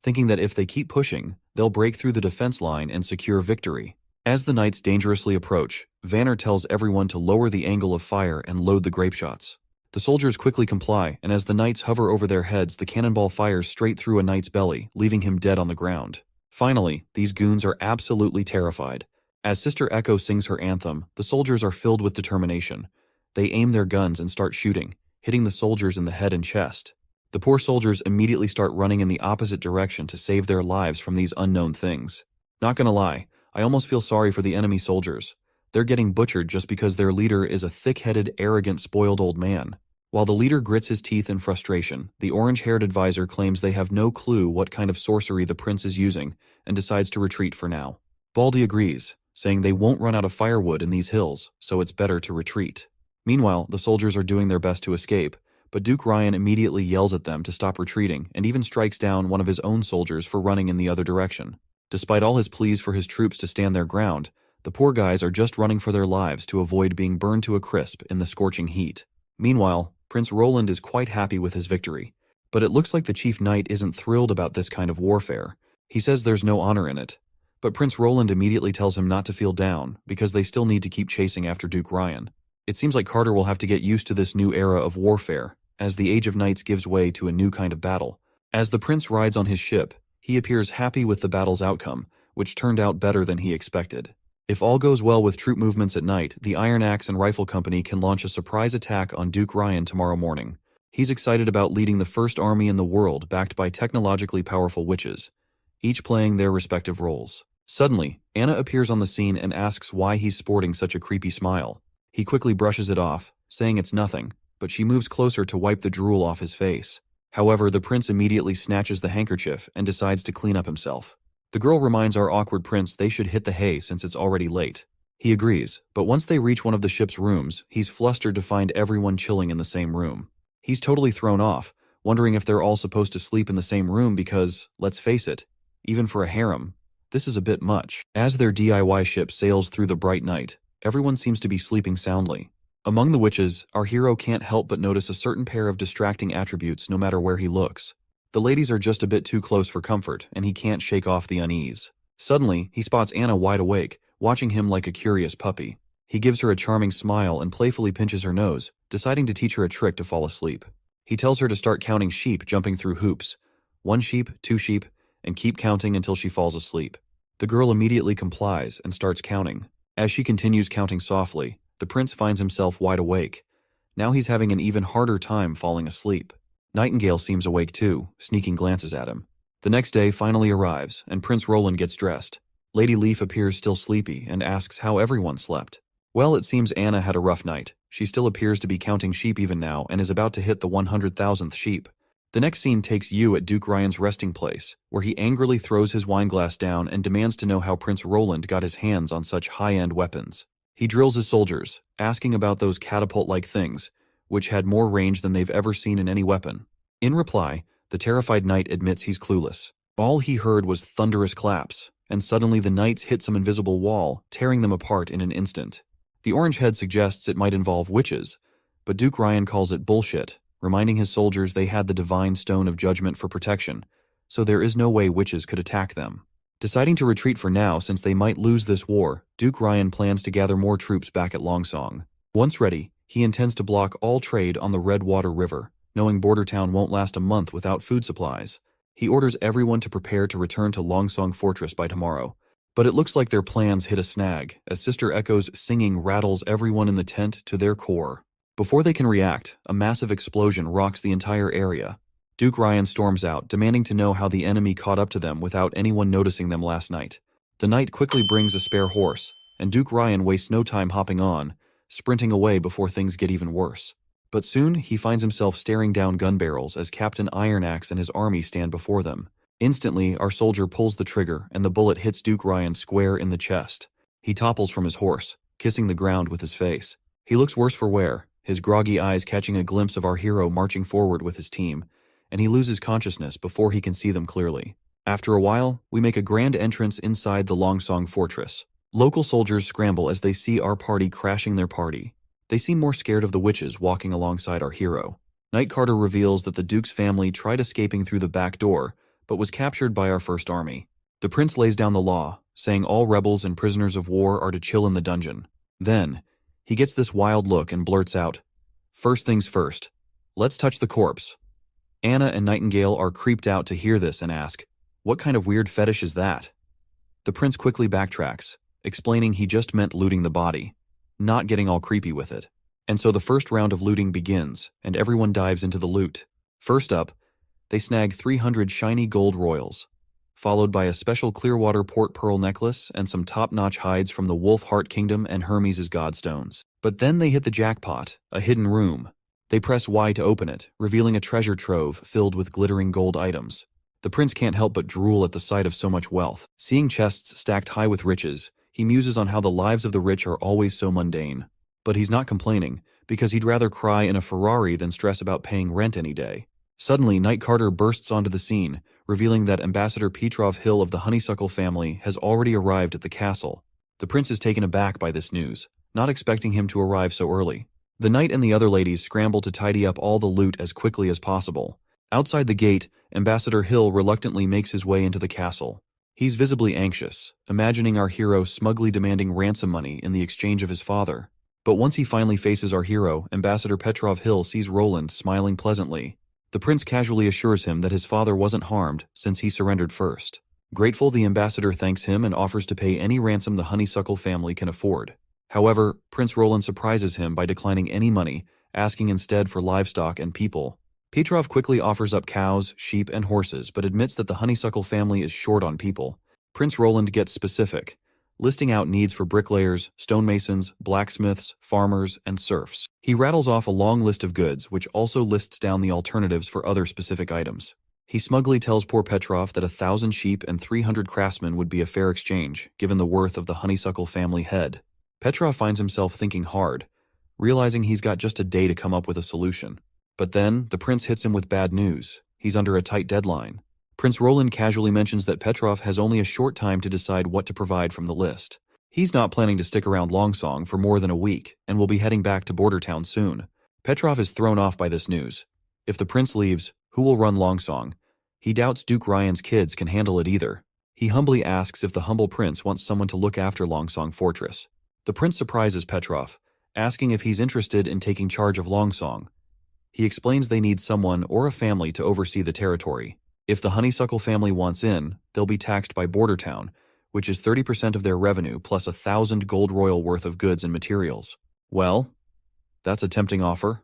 thinking that if they keep pushing, they'll break through the defense line and secure victory. As the knights dangerously approach, Vanner tells everyone to lower the angle of fire and load the grape shots. The soldiers quickly comply, and as the knights hover over their heads, the cannonball fires straight through a knight's belly, leaving him dead on the ground. Finally, these goons are absolutely terrified. As Sister Echo sings her anthem, the soldiers are filled with determination. They aim their guns and start shooting, hitting the soldiers in the head and chest. The poor soldiers immediately start running in the opposite direction to save their lives from these unknown things. Not gonna lie, I almost feel sorry for the enemy soldiers. They're getting butchered just because their leader is a thick-headed, arrogant, spoiled old man. While the leader grits his teeth in frustration, the orange-haired advisor claims they have no clue what kind of sorcery the prince is using and decides to retreat for now. Baldy agrees, saying they won't run out of firewood in these hills, so it's better to retreat. Meanwhile, the soldiers are doing their best to escape, but Duke Ryan immediately yells at them to stop retreating and even strikes down one of his own soldiers for running in the other direction. Despite all his pleas for his troops to stand their ground, The poor guys are just running for their lives to avoid being burned to a crisp in the scorching heat. Meanwhile, Prince Roland is quite happy with his victory. But it looks like the chief knight isn't thrilled about this kind of warfare. He says there's no honor in it. But Prince Roland immediately tells him not to feel down, because they still need to keep chasing after Duke Ryan. It seems like Carter will have to get used to this new era of warfare, as the Age of Knights gives way to a new kind of battle. As the prince rides on his ship, he appears happy with the battle's outcome, which turned out better than he expected. If all goes well with troop movements at night, the Iron Axe and Rifle Company can launch a surprise attack on Duke Ryan tomorrow morning. He's excited about leading the first army in the world backed by technologically powerful witches, each playing their respective roles. Suddenly, Anna appears on the scene and asks why he's sporting such a creepy smile. He quickly brushes it off, saying it's nothing, but she moves closer to wipe the drool off his face. However, the prince immediately snatches the handkerchief and decides to clean up himself. The girl reminds our awkward prince they should hit the hay since it's already late. He agrees, but once they reach one of the ship's rooms, he's flustered to find everyone chilling in the same room. He's totally thrown off, wondering if they're all supposed to sleep in the same room because, let's face it, even for a harem, this is a bit much. As their DIY ship sails through the bright night, everyone seems to be sleeping soundly. Among the witches, our hero can't help but notice a certain pair of distracting attributes no matter where he looks. The ladies are just a bit too close for comfort, and he can't shake off the unease. Suddenly, he spots Anna wide awake, watching him like a curious puppy. He gives her a charming smile and playfully pinches her nose, deciding to teach her a trick to fall asleep. He tells her to start counting sheep jumping through hoops. 1 sheep, 2 sheep, and keep counting until she falls asleep. The girl immediately complies and starts counting. As she continues counting softly, the prince finds himself wide awake. Now he's having an even harder time falling asleep. Nightingale seems awake too, sneaking glances at him. The next day finally arrives, and Prince Roland gets dressed. Lady Leaf appears still sleepy and asks how everyone slept. Well, it seems Anna had a rough night. She still appears to be counting sheep even now and is about to hit the 100,000th sheep. The next scene takes you at Duke Ryan's resting place, where he angrily throws his wineglass down and demands to know how Prince Roland got his hands on such high-end weapons. He drills his soldiers, asking about those catapult-like things, which had more range than they've ever seen in any weapon. In reply, the terrified knight admits he's clueless. All he heard was thunderous claps, and suddenly the knights hit some invisible wall, tearing them apart in an instant. The orange head suggests it might involve witches, but Duke Ryan calls it bullshit, reminding his soldiers they had the divine stone of judgment for protection, so there is no way witches could attack them. Deciding to retreat for now since they might lose this war, Duke Ryan plans to gather more troops back at Longsong. Once ready, he intends to block all trade on the Redwater River, knowing Bordertown won't last a month without food supplies. He orders everyone to prepare to return to Longsong Fortress by tomorrow. But it looks like their plans hit a snag, as Sister Echo's singing rattles everyone in the tent to their core. Before they can react, a massive explosion rocks the entire area. Duke Ryan storms out, demanding to know how the enemy caught up to them without anyone noticing them last night. The knight quickly brings a spare horse, and Duke Ryan wastes no time hopping on, sprinting away before things get even worse. But soon, he finds himself staring down gun barrels as Captain Ironaxe and his army stand before them. Instantly, our soldier pulls the trigger, and the bullet hits Duke Ryan square in the chest. He topples from his horse, kissing the ground with his face. He looks worse for wear, his groggy eyes catching a glimpse of our hero marching forward with his team, and he loses consciousness before he can see them clearly. After a while, we make a grand entrance inside the Longsong Fortress. Local soldiers scramble as they see our party crashing their party. They seem more scared of the witches walking alongside our hero. Knight Carter reveals that the Duke's family tried escaping through the back door, but was captured by our first army. The prince lays down the law, saying all rebels and prisoners of war are to chill in the dungeon. Then, he gets this wild look and blurts out, "First things first, let's touch the corpse." Anna and Nightingale are creeped out to hear this and ask, "What kind of weird fetish is that?" The prince quickly backtracks, explaining he just meant looting the body, not getting all creepy with it. And so the first round of looting begins, and everyone dives into the loot. First up, they snag 300 shiny gold royals, followed by a special Clearwater port pearl necklace and some top-notch hides from the Wolf Heart Kingdom and Hermes' Godstones. But then they hit the jackpot, a hidden room. They press Y to open it, revealing a treasure trove filled with glittering gold items. The prince can't help but drool at the sight of so much wealth. Seeing chests stacked high with riches, he muses on how the lives of the rich are always so mundane. But he's not complaining, because he'd rather cry in a Ferrari than stress about paying rent any day. Suddenly, Knight Carter bursts onto the scene, revealing that Ambassador Petrov Hill of the Honeysuckle family has already arrived at the castle. The prince is taken aback by this news, not expecting him to arrive so early. The knight and the other ladies scramble to tidy up all the loot as quickly as possible. Outside the gate, Ambassador Hill reluctantly makes his way into the castle. He's visibly anxious, imagining our hero smugly demanding ransom money in the exchange of his father. But once he finally faces our hero, Ambassador Petrov Hill sees Roland smiling pleasantly. The prince casually assures him that his father wasn't harmed since he surrendered first. Grateful, the ambassador thanks him and offers to pay any ransom the honeysuckle family can afford. However, Prince Roland surprises him by declining any money, asking instead for livestock and people. Petrov quickly offers up cows, sheep, and horses, but admits that the honeysuckle family is short on people. Prince Roland gets specific, listing out needs for bricklayers, stonemasons, blacksmiths, farmers, and serfs. He rattles off a long list of goods, which also lists down the alternatives for other specific items. He smugly tells poor Petrov that 1,000 sheep and 300 craftsmen would be a fair exchange, given the worth of the honeysuckle family head. Petrov finds himself thinking hard, realizing he's got just a day to come up with a solution. But then, the prince hits him with bad news. He's under a tight deadline. Prince Roland casually mentions that Petrov has only a short time to decide what to provide from the list. He's not planning to stick around Longsong for more than a week, and will be heading back to Border Town soon. Petrov is thrown off by this news. If the prince leaves, who will run Longsong? He doubts Duke Ryan's kids can handle it either. He humbly asks if the humble prince wants someone to look after Longsong Fortress. The prince surprises Petrov, asking if he's interested in taking charge of Longsong. He explains they need someone or a family to oversee the territory. If the honeysuckle family wants in, they'll be taxed by Border Town, which is 30% of their revenue plus 1,000 gold royal worth of goods and materials. Well, that's a tempting offer.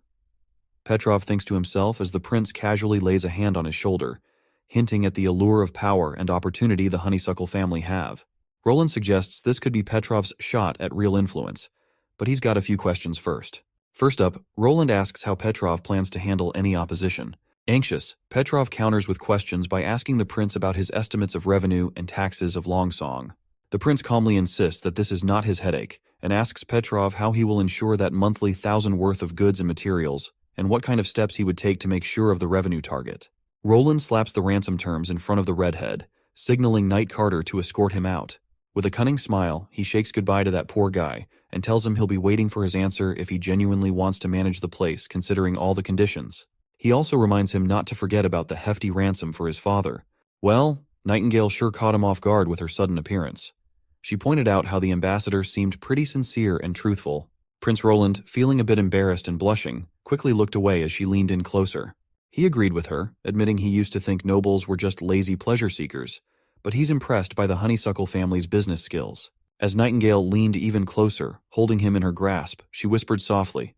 Petrov thinks to himself as the prince casually lays a hand on his shoulder, hinting at the allure of power and opportunity the honeysuckle family have. Roland suggests this could be Petrov's shot at real influence, but he's got a few questions first. First up, Roland asks how Petrov plans to handle any opposition. Anxious, Petrov counters with questions by asking the prince about his estimates of revenue and taxes of Longsong. The prince calmly insists that this is not his headache, and asks Petrov how he will ensure that monthly 1,000 worth of goods and materials, and what kind of steps he would take to make sure of the revenue target. Roland slaps the ransom terms in front of the redhead, signaling Knight Carter to escort him out. With a cunning smile, he shakes goodbye to that poor guy, and tells him he'll be waiting for his answer if he genuinely wants to manage the place considering all the conditions. He also reminds him not to forget about the hefty ransom for his father. Well, Nightingale sure caught him off guard with her sudden appearance. She pointed out how the ambassador seemed pretty sincere and truthful. Prince Roland, feeling a bit embarrassed and blushing, quickly looked away as she leaned in closer. He agreed with her, admitting he used to think nobles were just lazy pleasure seekers, but he's impressed by the honeysuckle family's business skills. As Nightingale leaned even closer, holding him in her grasp, she whispered softly,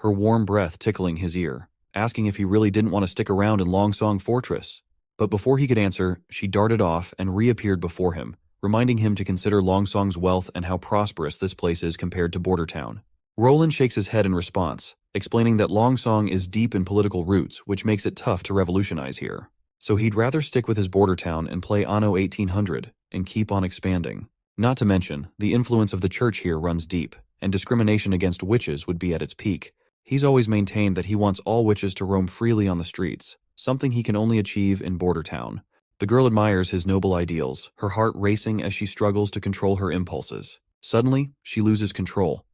her warm breath tickling his ear, asking if he really didn't want to stick around in Longsong Fortress. But before he could answer, she darted off and reappeared before him, reminding him to consider Longsong's wealth and how prosperous this place is compared to Border Town. Roland shakes his head in response, explaining that Longsong is deep in political roots, which makes it tough to revolutionize here. So he'd rather stick with his border town and play Anno 1800 and keep on expanding. Not to mention, the influence of the church here runs deep, and discrimination against witches would be at its peak. He's always maintained that he wants all witches to roam freely on the streets, something he can only achieve in Border Town. The girl admires his noble ideals, her heart racing as she struggles to control her impulses. Suddenly, she loses control,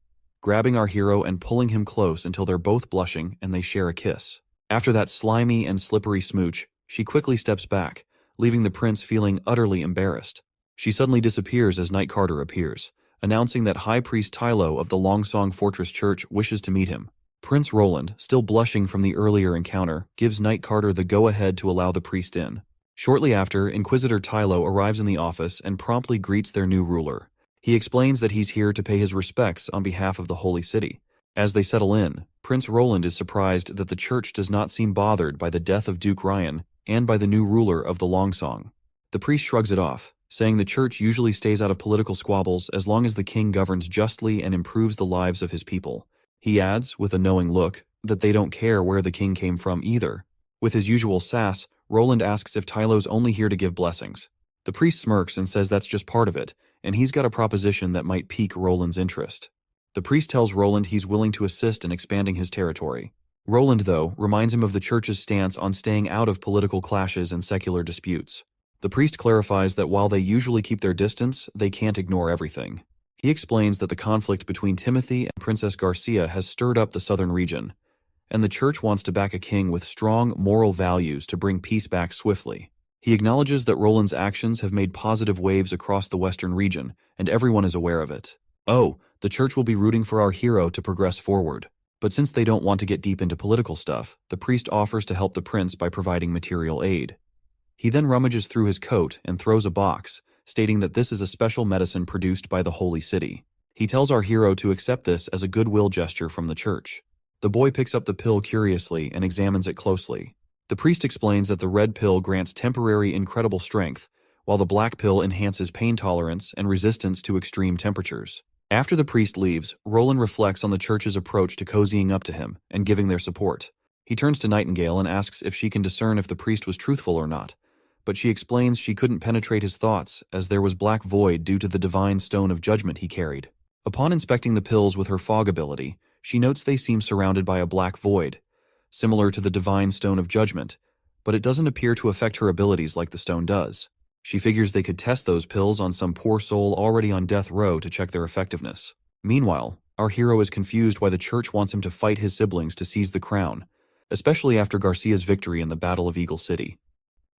grabbing our hero and pulling him close until they're both blushing and they share a kiss. After that slimy and slippery smooch, she quickly steps back, leaving the prince feeling utterly embarrassed. She suddenly disappears as Knight Carter appears, announcing that High Priest Tylo of the Longsong Fortress Church wishes to meet him. Prince Roland, still blushing from the earlier encounter, gives Knight Carter the go-ahead to allow the priest in. Shortly after, Inquisitor Tylo arrives in the office and promptly greets their new ruler. He explains that he's here to pay his respects on behalf of the Holy City. As they settle in, Prince Roland is surprised that the church does not seem bothered by the death of Duke Ryan and by the new ruler of the Longsong. The priest shrugs it off, saying the church usually stays out of political squabbles as long as the king governs justly and improves the lives of his people. He adds, with a knowing look, that they don't care where the king came from either. With his usual sass, Roland asks if Tylo's only here to give blessings. The priest smirks and says that's just part of it, and he's got a proposition that might pique Roland's interest. The priest tells Roland he's willing to assist in expanding his territory. Roland, though, reminds him of the church's stance on staying out of political clashes and secular disputes. The priest clarifies that while they usually keep their distance, they can't ignore everything. He explains that the conflict between Timothy and Princess Garcia has stirred up the southern region, and the church wants to back a king with strong moral values to bring peace back swiftly. He acknowledges that Roland's actions have made positive waves across the western region, and everyone is aware of it. Oh, the church will be rooting for our hero to progress forward. But since they don't want to get deep into political stuff, the priest offers to help the prince by providing material aid. He then rummages through his coat and throws a box, stating that this is a special medicine produced by the holy city. He tells our hero to accept this as a goodwill gesture from the church. The boy picks up the pill curiously and examines it closely. The priest explains that the red pill grants temporary incredible strength, while the black pill enhances pain tolerance and resistance to extreme temperatures. After the priest leaves, Roland reflects on the church's approach to cozying up to him and giving their support. He turns to Nightingale and asks if she can discern if the priest was truthful or not, but she explains she couldn't penetrate his thoughts as there was black void due to the divine stone of judgment he carried. Upon inspecting the pills with her fog ability, she notes they seem surrounded by a black void, similar to the divine stone of judgment, but it doesn't appear to affect her abilities like the stone does. She figures they could test those pills on some poor soul already on death row to check their effectiveness. Meanwhile, our hero is confused why the church wants him to fight his siblings to seize the crown, especially after Garcia's victory in the Battle of Eagle City.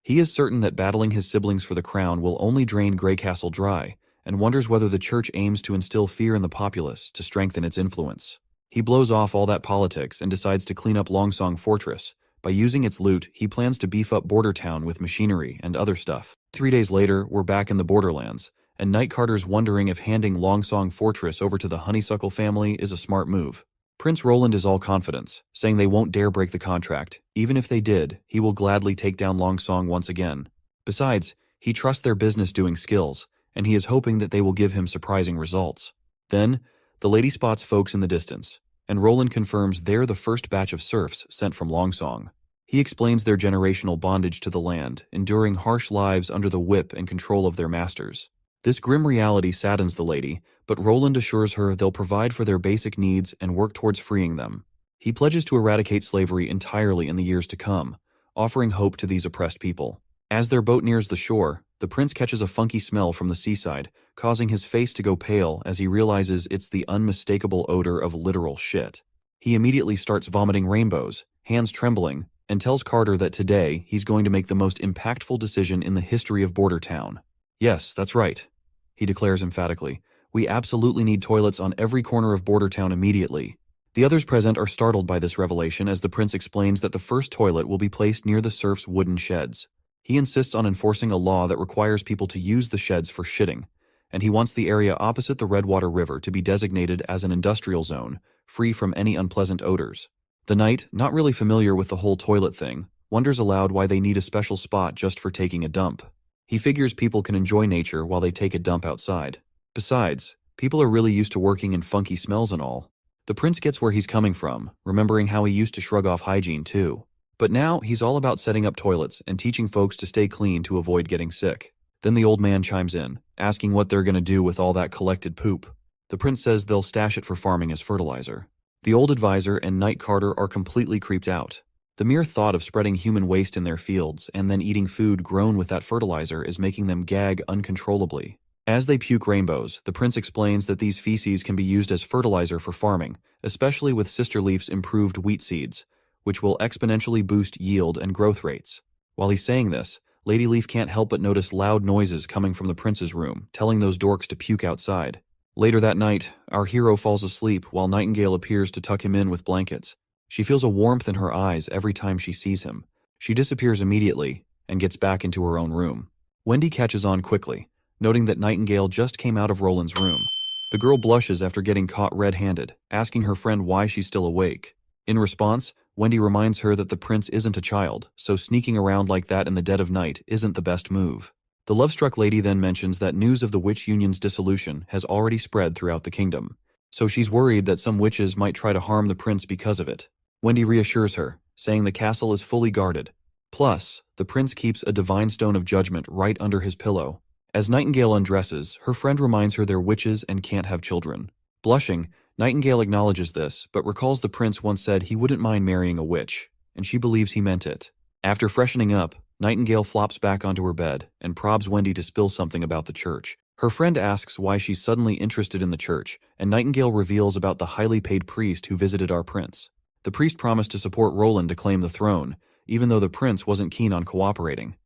He is certain that battling his siblings for the crown will only drain Grey Castle dry, and wonders whether the church aims to instill fear in the populace to strengthen its influence. He blows off all that politics and decides to clean up Longsong Fortress. By using its loot, he plans to beef up Border Town with machinery and other stuff. 3 days later, we're back in the Borderlands, and Night Carter's wondering if handing Longsong Fortress over to the Honeysuckle family is a smart move. Prince Roland is all confidence, saying they won't dare break the contract. Even if they did, he will gladly take down Longsong once again. Besides, he trusts their business-doing skills, and he is hoping that they will give him surprising results. Then, the lady spots folks in the distance, and Roland confirms they're the first batch of serfs sent from Longsong. He explains their generational bondage to the land, enduring harsh lives under the whip and control of their masters. This grim reality saddens the lady, but Roland assures her they'll provide for their basic needs and work towards freeing them. He pledges to eradicate slavery entirely in the years to come, offering hope to these oppressed people. As their boat nears the shore, the prince catches a funky smell from the seaside, causing his face to go pale as he realizes it's the unmistakable odor of literal shit. He immediately starts vomiting rainbows, hands trembling, and tells Carter that today he's going to make the most impactful decision in the history of Border Town. Yes, that's right, he declares emphatically. We absolutely need toilets on every corner of Border Town immediately. The others present are startled by this revelation as the prince explains that the first toilet will be placed near the serfs' wooden sheds. He insists on enforcing a law that requires people to use the sheds for shitting, and he wants the area opposite the Redwater River to be designated as an industrial zone, free from any unpleasant odors. The knight, not really familiar with the whole toilet thing, wonders aloud why they need a special spot just for taking a dump. He figures people can enjoy nature while they take a dump outside. Besides, people are really used to working in funky smells and all. The prince gets where he's coming from, remembering how he used to shrug off hygiene too. But now he's all about setting up toilets and teaching folks to stay clean to avoid getting sick. Then the old man chimes in, asking what they're gonna do with all that collected poop. The prince says they'll stash it for farming as fertilizer. The old advisor and Night Carter are completely creeped out. The mere thought of spreading human waste in their fields and then eating food grown with that fertilizer is making them gag uncontrollably. As they puke rainbows, the prince explains that these feces can be used as fertilizer for farming, especially with Sister Leaf's improved wheat seeds, which will exponentially boost yield and growth rates. While he's saying this, Lady Leaf can't help but notice loud noises coming from the prince's room, telling those dorks to puke outside. Later that night, our hero falls asleep while Nightingale appears to tuck him in with blankets. She feels a warmth in her eyes every time she sees him. She disappears immediately and gets back into her own room. Wendy catches on quickly, noting that Nightingale just came out of Roland's room. The girl blushes after getting caught red-handed, asking her friend why she's still awake. In response, Wendy reminds her that the prince isn't a child, so sneaking around like that in the dead of night isn't the best move. The love-struck lady then mentions that news of the witch union's dissolution has already spread throughout the kingdom, so she's worried that some witches might try to harm the prince because of it. Wendy reassures her, saying the castle is fully guarded. Plus, the prince keeps a divine stone of judgment right under his pillow. As Nightingale undresses, her friend reminds her they're witches and can't have children. Blushing, Nightingale acknowledges this, but recalls the prince once said he wouldn't mind marrying a witch, and she believes he meant it. After freshening up, Nightingale flops back onto her bed and probs Wendy to spill something about the church. Her friend asks why she's suddenly interested in the church, and Nightingale reveals about the highly paid priest who visited our prince. The priest promised to support Roland to claim the throne, even though the prince wasn't keen on cooperating.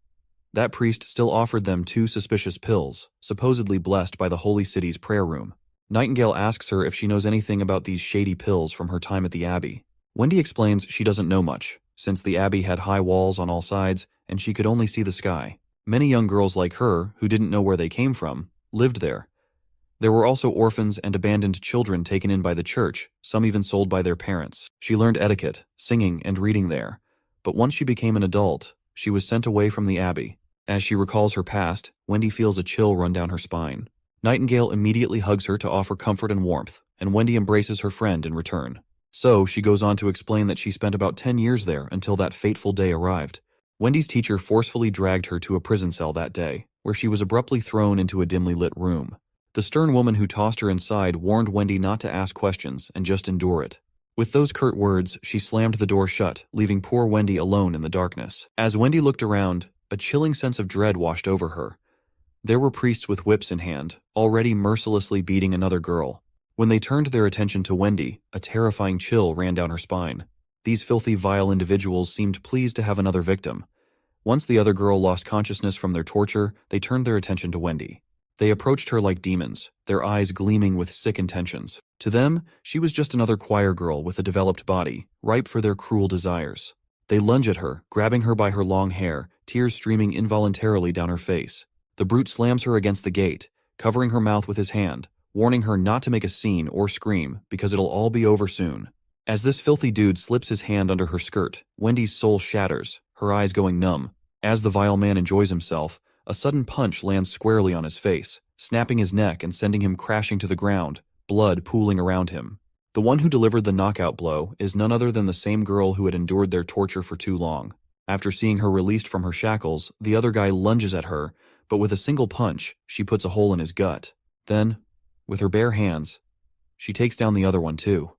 That priest still offered them 2 suspicious pills, supposedly blessed by the Holy City's prayer room. Nightingale asks her if she knows anything about these shady pills from her time at the Abbey. Wendy explains she doesn't know much, since the Abbey had high walls on all sides and she could only see the sky. Many young girls like her, who didn't know where they came from, lived there. There were also orphans and abandoned children taken in by the church, some even sold by their parents. She learned etiquette, singing, and reading there. But once she became an adult, she was sent away from the Abbey. As she recalls her past, Wendy feels a chill run down her spine. Nightingale immediately hugs her to offer comfort and warmth, and Wendy embraces her friend in return. So, she goes on to explain that she spent about 10 years there until that fateful day arrived. Wendy's teacher forcefully dragged her to a prison cell that day, where she was abruptly thrown into a dimly lit room. The stern woman who tossed her inside warned Wendy not to ask questions and just endure it. With those curt words, she slammed the door shut, leaving poor Wendy alone in the darkness. As Wendy looked around, a chilling sense of dread washed over her. There were priests with whips in hand, already mercilessly beating another girl. When they turned their attention to Wendy, a terrifying chill ran down her spine. These filthy, vile individuals seemed pleased to have another victim. Once the other girl lost consciousness from their torture, they turned their attention to Wendy. They approached her like demons, their eyes gleaming with sick intentions. To them, she was just another choir girl with a developed body, ripe for their cruel desires. They lunge at her, grabbing her by her long hair, tears streaming involuntarily down her face. The brute slams her against the gate, covering her mouth with his hand, warning her not to make a scene or scream because it'll all be over soon. As this filthy dude slips his hand under her skirt, Wendy's soul shatters, her eyes going numb. As the vile man enjoys himself, a sudden punch lands squarely on his face, snapping his neck and sending him crashing to the ground, blood pooling around him. The one who delivered the knockout blow is none other than the same girl who had endured their torture for too long. After seeing her released from her shackles, the other guy lunges at her, but with a single punch, she puts a hole in his gut. Then, with her bare hands, she takes down the other one too.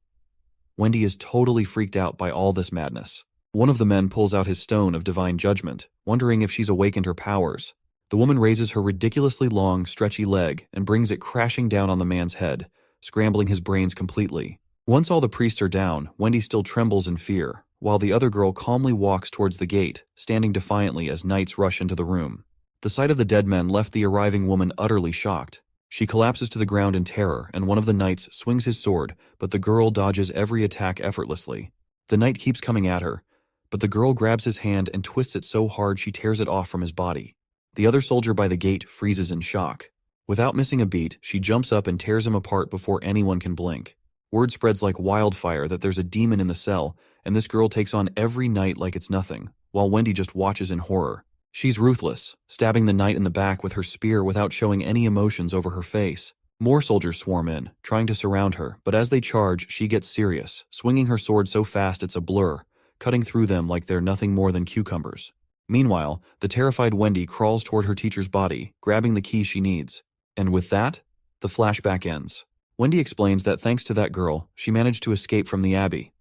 Wendy is totally freaked out by all this madness. One of the men pulls out his stone of divine judgment, wondering if she's awakened her powers. The woman raises her ridiculously long, stretchy leg and brings it crashing down on the man's head, scrambling his brains completely. Once all the priests are down, Wendy still trembles in fear, while the other girl calmly walks towards the gate, standing defiantly as knights rush into the room. The sight of the dead men left the arriving woman utterly shocked. She collapses to the ground in terror, and one of the knights swings his sword, but the girl dodges every attack effortlessly. The knight keeps coming at her, but the girl grabs his hand and twists it so hard she tears it off from his body. The other soldier by the gate freezes in shock. Without missing a beat, she jumps up and tears him apart before anyone can blink. Word spreads like wildfire that there's a demon in the cell, and this girl takes on every knight like it's nothing, while Wendy just watches in horror. She's ruthless, stabbing the knight in the back with her spear without showing any emotions over her face. More soldiers swarm in, trying to surround her, but as they charge, she gets serious, swinging her sword so fast it's a blur, cutting through them like they're nothing more than cucumbers. Meanwhile, the terrified Wendy crawls toward her teacher's body, grabbing the key she needs. And with that, the flashback ends. Wendy explains that thanks to that girl, she managed to escape from the Abbey.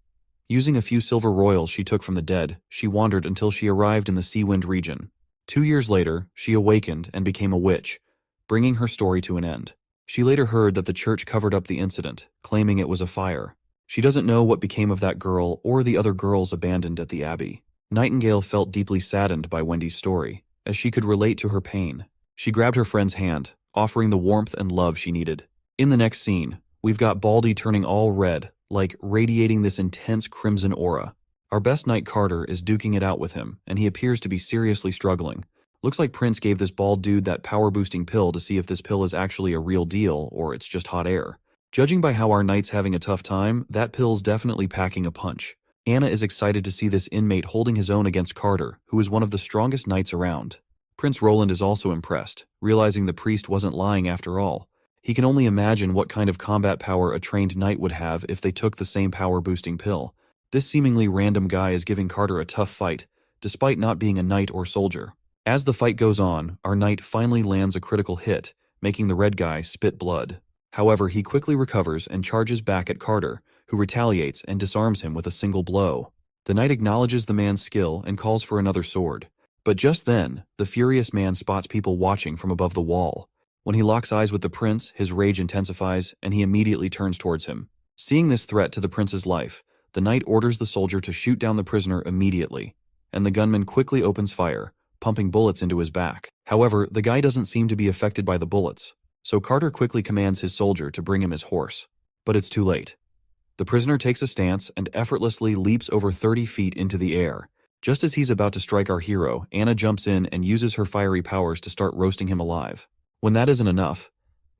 Using a few silver royals she took from the dead, she wandered until she arrived in the Seawind region. 2 years later, she awakened and became a witch, bringing her story to an end. She later heard that the church covered up the incident, claiming it was a fire. She doesn't know what became of that girl or the other girls abandoned at the Abbey. Nightingale felt deeply saddened by Wendy's story, as she could relate to her pain. She grabbed her friend's hand, offering the warmth and love she needed. In the next scene, we've got Baldy turning all red, like radiating this intense crimson aura. Our best knight Carter is duking it out with him, and he appears to be seriously struggling. Looks like Prince gave this bald dude that power-boosting pill to see if this pill is actually a real deal or it's just hot air. Judging by how our knight's having a tough time, that pill's definitely packing a punch. Anna is excited to see this inmate holding his own against Carter, who is one of the strongest knights around. Prince Roland is also impressed, realizing the priest wasn't lying after all. He can only imagine what kind of combat power a trained knight would have if they took the same power-boosting pill. This seemingly random guy is giving Carter a tough fight, despite not being a knight or soldier. As the fight goes on, our knight finally lands a critical hit, making the red guy spit blood. However, he quickly recovers and charges back at Carter, who retaliates and disarms him with a single blow. The knight acknowledges the man's skill and calls for another sword. But just then, the furious man spots people watching from above the wall. When he locks eyes with the prince, his rage intensifies, and he immediately turns towards him. Seeing this threat to the prince's life, the knight orders the soldier to shoot down the prisoner immediately, and the gunman quickly opens fire, pumping bullets into his back. However, the guy doesn't seem to be affected by the bullets, so Carter quickly commands his soldier to bring him his horse. But it's too late. The prisoner takes a stance and effortlessly leaps over 30 feet into the air. Just as he's about to strike our hero, Anna jumps in and uses her fiery powers to start roasting him alive. When that isn't enough,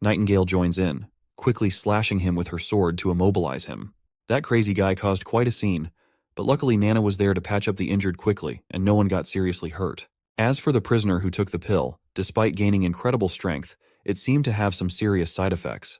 Nightingale joins in, quickly slashing him with her sword to immobilize him. That crazy guy caused quite a scene, but luckily Nana was there to patch up the injured quickly, and no one got seriously hurt. As for the prisoner who took the pill, despite gaining incredible strength, it seemed to have some serious side effects.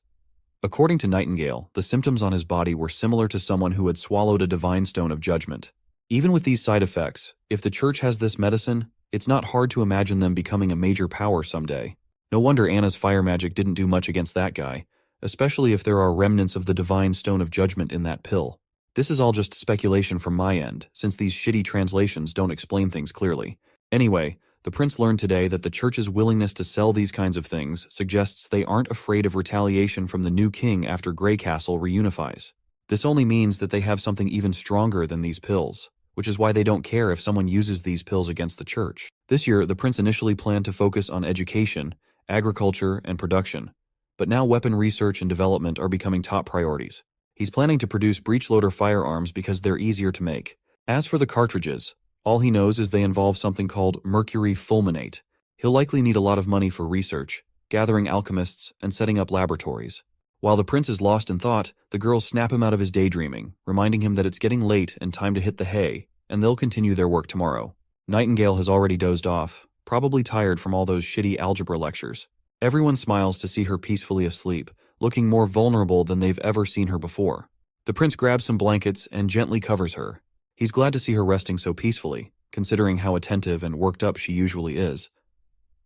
According to Nightingale, the symptoms on his body were similar to someone who had swallowed a divine stone of judgment. Even with these side effects, if the church has this medicine, it's not hard to imagine them becoming a major power someday. No wonder Anna's fire magic didn't do much against that guy, especially if there are remnants of the divine stone of judgment in that pill. This is all just speculation from my end, since these shitty translations don't explain things clearly. Anyway, the prince learned today that the church's willingness to sell these kinds of things suggests they aren't afraid of retaliation from the new king after Grey Castle reunifies. This only means that they have something even stronger than these pills, which is why they don't care if someone uses these pills against the church. This year, the prince initially planned to focus on education, agriculture, and production, but now weapon research and development are becoming top priorities. He's planning to produce breechloader firearms because they're easier to make. As for the cartridges, all he knows is they involve something called mercury fulminate. He'll likely need a lot of money for research, gathering alchemists, and setting up laboratories. While the prince is lost in thought, the girls snap him out of his daydreaming, reminding him that it's getting late and time to hit the hay, and they'll continue their work tomorrow. Nightingale has already dozed off, probably tired from all those shitty algebra lectures. Everyone smiles to see her peacefully asleep, looking more vulnerable than they've ever seen her before. The prince grabs some blankets and gently covers her. He's glad to see her resting so peacefully, considering how attentive and worked up she usually is.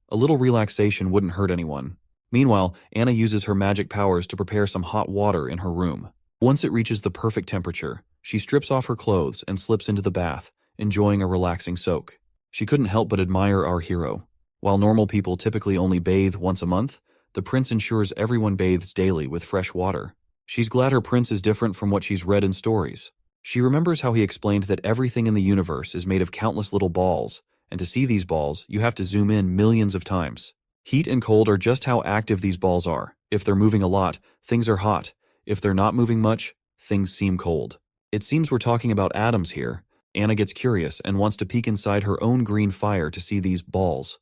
A little relaxation wouldn't hurt anyone. Meanwhile, Anna uses her magic powers to prepare some hot water in her room. Once it reaches the perfect temperature, she strips off her clothes and slips into the bath, enjoying a relaxing soak. She couldn't help but admire our hero. While normal people typically only bathe once a month, the prince ensures everyone bathes daily with fresh water. She's glad her prince is different from what she's read in stories. She remembers how he explained that everything in the universe is made of countless little balls, and to see these balls, you have to zoom in millions of times. Heat and cold are just how active these balls are. If they're moving a lot, things are hot. If they're not moving much, things seem cold. It seems we're talking about atoms here. Anna gets curious and wants to peek inside her own green fire to see these balls.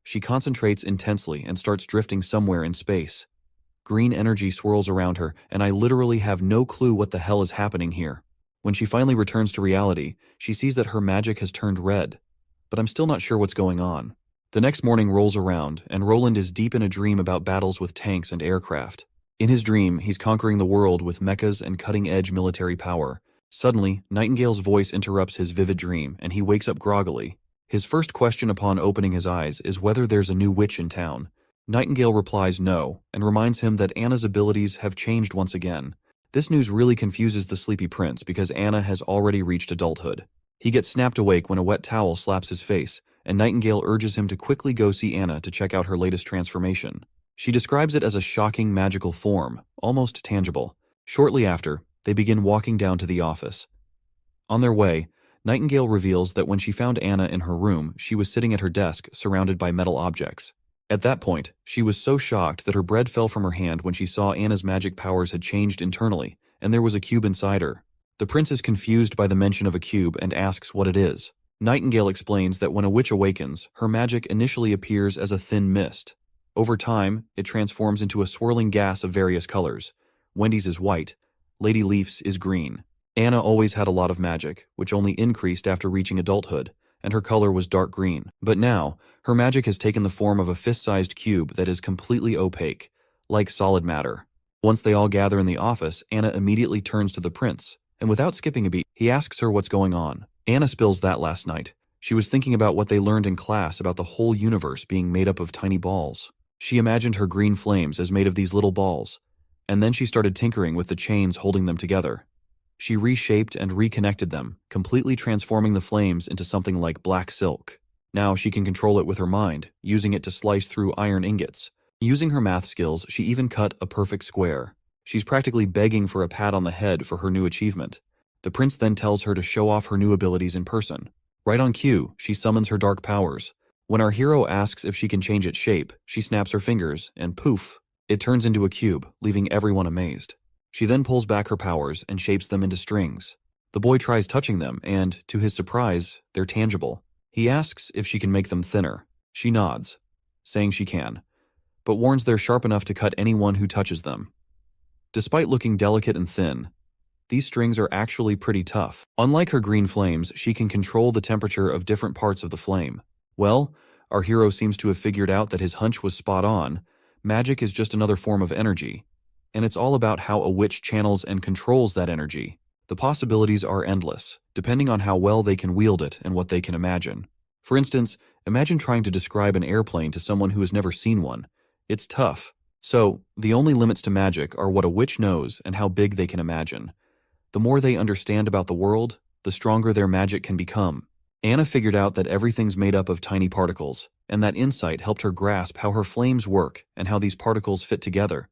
She concentrates intensely and starts drifting somewhere in space. Green energy swirls around her, and I literally have no clue what the hell is happening here. When she finally returns to reality, she sees that her magic has turned red. But I'm still not sure what's going on. The next morning rolls around, and Roland is deep in a dream about battles with tanks and aircraft. In his dream, he's conquering the world with mechas and cutting-edge military power. Suddenly, Nightingale's voice interrupts his vivid dream, and he wakes up groggily. His first question upon opening his eyes is whether there's a new witch in town. Nightingale replies no, and reminds him that Anna's abilities have changed once again. This news really confuses the sleepy prince because Anna has already reached adulthood. He gets snapped awake when a wet towel slaps his face, and Nightingale urges him to quickly go see Anna to check out her latest transformation. She describes it as a shocking magical form, almost tangible. Shortly after, they begin walking down to the office. On their way, Nightingale reveals that when she found Anna in her room, she was sitting at her desk surrounded by metal objects. At that point, she was so shocked that her bread fell from her hand when she saw Anna's magic powers had changed internally, and there was a cube inside her. The prince is confused by the mention of a cube and asks what it is. Nightingale explains that when a witch awakens, her magic initially appears as a thin mist. Over time, it transforms into a swirling gas of various colors. Wendy's is white, Lady Leaf's is green. Anna always had a lot of magic, which only increased after reaching adulthood, and her color was dark green. But now, her magic has taken the form of a fist-sized cube that is completely opaque, like solid matter. Once they all gather in the office, Anna immediately turns to the prince, and without skipping a beat, he asks her what's going on. Anna spills that last night. She was thinking about what they learned in class about the whole universe being made up of tiny balls. She imagined her green flames as made of these little balls, and then she started tinkering with the chains holding them together. She reshaped and reconnected them, completely transforming the flames into something like black silk. Now she can control it with her mind, using it to slice through iron ingots. Using her math skills, she even cut a perfect square. She's practically begging for a pat on the head for her new achievement. The prince then tells her to show off her new abilities in person. Right on cue, she summons her dark powers. When our hero asks if she can change its shape, she snaps her fingers, and poof, it turns into a cube, leaving everyone amazed. She then pulls back her powers and shapes them into strings. The boy tries touching them, and, to his surprise, they're tangible. He asks if she can make them thinner. She nods, saying she can, but warns they're sharp enough to cut anyone who touches them. Despite looking delicate and thin, these strings are actually pretty tough. Unlike her green flames, she can control the temperature of different parts of the flame. Well, our hero seems to have figured out that his hunch was spot on. Magic is just another form of energy, and it's all about how a witch channels and controls that energy. The possibilities are endless, depending on how well they can wield it and what they can imagine. For instance, imagine trying to describe an airplane to someone who has never seen one. It's tough. So, the only limits to magic are what a witch knows and how big they can imagine. The more they understand about the world, the stronger their magic can become. Anna figured out that everything's made up of tiny particles, and that insight helped her grasp how her flames work and how these particles fit together.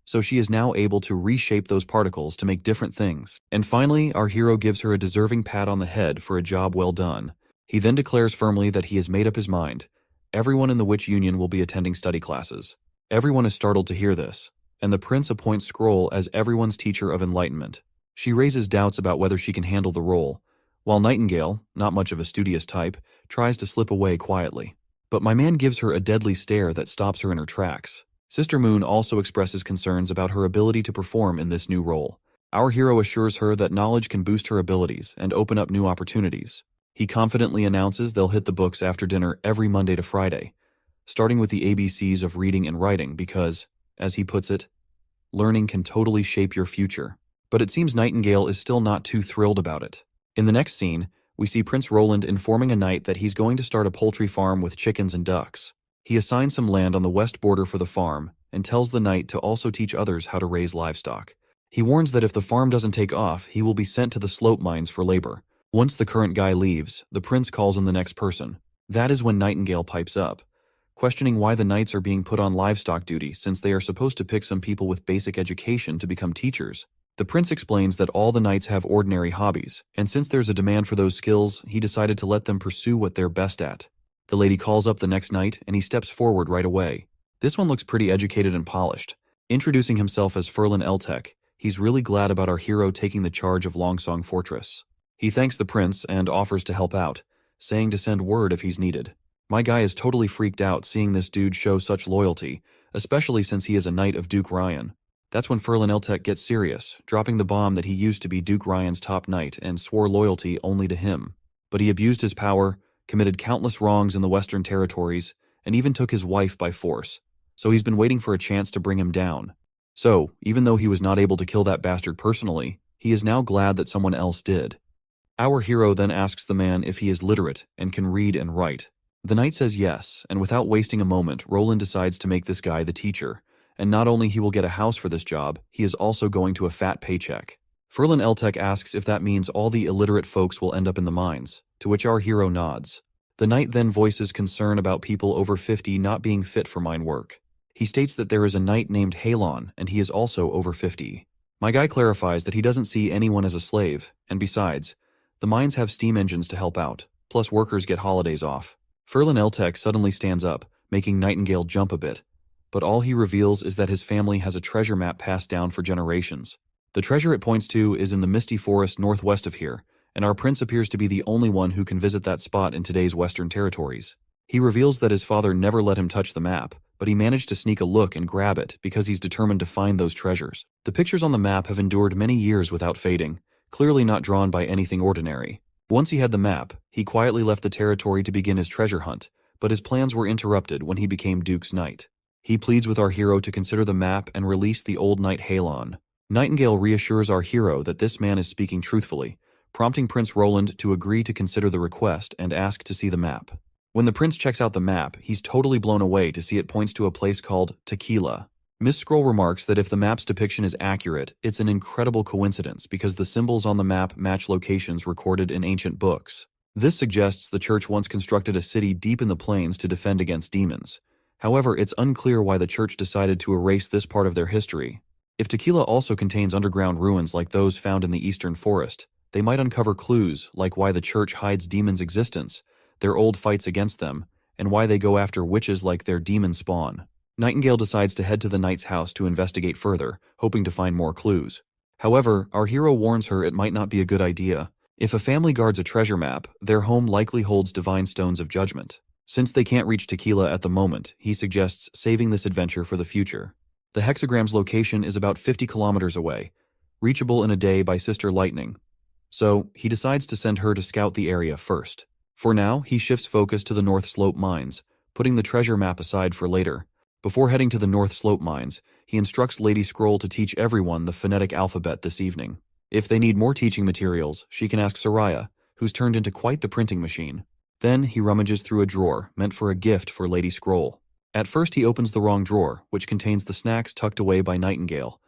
So she is now able to reshape those particles to make different things. And finally, our hero gives her a deserving pat on the head for a job well done. He then declares firmly that he has made up his mind. Everyone in the Witch Union will be attending study classes. Everyone is startled to hear this, and the prince appoints Scroll as everyone's teacher of enlightenment. She raises doubts about whether she can handle the role, while Nightingale, not much of a studious type, tries to slip away quietly. But my man gives her a deadly stare that stops her in her tracks. Sister Moon also expresses concerns about her ability to perform in this new role. Our hero assures her that knowledge can boost her abilities and open up new opportunities. He confidently announces they'll hit the books after dinner every Monday to Friday, starting with the ABCs of reading and writing because, as he puts it, learning can totally shape your future. But it seems Nightingale is still not too thrilled about it. In the next scene, we see Prince Roland informing a knight that he's going to start a poultry farm with chickens and ducks. He assigns some land on the west border for the farm and tells the knight to also teach others how to raise livestock. He warns that if the farm doesn't take off, he will be sent to the slope mines for labor. Once the current guy leaves, the prince calls in the next person. That is when Nightingale pipes up, questioning why the knights are being put on livestock duty since they are supposed to pick some people with basic education to become teachers. The prince explains that all the knights have ordinary hobbies, and since there's a demand for those skills, he decided to let them pursue what they're best at. The lady calls up the next knight, and he steps forward right away. This one looks pretty educated and polished. Introducing himself as Ferlin Eltek, he's really glad about our hero taking the charge of Longsong Fortress. He thanks the prince and offers to help out, saying to send word if he's needed. My guy is totally freaked out seeing this dude show such loyalty, especially since he is a knight of Duke Ryan. That's when Ferlin Eltek gets serious, dropping the bomb that he used to be Duke Ryan's top knight and swore loyalty only to him. But he abused his power, committed countless wrongs in the Western Territories, and even took his wife by force. So he's been waiting for a chance to bring him down. So, even though he was not able to kill that bastard personally, he is now glad that someone else did. Our hero then asks the man if he is literate and can read and write. The knight says yes, and without wasting a moment, Roland decides to make this guy the teacher. And not only he will get a house for this job, he is also going to a fat paycheck. Ferlin Eltek asks if that means all the illiterate folks will end up in the mines, to which our hero nods. The knight then voices concern about people over 50 not being fit for mine work. He states that there is a knight named Halon, and he is also over 50. My guy clarifies that he doesn't see anyone as a slave, and besides, the mines have steam engines to help out, plus workers get holidays off. Ferlin Eltek suddenly stands up, making Nightingale jump a bit. But all he reveals is that his family has a treasure map passed down for generations. The treasure it points to is in the misty forest northwest of here, and our prince appears to be the only one who can visit that spot in today's Western Territories. He reveals that his father never let him touch the map, but he managed to sneak a look and grab it because he's determined to find those treasures. The pictures on the map have endured many years without fading, clearly not drawn by anything ordinary. Once he had the map, he quietly left the territory to begin his treasure hunt, but his plans were interrupted when he became Duke's knight. He pleads with our hero to consider the map and release the old knight Halon. Nightingale reassures our hero that this man is speaking truthfully, prompting Prince Roland to agree to consider the request and ask to see the map. When the prince checks out the map, he's totally blown away to see it points to a place called Tequila. Miss Scroll remarks that if the map's depiction is accurate, it's an incredible coincidence because the symbols on the map match locations recorded in ancient books. This suggests the church once constructed a city deep in the plains to defend against demons. However, it's unclear why the church decided to erase this part of their history. If Tequila also contains underground ruins like those found in the eastern forest, they might uncover clues like why the church hides demons' existence, their old fights against them, and why they go after witches like their demon spawn. Nightingale decides to head to the knight's house to investigate further, hoping to find more clues. However, our hero warns her it might not be a good idea. If a family guards a treasure map, their home likely holds divine stones of judgment. Since they can't reach Tequila at the moment, he suggests saving this adventure for the future. The hexagram's location is about 50 kilometers away, reachable in a day by Sister Lightning. So, he decides to send her to scout the area first. For now, he shifts focus to the North Slope mines, putting the treasure map aside for later. Before heading to the North Slope mines, he instructs Lady Scroll to teach everyone the phonetic alphabet this evening. If they need more teaching materials, she can ask Soraya, who's turned into quite the printing machine. Then he rummages through a drawer meant for a gift for Lady Scroll. At first he opens the wrong drawer, which contains the snacks tucked away by Nightingale,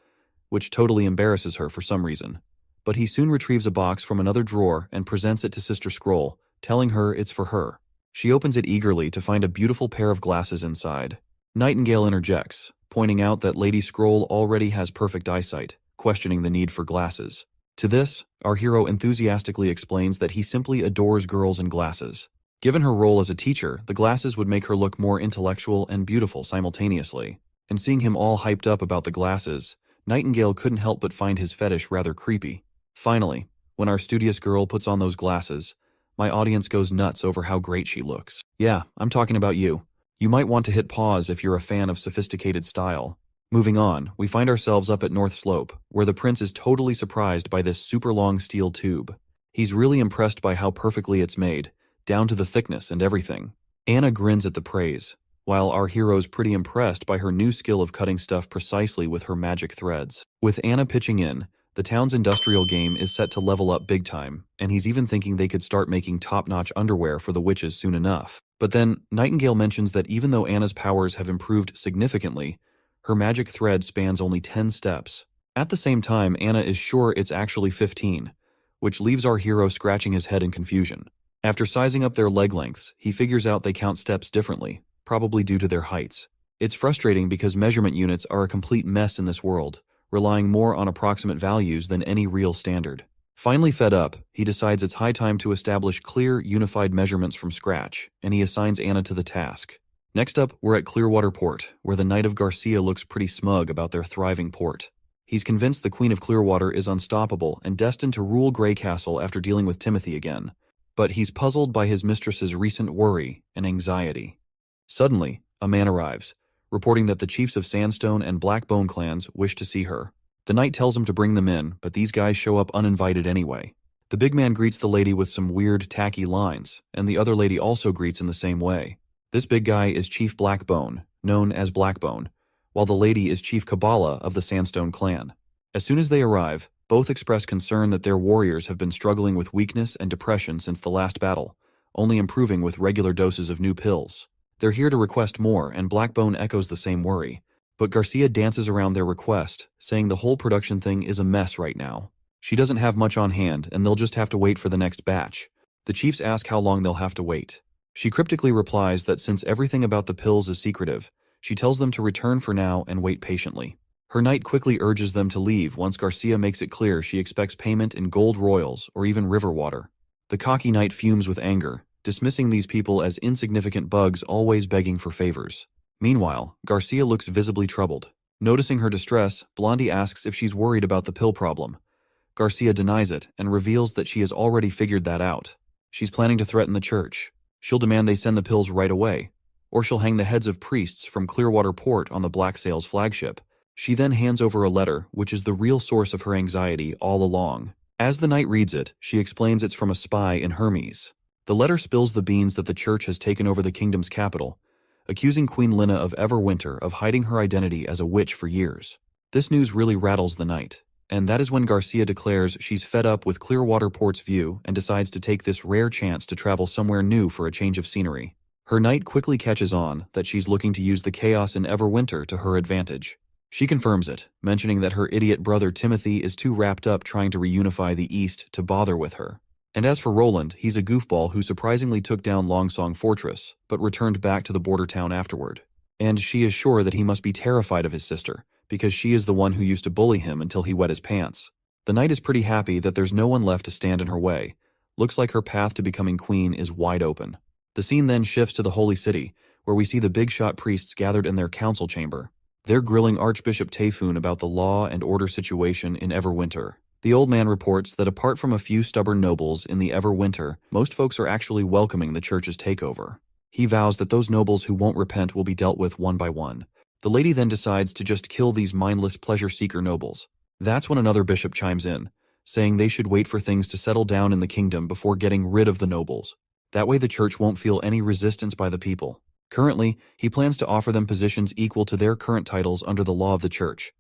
which totally embarrasses her for some reason. But he soon retrieves a box from another drawer and presents it to Sister Scroll, telling her it's for her. She opens it eagerly to find a beautiful pair of glasses inside. Nightingale interjects, pointing out that Lady Scroll already has perfect eyesight, questioning the need for glasses. To this, our hero enthusiastically explains that he simply adores girls in glasses. Given her role as a teacher, the glasses would make her look more intellectual and beautiful simultaneously. And seeing him all hyped up about the glasses, Nightingale couldn't help but find his fetish rather creepy. Finally, when our studious girl puts on those glasses, my audience goes nuts over how great she looks. Yeah, I'm talking about you. You might want to hit pause if you're a fan of sophisticated style. Moving on, we find ourselves up at North Slope, where the prince is totally surprised by this super long steel tube. He's really impressed by how perfectly it's made, down to the thickness and everything. Anna grins at the praise, while our hero's pretty impressed by her new skill of cutting stuff precisely with her magic threads. With Anna pitching in, the town's industrial game is set to level up big time, and he's even thinking they could start making top-notch underwear for the witches soon enough. But then, Nightingale mentions that even though Anna's powers have improved significantly, her magic thread spans only 10 steps. At the same time, Anna is sure it's actually 15, which leaves our hero scratching his head in confusion. After sizing up their leg lengths, he figures out they count steps differently, probably due to their heights. It's frustrating because measurement units are a complete mess in this world, relying more on approximate values than any real standard. Finally fed up, he decides it's high time to establish clear, unified measurements from scratch, and he assigns Anna to the task. Next up, we're at Clearwater Port, where the Knight of Garcia looks pretty smug about their thriving port. He's convinced the Queen of Clearwater is unstoppable and destined to rule Grey Castle after dealing with Timothy again. But he's puzzled by his mistress's recent worry and anxiety. Suddenly, a man arrives, reporting that the chiefs of Sandstone and Blackbone clans wish to see her. The knight tells him to bring them in, but these guys show up uninvited anyway. The big man greets the lady with some weird, tacky lines, and the other lady also greets in the same way. This big guy is Chief Blackbone, known as Blackbone, while the lady is Chief Kabbalah of the Sandstone clan. As soon as they arrive, both express concern that their warriors have been struggling with weakness and depression since the last battle, only improving with regular doses of new pills. They're here to request more, and Blackbone echoes the same worry. But Garcia dances around their request, saying the whole production thing is a mess right now. She doesn't have much on hand, and they'll just have to wait for the next batch. The chiefs ask how long they'll have to wait. She cryptically replies that since everything about the pills is secretive, she tells them to return for now and wait patiently. Her knight quickly urges them to leave once Garcia makes it clear she expects payment in gold royals or even river water. The cocky knight fumes with anger, dismissing these people as insignificant bugs always begging for favors. Meanwhile, Garcia looks visibly troubled. Noticing her distress, Blondie asks if she's worried about the pill problem. Garcia denies it and reveals that she has already figured that out. She's planning to threaten the church. She'll demand they send the pills right away, or she'll hang the heads of priests from Clearwater Port on the Black Sails flagship. She then hands over a letter, which is the real source of her anxiety all along. As the knight reads it, she explains it's from a spy in Hermes. The letter spills the beans that the church has taken over the kingdom's capital, accusing Queen Lina of Everwinter of hiding her identity as a witch for years. This news really rattles the knight, and that is when Garcia declares she's fed up with Clearwater Port's view and decides to take this rare chance to travel somewhere new for a change of scenery. Her knight quickly catches on that she's looking to use the chaos in Everwinter to her advantage. She confirms it, mentioning that her idiot brother Timothy is too wrapped up trying to reunify the East to bother with her. And as for Roland, he's a goofball who surprisingly took down Longsong Fortress, but returned back to the border town afterward. and she is sure that he must be terrified of his sister, because she is the one who used to bully him until he wet his pants. The knight is pretty happy that there's no one left to stand in her way. Looks like her path to becoming queen is wide open. The scene then shifts to the Holy City, where we see the big-shot priests gathered in their council chamber. They're grilling Archbishop Taefun about the law and order situation in Everwinter. The old man reports that apart from a few stubborn nobles in the Everwinter, most folks are actually welcoming the church's takeover. He vows that those nobles who won't repent will be dealt with one by one. The lady then decides to just kill these mindless pleasure-seeker nobles. That's when another bishop chimes in, saying they should wait for things to settle down in the kingdom before getting rid of the nobles. That way the church won't feel any resistance by the people. Currently, he plans to offer them positions equal to their current titles under the law of the church,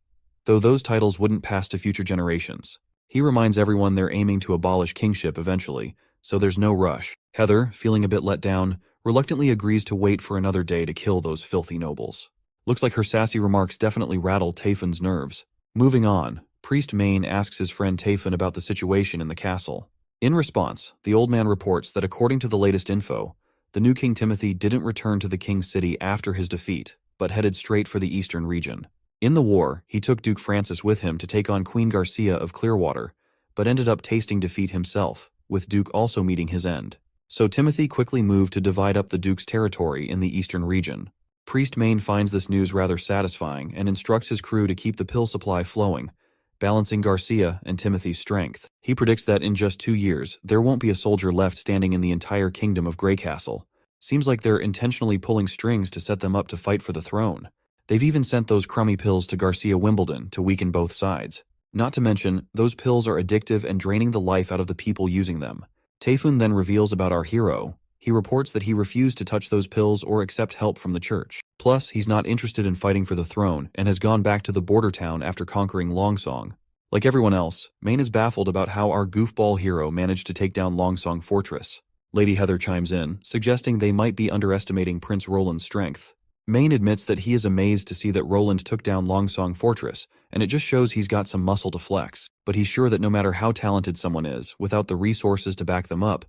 though those titles wouldn't pass to future generations. He reminds everyone they're aiming to abolish kingship eventually, so there's no rush. Heather, feeling a bit let down, reluctantly agrees to wait for another day to kill those filthy nobles. Looks like her sassy remarks definitely rattle Taefun's nerves. Moving on, Priest Main asks his friend Taefun about the situation in the castle. In response, the old man reports that according to the latest info, the new King Timothy didn't return to the king's city after his defeat, but headed straight for the eastern region. In the war, he took Duke Francis with him to take on Queen Garcia of Clearwater, but ended up tasting defeat himself, with Duke also meeting his end. So Timothy quickly moved to divide up the Duke's territory in the eastern region. Priest Main finds this news rather satisfying and instructs his crew to keep the pill supply flowing, balancing Garcia and Timothy's strength. He predicts that in just 2 years, there won't be a soldier left standing in the entire kingdom of Greycastle. Seems like they're intentionally pulling strings to set them up to fight for the throne. They've even sent those crummy pills to Garcia Wimbledon to weaken both sides. Not to mention, those pills are addictive and draining the life out of the people using them. Taefun then reveals about our hero. He reports that he refused to touch those pills or accept help from the church. Plus, he's not interested in fighting for the throne and has gone back to the border town after conquering Longsong. Like everyone else, Main is baffled about how our goofball hero managed to take down Longsong Fortress. Lady Heather chimes in, suggesting they might be underestimating Prince Roland's strength. Main admits that he is amazed to see that Roland took down Longsong Fortress, and it just shows he's got some muscle to flex, but he's sure that no matter how talented someone is, without the resources to back them up,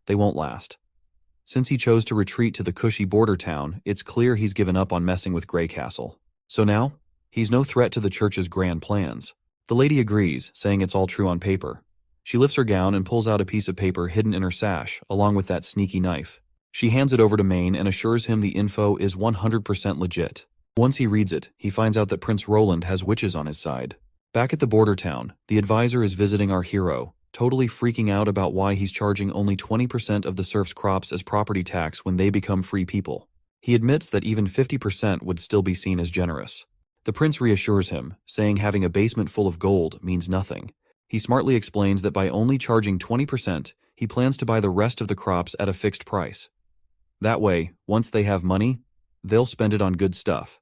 they won't last. Since he chose to retreat to the cushy border town, it's clear he's given up on messing with Greycastle. So now, he's no threat to the church's grand plans. The lady agrees, saying it's all true on paper. She lifts her gown and pulls out a piece of paper hidden in her sash, along with that sneaky knife. She hands it over to Main and assures him the info is 100% legit. Once he reads it, he finds out that Prince Roland has witches on his side. Back at the border town, the advisor is visiting our hero, totally freaking out about why he's charging only 20% of the serfs' crops as property tax when they become free people. He admits that even 50% would still be seen as generous. The prince reassures him, saying having a basement full of gold means nothing. He smartly explains that by only charging 20%, he plans to buy the rest of the crops at a fixed price. That way, once they have money, they'll spend it on good stuff.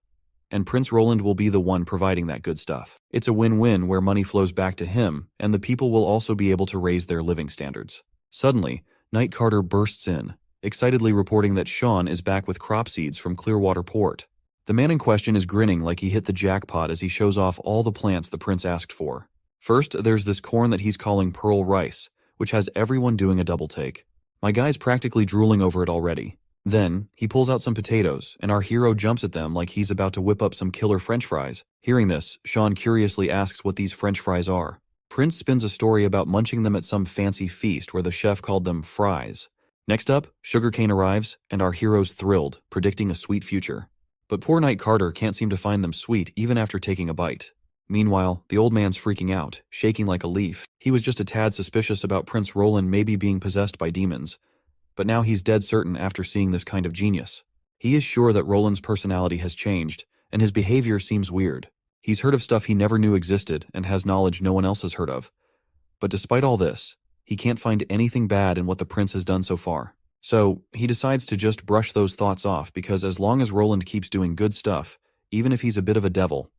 And Prince Roland will be the one providing that good stuff. It's a win-win where money flows back to him, and the people will also be able to raise their living standards. Suddenly, Knight Carter bursts in, excitedly reporting that Sean is back with crop seeds from Clearwater Port. The man in question is grinning like he hit the jackpot as he shows off all the plants the prince asked for. First, there's this corn that he's calling Pearl Rice, which has everyone doing a double take. My guy's practically drooling over it already. Then, he pulls out some potatoes, and our hero jumps at them like he's about to whip up some killer french fries. Hearing this, Sean curiously asks what these french fries are. Prince spins a story about munching them at some fancy feast where the chef called them fries. Next up, sugarcane arrives, and our hero's thrilled, predicting a sweet future. But poor Knight Carter can't seem to find them sweet even after taking a bite. Meanwhile, the old man's freaking out, shaking like a leaf. He was just a tad suspicious about Prince Roland maybe being possessed by demons. But now he's dead certain after seeing this kind of genius. He is sure that Roland's personality has changed, and his behavior seems weird. He's heard of stuff he never knew existed and has knowledge no one else has heard of. But despite all this, he can't find anything bad in what the prince has done so far. So, he decides to just brush those thoughts off because as long as Roland keeps doing good stuff, even if he's a bit of a devil,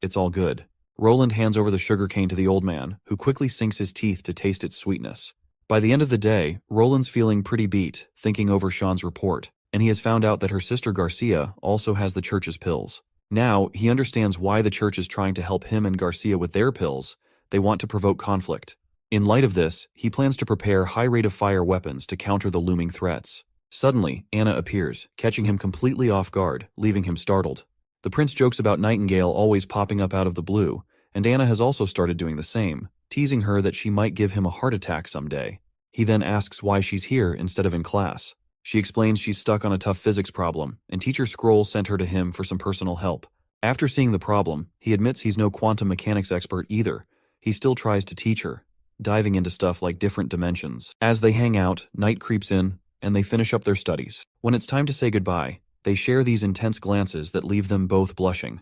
it's all good. Roland hands over the sugarcane to the old man, who quickly sinks his teeth to taste its sweetness. By the end of the day, Roland's feeling pretty beat, thinking over Sean's report, and he has found out that her sister Garcia also has the church's pills. Now, he understands why the church is trying to help him and Garcia with their pills. They want to provoke conflict. In light of this, he plans to prepare high rate of fire weapons to counter the looming threats. Suddenly, Anna appears, catching him completely off guard, leaving him startled. The prince jokes about Nightingale always popping up out of the blue, and Anna has also started doing the same, teasing her that she might give him a heart attack someday. He then asks why she's here instead of in class. She explains she's stuck on a tough physics problem, and Teacher Scroll sent her to him for some personal help. After seeing the problem, he admits he's no quantum mechanics expert either. He still tries to teach her, diving into stuff like different dimensions. As they hang out, night creeps in, and they finish up their studies. When it's time to say goodbye, they share these intense glances that leave them both blushing.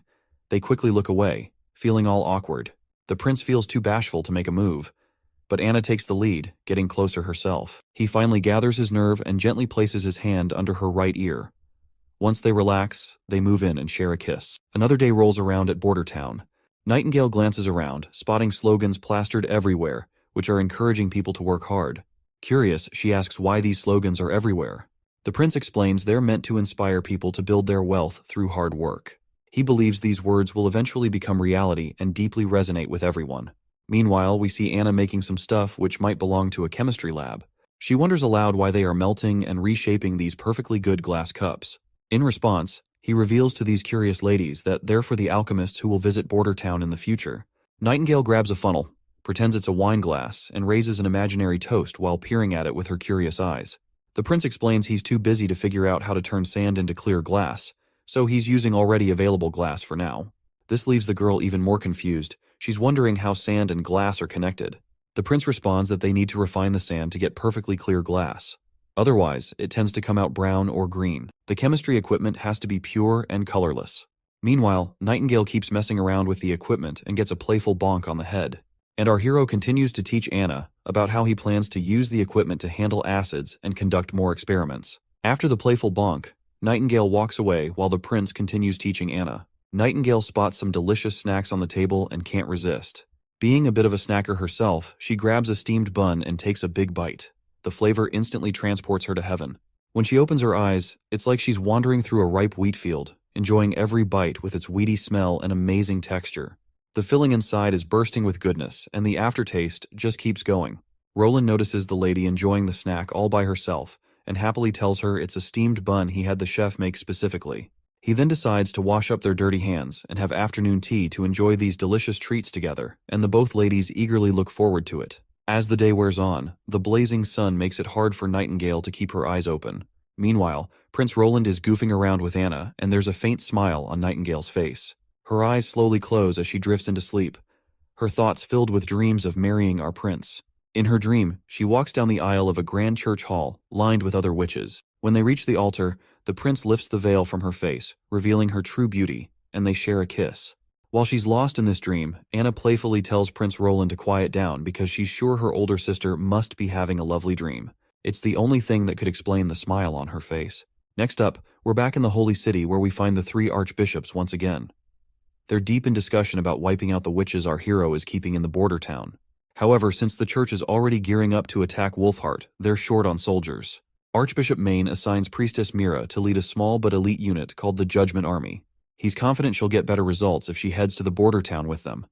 They quickly look away, feeling all awkward. The prince feels too bashful to make a move, but Anna takes the lead, getting closer herself. He finally gathers his nerve and gently places his hand under her right ear. Once they relax, they move in and share a kiss. Another day rolls around at Border Town. Nightingale glances around, spotting slogans plastered everywhere, which are encouraging people to work hard. Curious, she asks why these slogans are everywhere. The prince explains they're meant to inspire people to build their wealth through hard work. He believes these words will eventually become reality and deeply resonate with everyone. Meanwhile, we see Anna making some stuff which might belong to a chemistry lab. She wonders aloud why they are melting and reshaping these perfectly good glass cups. In response, he reveals to these curious ladies that they're for the alchemists who will visit Border Town in the future. Nightingale grabs a funnel, pretends it's a wine glass, and raises an imaginary toast while peering at it with her curious eyes. The prince explains he's too busy to figure out how to turn sand into clear glass, so he's using already available glass for now. This leaves the girl even more confused. She's wondering how sand and glass are connected. The prince responds that they need to refine the sand to get perfectly clear glass. Otherwise, it tends to come out brown or green. The chemistry equipment has to be pure and colorless. Meanwhile, Nightingale keeps messing around with the equipment and gets a playful bonk on the head. And our hero continues to teach Anna about how he plans to use the equipment to handle acids and conduct more experiments. After the playful bonk, Nightingale walks away while the prince continues teaching Anna. Nightingale spots some delicious snacks on the table and can't resist. Being a bit of a snacker herself, she grabs a steamed bun and takes a big bite. The flavor instantly transports her to heaven. When she opens her eyes, it's like she's wandering through a ripe wheat field, enjoying every bite with its weedy smell and amazing texture. The filling inside is bursting with goodness, and the aftertaste just keeps going. Roland notices the lady enjoying the snack all by herself, and happily tells her it's a steamed bun he had the chef make specifically. He then decides to wash up their dirty hands and have afternoon tea to enjoy these delicious treats together, and the both ladies eagerly look forward to it. As the day wears on, the blazing sun makes it hard for Nightingale to keep her eyes open. Meanwhile, Prince Roland is goofing around with Anna, and there's a faint smile on Nightingale's face. Her eyes slowly close as she drifts into sleep, her thoughts filled with dreams of marrying our prince. In her dream, she walks down the aisle of a grand church hall, lined with other witches. When they reach the altar, the prince lifts the veil from her face, revealing her true beauty, and they share a kiss. While she's lost in this dream, Anna playfully tells Prince Roland to quiet down because she's sure her older sister must be having a lovely dream. It's the only thing that could explain the smile on her face. Next up, we're back in the Holy City where we find the three archbishops once again. They're deep in discussion about wiping out the witches our hero is keeping in the border town. However, since the church is already gearing up to attack Wolfheart, they're short on soldiers. Archbishop Maine assigns Priestess Mira to lead a small but elite unit called the Judgment Army. He's confident she'll get better results if she heads to the border town with them.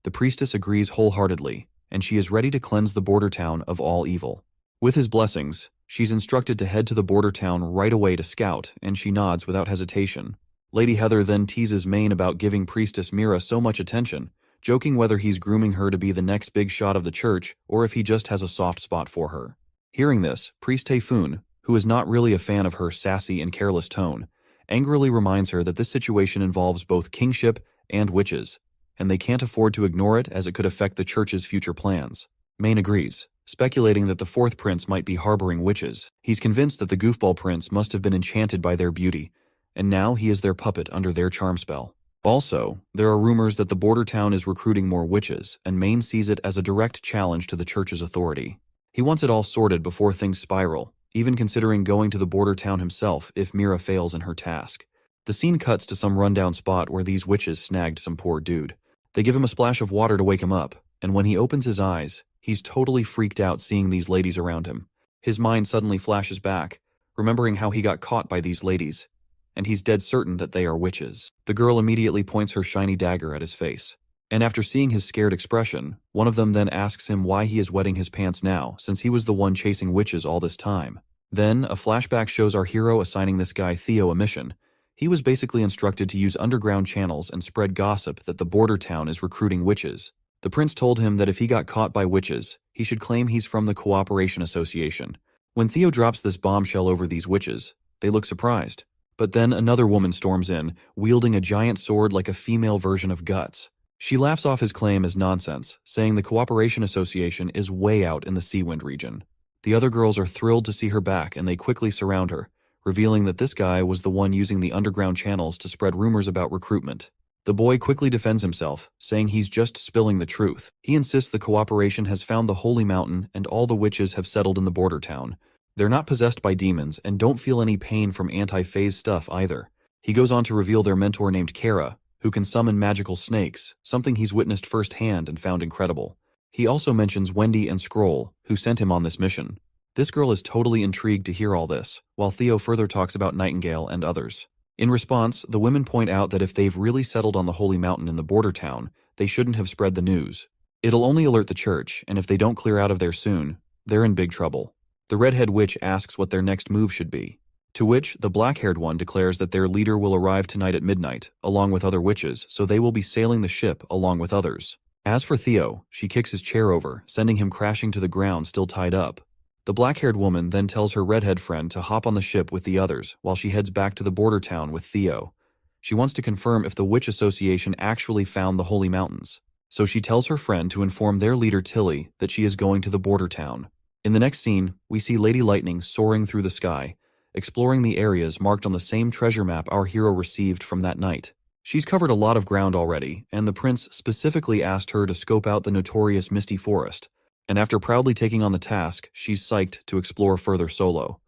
The priestess agrees wholeheartedly, and she is ready to cleanse the border town of all evil. With his blessings, she's instructed to head to the border town right away to scout, and she nods without hesitation. Lady Heather then teases Maine about giving Priestess Mira so much attention, joking whether he's grooming her to be the next big shot of the church or if he just has a soft spot for her. Hearing this, Priest Taefoon, who is not really a fan of her sassy and careless tone, angrily reminds her that this situation involves both kingship and witches, and they can't afford to ignore it as it could affect the church's future plans. Maine agrees, speculating that the fourth prince might be harboring witches. He's convinced that the goofball prince must have been enchanted by their beauty, and now he is their puppet under their charm spell. Also, there are rumors that the border town is recruiting more witches, and Maine sees it as a direct challenge to the church's authority. He wants it all sorted before things spiral, even considering going to the border town himself if Mira fails in her task. The scene cuts to some rundown spot where these witches snagged some poor dude. They give him a splash of water to wake him up, and when he opens his eyes, he's totally freaked out seeing these ladies around him. His mind suddenly flashes back, remembering how he got caught by these ladies, and he's dead certain that they are witches. The girl immediately points her shiny dagger at his face, and after seeing his scared expression, one of them then asks him why he is wetting his pants now, since he was the one chasing witches all this time. Then, a flashback shows our hero assigning this guy Theo a mission. He was basically instructed to use underground channels and spread gossip that the border town is recruiting witches. The prince told him that if he got caught by witches, he should claim he's from the Cooperation Association. When Theo drops this bombshell over these witches, they look surprised. But then another woman storms in, wielding a giant sword like a female version of Guts. She laughs off his claim as nonsense, saying the Cooperation Association is way out in the Seawind region. The other girls are thrilled to see her back and they quickly surround her, revealing that this guy was the one using the underground channels to spread rumors about recruitment. The boy quickly defends himself, saying he's just spilling the truth. He insists the Cooperation has found the Holy Mountain and all the witches have settled in the border town. They're not possessed by demons and don't feel any pain from anti-phase stuff either. He goes on to reveal their mentor named Kara, who can summon magical snakes, something he's witnessed firsthand and found incredible. He also mentions Wendy and Scroll, who sent him on this mission. This girl is totally intrigued to hear all this, while Theo further talks about Nightingale and others. In response, the women point out that if they've really settled on the Holy Mountain in the border town, they shouldn't have spread the news. It'll only alert the church, and if they don't clear out of there soon, they're in big trouble. The redhead witch asks what their next move should be, to which the black-haired one declares that their leader will arrive tonight at midnight, along with other witches, so they will be sailing the ship along with others. As for Theo, she kicks his chair over, sending him crashing to the ground still tied up. The black-haired woman then tells her redhead friend to hop on the ship with the others while she heads back to the border town with Theo. She wants to confirm if the Witch Association actually found the Holy Mountains, so she tells her friend to inform their leader Tilly that she is going to the border town. In the next scene, we see Lady Lightning soaring through the sky, exploring the areas marked on the same treasure map our hero received from that night. She's covered a lot of ground already, and the prince specifically asked her to scope out the notorious Misty Forest, and after proudly taking on the task, she's psyched to explore further solo.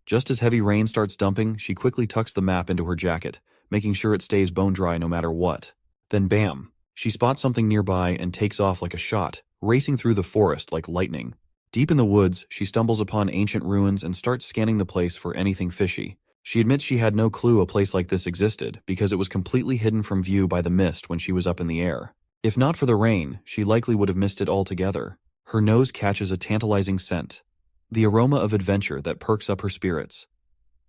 Just as heavy rain starts dumping, she quickly tucks the map into her jacket, making sure it stays bone dry no matter what. Then bam! She spots something nearby and takes off like a shot, racing through the forest like lightning. Deep in the woods, she stumbles upon ancient ruins and starts scanning the place for anything fishy. She admits she had no clue a place like this existed because it was completely hidden from view by the mist when she was up in the air. If not for the rain, she likely would have missed it altogether. Her nose catches a tantalizing scent, the aroma of adventure that perks up her spirits.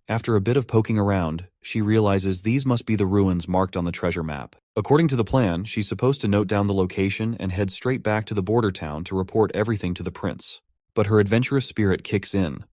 After a bit of poking around, she realizes these must be the ruins marked on the treasure map. According to the plan, she's supposed to note down the location and head straight back to the border town to report everything to the prince. But her adventurous spirit kicks in,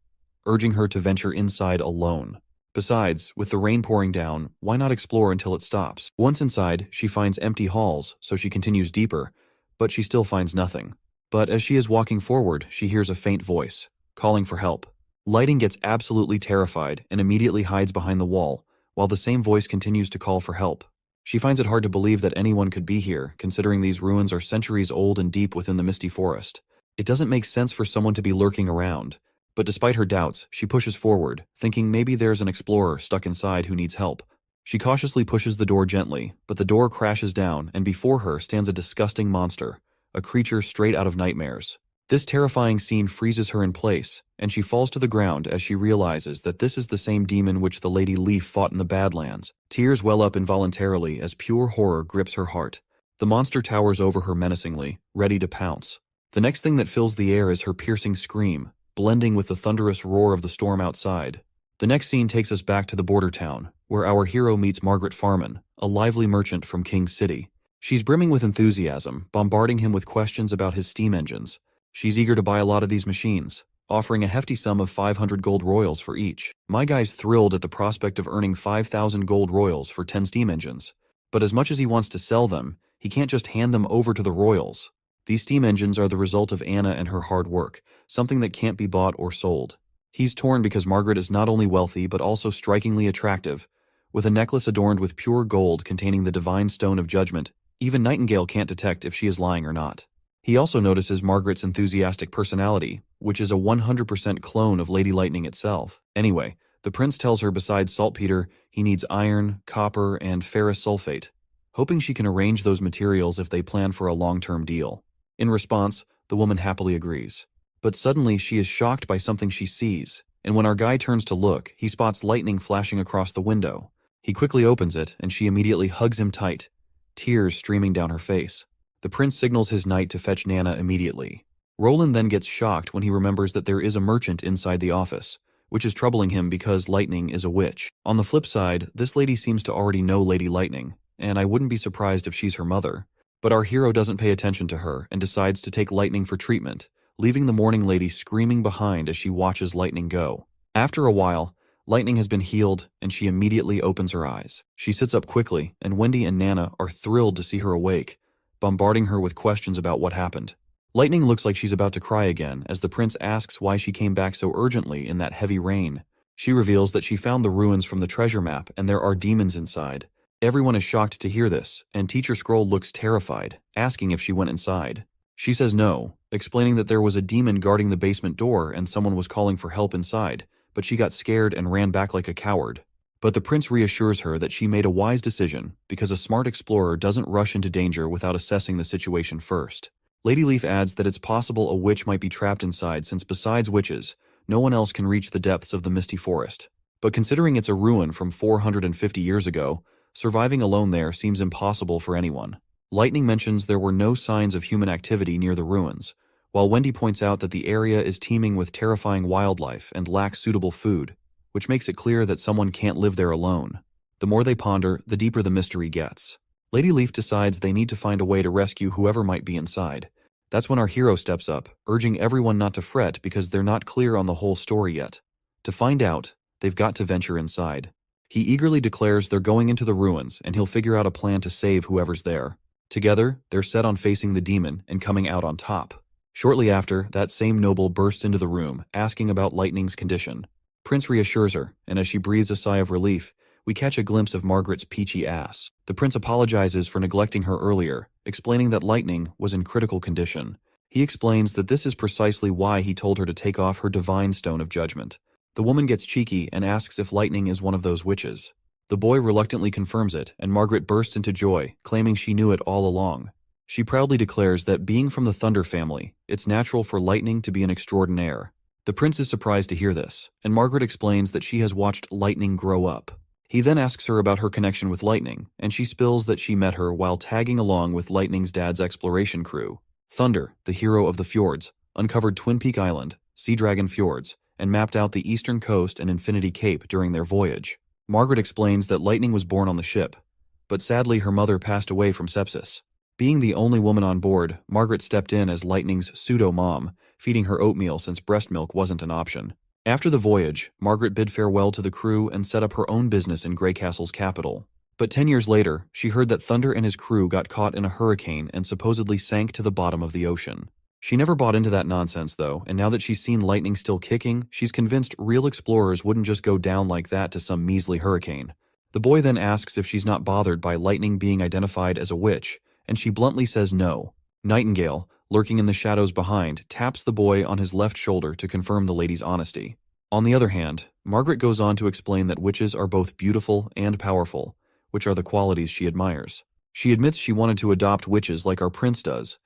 urging her to venture inside alone. Besides, with the rain pouring down, why not explore until it stops? Once inside, she finds empty halls, so she continues deeper, but she still finds nothing. But as she is walking forward, she hears a faint voice, calling for help. Lighting gets absolutely terrified and immediately hides behind the wall, while the same voice continues to call for help. She finds it hard to believe that anyone could be here, considering these ruins are centuries old and deep within the misty forest. It doesn't make sense for someone to be lurking around, but despite her doubts, she pushes forward, thinking maybe there's an explorer stuck inside who needs help. She cautiously pushes the door gently, but the door crashes down and before her stands a disgusting monster, a creature straight out of nightmares. This terrifying scene freezes her in place, and she falls to the ground as she realizes that this is the same demon which the Lady Leaf fought in the Badlands. Tears well up involuntarily as pure horror grips her heart. The monster towers over her menacingly, ready to pounce. The next thing that fills the air is her piercing scream, blending with the thunderous roar of the storm outside. The next scene takes us back to the border town, where our hero meets Margaret Farman, a lively merchant from King's City. She's brimming with enthusiasm, bombarding him with questions about his steam engines. She's eager to buy a lot of these machines, offering a hefty sum of 500 gold royals for each. My guy's thrilled at the prospect of earning 5,000 gold royals for 10 steam engines. But as much as he wants to sell them, he can't just hand them over to the royals. These steam engines are the result of Anna and her hard work, something that can't be bought or sold. He's torn because Margaret is not only wealthy but also strikingly attractive. With a necklace adorned with pure gold containing the divine stone of judgment, even Nightingale can't detect if she is lying or not. He also notices Margaret's enthusiastic personality, which is a 100% clone of Lady Lightning itself. Anyway, the prince tells her besides saltpeter, he needs iron, copper, and ferrous sulfate, hoping she can arrange those materials if they plan for a long-term deal. In response, the woman happily agrees. But suddenly she is shocked by something she sees, and when our guy turns to look, he spots lightning flashing across the window. He quickly opens it, and she immediately hugs him tight, tears streaming down her face. The prince signals his knight to fetch Nana immediately. Roland then gets shocked when he remembers that there is a merchant inside the office, which is troubling him because Lightning is a witch. On the flip side, this lady seems to already know Lady Lightning, and I wouldn't be surprised if she's her mother. But our hero doesn't pay attention to her and decides to take Lightning for treatment, leaving the Morning Lady screaming behind as she watches Lightning go. After a while, Lightning has been healed and she immediately opens her eyes. She sits up quickly, and Wendy and Nana are thrilled to see her awake, bombarding her with questions about what happened. Lightning looks like she's about to cry again as the prince asks why she came back so urgently in that heavy rain. She reveals that she found the ruins from the treasure map and there are demons inside. Everyone is shocked to hear this, and Teacher Scroll looks terrified, asking if she went inside. She says no, explaining that there was a demon guarding the basement door and someone was calling for help inside, but she got scared and ran back like a coward. But the prince reassures her that she made a wise decision because a smart explorer doesn't rush into danger without assessing the situation first. Lady Leaf adds that it's possible a witch might be trapped inside since besides witches, no one else can reach the depths of the misty forest. But considering it's a ruin from 450 years ago, surviving alone there seems impossible for anyone. Lightning mentions there were no signs of human activity near the ruins, while Wendy points out that the area is teeming with terrifying wildlife and lacks suitable food, which makes it clear that someone can't live there alone. The more they ponder, the deeper the mystery gets. Lady Leaf decides they need to find a way to rescue whoever might be inside. That's when our hero steps up, urging everyone not to fret because they're not clear on the whole story yet. To find out, they've got to venture inside. He eagerly declares they're going into the ruins and he'll figure out a plan to save whoever's there. Together, they're set on facing the demon and coming out on top. Shortly after, that same noble bursts into the room, asking about Lightning's condition. Prince reassures her, and as she breathes a sigh of relief, we catch a glimpse of Margaret's peachy ass. The prince apologizes for neglecting her earlier, explaining that Lightning was in critical condition. He explains that this is precisely why he told her to take off her divine stone of judgment. The woman gets cheeky and asks if Lightning is one of those witches. The boy reluctantly confirms it, and Margaret bursts into joy, claiming she knew it all along. She proudly declares that being from the Thunder family, it's natural for Lightning to be an extraordinaire. The prince is surprised to hear this, and Margaret explains that she has watched Lightning grow up. He then asks her about her connection with Lightning, and she spills that she met her while tagging along with Lightning's dad's exploration crew. Thunder, the hero of the fjords, uncovered Twin Peak Island, Sea Dragon Fjords, and mapped out the eastern coast and Infinity Cape during their voyage. Margaret explains that Lightning was born on the ship, but sadly her mother passed away from sepsis. Being the only woman on board, Margaret stepped in as Lightning's pseudo-mom, feeding her oatmeal since breast milk wasn't an option. After the voyage, Margaret bid farewell to the crew and set up her own business in Greycastle's capital. But 10 years later, she heard that Thunder and his crew got caught in a hurricane and supposedly sank to the bottom of the ocean. She never bought into that nonsense though, and now that she's seen Lightning still kicking, she's convinced real explorers wouldn't just go down like that to some measly hurricane. The boy then asks if she's not bothered by Lightning being identified as a witch, and she bluntly says no. Nightingale, lurking in the shadows behind, taps the boy on his left shoulder to confirm the lady's honesty. On the other hand, Margaret goes on to explain that witches are both beautiful and powerful, which are the qualities she admires. She admits she wanted to adopt witches like our prince does,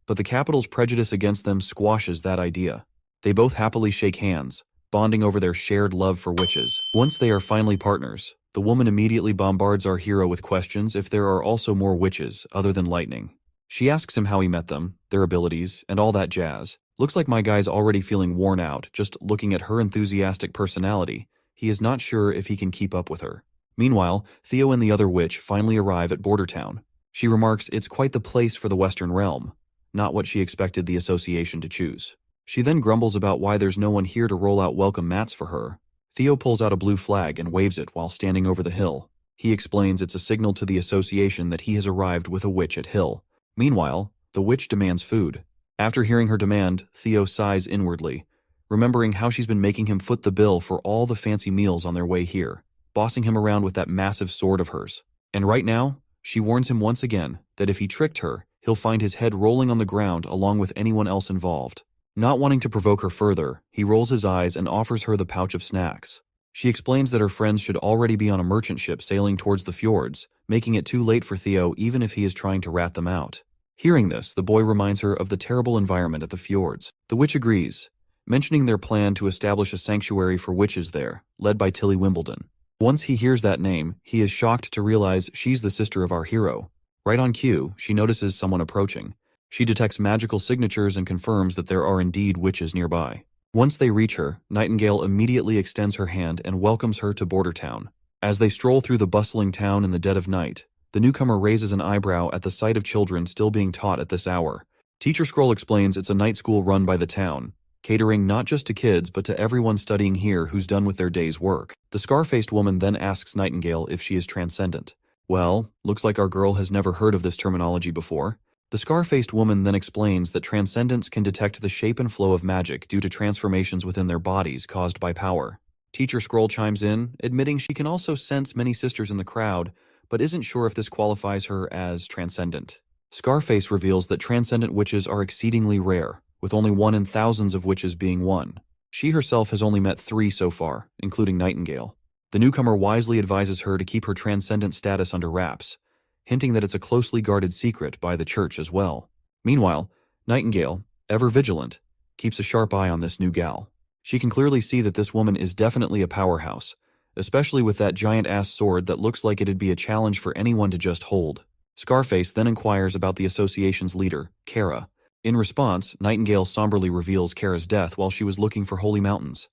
but the capital's prejudice against them squashes that idea. They both happily shake hands, bonding over their shared love for witches. Once they are finally partners, the woman immediately bombards our hero with questions if there are also more witches other than Lightning. She asks him how he met them, their abilities, and all that jazz. Looks like my guy's already feeling worn out just looking at her enthusiastic personality. He is not sure if he can keep up with her. Meanwhile, Theo and the other witch finally arrive at Border Town. She remarks it's quite the place for the Western realm, not what she expected the association to choose. She then grumbles about why there's no one here to roll out welcome mats for her. Theo pulls out a blue flag and waves it while standing over the hill. He explains it's a signal to the association that he has arrived with a witch at Hill. Meanwhile, the witch demands food. After hearing her demand, Theo sighs inwardly, remembering how she's been making him foot the bill for all the fancy meals on their way here, bossing him around with that massive sword of hers. And right now, she warns him once again that if he tricked her, he'll find his head rolling on the ground along with anyone else involved. Not wanting to provoke her further, he rolls his eyes and offers her the pouch of snacks. She explains that her friends should already be on a merchant ship sailing towards the fjords, making it too late for Theo even if he is trying to rat them out. Hearing this, the boy reminds her of the terrible environment at the fjords. The witch agrees, mentioning their plan to establish a sanctuary for witches there, led by Tilly Wimbledon. Once he hears that name, he is shocked to realize she's the sister of our hero. Right on cue, she notices someone approaching. She detects magical signatures and confirms that there are indeed witches nearby. Once they reach her, Nightingale immediately extends her hand and welcomes her to Border Town. As they stroll through the bustling town in the dead of night, the newcomer raises an eyebrow at the sight of children still being taught at this hour. Teacher Scroll explains it's a night school run by the town, catering not just to kids but to everyone studying here who's done with their day's work. The scar-faced woman then asks Nightingale if she is transcendent. Well, looks like our girl has never heard of this terminology before. The scar-faced woman then explains that transcendents can detect the shape and flow of magic due to transformations within their bodies caused by power. Teacher Scroll chimes in, admitting she can also sense many sisters in the crowd, but isn't sure if this qualifies her as transcendent. Scarface reveals that transcendent witches are exceedingly rare, with only 1 in thousands of witches being one. She herself has only met 3 so far, including Nightingale. The newcomer wisely advises her to keep her transcendent status under wraps, hinting that it's a closely guarded secret by the church as well. Meanwhile, Nightingale, ever vigilant, keeps a sharp eye on this new gal. She can clearly see that this woman is definitely a powerhouse, especially with that giant-ass sword that looks like it'd be a challenge for anyone to just hold. Scarface then inquires about the association's leader, Kara. In response, Nightingale somberly reveals Kara's death while she was looking for holy mountains.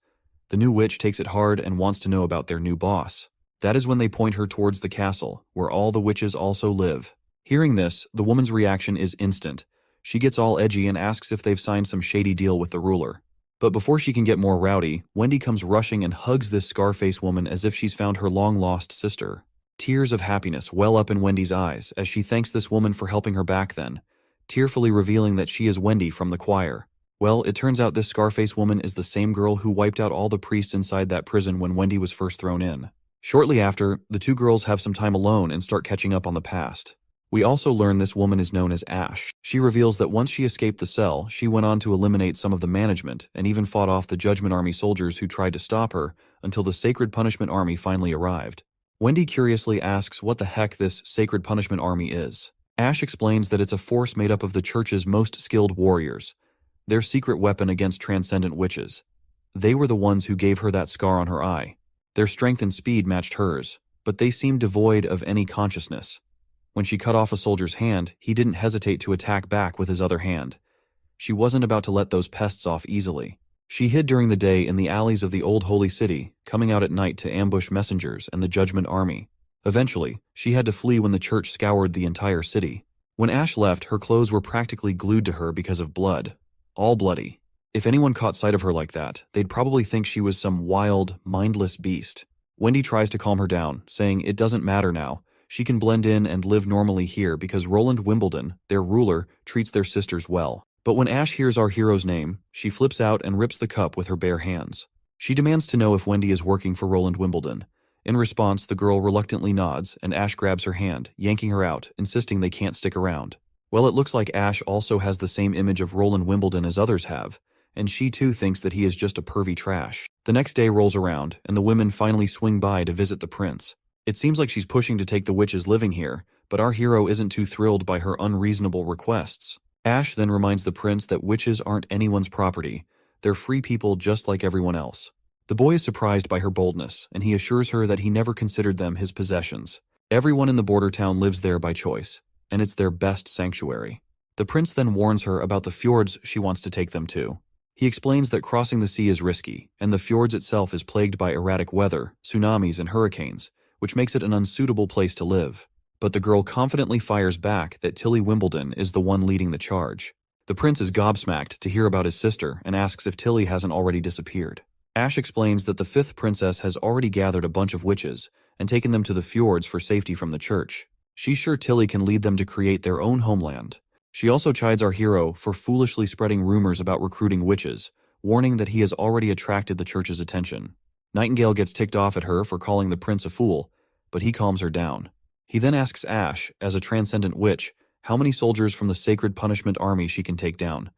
The new witch takes it hard and wants to know about their new boss. That is when they point her towards the castle, where all the witches also live. Hearing this, the woman's reaction is instant. She gets all edgy and asks if they've signed some shady deal with the ruler. But before she can get more rowdy, Wendy comes rushing and hugs this Scarface woman as if she's found her long-lost sister. Tears of happiness well up in Wendy's eyes as she thanks this woman for helping her back then, tearfully revealing that she is Wendy from the choir. Well, it turns out this Scarface woman is the same girl who wiped out all the priests inside that prison when Wendy was first thrown in. Shortly after, the two girls have some time alone and start catching up on the past. We also learn this woman is known as Ash. She reveals that once she escaped the cell, she went on to eliminate some of the management and even fought off the Judgment Army soldiers who tried to stop her until the Sacred Punishment Army finally arrived. Wendy curiously asks what the heck this Sacred Punishment Army is. Ash explains that it's a force made up of the church's most skilled warriors, their secret weapon against transcendent witches. They were the ones who gave her that scar on her eye. Their strength and speed matched hers, but they seemed devoid of any consciousness. When she cut off a soldier's hand, he didn't hesitate to attack back with his other hand. She wasn't about to let those pests off easily. She hid during the day in the alleys of the old holy city, coming out at night to ambush messengers and the Judgment Army. Eventually, she had to flee when the church scoured the entire city. When Ash left, her clothes were practically glued to her because of blood. All bloody. If anyone caught sight of her like that, they'd probably think she was some wild, mindless beast. Wendy tries to calm her down, saying it doesn't matter now. She can blend in and live normally here because Roland Wimbledon, their ruler, treats their sisters well. But when Ash hears our hero's name, she flips out and rips the cup with her bare hands. She demands to know if Wendy is working for Roland Wimbledon. In response, the girl reluctantly nods, and Ash grabs her hand, yanking her out, insisting they can't stick around. Well, it looks like Ash also has the same image of Roland Wimbledon as others have, and she too thinks that he is just a pervy trash. The next day rolls around, and the women finally swing by to visit the prince. It seems like she's pushing to take the witches living here, but our hero isn't too thrilled by her unreasonable requests. Ash then reminds the prince that witches aren't anyone's property. They're free people just like everyone else. The boy is surprised by her boldness, and he assures her that he never considered them his possessions. Everyone in the border town lives there by choice, and it's their best sanctuary. The prince then warns her about the fjords she wants to take them to. He explains that crossing the sea is risky, and the fjords itself is plagued by erratic weather, tsunamis, and hurricanes, which makes it an unsuitable place to live. But the girl confidently fires back that Tilly Wimbledon is the one leading the charge. The prince is gobsmacked to hear about his sister and asks if Tilly hasn't already disappeared. Ash explains that the 5th princess has already gathered a bunch of witches and taken them to the fjords for safety from the church. She's sure Tilly can lead them to create their own homeland. She also chides our hero for foolishly spreading rumors about recruiting witches, warning that he has already attracted the church's attention. Nightingale gets ticked off at her for calling the prince a fool, but he calms her down. He then asks Ash, as a transcendent witch, how many soldiers from the Sacred Punishment Army she can take down.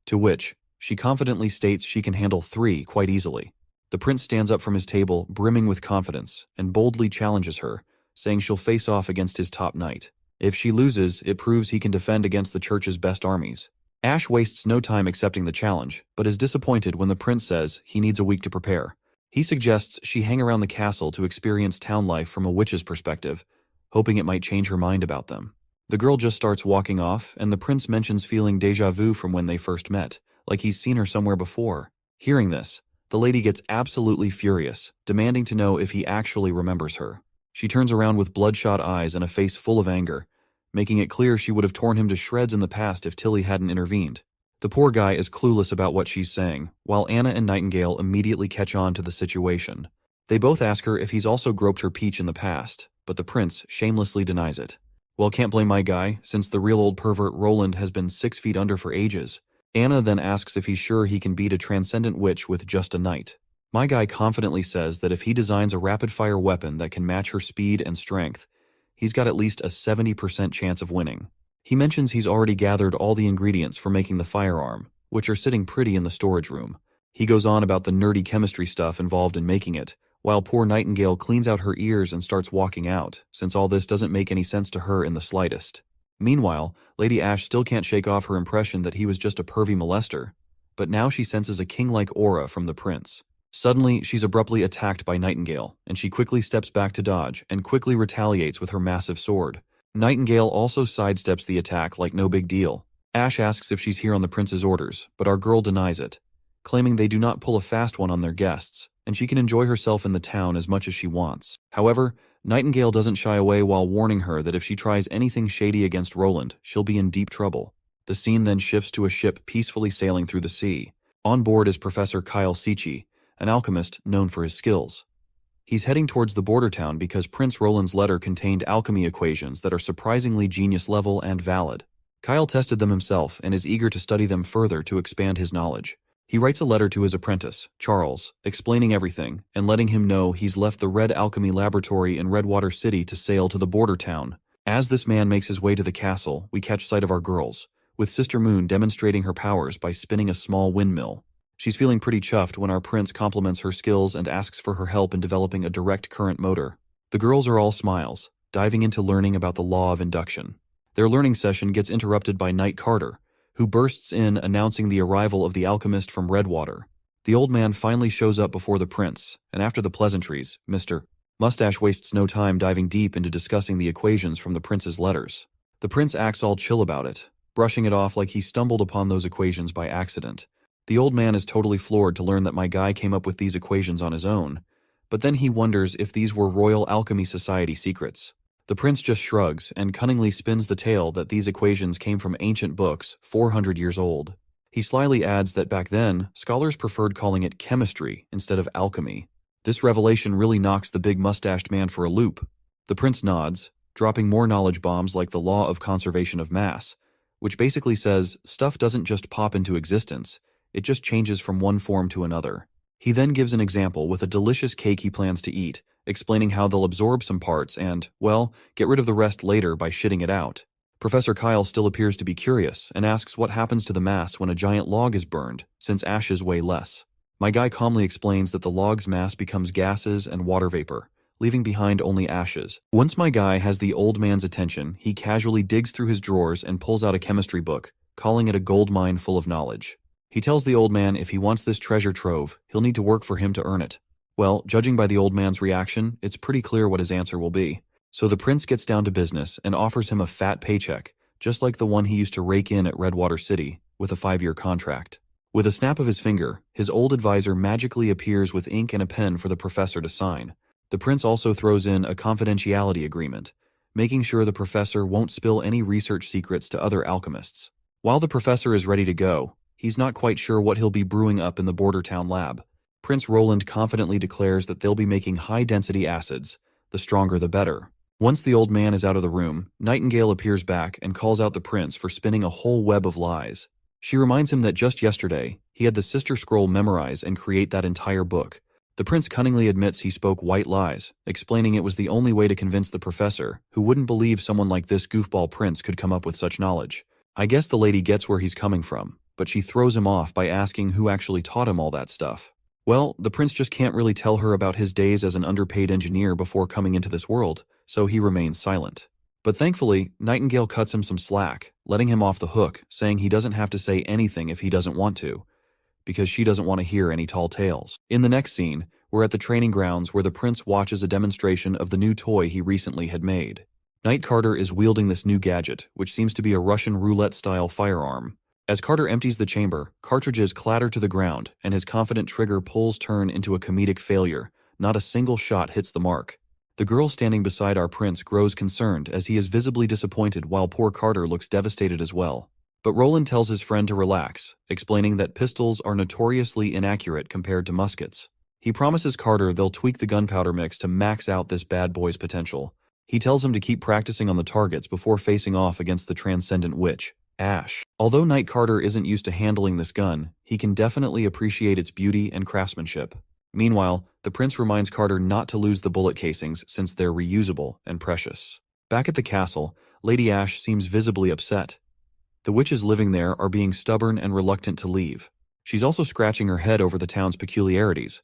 To which, she confidently states she can handle 3 quite easily. The prince stands up from his table, brimming with confidence, and boldly challenges her, saying she'll face off against his top knight. If she loses, it proves he can defend against the church's best armies. Ash wastes no time accepting the challenge, but is disappointed when the prince says he needs a week to prepare. He suggests she hang around the castle to experience town life from a witch's perspective, hoping it might change her mind about them. The girl just starts walking off, and the prince mentions feeling déjà vu from when they first met, like he's seen her somewhere before. Hearing this, the lady gets absolutely furious, demanding to know if he actually remembers her. She turns around with bloodshot eyes and a face full of anger, making it clear she would have torn him to shreds in the past if Tilly hadn't intervened. The poor guy is clueless about what she's saying, while Anna and Nightingale immediately catch on to the situation. They both ask her if he's also groped her peach in the past, but the prince shamelessly denies it. Well, can't blame my guy, since the real old pervert Roland has been 6 feet under for ages. Anna then asks if he's sure he can beat a transcendent witch with just a knight. My guy confidently says that if he designs a rapid-fire weapon that can match her speed and strength, he's got at least a 70% chance of winning. He mentions he's already gathered all the ingredients for making the firearm, which are sitting pretty in the storage room. He goes on about the nerdy chemistry stuff involved in making it, while poor Nightingale cleans out her ears and starts walking out, since all this doesn't make any sense to her in the slightest. Meanwhile, Lady Ash still can't shake off her impression that he was just a pervy molester, but now she senses a king-like aura from the prince. Suddenly, she's abruptly attacked by Nightingale, and she quickly steps back to dodge and quickly retaliates with her massive sword. Nightingale also sidesteps the attack like no big deal. Ash asks if she's here on the prince's orders, but our girl denies it, claiming they do not pull a fast one on their guests, and she can enjoy herself in the town as much as she wants. However, Nightingale doesn't shy away while warning her that if she tries anything shady against Roland, she'll be in deep trouble. The scene then shifts to a ship peacefully sailing through the sea. On board is Professor Kyle Sichi, an alchemist known for his skills. He's heading towards the border town because Prince Roland's letter contained alchemy equations that are surprisingly genius-level and valid. Kyle tested them himself and is eager to study them further to expand his knowledge. He writes a letter to his apprentice, Charles, explaining everything and letting him know he's left the Red Alchemy Laboratory in Redwater City to sail to the border town. As this man makes his way to the castle, we catch sight of our girls, with Sister Moon demonstrating her powers by spinning a small windmill. She's feeling pretty chuffed when our prince compliments her skills and asks for her help in developing a direct current motor. The girls are all smiles, diving into learning about the law of induction. Their learning session gets interrupted by Knight Carter, who bursts in announcing the arrival of the alchemist from Redwater. The old man finally shows up before the prince, and after the pleasantries, Mr. Mustache wastes no time diving deep into discussing the equations from the prince's letters. The prince acts all chill about it, brushing it off like he stumbled upon those equations by accident. The old man is totally floored to learn that my guy came up with these equations on his own, but then he wonders if these were Royal Alchemy Society secrets. The prince just shrugs and cunningly spins the tale that these equations came from ancient books 400 years old. He slyly adds that back then, scholars preferred calling it chemistry instead of alchemy. This revelation really knocks the big mustached man for a loop. The prince nods, dropping more knowledge bombs like the law of conservation of mass, which basically says stuff doesn't just pop into existence, it just changes from one form to another. He then gives an example with a delicious cake he plans to eat, explaining how they'll absorb some parts and, well, get rid of the rest later by shitting it out. Professor Kyle still appears to be curious and asks what happens to the mass when a giant log is burned, since ashes weigh less. My guy calmly explains that the log's mass becomes gases and water vapor, leaving behind only ashes. Once my guy has the old man's attention, he casually digs through his drawers and pulls out a chemistry book, calling it a gold mine full of knowledge. He tells the old man if he wants this treasure trove, he'll need to work for him to earn it. Well, judging by the old man's reaction, it's pretty clear what his answer will be. So the prince gets down to business and offers him a fat paycheck, just like the one he used to rake in at Redwater City, with a 5-year contract. With a snap of his finger, his old advisor magically appears with ink and a pen for the professor to sign. The prince also throws in a confidentiality agreement, making sure the professor won't spill any research secrets to other alchemists. While the professor is ready to go, he's not quite sure what he'll be brewing up in the border town lab. Prince Roland confidently declares that they'll be making high-density acids, the stronger the better. Once the old man is out of the room, Nightingale appears back and calls out the prince for spinning a whole web of lies. She reminds him that just yesterday, he had the Sister Scroll memorize and create that entire book. The prince cunningly admits he spoke white lies, explaining it was the only way to convince the professor, who wouldn't believe someone like this goofball prince could come up with such knowledge. I guess the lady gets where he's coming from, but she throws him off by asking who actually taught him all that stuff. Well, the prince just can't really tell her about his days as an underpaid engineer before coming into this world, so he remains silent. But thankfully, Nightingale cuts him some slack, letting him off the hook, saying he doesn't have to say anything if he doesn't want to, because she doesn't want to hear any tall tales. In the next scene, we're at the training grounds where the prince watches a demonstration of the new toy he recently had made. Knight Carter is wielding this new gadget, which seems to be a Russian roulette-style firearm. As Carter empties the chamber, cartridges clatter to the ground, and his confident trigger pulls turn into a comedic failure. Not a single shot hits the mark. The girl standing beside our prince grows concerned as he is visibly disappointed while poor Carter looks devastated as well. But Roland tells his friend to relax, explaining that pistols are notoriously inaccurate compared to muskets. He promises Carter they'll tweak the gunpowder mix to max out this bad boy's potential. He tells him to keep practicing on the targets before facing off against the transcendent witch, Ash. Although Knight Carter isn't used to handling this gun, he can definitely appreciate its beauty and craftsmanship. Meanwhile, the prince reminds Carter not to lose the bullet casings since they're reusable and precious. Back at the castle, Lady Ash seems visibly upset. The witches living there are being stubborn and reluctant to leave. She's also scratching her head over the town's peculiarities,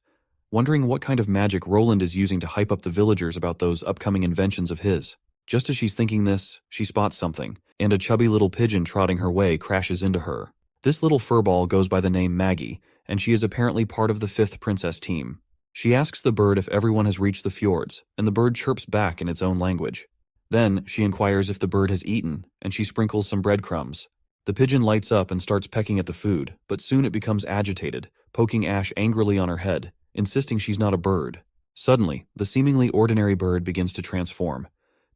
wondering what kind of magic Roland is using to hype up the villagers about those upcoming inventions of his. Just as she's thinking this, she spots something, and a chubby little pigeon trotting her way crashes into her. This little furball goes by the name Maggie, and she is apparently part of the 5th princess team. She asks the bird if everyone has reached the fjords, and the bird chirps back in its own language. Then, she inquires if the bird has eaten, and she sprinkles some breadcrumbs. The pigeon lights up and starts pecking at the food, but soon it becomes agitated, poking Ash angrily on her head, insisting she's not a bird. Suddenly, the seemingly ordinary bird begins to transform,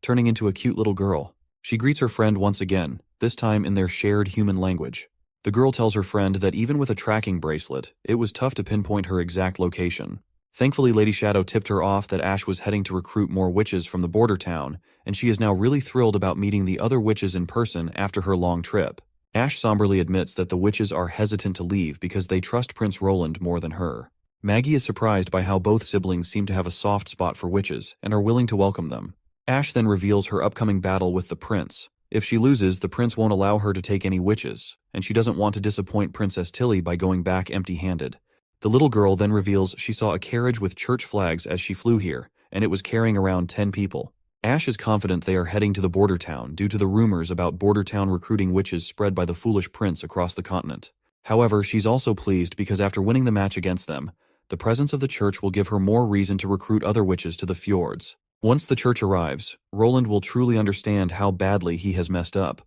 turning into a cute little girl. She greets her friend once again, this time in their shared human language. The girl tells her friend that even with a tracking bracelet, it was tough to pinpoint her exact location. Thankfully, Lady Shadow tipped her off that Ash was heading to recruit more witches from the border town, and she is now really thrilled about meeting the other witches in person after her long trip. Ash somberly admits that the witches are hesitant to leave because they trust Prince Roland more than her. Maggie is surprised by how both siblings seem to have a soft spot for witches and are willing to welcome them. Ash then reveals her upcoming battle with the prince. If she loses, the prince won't allow her to take any witches, and she doesn't want to disappoint Princess Tilly by going back empty-handed. The little girl then reveals she saw a carriage with church flags as she flew here, and it was carrying around 10 people. Ash is confident they are heading to the border town due to the rumors about border town recruiting witches spread by the foolish prince across the continent. However, she's also pleased because after winning the match against them, the presence of the church will give her more reason to recruit other witches to the fjords. Once the church arrives, Roland will truly understand how badly he has messed up.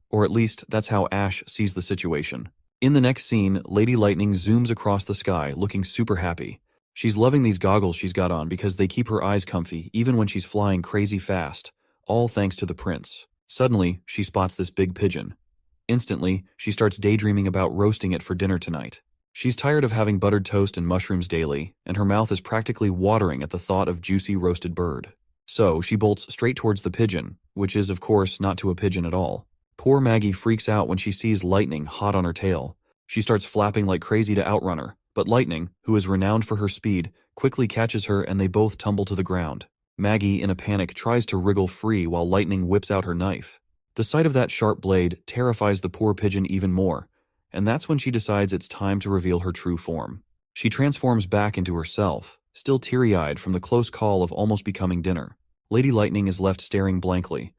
Or at least, that's how Ash sees the situation. In the next scene, Lady Lightning zooms across the sky, looking super happy. She's loving these goggles she's got on because they keep her eyes comfy even when she's flying crazy fast, all thanks to the prince. Suddenly, she spots this big pigeon. Instantly, she starts daydreaming about roasting it for dinner tonight. She's tired of having buttered toast and mushrooms daily, and her mouth is practically watering at the thought of juicy roasted bird. So, she bolts straight towards the pigeon, which is, of course, not to a pigeon at all. Poor Maggie freaks out when she sees Lightning hot on her tail. She starts flapping like crazy to outrun her, but Lightning, who is renowned for her speed, quickly catches her and they both tumble to the ground. Maggie, in a panic, tries to wriggle free while Lightning whips out her knife. The sight of that sharp blade terrifies the poor pigeon even more, and that's when she decides it's time to reveal her true form. She transforms back into herself, still teary-eyed from the close call of almost becoming dinner. Lady Lightning is left staring blankly,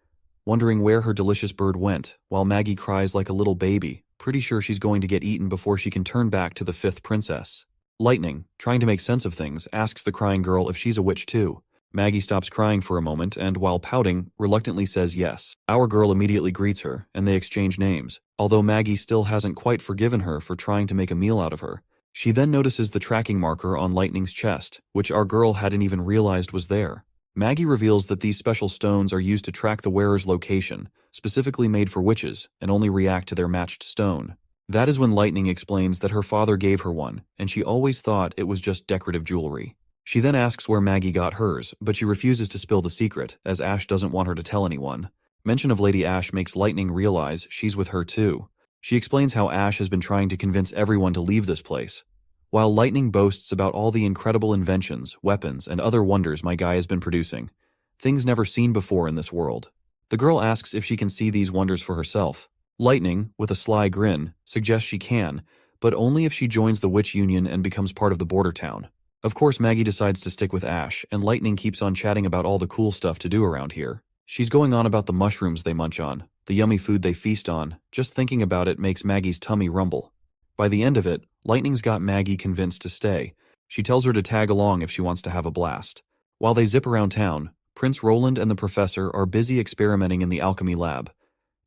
wondering where her delicious bird went, while Maggie cries like a little baby, pretty sure she's going to get eaten before she can turn back to the 5th princess. Lightning, trying to make sense of things, asks the crying girl if she's a witch too. Maggie stops crying for a moment and, while pouting, reluctantly says yes. Our girl immediately greets her, and they exchange names, although Maggie still hasn't quite forgiven her for trying to make a meal out of her. She then notices the tracking marker on Lightning's chest, which our girl hadn't even realized was there. Maggie reveals that these special stones are used to track the wearer's location, specifically made for witches, and only react to their matched stone. That is when Lightning explains that her father gave her one, and she always thought it was just decorative jewelry. She then asks where Maggie got hers, but she refuses to spill the secret, as Ash doesn't want her to tell anyone. Mention of Lady Ash makes Lightning realize she's with her too. She explains how Ash has been trying to convince everyone to leave this place. While Lightning boasts about all the incredible inventions, weapons, and other wonders my guy has been producing, things never seen before in this world. The girl asks if she can see these wonders for herself. Lightning, with a sly grin, suggests she can, but only if she joins the Witch Union and becomes part of the border town. Of course, Maggie decides to stick with Ash, and Lightning keeps on chatting about all the cool stuff to do around here. She's going on about the mushrooms they munch on, the yummy food they feast on. Just thinking about it makes Maggie's tummy rumble. By the end of it, Lightning's got Maggie convinced to stay. She tells her to tag along if she wants to have a blast. While they zip around town, Prince Roland and the professor are busy experimenting in the alchemy lab.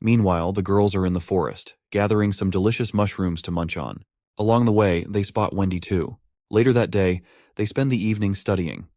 Meanwhile, the girls are in the forest, gathering some delicious mushrooms to munch on. Along the way, they spot Wendy too. Later that day, they spend the evening studying.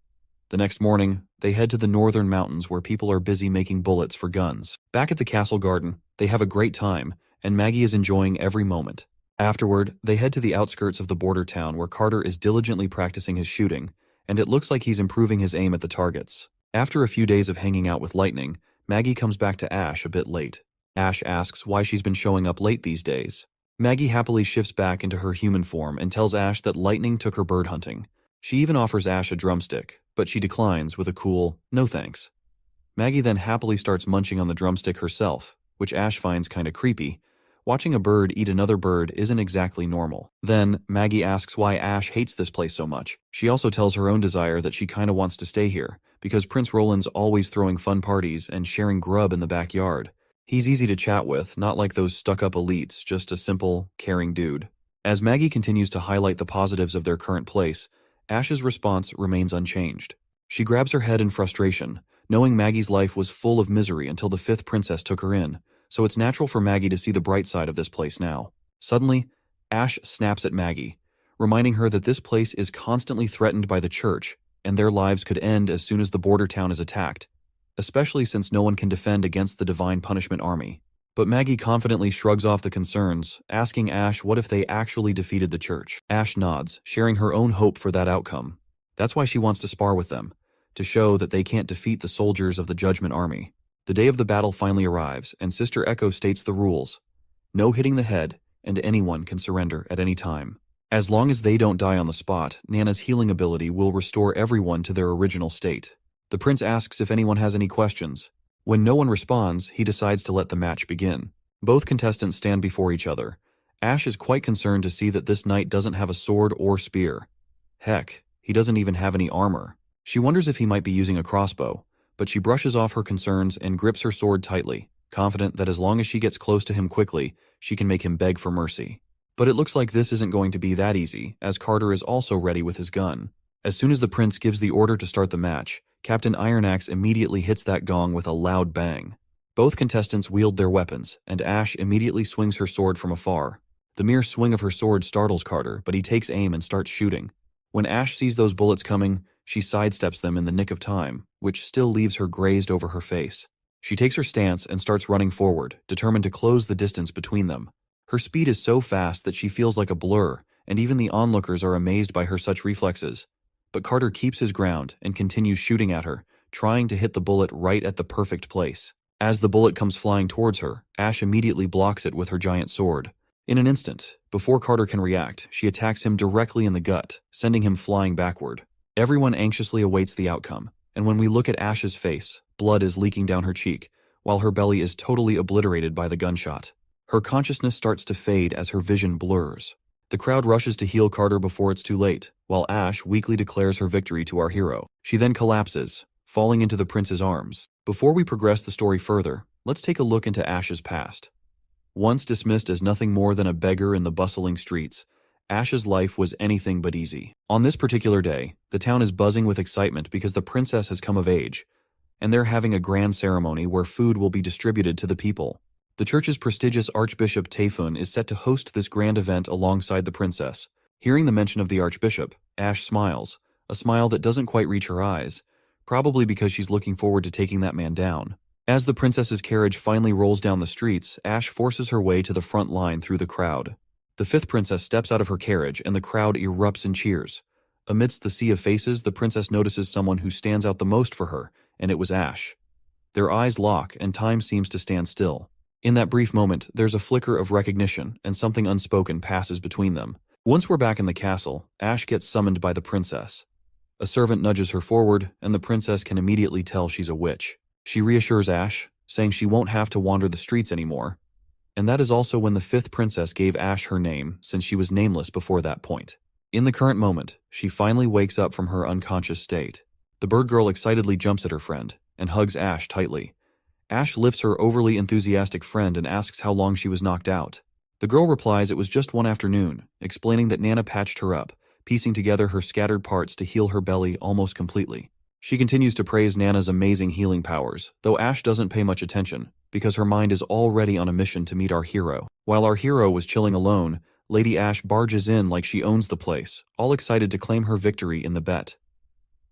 The next morning, they head to the northern mountains where people are busy making bullets for guns. Back at the castle garden, they have a great time, and Maggie is enjoying every moment. Afterward, they head to the outskirts of the border town where Carter is diligently practicing his shooting, and it looks like he's improving his aim at the targets. After a few days of hanging out with Lightning, Maggie comes back to Ash a bit late. Ash asks why she's been showing up late these days. Maggie happily shifts back into her human form and tells Ash that Lightning took her bird hunting. She even offers Ash a drumstick, but she declines with a cool, "No thanks." Maggie then happily starts munching on the drumstick herself, which Ash finds kinda creepy. Watching a bird eat another bird isn't exactly normal. Then, Maggie asks why Ash hates this place so much. She also tells her own desire that she kinda wants to stay here, because Prince Roland's always throwing fun parties and sharing grub in the backyard. He's easy to chat with, not like those stuck-up elites, just a simple, caring dude. As Maggie continues to highlight the positives of their current place, Ash's response remains unchanged. She grabs her head in frustration, knowing Maggie's life was full of misery until the 5th princess took her in, so it's natural for Maggie to see the bright side of this place now. Suddenly, Ash snaps at Maggie, reminding her that this place is constantly threatened by the church, and their lives could end as soon as the border town is attacked, especially since no one can defend against the Divine Punishment Army. But Maggie confidently shrugs off the concerns, asking Ash what if they actually defeated the church. Ash nods, sharing her own hope for that outcome. That's why she wants to spar with them, to show that they can't defeat the soldiers of the Judgment Army. The day of the battle finally arrives, and Sister Echo states the rules. No hitting the head, and anyone can surrender at any time. As long as they don't die on the spot, Nana's healing ability will restore everyone to their original state. The prince asks if anyone has any questions. When no one responds, he decides to let the match begin. Both contestants stand before each other. Ash is quite concerned to see that this knight doesn't have a sword or spear. Heck, he doesn't even have any armor. She wonders if he might be using a crossbow, but she brushes off her concerns and grips her sword tightly, confident that as long as she gets close to him quickly, she can make him beg for mercy. But it looks like this isn't going to be that easy, as Carter is also ready with his gun. As soon as the prince gives the order to start the match, Captain Ironaxe immediately hits that gong with a loud bang. Both contestants wield their weapons, and Ash immediately swings her sword from afar. The mere swing of her sword startles Carter, but he takes aim and starts shooting. When Ash sees those bullets coming, she sidesteps them in the nick of time, which still leaves her grazed over her face. She takes her stance and starts running forward, determined to close the distance between them. Her speed is so fast that she feels like a blur, and even the onlookers are amazed by her such reflexes. But Carter keeps his ground and continues shooting at her, trying to hit the bullet right at the perfect place. As the bullet comes flying towards her, Ash immediately blocks it with her giant sword. In an instant, before Carter can react, she attacks him directly in the gut, sending him flying backward. Everyone anxiously awaits the outcome, and when we look at Ash's face, blood is leaking down her cheek, while her belly is totally obliterated by the gunshot. Her consciousness starts to fade as her vision blurs. The crowd rushes to heal Carter before it's too late, while Ash weakly declares her victory to our hero. She then collapses, falling into the prince's arms. Before we progress the story further, let's take a look into Ash's past. Once dismissed as nothing more than a beggar in the bustling streets, Ash's life was anything but easy. On this particular day, the town is buzzing with excitement because the princess has come of age, and they're having a grand ceremony where food will be distributed to the people. The church's prestigious Archbishop Taefun is set to host this grand event alongside the princess. Hearing the mention of the Archbishop, Ash smiles, a smile that doesn't quite reach her eyes, probably because she's looking forward to taking that man down. As the princess's carriage finally rolls down the streets, Ash forces her way to the front line through the crowd. The 5th princess steps out of her carriage and the crowd erupts in cheers. Amidst the sea of faces, the princess notices someone who stands out the most for her, and it was Ash. Their eyes lock and time seems to stand still. In that brief moment, there's a flicker of recognition and something unspoken passes between them. Once we're back in the castle, Ash gets summoned by the princess. A servant nudges her forward, and the princess can immediately tell she's a witch. She reassures Ash, saying she won't have to wander the streets anymore. And that is also when the 5th princess gave Ash her name, since she was nameless before that point. In the current moment, she finally wakes up from her unconscious state. The bird girl excitedly jumps at her friend and hugs Ash tightly. Ash lifts her overly enthusiastic friend and asks how long she was knocked out. The girl replies it was just one afternoon, explaining that Nana patched her up, piecing together her scattered parts to heal her belly almost completely. She continues to praise Nana's amazing healing powers, though Ash doesn't pay much attention, because her mind is already on a mission to meet our hero. While our hero was chilling alone, Lady Ash barges in like she owns the place, all excited to claim her victory in the bet.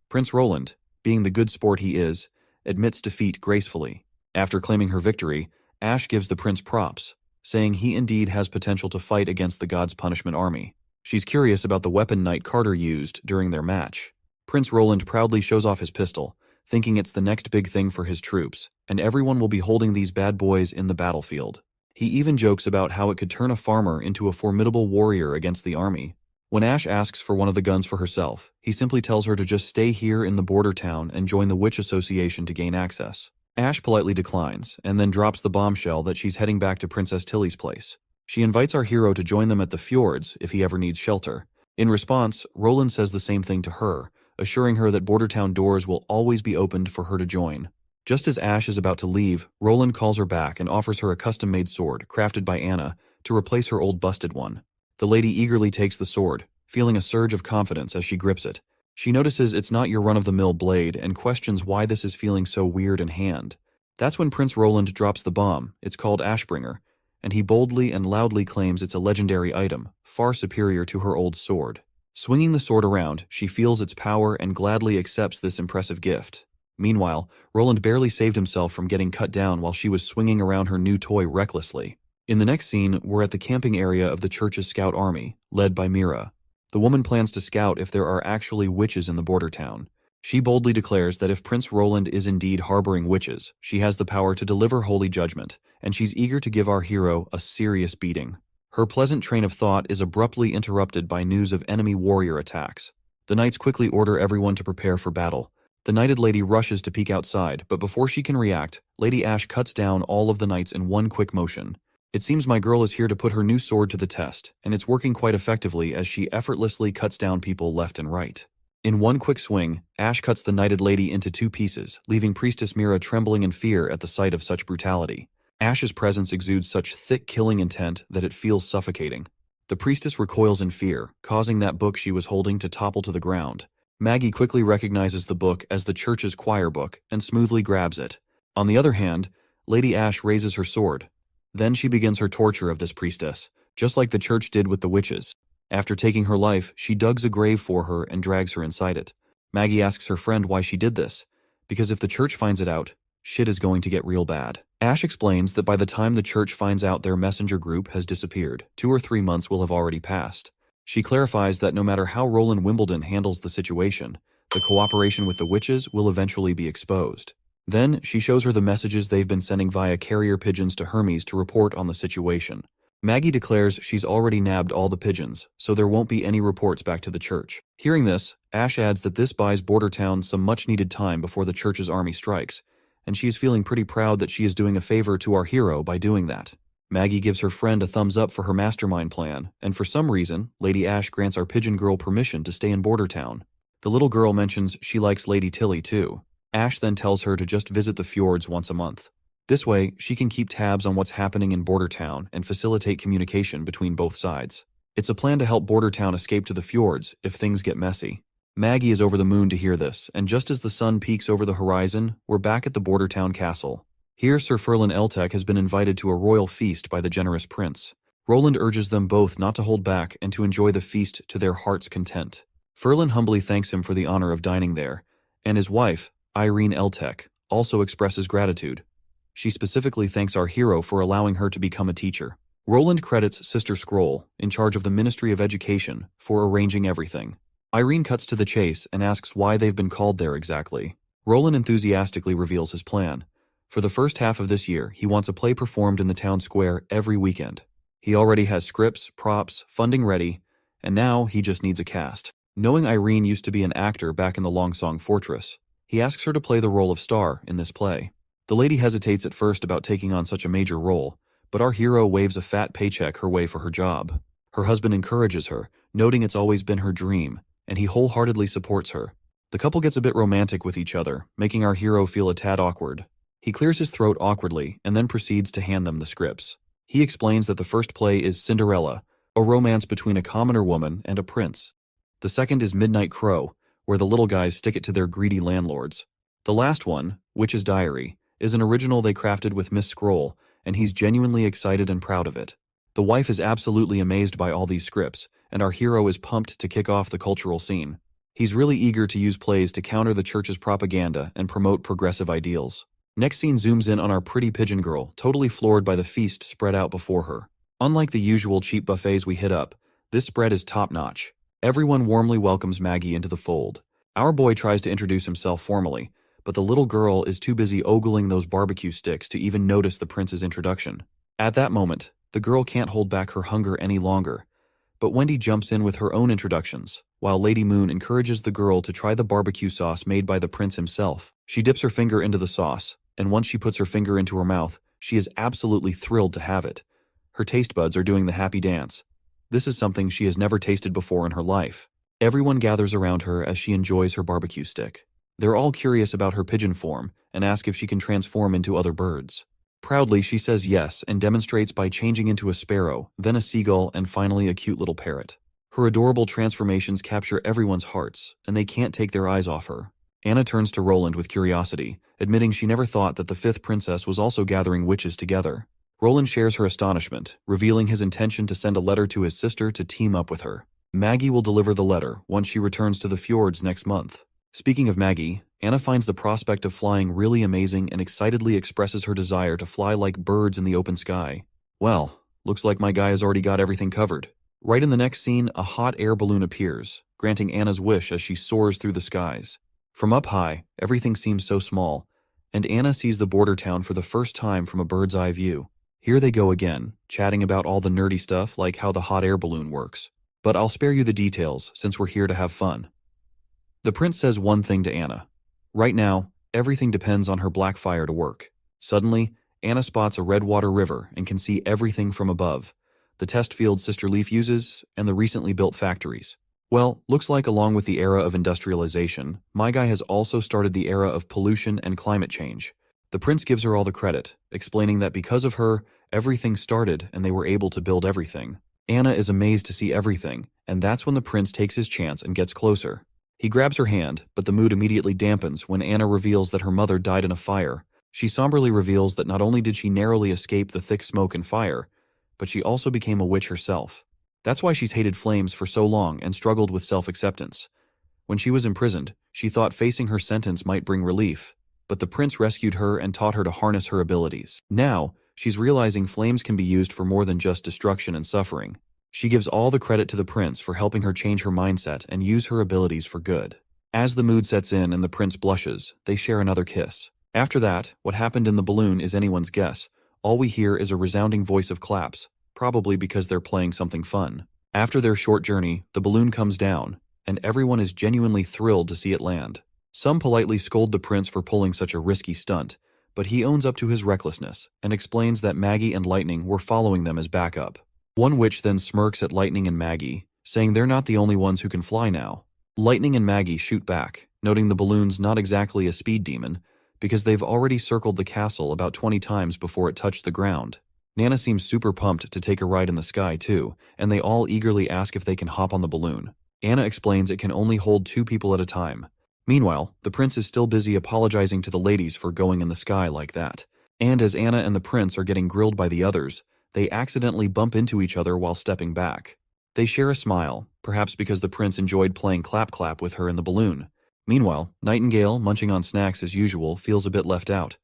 Prince Roland, being the good sport he is, admits defeat gracefully. After claiming her victory, Ash gives the prince props, saying he indeed has potential to fight against the God's Punishment Army. She's curious about the weapon Knight Carter used during their match. Prince Roland proudly shows off his pistol, thinking it's the next big thing for his troops, and everyone will be holding these bad boys in the battlefield. He even jokes about how it could turn a farmer into a formidable warrior against the army. When Ash asks for one of the guns for herself, he simply tells her to just stay here in the border town and join the Witch Association to gain access. Ash politely declines, and then drops the bombshell that she's heading back to Princess Tilly's place. She invites our hero to join them at the fjords if he ever needs shelter. In response, Roland says the same thing to her, assuring her that border town doors will always be opened for her to join. Just as Ash is about to leave, Roland calls her back and offers her a custom-made sword, crafted by Anna, to replace her old busted one. The lady eagerly takes the sword, feeling a surge of confidence as she grips it. She notices it's not your run-of-the-mill blade and questions why this is feeling so weird in hand. That's when Prince Roland drops the bomb. It's called Ashbringer, and he boldly and loudly claims it's a legendary item, far superior to her old sword. Swinging the sword around, she feels its power and gladly accepts this impressive gift. Meanwhile, Roland barely saved himself from getting cut down while she was swinging around her new toy recklessly. In the next scene, we're at the camping area of the church's scout army, led by Mira. The woman plans to scout if there are actually witches in the border town. She boldly declares that if Prince Roland is indeed harboring witches, she has the power to deliver holy judgment, and she's eager to give our hero a serious beating. Her pleasant train of thought is abruptly interrupted by news of enemy warrior attacks. The knights quickly order everyone to prepare for battle. The knighted lady rushes to peek outside, but before she can react, Lady Ash cuts down all of the knights in one quick motion. It seems my girl is here to put her new sword to the test, and it's working quite effectively as she effortlessly cuts down people left and right. In one quick swing, Ash cuts the knighted lady into two pieces, leaving Priestess Mira trembling in fear at the sight of such brutality. Ash's presence exudes such thick killing intent that it feels suffocating. The priestess recoils in fear, causing that book she was holding to topple to the ground. Maggie quickly recognizes the book as the church's choir book and smoothly grabs it. On the other hand, Lady Ash raises her sword. Then she begins her torture of this priestess, just like the church did with the witches. After taking her life, she digs a grave for her and drags her inside it. Maggie asks her friend why she did this, because if the church finds it out, shit is going to get real bad. Ash explains that by the time the church finds out their messenger group has disappeared, 2 or 3 months will have already passed. She clarifies that no matter how Roland Wimbledon handles the situation, the cooperation with the witches will eventually be exposed. Then, she shows her the messages they've been sending via carrier pigeons to Hermes to report on the situation. Maggie declares she's already nabbed all the pigeons, so there won't be any reports back to the church. Hearing this, Ash adds that this buys Border Town some much-needed time before the church's army strikes, and she is feeling pretty proud that she is doing a favor to our hero by doing that. Maggie gives her friend a thumbs up for her mastermind plan, and for some reason, Lady Ash grants our pigeon girl permission to stay in Border Town. The little girl mentions she likes Lady Tilly too. Ash then tells her to just visit the fjords once a month. This way, she can keep tabs on what's happening in Border Town and facilitate communication between both sides. It's a plan to help Border Town escape to the fjords if things get messy. Maggie is over the moon to hear this, and just as the sun peaks over the horizon, we're back at the Border Town castle. Here, Sir Ferlin Eltek has been invited to a royal feast by the generous prince. Roland urges them both not to hold back and to enjoy the feast to their heart's content. Ferlin humbly thanks him for the honor of dining there, and his wife, Irene Eltek, also expresses gratitude. She specifically thanks our hero for allowing her to become a teacher. Roland credits Sister Scroll, in charge of the Ministry of Education, for arranging everything. Irene cuts to the chase and asks why they've been called there exactly. Roland enthusiastically reveals his plan. For the first half of this year, he wants a play performed in the town square every weekend. He already has scripts, props, funding ready, and now he just needs a cast. Knowing Irene used to be an actor back in the Longsong Fortress, he asks her to play the role of Star in this play. The lady hesitates at first about taking on such a major role, but our hero waves a fat paycheck her way for her job. Her husband encourages her, noting it's always been her dream, and he wholeheartedly supports her. The couple gets a bit romantic with each other, making our hero feel a tad awkward. He clears his throat awkwardly and then proceeds to hand them the scripts. He explains that the first play is Cinderella, a romance between a commoner woman and a prince. The second is Midnight Crow, where the little guys stick it to their greedy landlords. The last one, Witch's Diary, is an original they crafted with Miss Scroll, and he's genuinely excited and proud of it. The wife is absolutely amazed by all these scripts, and our hero is pumped to kick off the cultural scene. He's really eager to use plays to counter the church's propaganda and promote progressive ideals. Next scene zooms in on our pretty pigeon girl, totally floored by the feast spread out before her. Unlike the usual cheap buffets we hit up, this spread is top-notch. Everyone warmly welcomes Maggie into the fold. Our boy tries to introduce himself formally, but the little girl is too busy ogling those barbecue sticks to even notice the prince's introduction. At that moment, the girl can't hold back her hunger any longer. But Wendy jumps in with her own introductions, while Lady Moon encourages the girl to try the barbecue sauce made by the prince himself. She dips her finger into the sauce, and once she puts her finger into her mouth, she is absolutely thrilled to have it. Her taste buds are doing the happy dance. This is something she has never tasted before in her life. Everyone gathers around her as she enjoys her barbecue stick. They're all curious about her pigeon form and ask if she can transform into other birds. Proudly, she says yes and demonstrates by changing into a sparrow, then a seagull, and finally a cute little parrot. Her adorable transformations capture everyone's hearts, and they can't take their eyes off her. Anna turns to Roland with curiosity, admitting she never thought that the fifth princess was also gathering witches together. Roland shares her astonishment, revealing his intention to send a letter to his sister to team up with her. Maggie will deliver the letter once she returns to the fjords next month. Speaking of Maggie, Anna finds the prospect of flying really amazing and excitedly expresses her desire to fly like birds in the open sky. Well, looks like my guy has already got everything covered. Right in the next scene, a hot air balloon appears, granting Anna's wish as she soars through the skies. From up high, everything seems so small, and Anna sees the border town for the first time from a bird's eye view. Here they go again, chatting about all the nerdy stuff like how the hot air balloon works. But I'll spare you the details since we're here to have fun. The prince says one thing to Anna. Right now, everything depends on her black fire to work. Suddenly, Anna spots a redwater river and can see everything from above. The test fields Sister Leaf uses, and the recently built factories. Well, looks like along with the era of industrialization, my guy has also started the era of pollution and climate change. The prince gives her all the credit, explaining that because of her, everything started and they were able to build everything. Anna is amazed to see everything, and that's when the prince takes his chance and gets closer. He grabs her hand, but the mood immediately dampens when Anna reveals that her mother died in a fire. She somberly reveals that not only did she narrowly escape the thick smoke and fire, but she also became a witch herself. That's why she's hated flames for so long and struggled with self-acceptance. When she was imprisoned, she thought facing her sentence might bring relief, but the prince rescued her and taught her to harness her abilities. Now, she's realizing flames can be used for more than just destruction and suffering. She gives all the credit to the prince for helping her change her mindset and use her abilities for good. As the mood sets in and the prince blushes, they share another kiss. After that, what happened in the balloon is anyone's guess. All we hear is a resounding voice of claps, probably because they're playing something fun. After their short journey, the balloon comes down, and everyone is genuinely thrilled to see it land. Some politely scold the prince for pulling such a risky stunt, but he owns up to his recklessness and explains that Maggie and Lightning were following them as backup. One witch then smirks at Lightning and Maggie, saying they're not the only ones who can fly now. Lightning and Maggie shoot back, noting the balloon's not exactly a speed demon, because they've already circled the castle about 20 times before it touched the ground. Nana seems super pumped to take a ride in the sky too, and they all eagerly ask if they can hop on the balloon. Anna explains it can only hold 2 people at a time. Meanwhile, the prince is still busy apologizing to the ladies for going in the sky like that. And as Anna and the prince are getting grilled by the others, they accidentally bump into each other while stepping back. They share a smile, perhaps because the prince enjoyed playing clap-clap with her in the balloon. Meanwhile, Nightingale, munching on snacks as usual, feels a bit left out.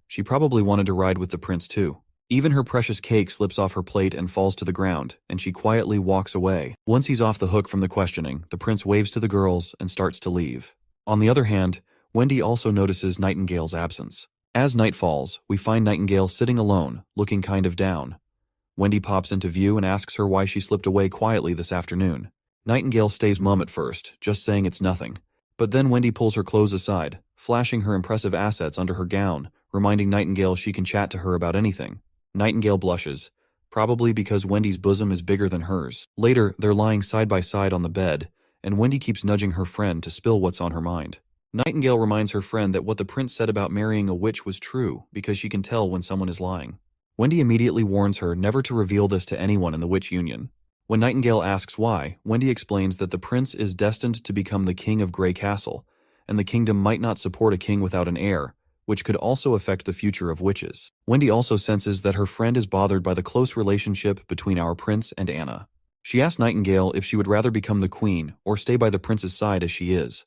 She probably wanted to ride with the prince too. Even her precious cake slips off her plate and falls to the ground, and she quietly walks away. Once he's off the hook from the questioning, the prince waves to the girls and starts to leave. On the other hand, Wendy also notices Nightingale's absence. As night falls, we find Nightingale sitting alone, looking kind of down. Wendy pops into view and asks her why she slipped away quietly this afternoon. Nightingale stays mum at first, just saying it's nothing. But then Wendy pulls her clothes aside, flashing her impressive assets under her gown, reminding Nightingale she can chat to her about anything. Nightingale blushes, probably because Wendy's bosom is bigger than hers. Later, they're lying side by side on the bed, and Wendy keeps nudging her friend to spill what's on her mind. Nightingale reminds her friend that what the prince said about marrying a witch was true, because she can tell when someone is lying. Wendy immediately warns her never to reveal this to anyone in the witch union. When Nightingale asks why, Wendy explains that the prince is destined to become the king of Grey Castle, and the kingdom might not support a king without an heir, which could also affect the future of witches. Wendy also senses that her friend is bothered by the close relationship between our prince and Anna. She asks Nightingale if she would rather become the queen or stay by the prince's side as she is.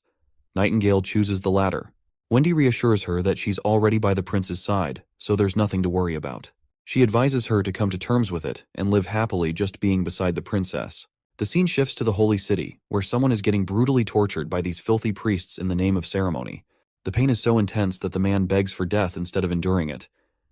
Nightingale chooses the latter. Wendy reassures her that she's already by the prince's side, so there's nothing to worry about. She advises her to come to terms with it and live happily just being beside the princess. The scene shifts to the Holy City, where someone is getting brutally tortured by these filthy priests in the name of ceremony. The pain is so intense that the man begs for death instead of enduring it.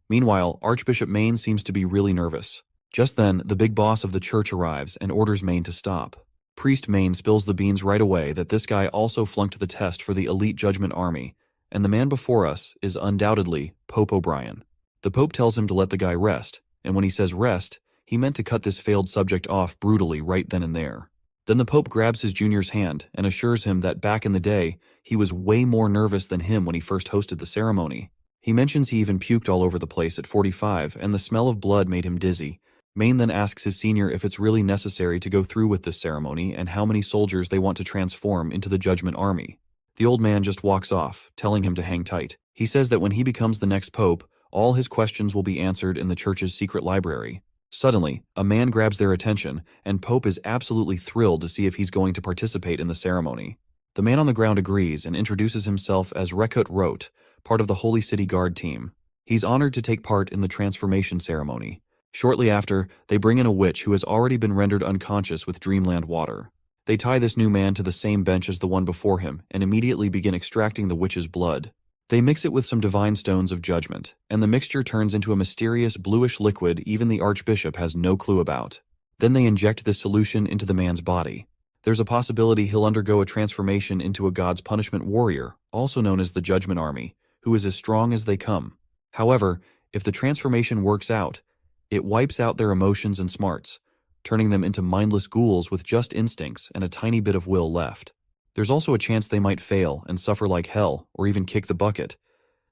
Meanwhile, Archbishop Maine seems to be really nervous. Just then, the big boss of the church arrives and orders Maine to stop. Priest Maine spills the beans right away that this guy also flunked the test for the elite judgment army, and the man before us is undoubtedly Pope O'Brien. The Pope tells him to let the guy rest, and when he says rest, he meant to cut this failed subject off brutally right then and there. Then the Pope grabs his junior's hand and assures him that back in the day, he was way more nervous than him when he first hosted the ceremony. He mentions he even puked all over the place at 45, and the smell of blood made him dizzy. Maine then asks his senior if it's really necessary to go through with this ceremony and how many soldiers they want to transform into the Judgment Army. The old man just walks off, telling him to hang tight. He says that when he becomes the next pope, all his questions will be answered in the church's secret library. Suddenly, a man grabs their attention, and Pope is absolutely thrilled to see if he's going to participate in the ceremony. The man on the ground agrees and introduces himself as Rekut Rot, part of the Holy City Guard team. He's honored to take part in the transformation ceremony. Shortly after, they bring in a witch who has already been rendered unconscious with dreamland water. They tie this new man to the same bench as the one before him and immediately begin extracting the witch's blood. They mix it with some divine stones of judgment, and the mixture turns into a mysterious bluish liquid even the archbishop has no clue about. Then they inject this solution into the man's body. There's a possibility he'll undergo a transformation into a God's punishment warrior, also known as the Judgment Army, who is as strong as they come. However, if the transformation works out, it wipes out their emotions and smarts, turning them into mindless ghouls with just instincts and a tiny bit of will left. There's also a chance they might fail and suffer like hell or even kick the bucket.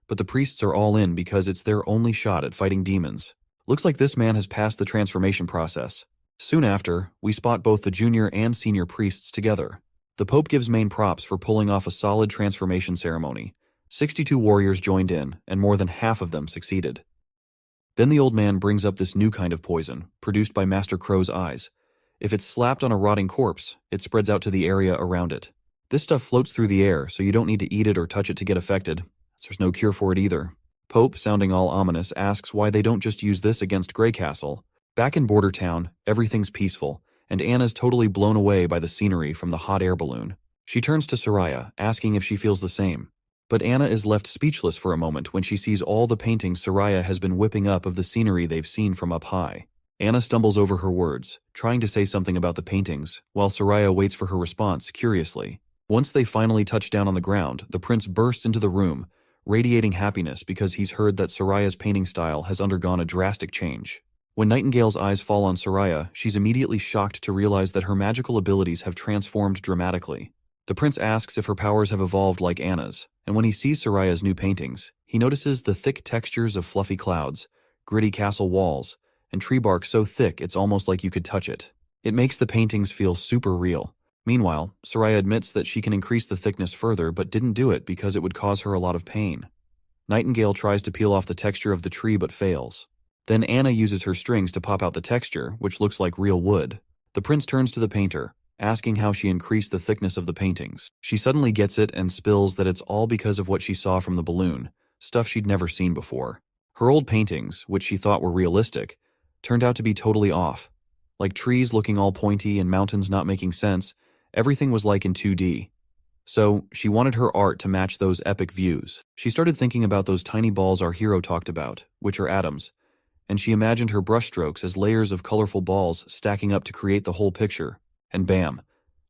But the priests are all in because it's their only shot at fighting demons. Looks like this man has passed the transformation process. Soon after, we spot both the junior and senior priests together. The Pope gives Maine props for pulling off a solid transformation ceremony. 62 warriors joined in, and more than half of them succeeded. Then the old man brings up this new kind of poison, produced by Master Crow's eyes. If it's slapped on a rotting corpse, it spreads out to the area around it. This stuff floats through the air, so you don't need to eat it or touch it to get affected. There's no cure for it either. Pope, sounding all ominous, asks why they don't just use this against Grey Castle. Back in Border Town, everything's peaceful, and Anna's totally blown away by the scenery from the hot air balloon. She turns to Soraya, asking if she feels the same. But Anna is left speechless for a moment when she sees all the paintings Soraya has been whipping up of the scenery they've seen from up high. Anna stumbles over her words, trying to say something about the paintings, while Soraya waits for her response curiously. Once they finally touch down on the ground, the prince bursts into the room, radiating happiness because he's heard that Soraya's painting style has undergone a drastic change. When Nightingale's eyes fall on Soraya, she's immediately shocked to realize that her magical abilities have transformed dramatically. The prince asks if her powers have evolved like Anna's, and when he sees Soraya's new paintings, he notices the thick textures of fluffy clouds, gritty castle walls, and tree bark so thick it's almost like you could touch it. It makes the paintings feel super real. Meanwhile, Soraya admits that she can increase the thickness further but didn't do it because it would cause her a lot of pain. Nightingale tries to peel off the texture of the tree but fails. Then Anna uses her strings to pop out the texture, which looks like real wood. The prince turns to the painter, asking how she increased the thickness of the paintings. She suddenly gets it and spills that it's all because of what she saw from the balloon, stuff she'd never seen before. Her old paintings, which she thought were realistic, turned out to be totally off. Like trees looking all pointy and mountains not making sense, everything was like in 2D. So, she wanted her art to match those epic views. She started thinking about those tiny balls our hero talked about, which are atoms, and she imagined her brushstrokes as layers of colorful balls stacking up to create the whole picture. And bam!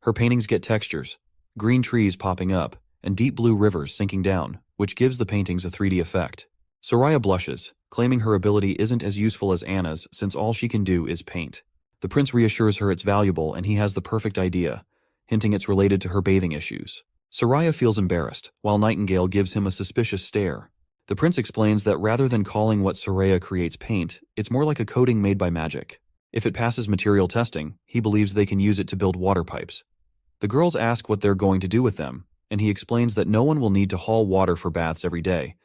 Her paintings get textures, green trees popping up, and deep blue rivers sinking down, which gives the paintings a 3D effect. Soraya blushes, claiming her ability isn't as useful as Anna's since all she can do is paint. The prince reassures her it's valuable and he has the perfect idea, hinting it's related to her bathing issues. Soraya feels embarrassed, while Nightingale gives him a suspicious stare. The prince explains that rather than calling what Soraya creates paint, it's more like a coating made by magic. If it passes material testing, he believes they can use it to build water pipes. The girls ask what they're going to do with them, and he explains that no one will need to haul water for baths every day.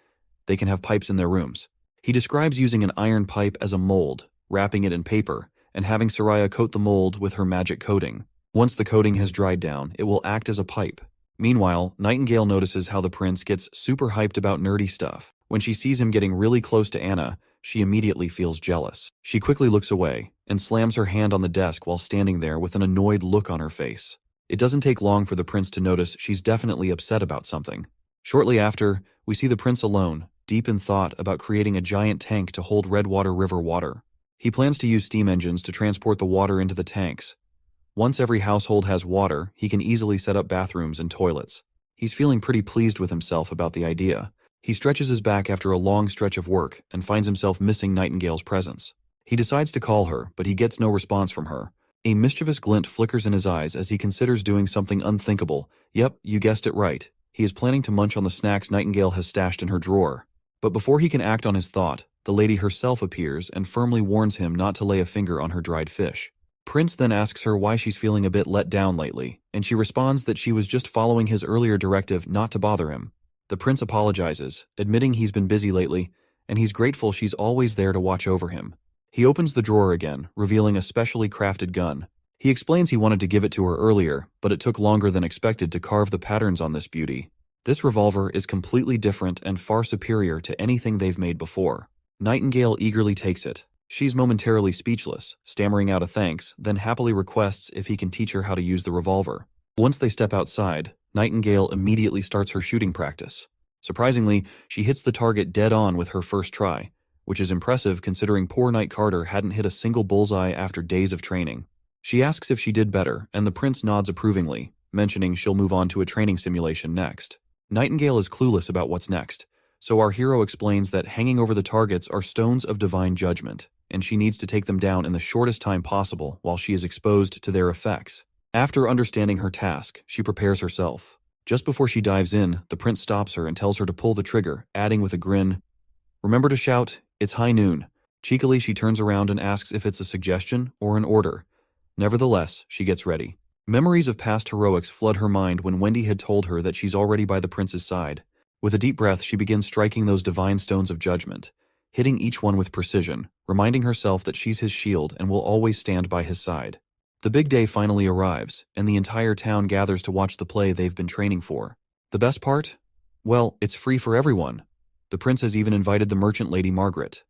They can have pipes in their rooms. He describes using an iron pipe as a mold, wrapping it in paper, and having Soraya coat the mold with her magic coating. Once the coating has dried down, it will act as a pipe. Meanwhile, Nightingale notices how the prince gets super hyped about nerdy stuff. When she sees him getting really close to Anna, she immediately feels jealous. She quickly looks away and slams her hand on the desk while standing there with an annoyed look on her face. It doesn't take long for the prince to notice she's definitely upset about something. Shortly after, we see the prince alone, deep in thought about creating a giant tank to hold Redwater River water. He plans to use steam engines to transport the water into the tanks. Once every household has water, he can easily set up bathrooms and toilets. He's feeling pretty pleased with himself about the idea. He stretches his back after a long stretch of work and finds himself missing Nightingale's presence. He decides to call her, but he gets no response from her. A mischievous glint flickers in his eyes as he considers doing something unthinkable. Yep, you guessed it right. He is planning to munch on the snacks Nightingale has stashed in her drawer. But before he can act on his thought, the lady herself appears and firmly warns him not to lay a finger on her dried fish. Prince then asks her why she's feeling a bit let down lately, and she responds that she was just following his earlier directive not to bother him. The prince apologizes, admitting he's been busy lately, and he's grateful she's always there to watch over him. He opens the drawer again, revealing a specially crafted gun. He explains he wanted to give it to her earlier, but it took longer than expected to carve the patterns on this beauty. This revolver is completely different and far superior to anything they've made before. Nightingale eagerly takes it. She's momentarily speechless, stammering out a thanks, then happily requests if he can teach her how to use the revolver. Once they step outside, Nightingale immediately starts her shooting practice. Surprisingly, she hits the target dead on with her first try, which is impressive considering poor Knight Carter hadn't hit a single bullseye after days of training. She asks if she did better, and the prince nods approvingly, mentioning she'll move on to a training simulation next. Nightingale is clueless about what's next, so our hero explains that hanging over the targets are stones of divine judgment, and she needs to take them down in the shortest time possible while she is exposed to their effects. After understanding her task, she prepares herself. Just before she dives in, the prince stops her and tells her to pull the trigger, adding with a grin, "Remember to shout, it's high noon." Cheekily, she turns around and asks if it's a suggestion or an order. Nevertheless, she gets ready. Memories of past heroics flood her mind when Wendy had told her that she's already by the prince's side. With a deep breath, she begins striking those divine stones of judgment, hitting each one with precision, reminding herself that she's his shield and will always stand by his side. The big day finally arrives, and the entire town gathers to watch the play they've been training for. The best part? Well, it's free for everyone. The prince has even invited the merchant Lady Margaret.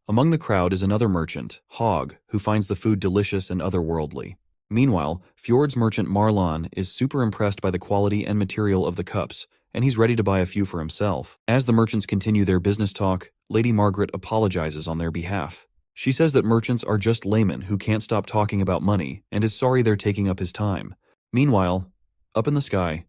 Among the crowd is another merchant, Hogg, who finds the food delicious and otherworldly. Meanwhile, Fjord's merchant Marlon is super impressed by the quality and material of the cups, and he's ready to buy a few for himself. As the merchants continue their business talk, Lady Margaret apologizes on their behalf. She says that merchants are just laymen who can't stop talking about money and is sorry they're taking up his time. Meanwhile, up in the sky,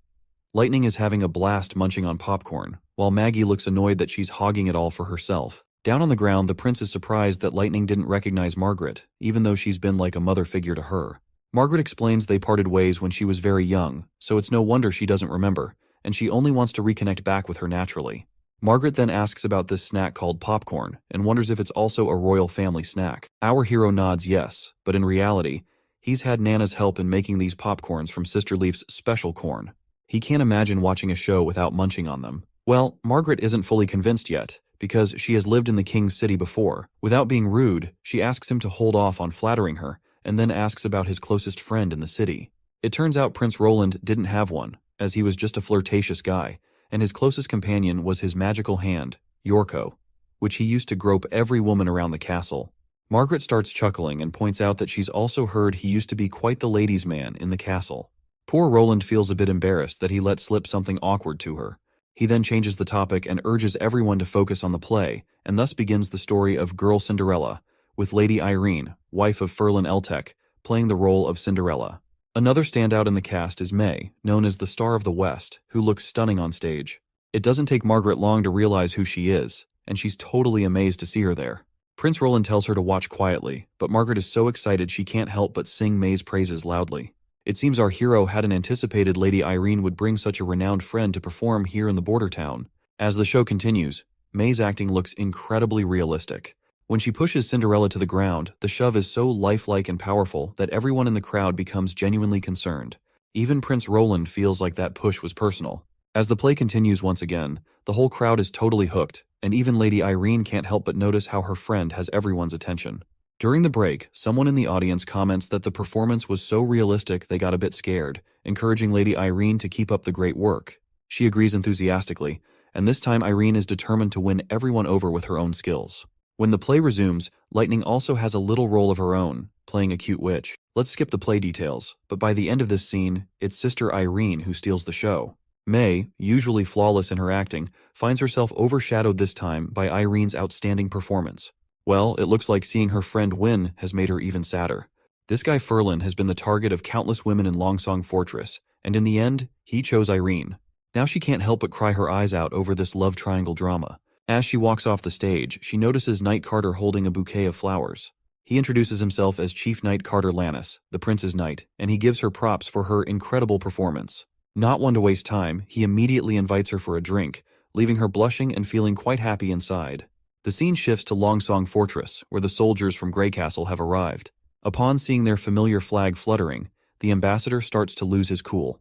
Lightning is having a blast munching on popcorn, while Maggie looks annoyed that she's hogging it all for herself. Down on the ground, the prince is surprised that Lightning didn't recognize Margaret, even though she's been like a mother figure to her. Margaret explains they parted ways when she was very young, so it's no wonder she doesn't remember, and she only wants to reconnect back with her naturally. Margaret then asks about this snack called popcorn, and wonders if it's also a royal family snack. Our hero nods yes, but in reality, he's had Nana's help in making these popcorns from Sister Leaf's special corn. He can't imagine watching a show without munching on them. Well, Margaret isn't fully convinced yet, because she has lived in the king's city before. Without being rude, she asks him to hold off on flattering her, and then asks about his closest friend in the city. It turns out Prince Roland didn't have one, as he was just a flirtatious guy, and his closest companion was his magical hand, Yorko, which he used to grope every woman around the castle. Margaret starts chuckling and points out that she's also heard he used to be quite the ladies' man in the castle. Poor Roland feels a bit embarrassed that he let slip something awkward to her. He then changes the topic and urges everyone to focus on the play, and thus begins the story of Girl Cinderella, with Lady Irene, wife of Ferlin Eltec, playing the role of Cinderella. Another standout in the cast is May, known as the Star of the West, who looks stunning on stage. It doesn't take Margaret long to realize who she is, and she's totally amazed to see her there. Prince Roland tells her to watch quietly, but Margaret is so excited she can't help but sing May's praises loudly. It seems our hero hadn't anticipated Lady Irene would bring such a renowned friend to perform here in the border town. As the show continues, May's acting looks incredibly realistic. When she pushes Cinderella to the ground, the shove is so lifelike and powerful that everyone in the crowd becomes genuinely concerned. Even Prince Roland feels like that push was personal. As the play continues once again, the whole crowd is totally hooked, and even Lady Irene can't help but notice how her friend has everyone's attention. During the break, someone in the audience comments that the performance was so realistic they got a bit scared, encouraging Lady Irene to keep up the great work. She agrees enthusiastically, and this time Irene is determined to win everyone over with her own skills. When the play resumes, Lightning also has a little role of her own, playing a cute witch. Let's skip the play details, but by the end of this scene, it's Sister Irene who steals the show. May, usually flawless in her acting, finds herself overshadowed this time by Irene's outstanding performance. Well, it looks like seeing her friend win has made her even sadder. This guy Ferland has been the target of countless women in Longsong Fortress, and in the end, he chose Irene. Now she can't help but cry her eyes out over this love triangle drama. As she walks off the stage, she notices Knight Carter holding a bouquet of flowers. He introduces himself as Chief Knight Carter Lannis, the prince's knight, and he gives her props for her incredible performance. Not one to waste time, he immediately invites her for a drink, leaving her blushing and feeling quite happy inside. The scene shifts to Longsong Fortress, where the soldiers from Grey Castle have arrived. Upon seeing their familiar flag fluttering, the ambassador starts to lose his cool.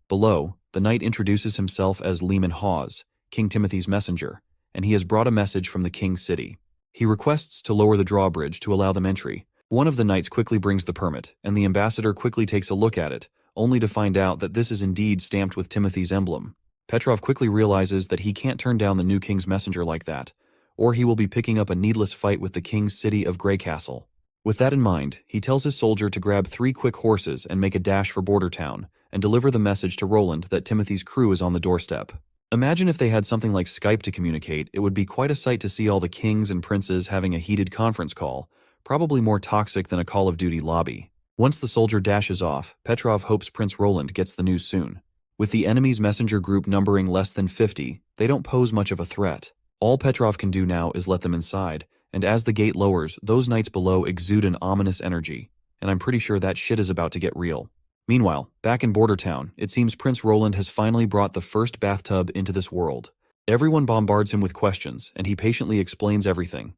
Below, the knight introduces himself as Leman Hawes, King Timothy's messenger, and he has brought a message from the king's city. He requests to lower the drawbridge to allow them entry. One of the knights quickly brings the permit, and the ambassador quickly takes a look at it, only to find out that this is indeed stamped with Timothy's emblem. Petrov quickly realizes that he can't turn down the new king's messenger like that, or he will be picking up a needless fight with the king's city of Grey Castle. With that in mind, he tells his soldier to grab 3 quick horses and make a dash for Border Town, and deliver the message to Roland that Timothy's crew is on the doorstep. Imagine if they had something like Skype to communicate. It would be quite a sight to see all the kings and princes having a heated conference call, probably more toxic than a Call of Duty lobby. Once the soldier dashes off, Petrov hopes Prince Roland gets the news soon. With the enemy's messenger group numbering less than 50, they don't pose much of a threat. All Petrov can do now is let them inside, and as the gate lowers, those knights below exude an ominous energy, and I'm pretty sure that shit is about to get real. Meanwhile, back in Border Town, it seems Prince Roland has finally brought the first bathtub into this world. Everyone bombards him with questions, and he patiently explains everything.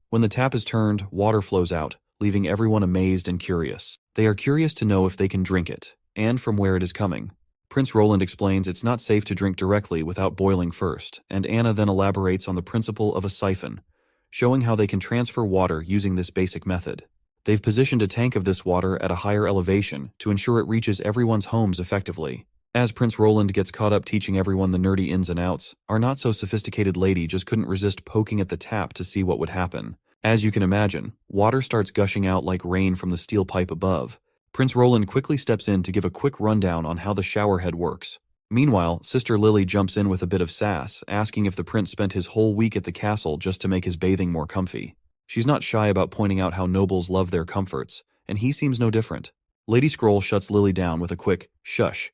When the tap is turned, water flows out, leaving everyone amazed and curious. They are curious to know if they can drink it, and from where it is coming. Prince Roland explains it's not safe to drink directly without boiling first, and Anna then elaborates on the principle of a siphon, showing how they can transfer water using this basic method. They've positioned a tank of this water at a higher elevation to ensure it reaches everyone's homes effectively. As Prince Roland gets caught up teaching everyone the nerdy ins and outs, our not-so-sophisticated lady just couldn't resist poking at the tap to see what would happen. As you can imagine, water starts gushing out like rain from the steel pipe above. Prince Roland quickly steps in to give a quick rundown on how the shower head works. Meanwhile, Sister Lily jumps in with a bit of sass, asking if the prince spent his whole week at the castle just to make his bathing more comfy. She's not shy about pointing out how nobles love their comforts, and he seems no different. Lady Scroll shuts Lily down with a quick, shush.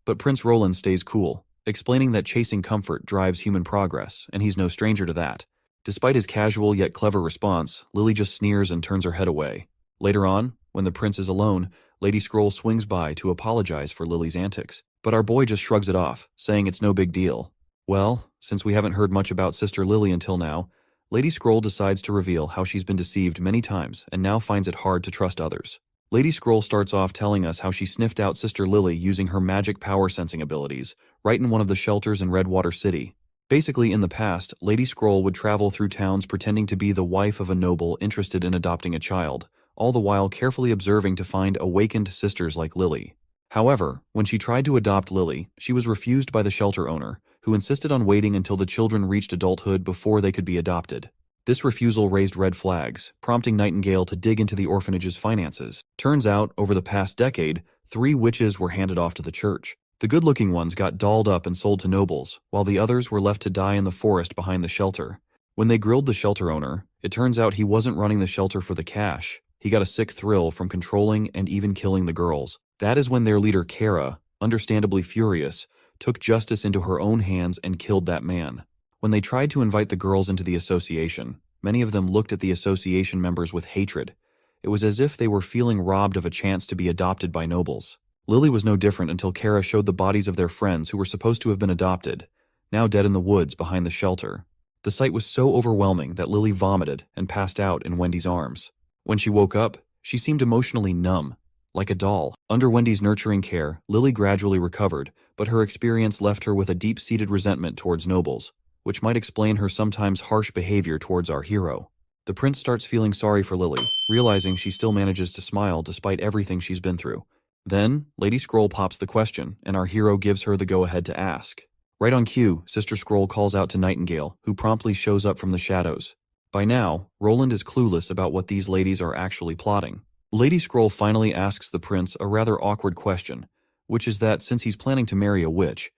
But Prince Roland stays cool, explaining that chasing comfort drives human progress, and he's no stranger to that. Despite his casual yet clever response, Lily just sneers and turns her head away. Later on, when the prince is alone, Lady Scroll swings by to apologize for Lily's antics, but our boy just shrugs it off, saying it's no big deal. Well, since we haven't heard much about Sister Lily until now, Lady Scroll decides to reveal how she's been deceived many times and now finds it hard to trust others. Lady Scroll starts off telling us how she sniffed out Sister Lily using her magic power sensing abilities, right in one of the shelters in Redwater City. Basically, in the past, Lady Scroll would travel through towns pretending to be the wife of a noble interested in adopting a child, all the while carefully observing to find awakened sisters like Lily. However, when she tried to adopt Lily, she was refused by the shelter owner, who insisted on waiting until the children reached adulthood before they could be adopted. This refusal raised red flags, prompting Nightingale to dig into the orphanage's finances. Turns out, over the past decade, 3 witches were handed off to the church. The good-looking ones got dolled up and sold to nobles, while the others were left to die in the forest behind the shelter. When they grilled the shelter owner, it turns out he wasn't running the shelter for the cash. He got a sick thrill from controlling and even killing the girls. That is when their leader Kara, understandably furious, took justice into her own hands and killed that man. When they tried to invite the girls into the association, many of them looked at the association members with hatred. It was as if they were feeling robbed of a chance to be adopted by nobles. Lily was no different until Kara showed the bodies of their friends who were supposed to have been adopted, now dead in the woods behind the shelter. The sight was so overwhelming that Lily vomited and passed out in Wendy's arms. When she woke up, she seemed emotionally numb, like a doll. Under Wendy's nurturing care, Lily gradually recovered, but her experience left her with a deep-seated resentment towards nobles, which might explain her sometimes harsh behavior towards our hero. The prince starts feeling sorry for Lily, realizing she still manages to smile despite everything she's been through. Then, Lady Scroll pops the question, and our hero gives her the go-ahead to ask. Right on cue, Sister Scroll calls out to Nightingale, who promptly shows up from the shadows. By now, Roland is clueless about what these ladies are actually plotting. Lady Scroll finally asks the prince a rather awkward question, which is that since he's planning to marry a witch,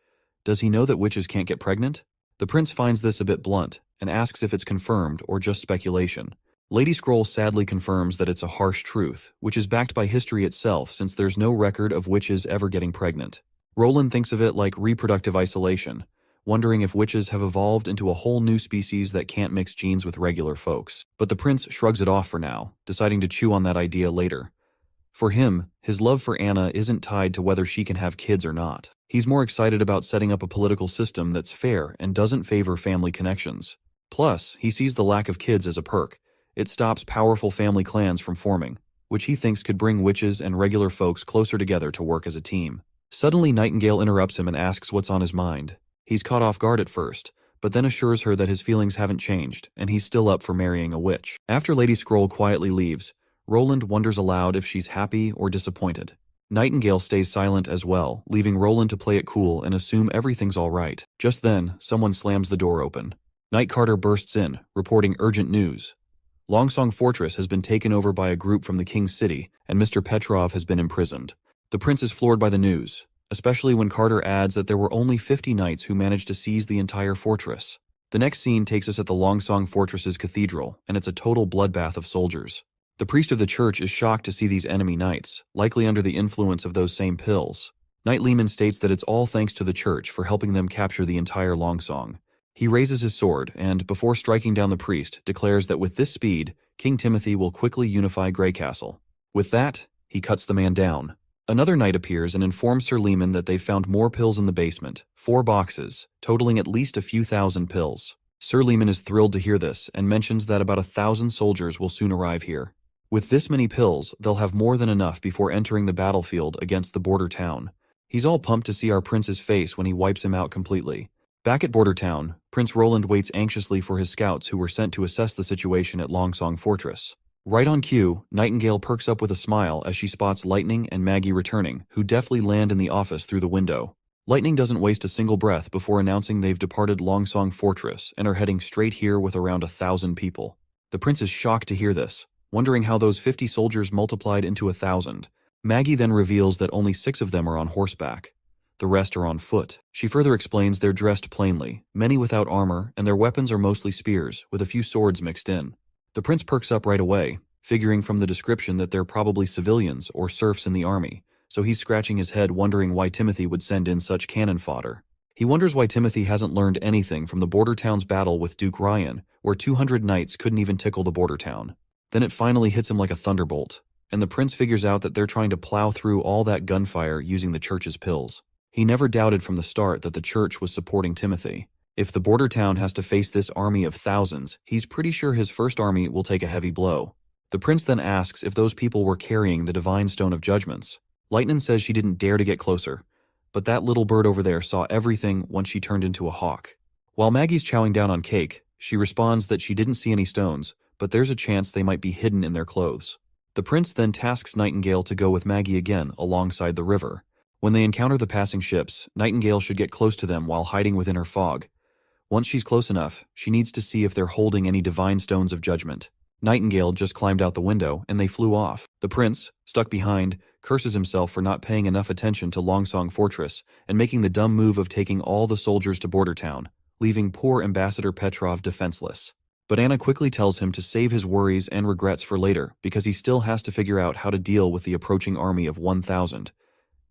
does he know that witches can't get pregnant? The prince finds this a bit blunt, and asks if it's confirmed or just speculation. Lady Scroll sadly confirms that it's a harsh truth, which is backed by history itself since there's no record of witches ever getting pregnant. Roland thinks of it like reproductive isolation, wondering if witches have evolved into a whole new species that can't mix genes with regular folks. But the prince shrugs it off for now, deciding to chew on that idea later. For him, his love for Anna isn't tied to whether she can have kids or not. He's more excited about setting up a political system that's fair and doesn't favor family connections. Plus, he sees the lack of kids as a perk. It stops powerful family clans from forming, which he thinks could bring witches and regular folks closer together to work as a team. Suddenly, Nightingale interrupts him and asks what's on his mind. He's caught off guard at first, but then assures her that his feelings haven't changed, and he's still up for marrying a witch. After Lady Scroll quietly leaves, Roland wonders aloud if she's happy or disappointed. Nightingale stays silent as well, leaving Roland to play it cool and assume everything's all right. Just then, someone slams the door open. Night Carter bursts in, reporting urgent news. Longsong Fortress has been taken over by a group from the King's City, and Mr. Petrov has been imprisoned. The prince is floored by the news, especially when Carter adds that there were only 50 knights who managed to seize the entire fortress. The next scene takes us at the Longsong Fortress's cathedral, and it's a total bloodbath of soldiers. The priest of the church is shocked to see these enemy knights, likely under the influence of those same pills. Knight Lehman states that it's all thanks to the church for helping them capture the entire Longsong. He raises his sword and, before striking down the priest, declares that with this speed, King Timothy will quickly unify Greycastle. With that, he cuts the man down. Another knight appears and informs Sir Lehman that they've found more pills in the basement, 4 boxes, totaling at least a few thousand pills. Sir Lehman is thrilled to hear this and mentions that about 1,000 soldiers will soon arrive here. With this many pills, they'll have more than enough before entering the battlefield against the border town. He's all pumped to see our prince's face when he wipes him out completely. Back at Border Town, Prince Roland waits anxiously for his scouts who were sent to assess the situation at Longsong Fortress. Right on cue, Nightingale perks up with a smile as she spots Lightning and Maggie returning, who deftly land in the office through the window. Lightning doesn't waste a single breath before announcing they've departed Longsong Fortress and are heading straight here with around 1,000 people. The prince is shocked to hear this, wondering how those 50 soldiers multiplied into 1,000. Maggie then reveals that only 6 of them are on horseback. The rest are on foot. She further explains they're dressed plainly, many without armor, and their weapons are mostly spears, with a few swords mixed in. The prince perks up right away, figuring from the description that they're probably civilians or serfs in the army, so he's scratching his head wondering why Timothy would send in such cannon fodder. He wonders why Timothy hasn't learned anything from the border town's battle with Duke Ryan, where 200 knights couldn't even tickle the border town. Then it finally hits him like a thunderbolt, and the prince figures out that they're trying to plow through all that gunfire using the church's pills. He never doubted from the start that the church was supporting Timothy. If the border town has to face this army of thousands, he's pretty sure his first army will take a heavy blow. The prince then asks if those people were carrying the divine stone of judgments. Lightning says she didn't dare to get closer, but that little bird over there saw everything once she turned into a hawk. While Maggie's chowing down on cake, she responds that she didn't see any stones, but there's a chance they might be hidden in their clothes. The prince then tasks Nightingale to go with Maggie again alongside the river. When they encounter the passing ships, Nightingale should get close to them while hiding within her fog. Once she's close enough, she needs to see if they're holding any divine stones of judgment. Nightingale just climbed out the window, and they flew off. The prince, stuck behind, curses himself for not paying enough attention to Longsong Fortress and making the dumb move of taking all the soldiers to Border Town, leaving poor Ambassador Petrov defenseless. But Anna quickly tells him to save his worries and regrets for later because he still has to figure out how to deal with the approaching army of 1,000.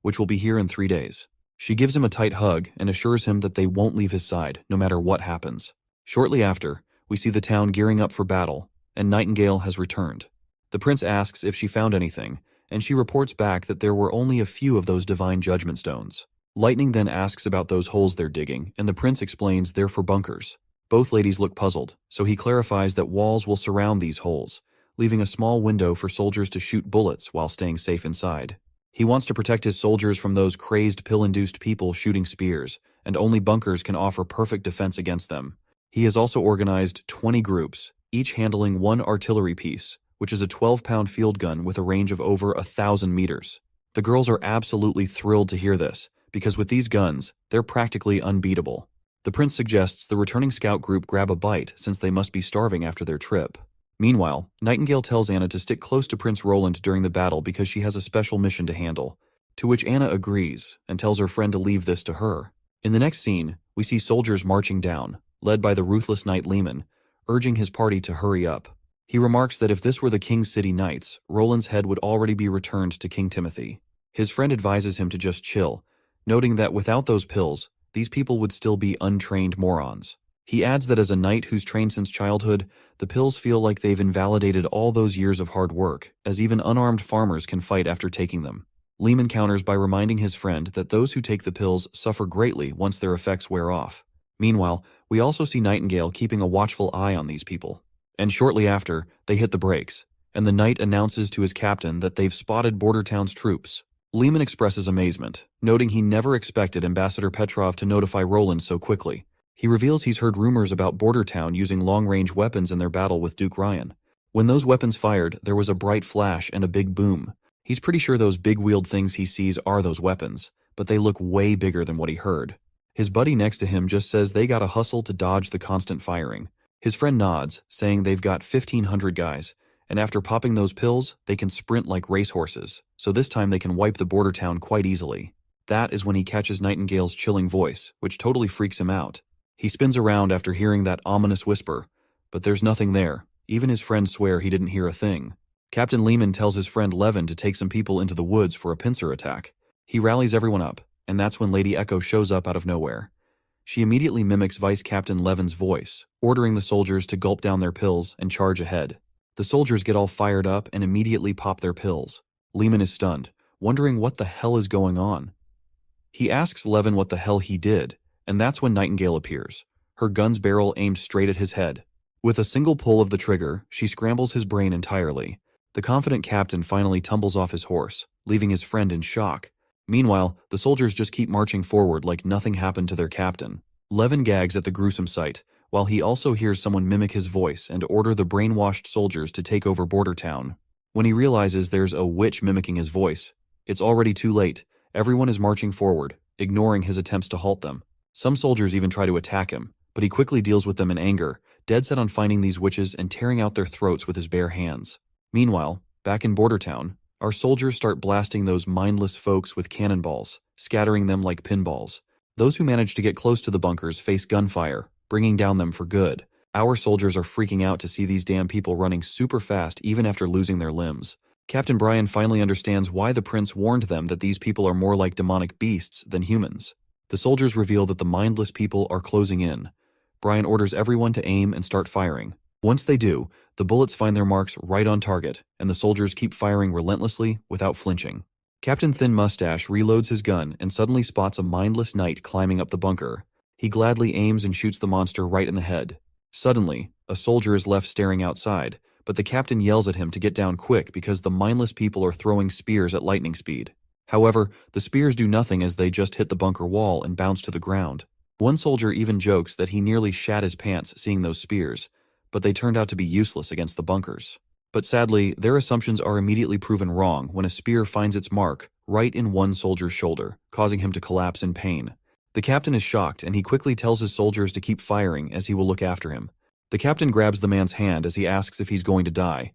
Which will be here in 3 days. She gives him a tight hug and assures him that they won't leave his side, no matter what happens. Shortly after, we see the town gearing up for battle, and Nightingale has returned. The prince asks if she found anything, and she reports back that there were only a few of those divine judgment stones. Lightning then asks about those holes they're digging, and the prince explains they're for bunkers. Both ladies look puzzled, so he clarifies that walls will surround these holes, leaving a small window for soldiers to shoot bullets while staying safe inside. He wants to protect his soldiers from those crazed pill-induced people shooting spears, and only bunkers can offer perfect defense against them. He has also organized 20 groups, each handling one artillery piece, which is a 12-pound field gun with a range of over 1,000 meters. The girls are absolutely thrilled to hear this, because with these guns, they're practically unbeatable. The prince suggests the returning scout group grab a bite since they must be starving after their trip. Meanwhile, Nightingale tells Anna to stick close to Prince Roland during the battle because she has a special mission to handle, to which Anna agrees and tells her friend to leave this to her. In the next scene, we see soldiers marching down, led by the ruthless knight Lehman, urging his party to hurry up. He remarks that if this were the King's City Knights, Roland's head would already be returned to King Timothy. His friend advises him to just chill, noting that without those pills, these people would still be untrained morons. He adds that as a knight who's trained since childhood, the pills feel like they've invalidated all those years of hard work, as even unarmed farmers can fight after taking them. Lehman counters by reminding his friend that those who take the pills suffer greatly once their effects wear off. Meanwhile, we also see Nightingale keeping a watchful eye on these people. And shortly after, they hit the brakes, and the knight announces to his captain that they've spotted Bordertown's troops. Lehman expresses amazement, noting he never expected Ambassador Petrov to notify Roland so quickly. He reveals he's heard rumors about Bordertown using long-range weapons in their battle with Duke Ryan. When those weapons fired, there was a bright flash and a big boom. He's pretty sure those big-wheeled things he sees are those weapons, but they look way bigger than what he heard. His buddy next to him just says they gotta hustle to dodge the constant firing. His friend nods, saying they've got 1,500 guys, and after popping those pills, they can sprint like racehorses, so this time they can wipe the Bordertown quite easily. That is when he catches Nightingale's chilling voice, which totally freaks him out. He spins around after hearing that ominous whisper, but there's nothing there. Even his friends swear he didn't hear a thing. Captain Lehman tells his friend Levin to take some people into the woods for a pincer attack. He rallies everyone up, and that's when Lady Echo shows up out of nowhere. She immediately mimics Vice Captain Levin's voice, ordering the soldiers to gulp down their pills and charge ahead. The soldiers get all fired up and immediately pop their pills. Lehman is stunned, wondering what the hell is going on. He asks Levin what the hell he did, and that's when Nightingale appears, her gun's barrel aimed straight at his head. With a single pull of the trigger, she scrambles his brain entirely. The confident captain finally tumbles off his horse, leaving his friend in shock. Meanwhile, the soldiers just keep marching forward like nothing happened to their captain. Levin gags at the gruesome sight, while he also hears someone mimic his voice and order the brainwashed soldiers to take over Bordertown. When he realizes there's a witch mimicking his voice, it's already too late. Everyone is marching forward, ignoring his attempts to halt them. Some soldiers even try to attack him, but he quickly deals with them in anger, dead set on finding these witches and tearing out their throats with his bare hands. Meanwhile, back in Bordertown, our soldiers start blasting those mindless folks with cannonballs, scattering them like pinballs. Those who manage to get close to the bunkers face gunfire, bringing down them for good. Our soldiers are freaking out to see these damn people running super fast even after losing their limbs. Captain Brian finally understands why the prince warned them that these people are more like demonic beasts than humans. The soldiers reveal that the mindless people are closing in. Brian orders everyone to aim and start firing. Once they do, the bullets find their marks right on target, and the soldiers keep firing relentlessly without flinching. Captain Thin Mustache reloads his gun and suddenly spots a mindless knight climbing up the bunker. He gladly aims and shoots the monster right in the head. Suddenly, a soldier is left staring outside, but the captain yells at him to get down quick because the mindless people are throwing spears at lightning speed. However, the spears do nothing as they just hit the bunker wall and bounce to the ground. One soldier even jokes that he nearly shat his pants seeing those spears, but they turned out to be useless against the bunkers. But sadly, their assumptions are immediately proven wrong when a spear finds its mark right in one soldier's shoulder, causing him to collapse in pain. The captain is shocked and he quickly tells his soldiers to keep firing as he will look after him. The captain grabs the man's hand as he asks if he's going to die.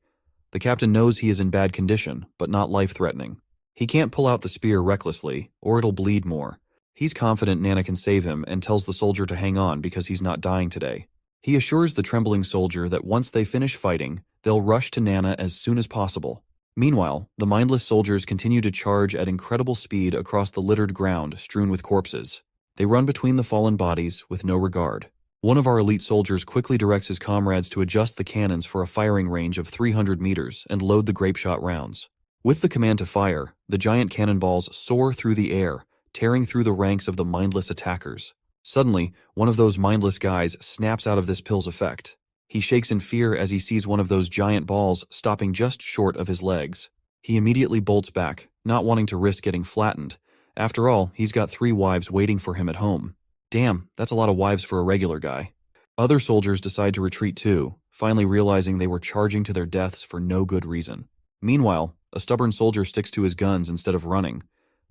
The captain knows he is in bad condition, but not life-threatening. He can't pull out the spear recklessly, or it'll bleed more. He's confident Nana can save him and tells the soldier to hang on because he's not dying today. He assures the trembling soldier that once they finish fighting, they'll rush to Nana as soon as possible. Meanwhile, the mindless soldiers continue to charge at incredible speed across the littered ground strewn with corpses. They run between the fallen bodies with no regard. One of our elite soldiers quickly directs his comrades to adjust the cannons for a firing range of 300 meters and load the grapeshot rounds. With the command to fire, the giant cannonballs soar through the air, tearing through the ranks of the mindless attackers. Suddenly, one of those mindless guys snaps out of this pill's effect. He shakes in fear as he sees one of those giant balls stopping just short of his legs. He immediately bolts back, not wanting to risk getting flattened. After all, he's got 3 wives waiting for him at home. Damn, that's a lot of wives for a regular guy. Other soldiers decide to retreat too, finally realizing they were charging to their deaths for no good reason. Meanwhile, a stubborn soldier sticks to his guns instead of running.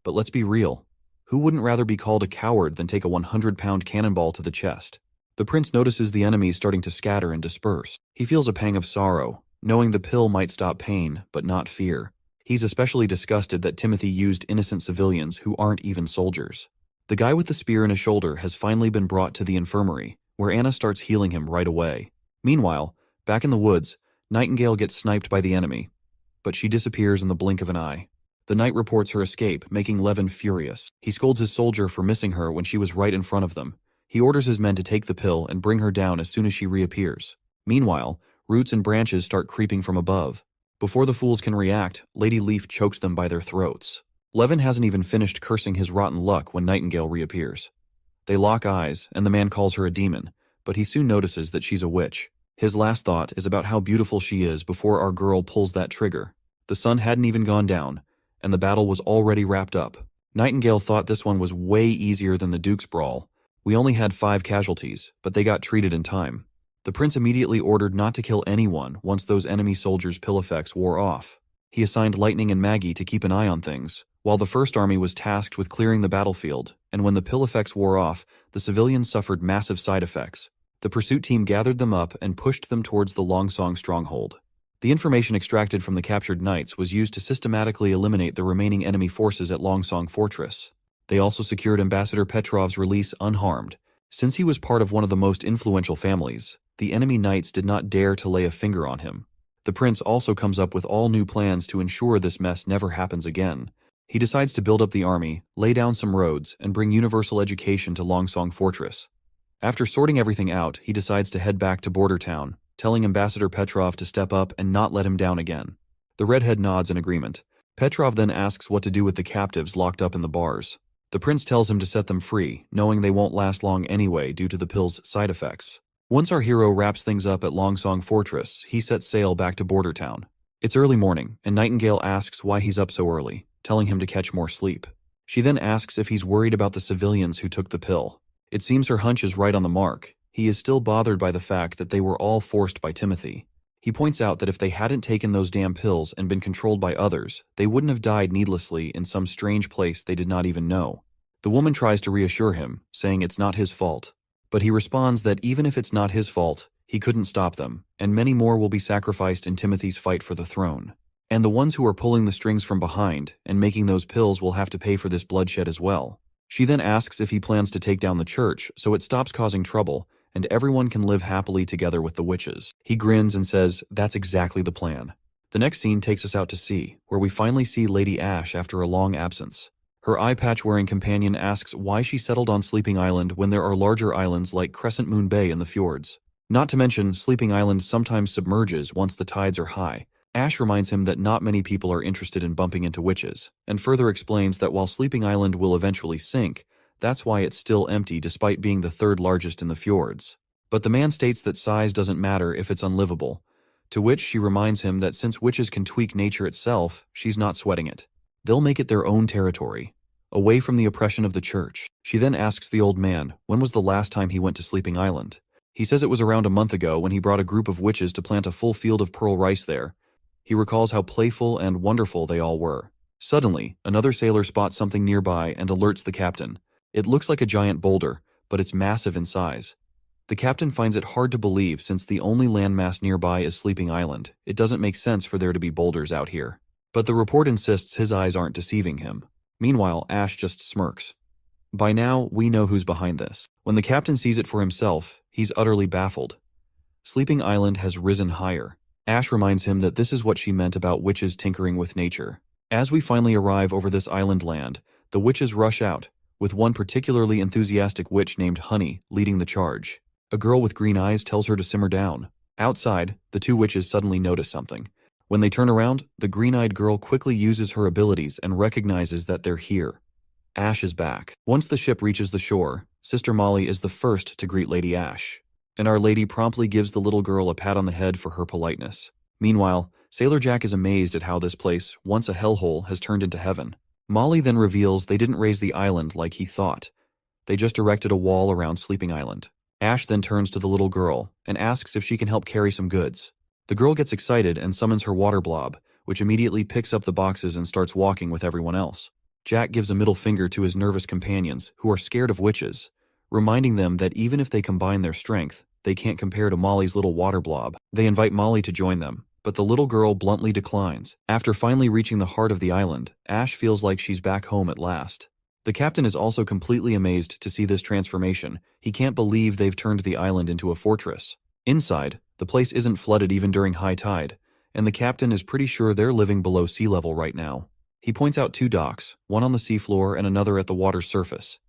But let's be real. Who wouldn't rather be called a coward than take a 100-pound cannonball to the chest? The prince notices the enemies starting to scatter and disperse. He feels a pang of sorrow, knowing the pill might stop pain, but not fear. He's especially disgusted that Timothy used innocent civilians who aren't even soldiers. The guy with the spear in his shoulder has finally been brought to the infirmary, where Anna starts healing him right away. Meanwhile, back in the woods, Nightingale gets sniped by the enemy, but she disappears in the blink of an eye. The knight reports her escape, making Levin furious. He scolds his soldier for missing her when she was right in front of them. He orders his men to take the pill and bring her down as soon as she reappears. Meanwhile, roots and branches start creeping from above. Before the fools can react, Lady Leaf chokes them by their throats. Levin hasn't even finished cursing his rotten luck when Nightingale reappears. They lock eyes, and the man calls her a demon, but he soon notices that she's a witch. His last thought is about how beautiful she is before our girl pulls that trigger. The sun hadn't even gone down, and the battle was already wrapped up. Nightingale thought this one was way easier than the Duke's brawl. We only had 5 casualties, but they got treated in time. The prince immediately ordered not to kill anyone once those enemy soldiers' pill effects wore off. He assigned Lightning and Maggie to keep an eye on things, while the First Army was tasked with clearing the battlefield, and when the pill effects wore off, the civilians suffered massive side effects. The pursuit team gathered them up and pushed them towards the Longsong stronghold. The information extracted from the captured knights was used to systematically eliminate the remaining enemy forces at Longsong Fortress. They also secured Ambassador Petrov's release unharmed. Since he was part of one of the most influential families, the enemy knights did not dare to lay a finger on him. The prince also comes up with all new plans to ensure this mess never happens again. He decides to build up the army, lay down some roads, and bring universal education to Longsong Fortress. After sorting everything out, he decides to head back to Border Town, telling Ambassador Petrov to step up and not let him down again. The redhead nods in agreement. Petrov then asks what to do with the captives locked up in the bars. The prince tells him to set them free, knowing they won't last long anyway due to the pill's side effects. Once our hero wraps things up at Longsong Fortress, he sets sail back to Border Town. It's early morning, and Nightingale asks why he's up so early, telling him to catch more sleep. She then asks if he's worried about the civilians who took the pill. It seems her hunch is right on the mark. He is still bothered by the fact that they were all forced by Timothy. He points out that if they hadn't taken those damn pills and been controlled by others, they wouldn't have died needlessly in some strange place they did not even know. The woman tries to reassure him, saying it's not his fault. But he responds that even if it's not his fault, he couldn't stop them, and many more will be sacrificed in Timothy's fight for the throne. And the ones who are pulling the strings from behind and making those pills will have to pay for this bloodshed as well. She then asks if he plans to take down the church so it stops causing trouble and everyone can live happily together with the witches. He grins and says, that's exactly the plan. The next scene takes us out to sea, where we finally see Lady Ash after a long absence. Her eye patch-wearing companion asks why she settled on Sleeping Island when there are larger islands like Crescent Moon Bay in the fjords. Not to mention, Sleeping Island sometimes submerges once the tides are high. Ash reminds him that not many people are interested in bumping into witches, and further explains that while Sleeping Island will eventually sink, that's why it's still empty despite being the 3rd largest in the fjords. But the man states that size doesn't matter if it's unlivable, to which she reminds him that since witches can tweak nature itself, she's not sweating it. They'll make it their own territory, away from the oppression of the church. She then asks the old man when was the last time he went to Sleeping Island. He says it was around a month ago when he brought a group of witches to plant a full field of pearl rice there. He recalls how playful and wonderful they all were. Suddenly, another sailor spots something nearby and alerts the captain. It looks like a giant boulder, but it's massive in size. The captain finds it hard to believe since the only landmass nearby is Sleeping Island. It doesn't make sense for there to be boulders out here. But the report insists his eyes aren't deceiving him. Meanwhile, Ash just smirks. By now, we know who's behind this. When the captain sees it for himself, he's utterly baffled. Sleeping Island has risen higher. Ash reminds him that this is what she meant about witches tinkering with nature. As we finally arrive over this island land, the witches rush out, with one particularly enthusiastic witch named Honey leading the charge. A girl with green eyes tells her to simmer down. Outside, the 2 witches suddenly notice something. When they turn around, the green-eyed girl quickly uses her abilities and recognizes that they're here. Ash is back. Once the ship reaches the shore, Sister Molly is the first to greet Lady Ash, and Our Lady promptly gives the little girl a pat on the head for her politeness. Meanwhile, Sailor Jack is amazed at how this place, once a hellhole, has turned into heaven. Molly then reveals they didn't raise the island like he thought. They just erected a wall around Sleeping Island. Ash then turns to the little girl and asks if she can help carry some goods. The girl gets excited and summons her water blob, which immediately picks up the boxes and starts walking with everyone else. Jack gives a middle finger to his nervous companions, who are scared of witches, reminding them that even if they combine their strength, they can't compare to Molly's little water blob. They invite Molly to join them, but the little girl bluntly declines. After finally reaching the heart of the island, Ash feels like she's back home at last. The captain is also completely amazed to see this transformation. He can't believe they've turned the island into a fortress. Inside, the place isn't flooded even during high tide, and the captain is pretty sure they're living below sea level right now. He points out 2 docks, one on the seafloor and another at the water's surface.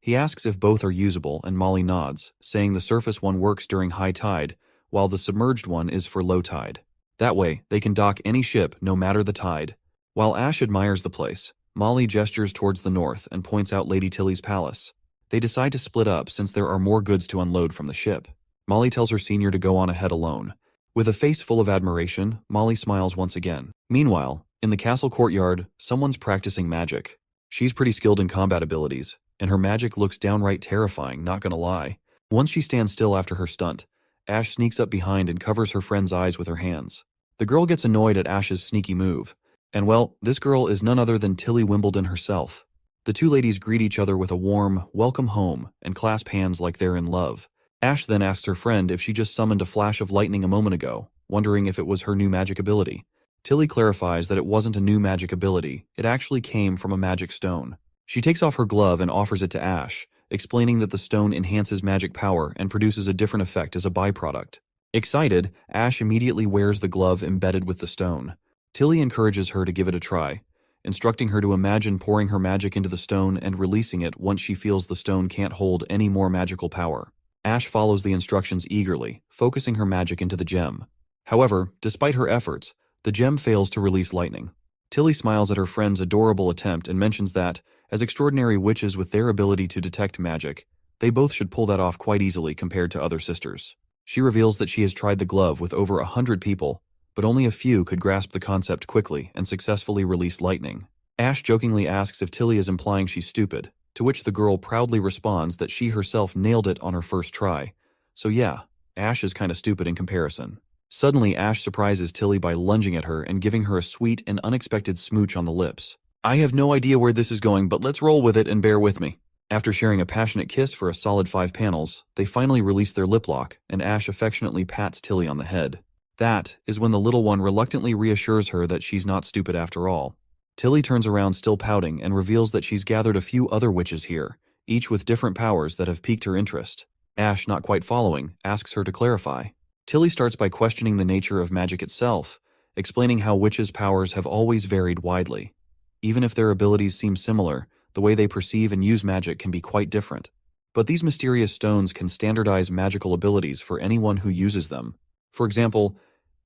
He asks if both are usable, and Molly nods, saying the surface one works during high tide, while the submerged one is for low tide. That way, they can dock any ship, no matter the tide. While Ash admires the place, Molly gestures towards the north and points out Lady Tilly's palace. They decide to split up since there are more goods to unload from the ship. Molly tells her senior to go on ahead alone. With a face full of admiration, Molly smiles once again. Meanwhile, in the castle courtyard, someone's practicing magic. She's pretty skilled in combat abilities, and her magic looks downright terrifying, not gonna lie. Once she stands still after her stunt, Ash sneaks up behind and covers her friend's eyes with her hands. The girl gets annoyed at Ash's sneaky move. And well, this girl is none other than Tilly Wimbledon herself. The 2 ladies greet each other with a warm, welcome home, and clasp hands like they're in love. Ash then asks her friend if she just summoned a flash of lightning a moment ago, wondering if it was her new magic ability. Tilly clarifies that it wasn't a new magic ability, it actually came from a magic stone. She takes off her glove and offers it to Ash, explaining that the stone enhances magic power and produces a different effect as a byproduct. Excited, Ash immediately wears the glove embedded with the stone. Tilly encourages her to give it a try, instructing her to imagine pouring her magic into the stone and releasing it once she feels the stone can't hold any more magical power. Ash follows the instructions eagerly, focusing her magic into the gem. However, despite her efforts, the gem fails to release lightning. Tilly smiles at her friend's adorable attempt and mentions that, as extraordinary witches with their ability to detect magic, they both should pull that off quite easily compared to other sisters. She reveals that she has tried the glove with over 100 people, but only a few could grasp the concept quickly and successfully release lightning. Ash jokingly asks if Tilly is implying she's stupid, to which the girl proudly responds that she herself nailed it on her first try. So yeah, Ash is kinda stupid in comparison. Suddenly, Ash surprises Tilly by lunging at her and giving her a sweet and unexpected smooch on the lips. I have no idea where this is going, but let's roll with it and bear with me. After sharing a passionate kiss for a solid 5 panels, they finally release their lip lock, and Ash affectionately pats Tilly on the head. That is when the little one reluctantly reassures her that she's not stupid after all. Tilly turns around still pouting and reveals that she's gathered a few other witches here, each with different powers that have piqued her interest. Ash, not quite following, asks her to clarify. Tilly starts by questioning the nature of magic itself, explaining how witches' powers have always varied widely. Even if their abilities seem similar, the way they perceive and use magic can be quite different. But these mysterious stones can standardize magical abilities for anyone who uses them. For example,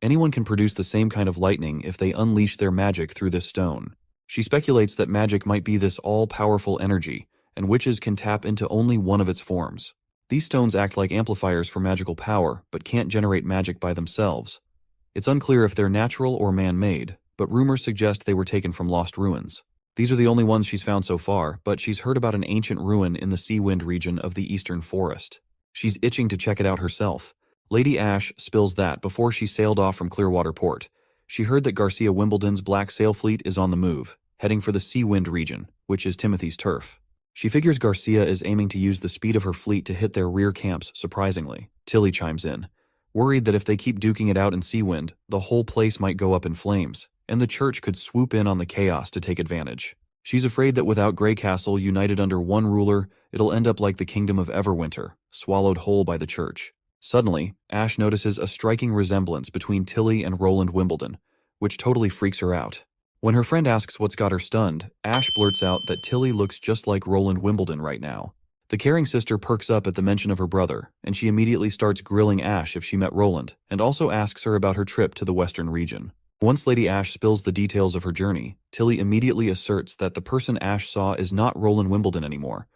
anyone can produce the same kind of lightning if they unleash their magic through this stone. She speculates that magic might be this all-powerful energy, and witches can tap into only one of its forms. These stones act like amplifiers for magical power, but can't generate magic by themselves. It's unclear if they're natural or man-made, but rumors suggest they were taken from lost ruins. These are the only ones she's found so far, but she's heard about an ancient ruin in the Seawind region of the Eastern Forest. She's itching to check it out herself. Lady Ash spills that before she sailed off from Clearwater Port. She heard that Garcia Wimbledon's Black Sail Fleet is on the move, heading for the Seawind region, which is Timothy's turf. She figures Garcia is aiming to use the speed of her fleet to hit their rear camps surprisingly. Tilly chimes in, worried that if they keep duking it out in Seawind, the whole place might go up in flames, and the church could swoop in on the chaos to take advantage. She's afraid that without Grey Castle united under one ruler, it'll end up like the kingdom of Everwinter, swallowed whole by the church. Suddenly, Ash notices a striking resemblance between Tilly and Roland Wimbledon, which totally freaks her out. When her friend asks what's got her stunned, Ash blurts out that Tilly looks just like Roland Wimbledon right now. The caring sister perks up at the mention of her brother, and she immediately starts grilling Ash if she met Roland, and also asks her about her trip to the western region. Once Lady Ash spills the details of her journey, Tilly immediately asserts that the person Ash saw is not Roland Wimbledon anymore.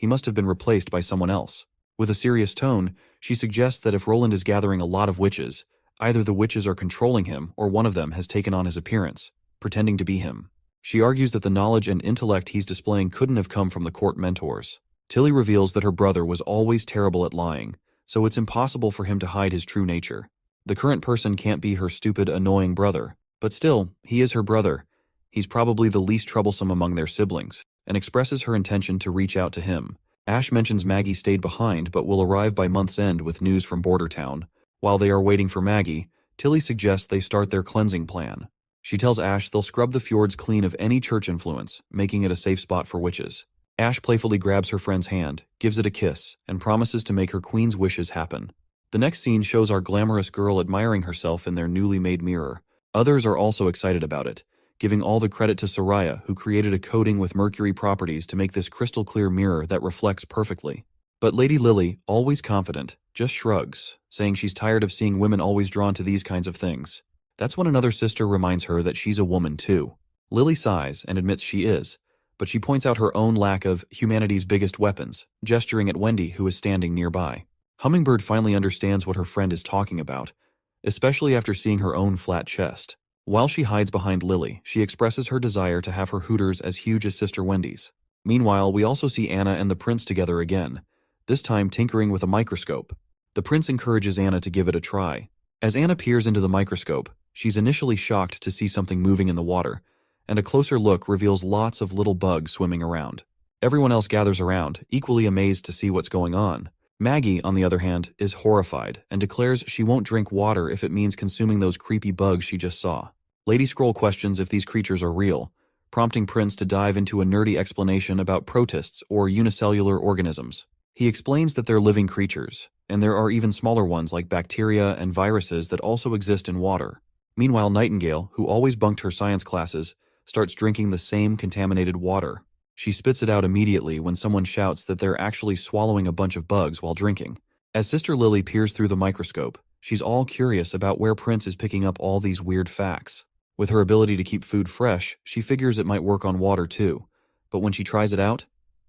He must have been replaced by someone else. With a serious tone, she suggests that if Roland is gathering a lot of witches, either the witches are controlling him or one of them has taken on his appearance, pretending to be him. She argues that the knowledge and intellect he's displaying couldn't have come from the court mentors. Tilly reveals that her brother was always terrible at lying, so it's impossible for him to hide his true nature. The current person can't be her stupid, annoying brother, but still, he is her brother. He's probably the least troublesome among their siblings, and expresses her intention to reach out to him. Ash mentions Maggie stayed behind but will arrive by month's end with news from Border Town. While they are waiting for Maggie, Tilly suggests they start their cleansing plan. She tells Ash they'll scrub the fjords clean of any church influence, making it a safe spot for witches. Ash playfully grabs her friend's hand, gives it a kiss, and promises to make her queen's wishes happen. The next scene shows our glamorous girl admiring herself in their newly made mirror. Others are also excited about it, giving all the credit to Soraya, who created a coating with mercury properties to make this crystal clear mirror that reflects perfectly. But Lady Lily, always confident, just shrugs, saying she's tired of seeing women always drawn to these kinds of things. That's when another sister reminds her that she's a woman too. Lily sighs and admits she is, but she points out her own lack of humanity's biggest weapons, gesturing at Wendy, who is standing nearby. Hummingbird finally understands what her friend is talking about, especially after seeing her own flat chest. While she hides behind Lily, she expresses her desire to have her hooters as huge as Sister Wendy's. Meanwhile, we also see Anna and the prince together again, this time tinkering with a microscope. The prince encourages Anna to give it a try. As Anna peers into the microscope, she's initially shocked to see something moving in the water, and a closer look reveals lots of little bugs swimming around. Everyone else gathers around, equally amazed to see what's going on. Maggie, on the other hand, is horrified and declares she won't drink water if it means consuming those creepy bugs she just saw. Lady Scroll questions if these creatures are real, prompting Prince to dive into a nerdy explanation about protists or unicellular organisms. He explains that they're living creatures, and there are even smaller ones like bacteria and viruses that also exist in water. Meanwhile, Nightingale, who always bunked her science classes, starts drinking the same contaminated water. She spits it out immediately when someone shouts that they're actually swallowing a bunch of bugs while drinking. As Sister Lily peers through the microscope, she's all curious about where Prince is picking up all these weird facts. With her ability to keep food fresh, she figures it might work on water too. But when she tries it out,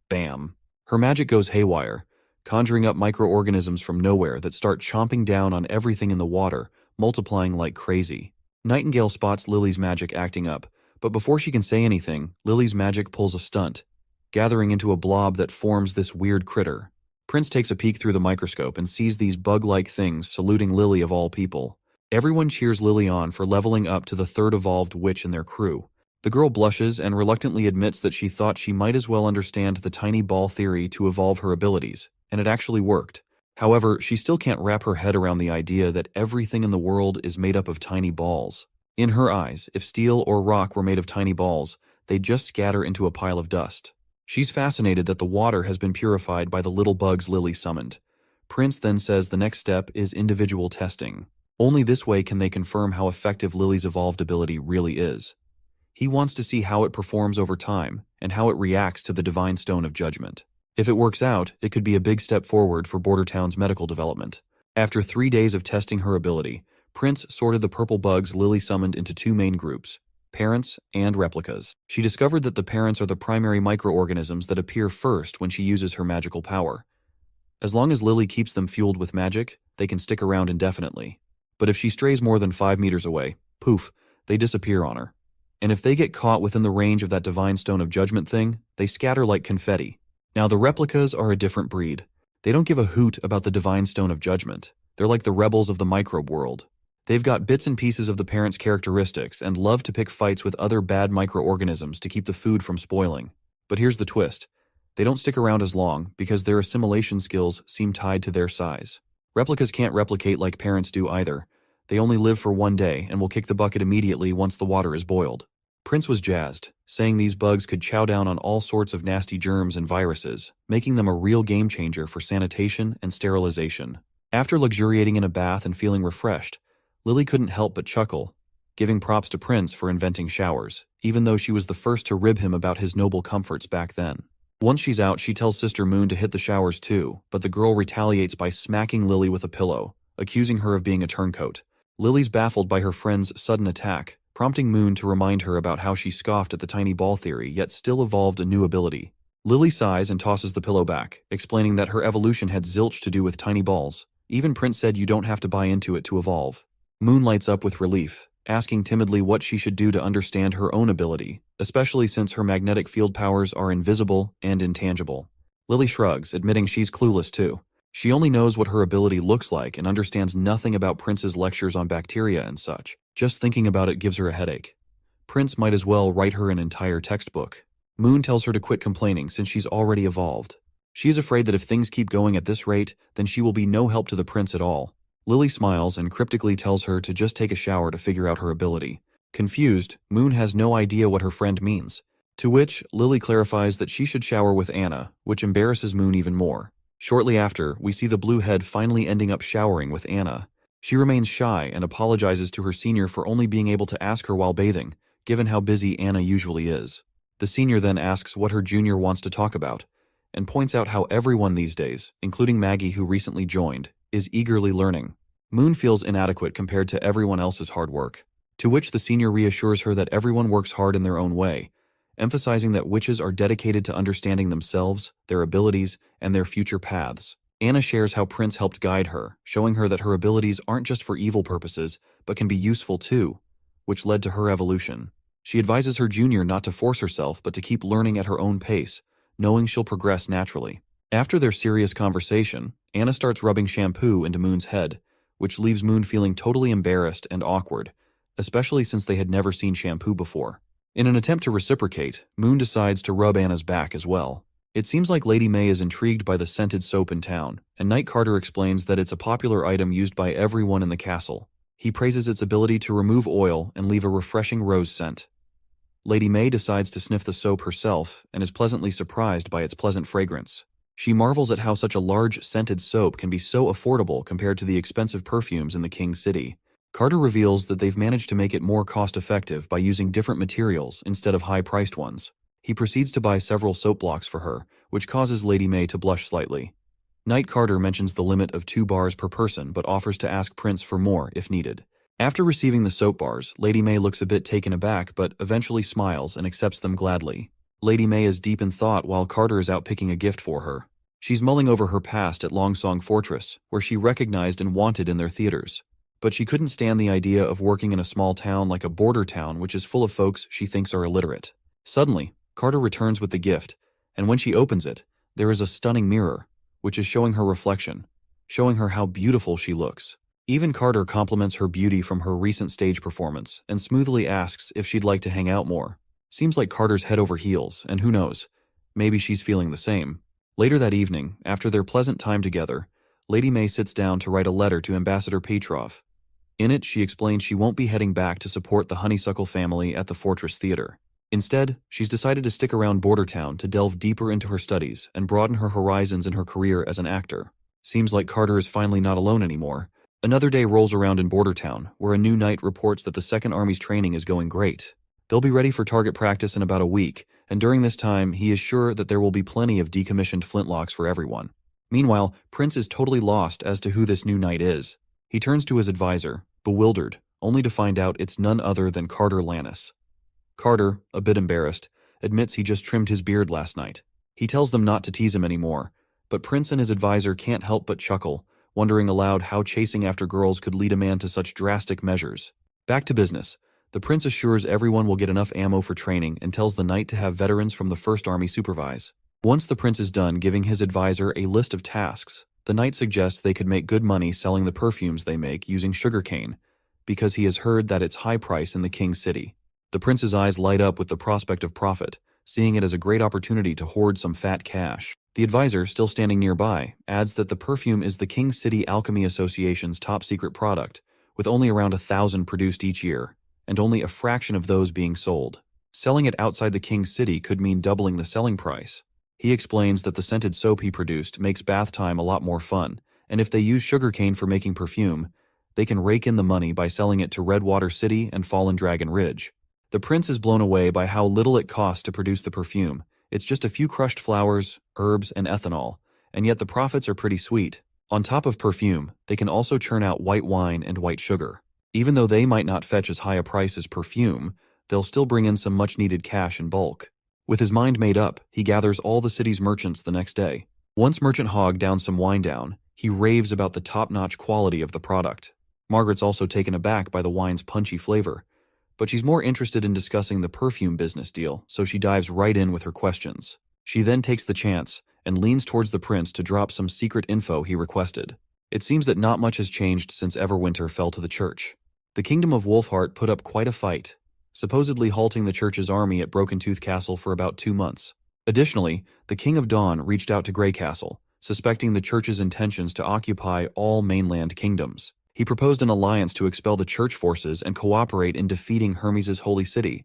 bam! Her magic goes haywire, conjuring up microorganisms from nowhere that start chomping down on everything in the water, multiplying like crazy. Nightingale spots Lily's magic acting up, but before she can say anything, Lily's magic pulls a stunt, gathering into a blob that forms this weird critter. Prince takes a peek through the microscope and sees these bug-like things saluting Lily of all people. Everyone cheers Lily on for leveling up to the third evolved witch in their crew. The girl blushes and reluctantly admits that she thought she might as well understand the tiny ball theory to evolve her abilities, and it actually worked. However, she still can't wrap her head around the idea that everything in the world is made up of tiny balls. In her eyes, if steel or rock were made of tiny balls, they'd just scatter into a pile of dust. She's fascinated that the water has been purified by the little bugs Lily summoned. Prince then says the next step is individual testing. Only this way can they confirm how effective Lily's evolved ability really is. He wants to see how it performs over time and how it reacts to the Divine Stone of Judgment. If it works out, it could be a big step forward for Border Town's medical development. After 3 days of testing her ability, Prince sorted the purple bugs Lily summoned into 2 main groups, parents and replicas. She discovered that the parents are the primary microorganisms that appear first when she uses her magical power. As long as Lily keeps them fueled with magic, they can stick around indefinitely. But if she strays more than 5 meters away, poof, they disappear on her. And if they get caught within the range of that Divine Stone of Judgment thing, they scatter like confetti. Now the replicas are a different breed. They don't give a hoot about the Divine Stone of Judgment. They're like the rebels of the microbe world. They've got bits and pieces of the parents' characteristics and love to pick fights with other bad microorganisms to keep the food from spoiling. But here's the twist. They don't stick around as long because their assimilation skills seem tied to their size. Replicas can't replicate like parents do either. They only live for 1 day and will kick the bucket immediately once the water is boiled. Prince was jazzed, saying these bugs could chow down on all sorts of nasty germs and viruses, making them a real game changer for sanitation and sterilization. After luxuriating in a bath and feeling refreshed, Lily couldn't help but chuckle, giving props to Prince for inventing showers, even though she was the first to rib him about his noble comforts back then. Once she's out, she tells Sister Moon to hit the showers too, but the girl retaliates by smacking Lily with a pillow, accusing her of being a turncoat. Lily's baffled by her friend's sudden attack, prompting Moon to remind her about how she scoffed at the tiny ball theory yet still evolved a new ability. Lily sighs and tosses the pillow back, explaining that her evolution had zilch to do with tiny balls. Even Prince said you don't have to buy into it to evolve. Moon lights up with relief, asking timidly what she should do to understand her own ability, especially since her magnetic field powers are invisible and intangible. Lily shrugs, admitting she's clueless too. She only knows what her ability looks like and understands nothing about Prince's lectures on bacteria and such. Just thinking about it gives her a headache. Prince might as well write her an entire textbook. Moon tells her to quit complaining since she's already evolved. She is afraid that if things keep going at this rate, then she will be no help to the prince at all. Lily smiles and cryptically tells her to just take a shower to figure out her ability. Confused, Moon has no idea what her friend means. To which, Lily clarifies that she should shower with Anna, which embarrasses Moon even more. Shortly after, we see the blue head finally ending up showering with Anna. She remains shy and apologizes to her senior for only being able to ask her while bathing, given how busy Anna usually is. The senior then asks what her junior wants to talk about, and points out how everyone these days, including Maggie who recently joined, is eagerly learning. Moon feels inadequate compared to everyone else's hard work, to which the senior reassures her that everyone works hard in their own way, emphasizing that witches are dedicated to understanding themselves, their abilities, and their future paths. Anna shares how Prince helped guide her, showing her that her abilities aren't just for evil purposes, but can be useful too, which led to her evolution. She advises her junior not to force herself but to keep learning at her own pace, knowing she'll progress naturally. After their serious conversation, Anna starts rubbing shampoo into Moon's head, which leaves Moon feeling totally embarrassed and awkward, especially since they had never seen shampoo before. In an attempt to reciprocate, Moon decides to rub Anna's back as well. It seems like Lady May is intrigued by the scented soap in town, and Knight Carter explains that it's a popular item used by everyone in the castle. He praises its ability to remove oil and leave a refreshing rose scent. Lady May decides to sniff the soap herself and is pleasantly surprised by its pleasant fragrance. She marvels at how such a large scented soap can be so affordable compared to the expensive perfumes in the King City. Carter reveals that they've managed to make it more cost-effective by using different materials instead of high-priced ones. He proceeds to buy several soap blocks for her, which causes Lady May to blush slightly. Knight Carter mentions the limit of 2 bars per person but offers to ask Prince for more if needed. After receiving the soap bars, Lady May looks a bit taken aback but eventually smiles and accepts them gladly. Lady May is deep in thought while Carter is out picking a gift for her. She's mulling over her past at Longsong Fortress, where she recognized and wanted in their theaters. But she couldn't stand the idea of working in a small town like a border town which is full of folks she thinks are illiterate. Suddenly, Carter returns with the gift, and when she opens it, there is a stunning mirror, which is showing her reflection, showing her how beautiful she looks. Even Carter compliments her beauty from her recent stage performance and smoothly asks if she'd like to hang out more. Seems like Carter's head over heels, and who knows, maybe she's feeling the same. Later that evening, after their pleasant time together, Lady May sits down to write a letter to Ambassador Petrov. In it, she explains she won't be heading back to support the Honeysuckle family at the Fortress Theater. Instead, she's decided to stick around Border Town to delve deeper into her studies and broaden her horizons in her career as an actor. Seems like Carter is finally not alone anymore. Another day rolls around in Border Town, where a new knight reports that the Second Army's training is going great. They'll be ready for target practice in about a week, and during this time, he is sure that there will be plenty of decommissioned flintlocks for everyone. Meanwhile, Prince is totally lost as to who this new knight is. He turns to his advisor, bewildered, only to find out it's none other than Carter Lannis. Carter, a bit embarrassed, admits he just trimmed his beard last night. He tells them not to tease him anymore, but Prince and his advisor can't help but chuckle, wondering aloud how chasing after girls could lead a man to such drastic measures. Back to business. The prince assures everyone will get enough ammo for training and tells the knight to have veterans from the First Army supervise. Once the prince is done giving his advisor a list of tasks, the knight suggests they could make good money selling the perfumes they make using sugarcane, because he has heard that it's high price in the King City. The prince's eyes light up with the prospect of profit, seeing it as a great opportunity to hoard some fat cash. The advisor, still standing nearby, adds that the perfume is the King City Alchemy Association's top-secret product, with only around 1,000 produced each year, and only a fraction of those being sold. Selling it outside the King City could mean doubling the selling price. He explains that the scented soap he produced makes bath time a lot more fun, and if they use sugarcane for making perfume, they can rake in the money by selling it to Redwater City and Fallen Dragon Ridge. The prince is blown away by how little it costs to produce the perfume. It's just a few crushed flowers, herbs, and ethanol, and yet the profits are pretty sweet. On top of perfume, they can also churn out white wine and white sugar. Even though they might not fetch as high a price as perfume, they'll still bring in some much-needed cash in bulk. With his mind made up, he gathers all the city's merchants the next day. Once Merchant Hog downs some wine down, he raves about the top-notch quality of the product. Margaret's also taken aback by the wine's punchy flavor, but she's more interested in discussing the perfume business deal, so she dives right in with her questions. She then takes the chance and leans towards the prince to drop some secret info he requested. It seems that not much has changed since Everwinter fell to the church. The kingdom of Wolfheart put up quite a fight, supposedly halting the church's army at Broken Tooth Castle for about 2 months. Additionally, the King of Dawn reached out to Grey Castle, suspecting the church's intentions to occupy all mainland kingdoms. He proposed an alliance to expel the church forces and cooperate in defeating Hermes' holy city.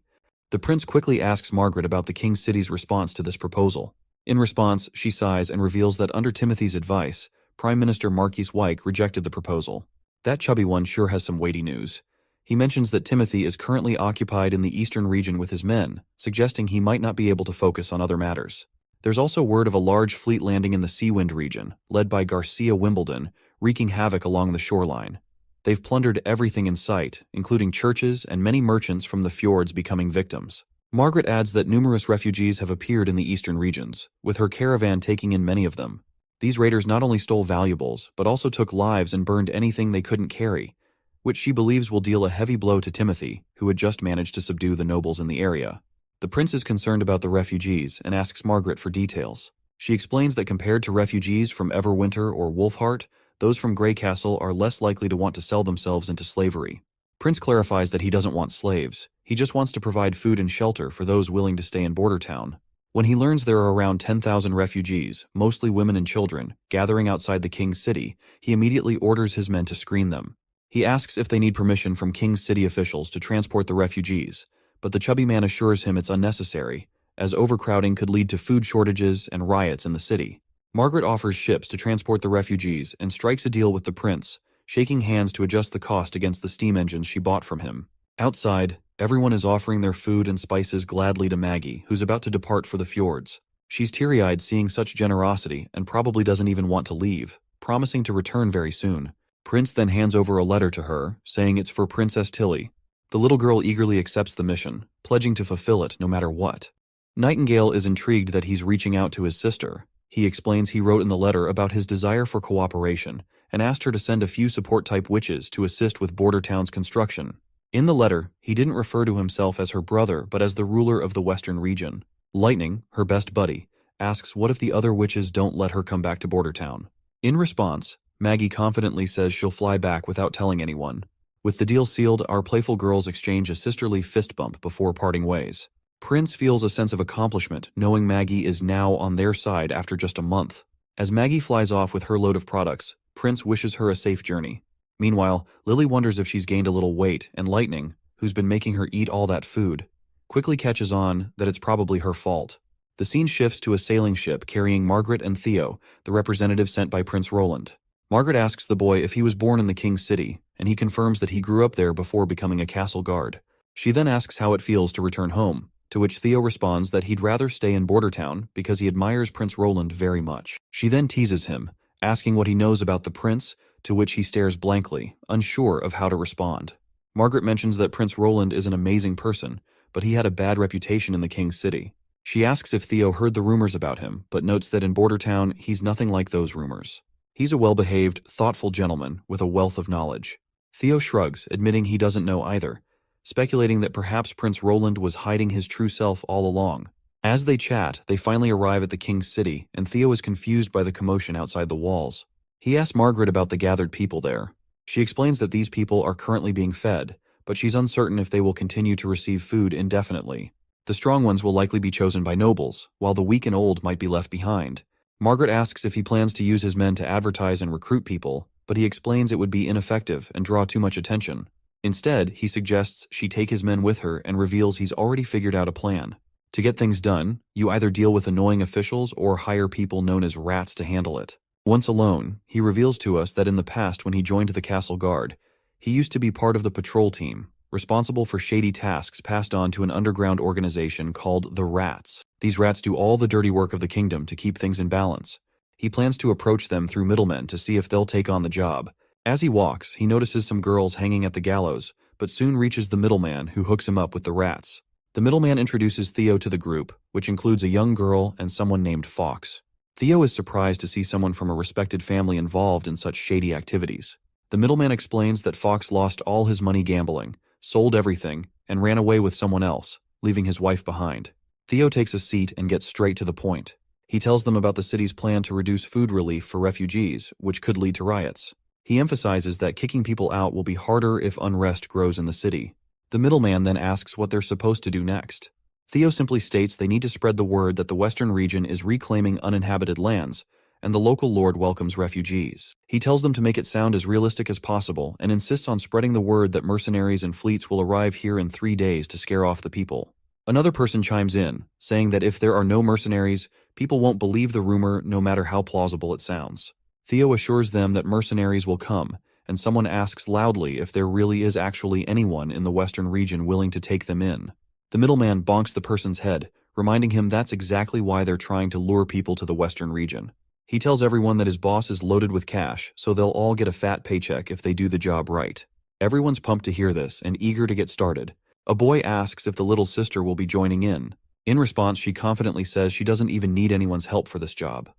The prince quickly asks Margaret about the king's city's response to this proposal. In response, she sighs and reveals that under Timothy's advice, Prime Minister Marquis Wyke rejected the proposal. That chubby one sure has some weighty news. He mentions that Timothy is currently occupied in the eastern region with his men, suggesting he might not be able to focus on other matters. There's also word of a large fleet landing in the Seawind region, led by Garcia Wimbledon, wreaking havoc along the shoreline. They've plundered everything in sight, including churches and many merchants from the fjords becoming victims. Margaret adds that numerous refugees have appeared in the eastern regions, with her caravan taking in many of them. These raiders not only stole valuables, but also took lives and burned anything they couldn't carry, which she believes will deal a heavy blow to Timothy, who had just managed to subdue the nobles in the area. The prince is concerned about the refugees and asks Margaret for details. She explains that compared to refugees from Everwinter or Wolfheart, those from Grey Castle are less likely to want to sell themselves into slavery. Prince clarifies that he doesn't want slaves. He just wants to provide food and shelter for those willing to stay in Border Town. When he learns there are around 10,000 refugees, mostly women and children, gathering outside the king's city, he immediately orders his men to screen them. He asks if they need permission from king's city officials to transport the refugees, but the chubby man assures him it's unnecessary, as overcrowding could lead to food shortages and riots in the city. Margaret offers ships to transport the refugees and strikes a deal with the prince, shaking hands to adjust the cost against the steam engines she bought from him. Outside, everyone is offering their food and spices gladly to Maggie, who's about to depart for the fjords. She's teary-eyed seeing such generosity and probably doesn't even want to leave, promising to return very soon. Prince then hands over a letter to her, saying it's for Princess Tilly. The little girl eagerly accepts the mission, pledging to fulfill it no matter what. Nightingale is intrigued that he's reaching out to his sister. He explains he wrote in the letter about his desire for cooperation and asked her to send a few support-type witches to assist with Border Town's construction. In the letter, he didn't refer to himself as her brother but as the ruler of the western region. Lightning, her best buddy, asks what if the other witches don't let her come back to Border Town. In response, Maggie confidently says she'll fly back without telling anyone. With the deal sealed, our playful girls exchange a sisterly fist bump before parting ways. Prince feels a sense of accomplishment knowing Maggie is now on their side after just a month. As Maggie flies off with her load of products, Prince wishes her a safe journey. Meanwhile, Lily wonders if she's gained a little weight, and Lightning, who's been making her eat all that food, quickly catches on that it's probably her fault. The scene shifts to a sailing ship carrying Margaret and Theo, the representative sent by Prince Roland. Margaret asks the boy if he was born in the king's city, and he confirms that he grew up there before becoming a castle guard. She then asks how it feels to return home, to which Theo responds that he'd rather stay in Border Town because he admires Prince Roland very much. She then teases him, asking what he knows about the prince, to which he stares blankly, unsure of how to respond. Margaret mentions that Prince Roland is an amazing person, but he had a bad reputation in the king's city. She asks if Theo heard the rumors about him, but notes that in Border Town he's nothing like those rumors. He's a well-behaved, thoughtful gentleman with a wealth of knowledge. Theo shrugs, admitting he doesn't know either, speculating that perhaps Prince Roland was hiding his true self all along. As they chat, they finally arrive at the king's city, and Theo is confused by the commotion outside the walls. He asks Margaret about the gathered people there. She explains that these people are currently being fed, but she's uncertain if they will continue to receive food indefinitely. The strong ones will likely be chosen by nobles, while the weak and old might be left behind. Margaret asks if he plans to use his men to advertise and recruit people, but he explains it would be ineffective and draw too much attention. Instead, he suggests she take his men with her and reveals he's already figured out a plan. To get things done, you either deal with annoying officials or hire people known as rats to handle it. Once alone, he reveals to us that in the past when he joined the castle guard, he used to be part of the patrol team, responsible for shady tasks passed on to an underground organization called the Rats. These rats do all the dirty work of the kingdom to keep things in balance. He plans to approach them through middlemen to see if they'll take on the job. As he walks, he notices some girls hanging at the gallows, but soon reaches the middleman who hooks him up with the rats. The middleman introduces Theo to the group, which includes a young girl and someone named Fox. Theo is surprised to see someone from a respected family involved in such shady activities. The middleman explains that Fox lost all his money gambling, sold everything, and ran away with someone else, leaving his wife behind. Theo takes a seat and gets straight to the point. He tells them about the city's plan to reduce food relief for refugees, which could lead to riots. He emphasizes that kicking people out will be harder if unrest grows in the city. The middleman then asks what they're supposed to do next. Theo simply states they need to spread the word that the western region is reclaiming uninhabited lands, and the local lord welcomes refugees. He tells them to make it sound as realistic as possible and insists on spreading the word that mercenaries and fleets will arrive here in 3 days to scare off the people. Another person chimes in, saying that if there are no mercenaries, people won't believe the rumor no matter how plausible it sounds. Theo assures them that mercenaries will come, and someone asks loudly if there really is actually anyone in the western region willing to take them in. The middleman bonks the person's head, reminding him that's exactly why they're trying to lure people to the western region. He tells everyone that his boss is loaded with cash, so they'll all get a fat paycheck if they do the job right. Everyone's pumped to hear this and eager to get started. A boy asks if the little sister will be joining in. In response, she confidently says she doesn't even need anyone's help for this job.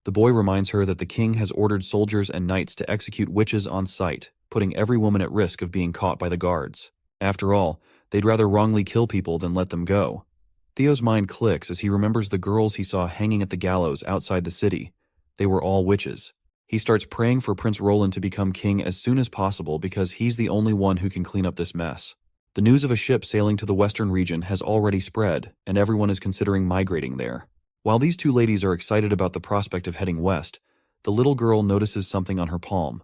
The boy reminds her that the king has ordered soldiers and knights to execute witches on sight, putting every woman at risk of being caught by the guards. After all, they'd rather wrongly kill people than let them go. Theo's mind clicks as he remembers the girls he saw hanging at the gallows outside the city. They were all witches. He starts praying for Prince Roland to become king as soon as possible because he's the only one who can clean up this mess. The news of a ship sailing to the western region has already spread, and everyone is considering migrating there. While these two ladies are excited about the prospect of heading west, the little girl notices something on her palm.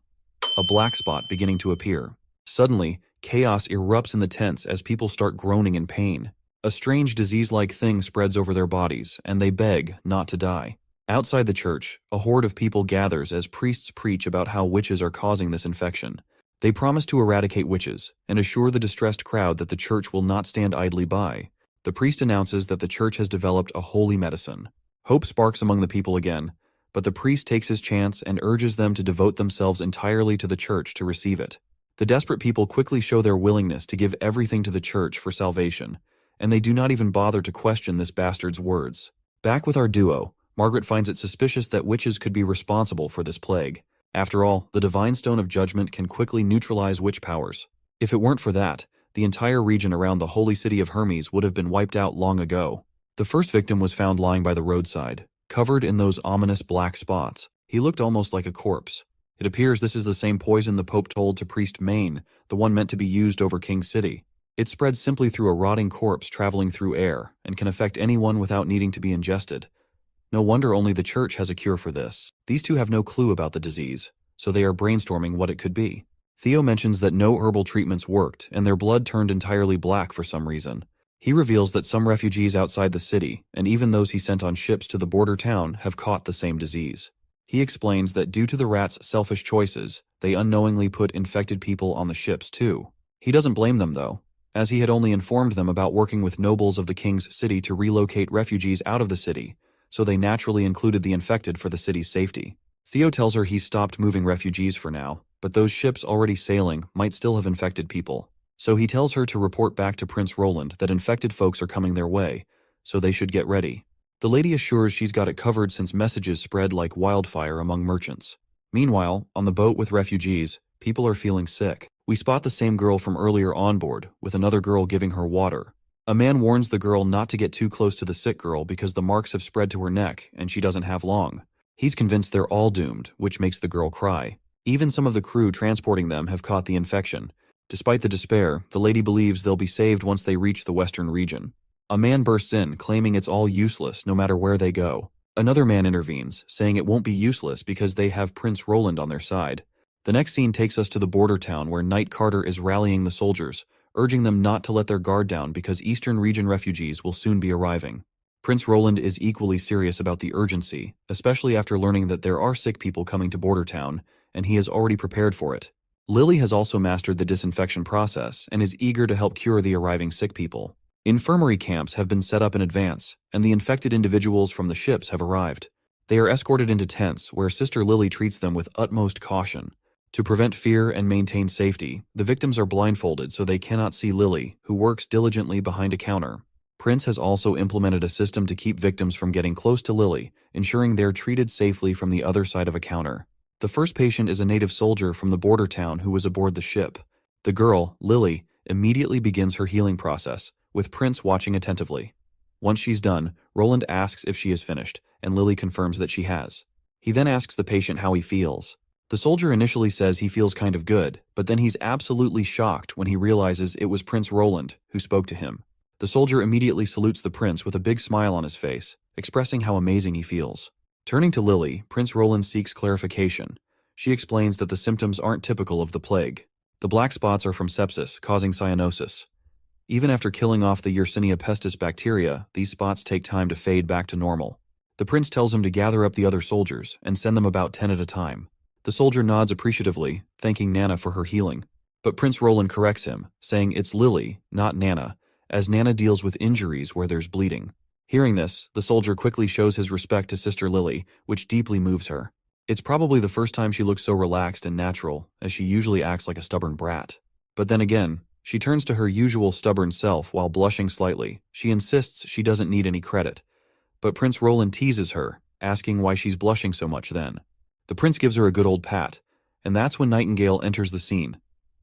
A black spot beginning to appear. Suddenly, chaos erupts in the tents as people start groaning in pain. A strange disease-like thing spreads over their bodies, and they beg not to die. Outside the church, a horde of people gathers as priests preach about how witches are causing this infection. They promise to eradicate witches, and assure the distressed crowd that the church will not stand idly by. The priest announces that the church has developed a holy medicine. Hope sparks among the people again, but the priest takes his chance and urges them to devote themselves entirely to the church to receive it. The desperate people quickly show their willingness to give everything to the church for salvation, and they do not even bother to question this bastard's words. Back with our duo, Margaret finds it suspicious that witches could be responsible for this plague. After all, the Divine Stone of Judgment can quickly neutralize witch powers. If it weren't for that, the entire region around the holy city of Hermes would have been wiped out long ago. The first victim was found lying by the roadside, covered in those ominous black spots. He looked almost like a corpse. It appears this is the same poison the Pope told to Priest Maine, the one meant to be used over King City. It spreads simply through a rotting corpse traveling through air, and can affect anyone without needing to be ingested. No wonder only the church has a cure for this. These two have no clue about the disease, so they are brainstorming what it could be. Theo mentions that no herbal treatments worked, and their blood turned entirely black for some reason. He reveals that some refugees outside the city, and even those he sent on ships to the border town, have caught the same disease. He explains that due to the rats' selfish choices, they unknowingly put infected people on the ships too. He doesn't blame them though, as he had only informed them about working with nobles of the king's city to relocate refugees out of the city, so they naturally included the infected for the city's safety. Theo tells her he's stopped moving refugees for now, but those ships already sailing might still have infected people. So he tells her to report back to Prince Roland that infected folks are coming their way, so they should get ready. The lady assures she's got it covered since messages spread like wildfire among merchants. Meanwhile, on the boat with refugees, people are feeling sick. We spot the same girl from earlier on board, with another girl giving her water. A man warns the girl not to get too close to the sick girl because the marks have spread to her neck and she doesn't have long. He's convinced they're all doomed, which makes the girl cry. Even some of the crew transporting them have caught the infection. Despite the despair, the lady believes they'll be saved once they reach the western region. A man bursts in, claiming it's all useless no matter where they go. Another man intervenes, saying it won't be useless because they have Prince Roland on their side. The next scene takes us to the border town where Knight Carter is rallying the soldiers, urging them not to let their guard down because Eastern region refugees will soon be arriving. Prince Roland is equally serious about the urgency, especially after learning that there are sick people coming to border town, and he has already prepared for it. Lily has also mastered the disinfection process and is eager to help cure the arriving sick people. Infirmary camps have been set up in advance, and the infected individuals from the ships have arrived. They are escorted into tents where Sister Lily treats them with utmost caution. To prevent fear and maintain safety, the victims are blindfolded so they cannot see Lily, who works diligently behind a counter. Prince has also implemented a system to keep victims from getting close to Lily, ensuring they're treated safely from the other side of a counter. The first patient is a native soldier from the border town who was aboard the ship. The girl, Lily, immediately begins her healing process, with Prince watching attentively. Once she's done, Roland asks if she is finished, and Lily confirms that she has. He then asks the patient how he feels. The soldier initially says he feels kind of good, but then he's absolutely shocked when he realizes it was Prince Roland who spoke to him. The soldier immediately salutes the prince with a big smile on his face, expressing how amazing he feels. Turning to Lily, Prince Roland seeks clarification. She explains that the symptoms aren't typical of the plague. The black spots are from sepsis, causing cyanosis. Even after killing off the Yersinia pestis bacteria, these spots take time to fade back to normal. The prince tells him to gather up the other soldiers and send them about 10 at a time. The soldier nods appreciatively, thanking Nana for her healing. But Prince Roland corrects him, saying it's Lily, not Nana, as Nana deals with injuries where there's bleeding. Hearing this, the soldier quickly shows his respect to Sister Lily, which deeply moves her. It's probably the first time she looks so relaxed and natural, as she usually acts like a stubborn brat. But then again, she turns to her usual stubborn self while blushing slightly. She insists she doesn't need any credit. But Prince Roland teases her, asking why she's blushing so much then. The prince gives her a good old pat, and that's when Nightingale enters the scene,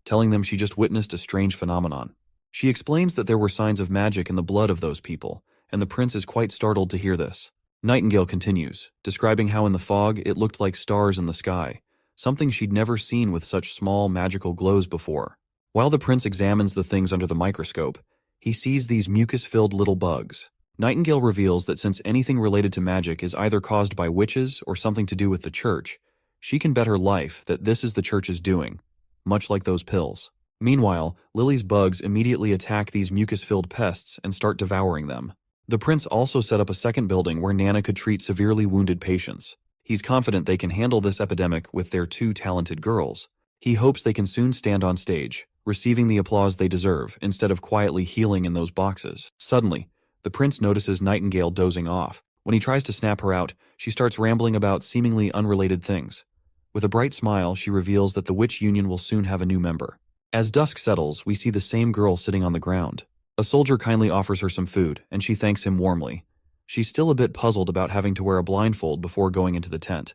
telling them she just witnessed a strange phenomenon. She explains that there were signs of magic in the blood of those people, and the prince is quite startled to hear this. Nightingale continues, describing how in the fog it looked like stars in the sky, something she'd never seen with such small magical glows before. While the prince examines the things under the microscope, he sees these mucus-filled little bugs. Nightingale reveals that since anything related to magic is either caused by witches or something to do with the church, she can bet her life that this is the church's doing, much like those pills. Meanwhile, Lily's bugs immediately attack these mucus-filled pests and start devouring them. The prince also set up a second building where Nana could treat severely wounded patients. He's confident they can handle this epidemic with their two talented girls. He hopes they can soon stand on stage, receiving the applause they deserve instead of quietly healing in those boxes. Suddenly, the prince notices Nightingale dozing off. When he tries to snap her out, she starts rambling about seemingly unrelated things. With a bright smile, she reveals that the witch union will soon have a new member. As dusk settles, we see the same girl sitting on the ground. A soldier kindly offers her some food, and she thanks him warmly. She's still a bit puzzled about having to wear a blindfold before going into the tent.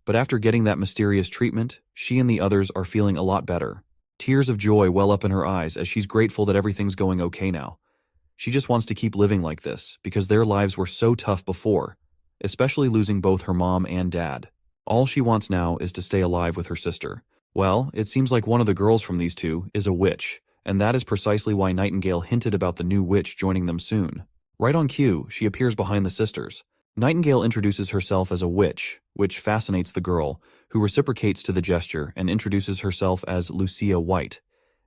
But after getting that mysterious treatment, she and the others are feeling a lot better. Tears of joy well up in her eyes as she's grateful that everything's going okay now. She just wants to keep living like this, because their lives were so tough before, especially losing both her mom and dad. All she wants now is to stay alive with her sister. Well, it seems like one of the girls from these two is a witch, and that is precisely why Nightingale hinted about the new witch joining them soon. Right on cue, she appears behind the sisters. Nightingale introduces herself as a witch, which fascinates the girl, who reciprocates to the gesture and introduces herself as Lucia White,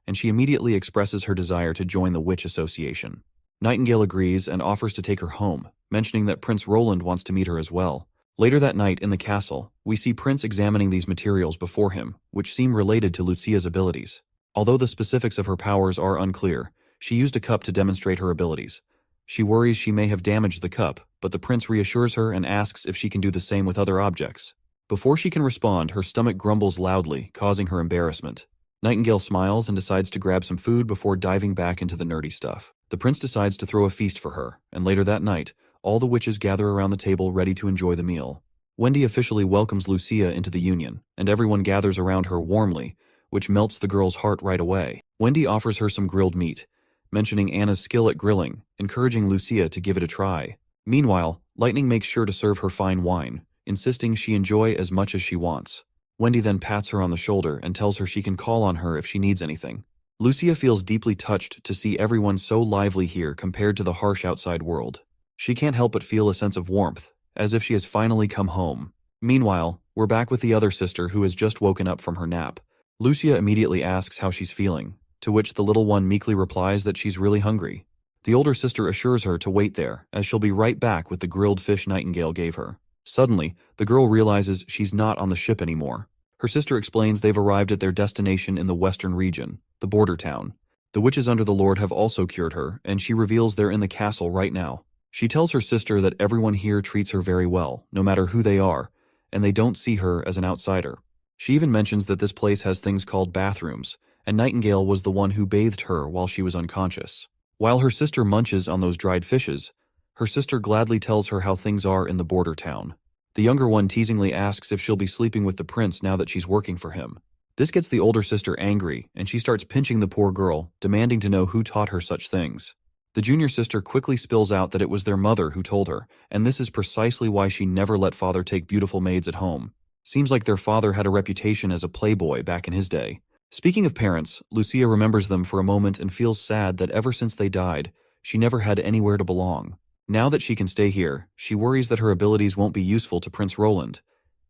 and she immediately expresses her desire to join the Witch Association. Nightingale agrees and offers to take her home, mentioning that Prince Roland wants to meet her as well. Later that night in the castle, we see Prince examining these materials before him, which seem related to Lucia's abilities. Although the specifics of her powers are unclear, she used a cup to demonstrate her abilities. She worries she may have damaged the cup, but the prince reassures her and asks if she can do the same with other objects. Before she can respond, her stomach grumbles loudly, causing her embarrassment. Nightingale smiles and decides to grab some food before diving back into the nerdy stuff. The prince decides to throw a feast for her, and later that night, all the witches gather around the table ready to enjoy the meal. Wendy officially welcomes Lucia into the union, and everyone gathers around her warmly, which melts the girl's heart right away. Wendy offers her some grilled meat, mentioning Anna's skill at grilling, encouraging Lucia to give it a try. Meanwhile, Lightning makes sure to serve her fine wine, insisting she enjoy as much as she wants. Wendy then pats her on the shoulder and tells her she can call on her if she needs anything. Lucia feels deeply touched to see everyone so lively here compared to the harsh outside world. She can't help but feel a sense of warmth, as if she has finally come home. Meanwhile, we're back with the other sister who has just woken up from her nap. Lucia immediately asks how she's feeling, to which the little one meekly replies that she's really hungry. The older sister assures her to wait there, as she'll be right back with the grilled fish Nightingale gave her. Suddenly, the girl realizes she's not on the ship anymore. Her sister explains they've arrived at their destination in the western region, the border town. The witches under the Lord have also cured her, and she reveals they're in the castle right now. She tells her sister that everyone here treats her very well, no matter who they are, and they don't see her as an outsider. She even mentions that this place has things called bathrooms, and Nightingale was the one who bathed her while she was unconscious. While her sister munches on those dried fishes, her sister gladly tells her how things are in the border town. The younger one teasingly asks if she'll be sleeping with the prince now that she's working for him. This gets the older sister angry, and she starts pinching the poor girl, demanding to know who taught her such things. The junior sister quickly spills out that it was their mother who told her, and this is precisely why she never let father take beautiful maids at home. Seems like their father had a reputation as a playboy back in his day. Speaking of parents, Lucia remembers them for a moment and feels sad that ever since they died, she never had anywhere to belong. Now that she can stay here, she worries that her abilities won't be useful to Prince Roland.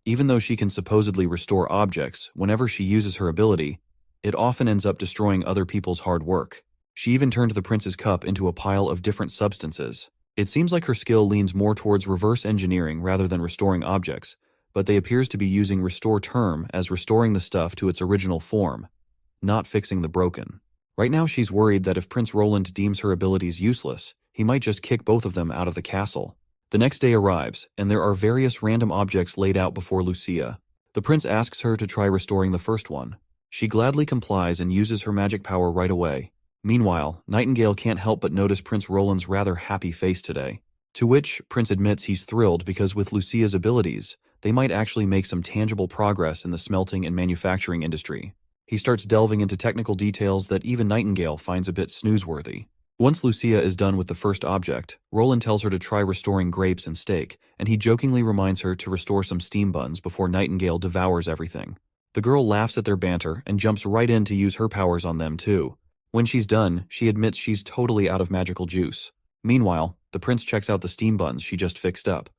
Even though she can supposedly restore objects, whenever she uses her ability, it often ends up destroying other people's hard work. She even turned the prince's cup into a pile of different substances. It seems like her skill leans more towards reverse engineering rather than restoring objects, but they appears to be using restore term as restoring the stuff to its original form, not fixing the broken. Right now she's worried that if Prince Roland deems her abilities useless, he might just kick both of them out of the castle. The next day arrives, and there are various random objects laid out before Lucia. The prince asks her to try restoring the first one. She gladly complies and uses her magic power right away. Meanwhile, Nightingale can't help but notice Prince Roland's rather happy face today. To which Prince admits he's thrilled because with Lucia's abilities, they might actually make some tangible progress in the smelting and manufacturing industry. He starts delving into technical details that even Nightingale finds a bit snoozeworthy. Once Lucia is done with the first object, Roland tells her to try restoring grapes and steak, and he jokingly reminds her to restore some steam buns before Nightingale devours everything. The girl laughs at their banter and jumps right in to use her powers on them too. When she's done, she admits she's totally out of magical juice. Meanwhile, the prince checks out the steam buns she just fixed up.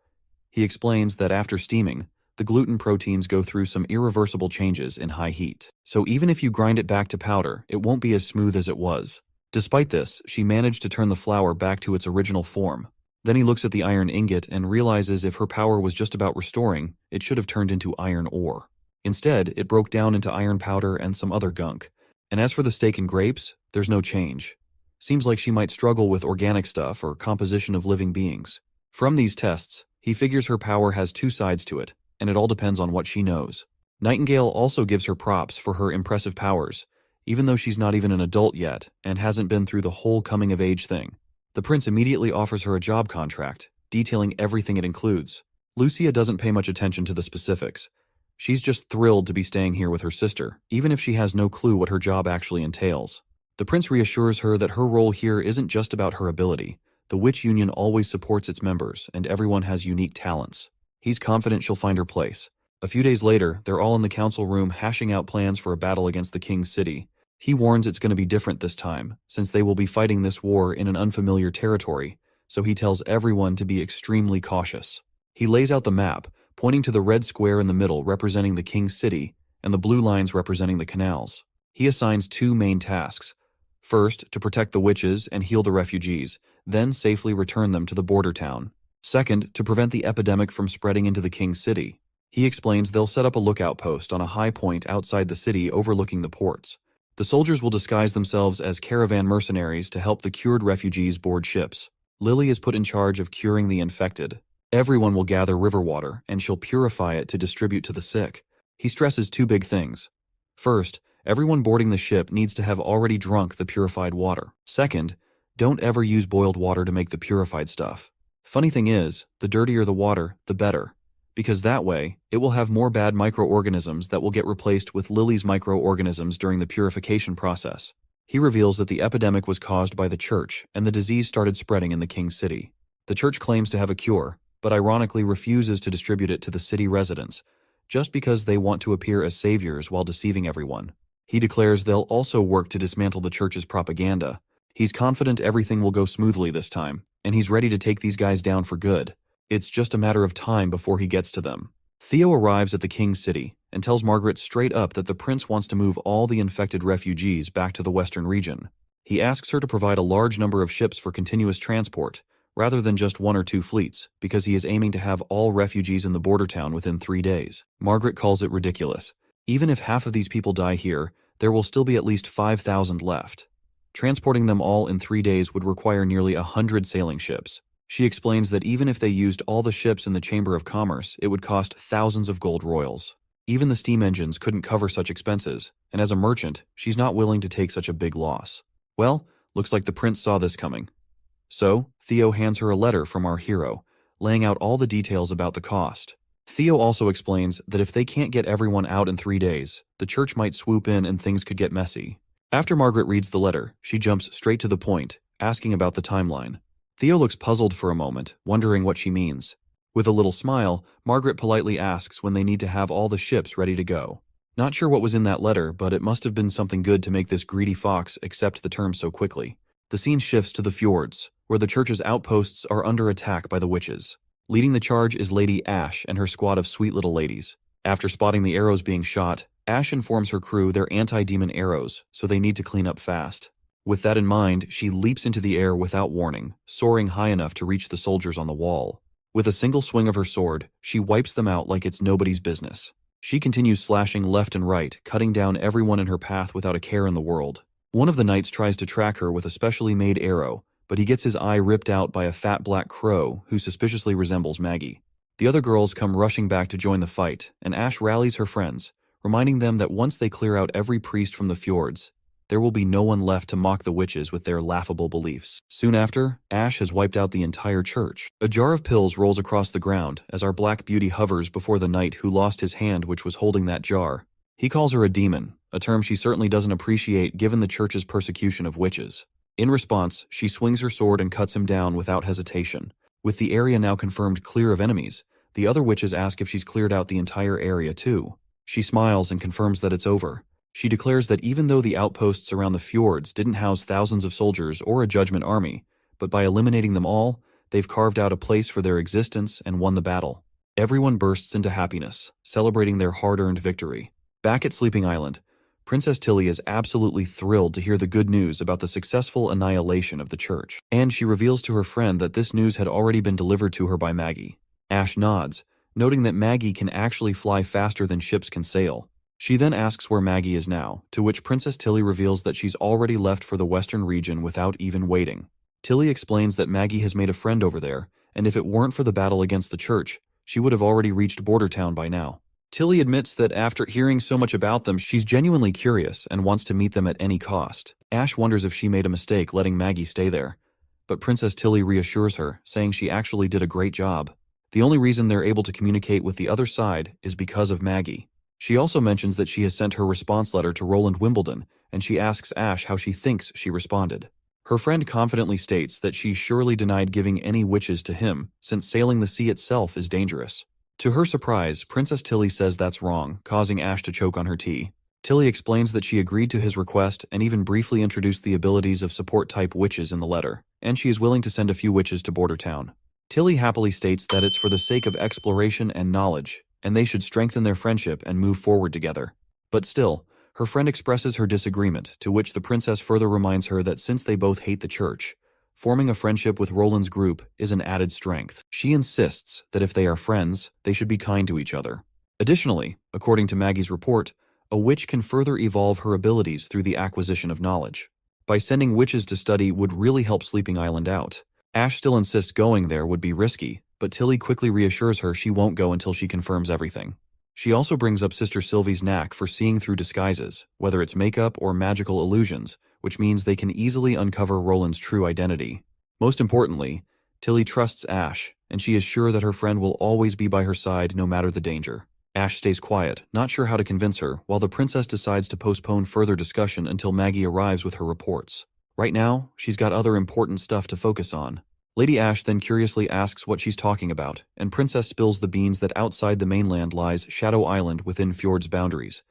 He explains that after steaming, the gluten proteins go through some irreversible changes in high heat. So even if you grind it back to powder, it won't be as smooth as it was. Despite this, she managed to turn the flour back to its original form. Then he looks at the iron ingot and realizes if her power was just about restoring, it should have turned into iron ore. Instead, it broke down into iron powder and some other gunk. And as for the steak and grapes, there's no change. Seems like she might struggle with organic stuff or composition of living beings. From these tests, he figures her power has two sides to it, and it all depends on what she knows. Nightingale also gives her props for her impressive powers, even though she's not even an adult yet and hasn't been through the whole coming-of-age thing. The prince immediately offers her a job contract, detailing everything it includes. Lucia doesn't pay much attention to the specifics. She's just thrilled to be staying here with her sister, even if she has no clue what her job actually entails. The prince reassures her that her role here isn't just about her ability. The witch union always supports its members, and everyone has unique talents. He's confident she'll find her place. A few days later, they're all in the council room hashing out plans for a battle against the king's city. He warns it's going to be different this time, since they will be fighting this war in an unfamiliar territory, so he tells everyone to be extremely cautious. He lays out the map, pointing to the red square in the middle representing the king's city, and the blue lines representing the canals. He assigns two main tasks. First, to protect the witches and heal the refugees, then safely return them to the border town. Second, to prevent the epidemic from spreading into the king's city. He explains they'll set up a lookout post on a high point outside the city overlooking the ports. The soldiers will disguise themselves as caravan mercenaries to help the cured refugees board ships. Lily is put in charge of curing the infected. Everyone will gather river water, and she'll purify it to distribute to the sick. He stresses two big things. First, everyone boarding the ship needs to have already drunk the purified water. Second, don't ever use boiled water to make the purified stuff. Funny thing is, the dirtier the water, the better. Because that way, it will have more bad microorganisms that will get replaced with Lily's microorganisms during the purification process. He reveals that the epidemic was caused by the church, and the disease started spreading in the king's city. The church claims to have a cure, but ironically refuses to distribute it to the city residents, just because they want to appear as saviors while deceiving everyone. He declares they'll also work to dismantle the church's propaganda. He's confident everything will go smoothly this time, and he's ready to take these guys down for good. It's just a matter of time before he gets to them. Theo arrives at the king's city and tells Margaret straight up that the prince wants to move all the infected refugees back to the western region. He asks her to provide a large number of ships for continuous transport, rather than just one or two fleets, because he is aiming to have all refugees in the border town within 3 days. Margaret calls it ridiculous. Even if half of these people die here, there will still be at least 5,000 left. Transporting them all in 3 days would require nearly 100 sailing ships. She explains that even if they used all the ships in the Chamber of Commerce, it would cost thousands of gold royals. Even the steam engines couldn't cover such expenses, and as a merchant, she's not willing to take such a big loss. Well, Looks like the prince saw this coming. So, Theo hands her a letter from our hero, laying out all the details about the cost. Theo also explains that if they can't get everyone out in 3 days, the church might swoop in and things could get messy. After Margaret reads the letter, she jumps straight to the point, asking about the timeline. Theo looks puzzled for a moment, wondering what she means. With a little smile, Margaret politely asks when they need to have all the ships ready to go. Not sure what was in that letter, but it must have been something good to make this greedy fox accept the terms so quickly. The scene shifts to the fjords, where the church's outposts are under attack by the witches. Leading the charge is Lady Ash and her squad of sweet little ladies. After spotting the arrows being shot, Ash informs her crew they're anti-demon arrows, so they need to clean up fast. With that in mind, she leaps into the air without warning, soaring high enough to reach the soldiers on the wall. With a single swing of her sword, she wipes them out like it's nobody's business. She continues slashing left and right, cutting down everyone in her path without a care in the world. One of the knights tries to track her with a specially made arrow, but he gets his eye ripped out by a fat black crow who suspiciously resembles Maggie. The other girls come rushing back to join the fight, and Ash rallies her friends, reminding them that once they clear out every priest from the fjords, there will be no one left to mock the witches with their laughable beliefs. Soon after, Ash has wiped out the entire church. A jar of pills rolls across the ground as our black beauty hovers before the knight who lost his hand which was holding that jar. He calls her a demon, a term she certainly doesn't appreciate given the church's persecution of witches. In response, she swings her sword and cuts him down without hesitation. With the area now confirmed clear of enemies, the other witches ask if she's cleared out the entire area too. She smiles and confirms that it's over. She declares that even though the outposts around the fjords didn't house thousands of soldiers or a judgment army, but by eliminating them all, they've carved out a place for their existence and won the battle. Everyone bursts into happiness, celebrating their hard-earned victory. Back at Sleeping Island, Princess Tilly is absolutely thrilled to hear the good news about the successful annihilation of the church, and she reveals to her friend that this news had already been delivered to her by Maggie. Ash nods, noting that Maggie can actually fly faster than ships can sail. She then asks where Maggie is now, to which Princess Tilly reveals that she's already left for the western region without even waiting. Tilly explains that Maggie has made a friend over there, and if it weren't for the battle against the church, she would have already reached Border Town by now. Tilly admits that after hearing so much about them, she's genuinely curious and wants to meet them at any cost. Ash wonders if she made a mistake letting Maggie stay there, but Princess Tilly reassures her, saying she actually did a great job. The only reason they're able to communicate with the other side is because of Maggie. She also mentions that she has sent her response letter to Roland Wimbledon, and she asks Ash how she thinks she responded. Her friend confidently states that she surely denied giving any witches to him, since sailing the sea itself is dangerous. To her surprise, Princess Tilly says that's wrong, causing Ash to choke on her tea. Tilly explains that she agreed to his request and even briefly introduced the abilities of support-type witches in the letter, and she is willing to send a few witches to Border Town. Tilly happily states that it's for the sake of exploration and knowledge, and they should strengthen their friendship and move forward together. But still, her friend expresses her disagreement, to which the princess further reminds her that since they both hate the church, forming a friendship with Roland's group is an added strength. She insists that if they are friends, they should be kind to each other. Additionally, according to Maggie's report, a witch can further evolve her abilities through the acquisition of knowledge. By sending witches to study would really help Sleeping Island out. Ash still insists going there would be risky, but Tilly quickly reassures her she won't go until she confirms everything. She also brings up Sister Sylvie's knack for seeing through disguises, whether it's makeup or magical illusions, which means they can easily uncover Roland's true identity. Most importantly, Tilly trusts Ash, and she is sure that her friend will always be by her side no matter the danger. Ash stays quiet, not sure how to convince her, while the princess decides to postpone further discussion until Maggie arrives with her reports. Right now, she's got other important stuff to focus on. Lady Ash then curiously asks what she's talking about, and Princess spills the beans that outside the mainland lies Shadow Island within Fjord's boundaries,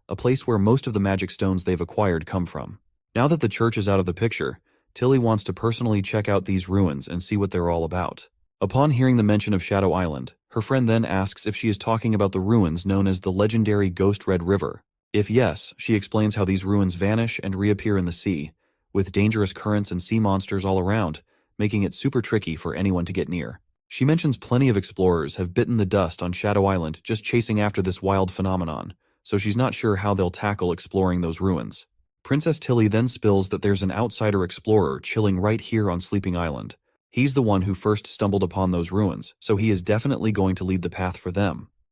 a place where most of the magic stones they've acquired come from. Now that the church is out of the picture, Tilly wants to personally check out these ruins and see what they're all about. Upon hearing the mention of Shadow Island, her friend then asks if she is talking about the ruins known as the legendary Ghost Red River. If yes, she explains how these ruins vanish and reappear in the sea, with dangerous currents and sea monsters all around, making it super tricky for anyone to get near. She mentions plenty of explorers have bitten the dust on Shadow Island just chasing after this wild phenomenon, so she's not sure how they'll tackle exploring those ruins. Princess Tilly then spills that there's an outsider explorer chilling right here on Sleeping Island. He's the one who first stumbled upon those ruins, so he is definitely going to lead the path for them.